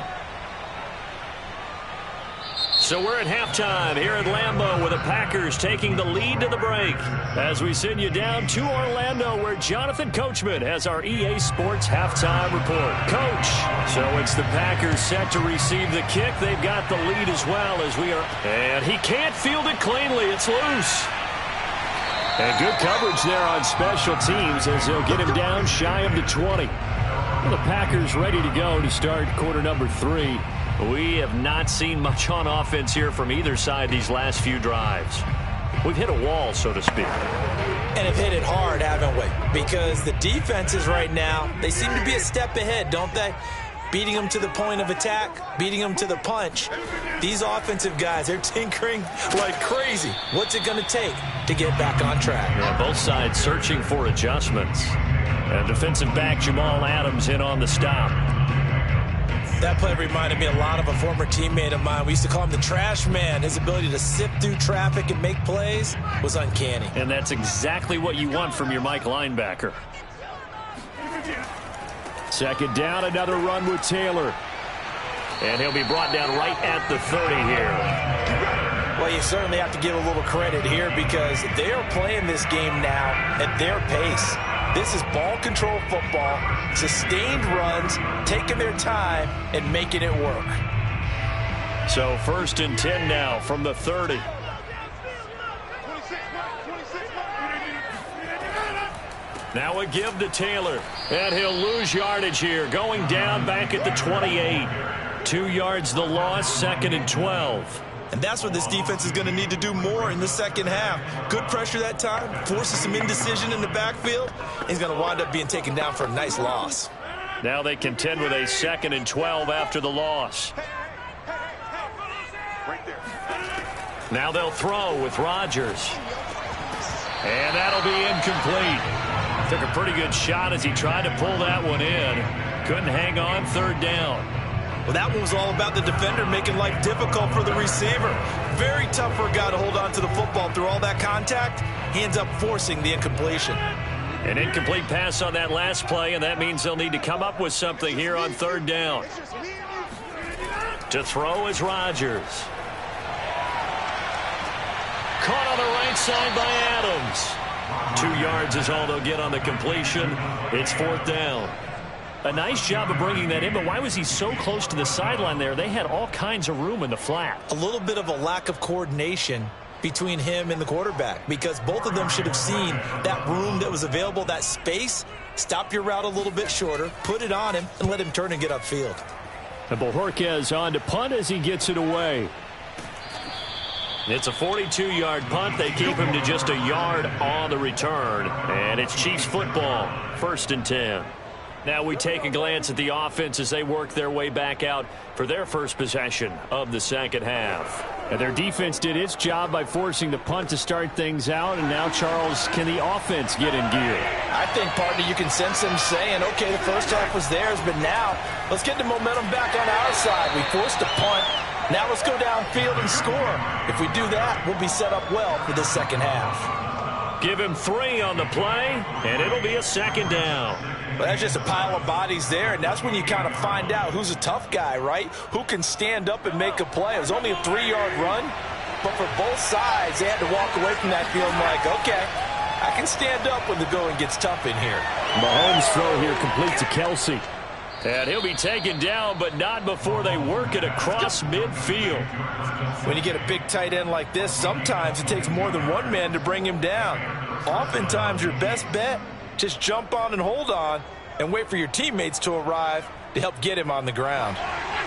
So we're at halftime here at Lambeau with the Packers taking the lead to the break. As we send you down to Orlando where Jonathan Coachman has our EA Sports halftime report. Coach, so it's the Packers set to receive the kick. They've got the lead as well as we are. And he can't field it cleanly. It's loose. And good coverage there on special teams as they'll get him down shy of the 20. Well, the Packers ready to go to start quarter number 3. We have not seen much on offense here from either side these last few drives. We've hit a wall, so to speak.
And have hit it hard, haven't we? Because the defenses right now, they seem to be a step ahead, don't they? Beating them to the point of attack, beating them to the punch. These offensive guys, they're tinkering like crazy. What's it going to take to get back on track?
Yeah, both sides searching for adjustments. And defensive back Jamal Adams in on the stop.
That play reminded me a lot of a former teammate of mine. We used to call him the trash man. His ability to sift through traffic and make plays was uncanny.
And that's exactly what you want from your Mike linebacker.
Second down, another run with Taylor.
And he'll be brought down right at the 30 here.
Well, you certainly have to give a little credit here because they are playing this game now at their pace. This is ball control football, sustained runs, taking their time and making it work.
So 1st and 10 now from the 30. Now a give to Taylor, and he'll lose yardage here, going down back at the 28. 2 yards the loss, 2nd and 12.
And that's what this defense is going to need to do more in the second half. Good pressure that time, forces some indecision in the backfield. He's going to wind up being taken down for a nice loss.
Now they contend with a 2nd and 12 after the loss. Now they'll throw with Rodgers. And that'll be incomplete. Took a pretty good shot as he tried to pull that one in. Couldn't hang on, 3rd down.
Well, that one was all about the defender making life difficult for the receiver. Very tough for a guy to hold on to the football through all that contact. He ends up forcing the incompletion.
An incomplete pass on that last play, and that means they'll need to come up with something here on 3rd down. To throw is Rodgers. Caught on the right side by Adams. 2 yards is all they'll get on the completion. It's 4th down. A nice job of bringing that in, but why was he so close to the sideline there? They had all kinds of room in the flat.
A little bit of a lack of coordination between him and the quarterback, because both of them should have seen that room that was available, that space. Stop your route a little bit shorter, put it on him, and let him turn and get upfield.
And Bojorquez on to punt as he gets it away.
It's a 42-yard punt. They keep him to just a yard on the return. And it's Chiefs football, 1st and 10. Now we take a glance at the offense as they work their way back out for their first possession of the second half.
And their defense did its job by forcing the punt to start things out. And now, Charles, can the offense get in gear?
I think, partner, you can sense them saying, okay, the first half was theirs, but now let's get the momentum back on our side. We forced a punt. Now let's go downfield and score. If we do that, we'll be set up well for the second half.
Give him 3 on the play, and it'll be a 2nd down.
Well, that's just a pile of bodies there, and that's when you kind of find out who's a tough guy, right? Who can stand up and make a play. It was only a 3-yard run, but for both sides, they had to walk away from that field like, okay, I can stand up when the going gets tough in here.
Mahomes' throw here complete to Kelsey.
And he'll be taken down, but not before they work it across midfield.
When you get a big tight end like this, sometimes it takes more than one man to bring him down. Oftentimes, your best bet, just jump on and hold on and wait for your teammates to arrive to help get him on the ground.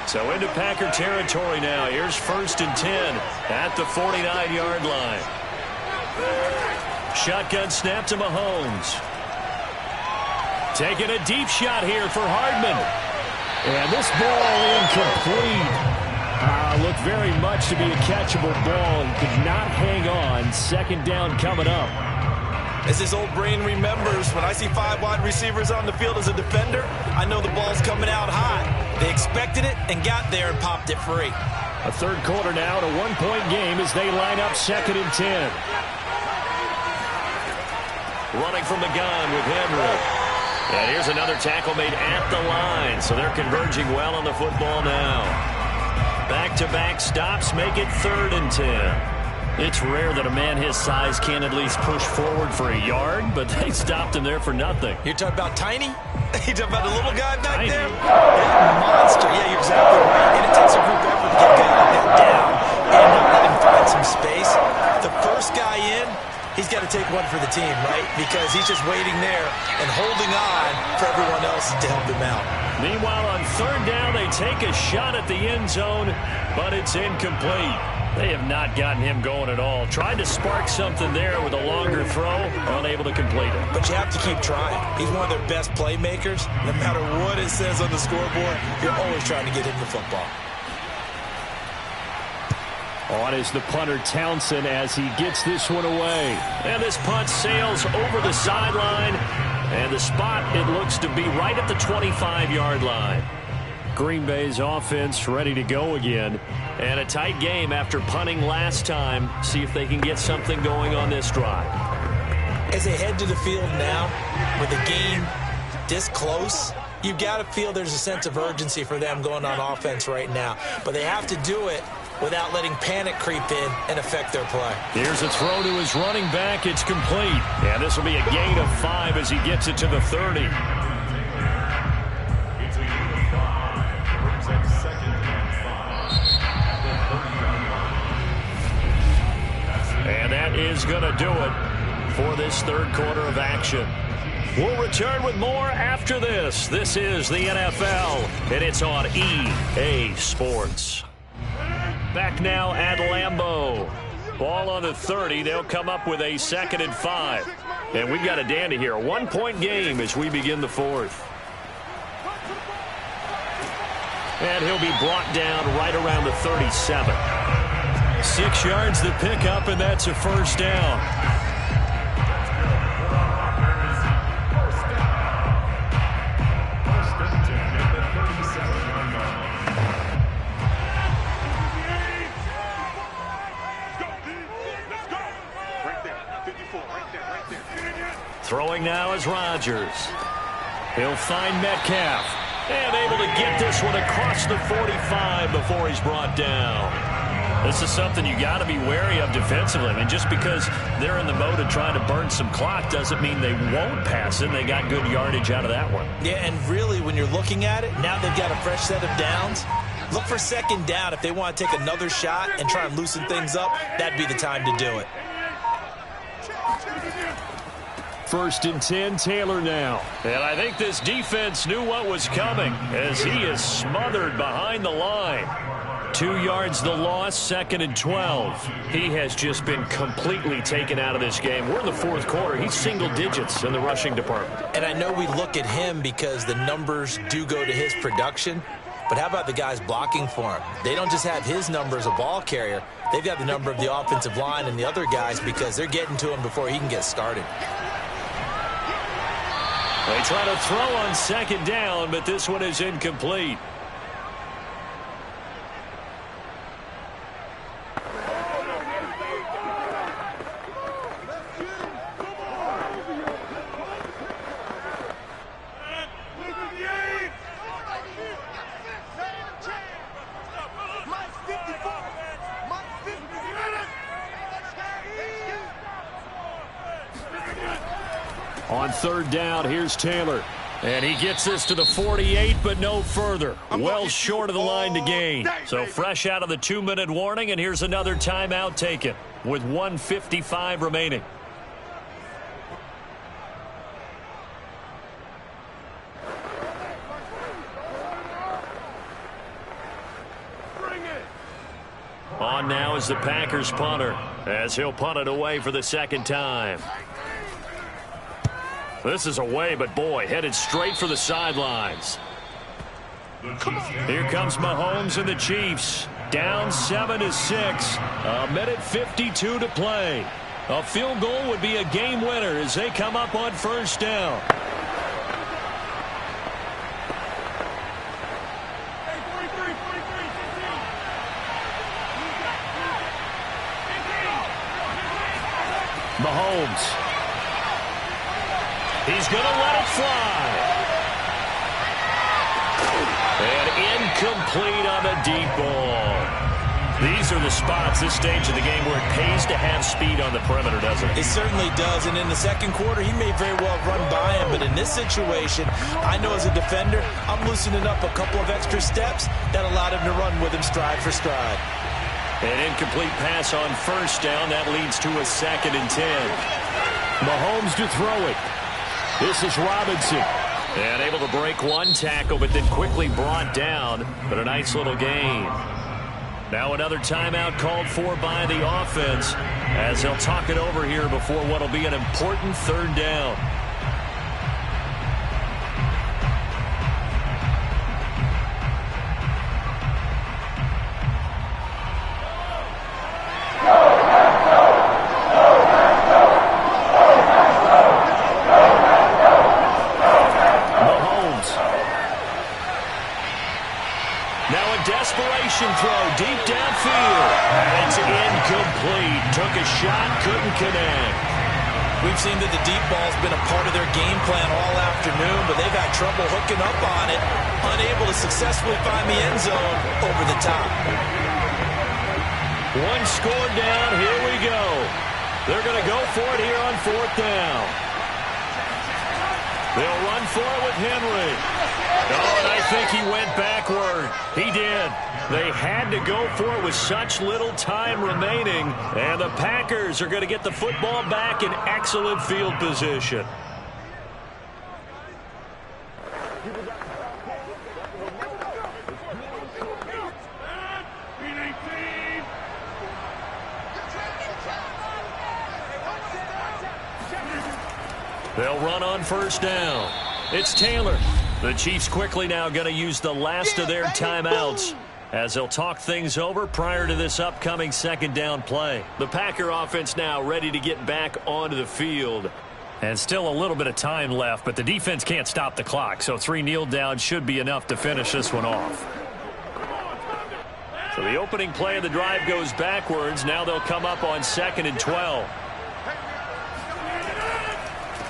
So into Packer territory now. Here's 1st and 10 at the 49-yard line. Shotgun snap to Mahomes. Taking a deep shot here for Hardman.
And this ball incomplete. Looked very much to be a catchable ball. He could not hang on. 2nd down coming up.
As his old brain remembers, when I see 5 wide receivers on the field as a defender, I know the ball's coming out high. They expected it and got there and popped it free.
A 3rd quarter now and a 1-point game as they line up 2nd and 10.
Running from the gun with Henry. And here's another tackle made at the line. So they're converging well on the football now. Back-to-back stops make it 3rd and 10. It's rare that a man his size can at least push forward for a yard, but they stopped him there for nothing.
You're talking about tiny? You're talking about the little guy back
Tiny.
there? Yeah, monster. Yeah, you're exactly right. And it takes a group effort to get a guy like that down and let him find some space. The first guy in, he's got to take one for the team, right? Because he's just waiting there and holding on for everyone else to help him out.
Meanwhile, on 3rd down, they take a shot at the end zone, but it's incomplete. They have not gotten him going at all. Tried to spark something there with a longer throw, unable to complete it.
But you have to keep trying. He's one of their best playmakers. No matter what it says on the scoreboard, you're always trying to get him the football.
On is the punter Townsend as he gets this one away.
And this punt sails over the sideline. And the spot, it looks to be right at the 25-yard line.
Green Bay's offense ready to go again.
And a tight game after punting last time. See if they can get something going on this drive.
As they head to the field now, with the game this close, you've got to feel there's a sense of urgency for them going on offense right now. But they have to do it without letting panic creep in and affect their play.
Here's a throw to his running back. It's complete. And this will be a gain of 5 as he gets it to the 30. And that is going to do it for this 3rd quarter of action. We'll return with more after this. This is the NFL, and it's on EA Sports. Back now at Lambeau. Ball on the 30. They'll come up with a 2nd and 5. And we've got a dandy here. A 1-point game as we begin the 4th. And he'll be brought down right around the 37. 6 yards the pickup, and that's a 1st down. Throwing now is Rodgers. He'll find Metcalf. And able to get this one across the 45 before he's brought down. This is something you got to be wary of defensively. I mean, just because they're in the mode of trying to burn some clock doesn't mean they won't pass it. They got good yardage out of that one.
Yeah, and really, when you're looking at it, now they've got a fresh set of downs. Look for second down. If they want to take another shot and try and loosen things up, that'd be the time to do it.
1st and 10, Taylor now.
And I think this defense knew what was coming as he is smothered behind the line. 2 yards the loss, 2nd and 12. He has just been completely taken out of this game. We're in the 4th quarter. He's single digits in the rushing department.
And I know we look at him because the numbers do go to his production, but how about the guys blocking for him? They don't just have his number as a ball carrier. They've got the number of the offensive line and the other guys because they're getting to him before he can get started.
They try to throw on 2nd down, but this one is incomplete.
On 3rd down, here's Taylor.
And he gets this to the 48, but no further. Well short of the line to gain. So fresh out of the 2-minute warning, and here's another timeout taken with 1:55 remaining. On now is the Packers punter as he'll punt it away for the 2nd time. This is away, but boy, headed straight for the sidelines. Here comes Mahomes and the Chiefs. Down 7-6. 1:52 to play. A field goal would be a game winner as they come up on 1st down. Mahomes. He's going to let it fly. And incomplete on the deep ball. These are the spots, this stage of the game, where it pays to have speed on the perimeter, doesn't it?
It certainly does, and in the 2nd quarter, he may very well run by him, but in this situation, I know as a defender, I'm loosening up a couple of extra steps that allowed him to run with him stride for stride.
An incomplete pass on 1st down. That leads to a 2nd and 10.
Mahomes to throw it. This is Robinson.
And able to break one tackle, but then quickly brought down. But a nice little gain. Now another timeout called for by the offense as they'll talk it over here before what will be an important 3rd down. Throw deep downfield. And it's incomplete. Took a shot, couldn't connect.
We've seen that the deep ball's been a part of their game plan all afternoon, but they've had trouble hooking up on it, unable to successfully find the end zone over the top.
One score down. Here we go. They're going to go for it here on 4th down. They'll run for it with Henry. Oh, and I think he went backward. He did. They had to go for it with such little time remaining, and the Packers are going to get the football back in excellent field position. They'll run on 1st down. It's Taylor. The Chiefs quickly now going to use the last of their timeouts as they'll talk things over prior to this upcoming 2nd down play. The Packer offense now ready to get back onto the field. And still a little bit of time left, but the defense can't stop the clock, so 3 kneel downs should be enough to finish this one off. So the opening play of the drive goes backwards. Now they'll come up on 2nd and 12.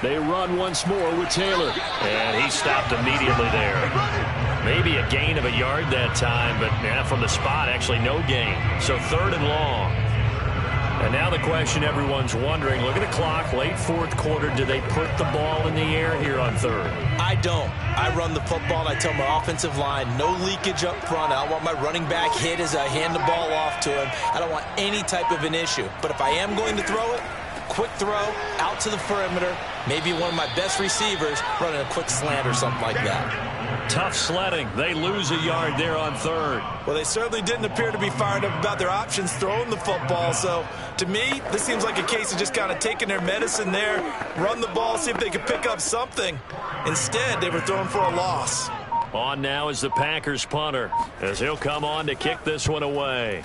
They run once more with Taylor.
And he stopped immediately there. Maybe a gain of a yard that time, but from the spot, actually no gain. So 3rd and long. And now the question everyone's wondering, look at the clock, late 4th quarter, do they put the ball in the air here on 3rd?
I don't. I run the football, and I tell my offensive line, no leakage up front. I don't want my running back hit as I hand the ball off to him. I don't want any type of an issue. But if I am going to throw it, quick throw, out to the perimeter, maybe one of my best receivers running a quick slant or something like that.
Tough sledding. They lose a yard there on 3rd.
Well, they certainly didn't appear to be fired up about their options throwing the football. So, to me, this seems like a case of just kind of taking their medicine there, run the ball, see if they could pick up something. Instead, they were throwing for a loss.
On now is the Packers punter, as he'll come on to kick this one away.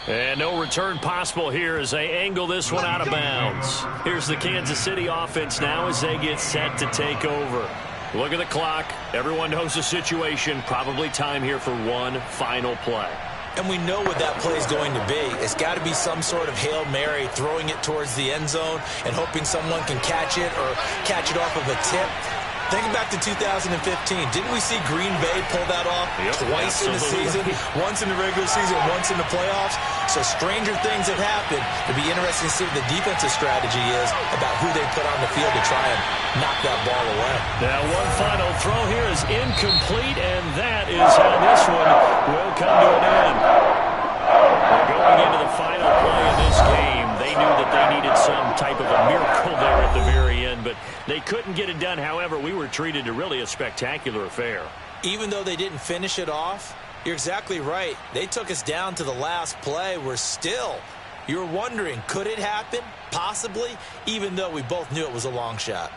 And no return possible here as they angle this one out of bounds. Here's the Kansas City offense now as they get set to take over. Look at the clock. Everyone knows the situation. Probably time here for one final play.
And we know what that play is going to be. It's got to be some sort of Hail Mary, throwing it towards the end zone and hoping someone can catch it or catch it off of a tip. Think back to 2015. Didn't we see Green Bay pull that off twice in the season? Once in the regular season, once in the playoffs. So stranger things have happened. It'll be interesting to see what the defensive strategy is about who they put on the field to try and knock that ball away.
Now one final throw here is incomplete, and that is how this one will come to an end. We're going into the final play of this game. They knew that they needed some type of a miracle there at the very end, but they couldn't get it done. However, we were treated to really a spectacular affair.
Even though they didn't finish it off, you're exactly right. They took us down to the last play. We're still, you were wondering, could it happen? Possibly, even though we both knew it was a long shot.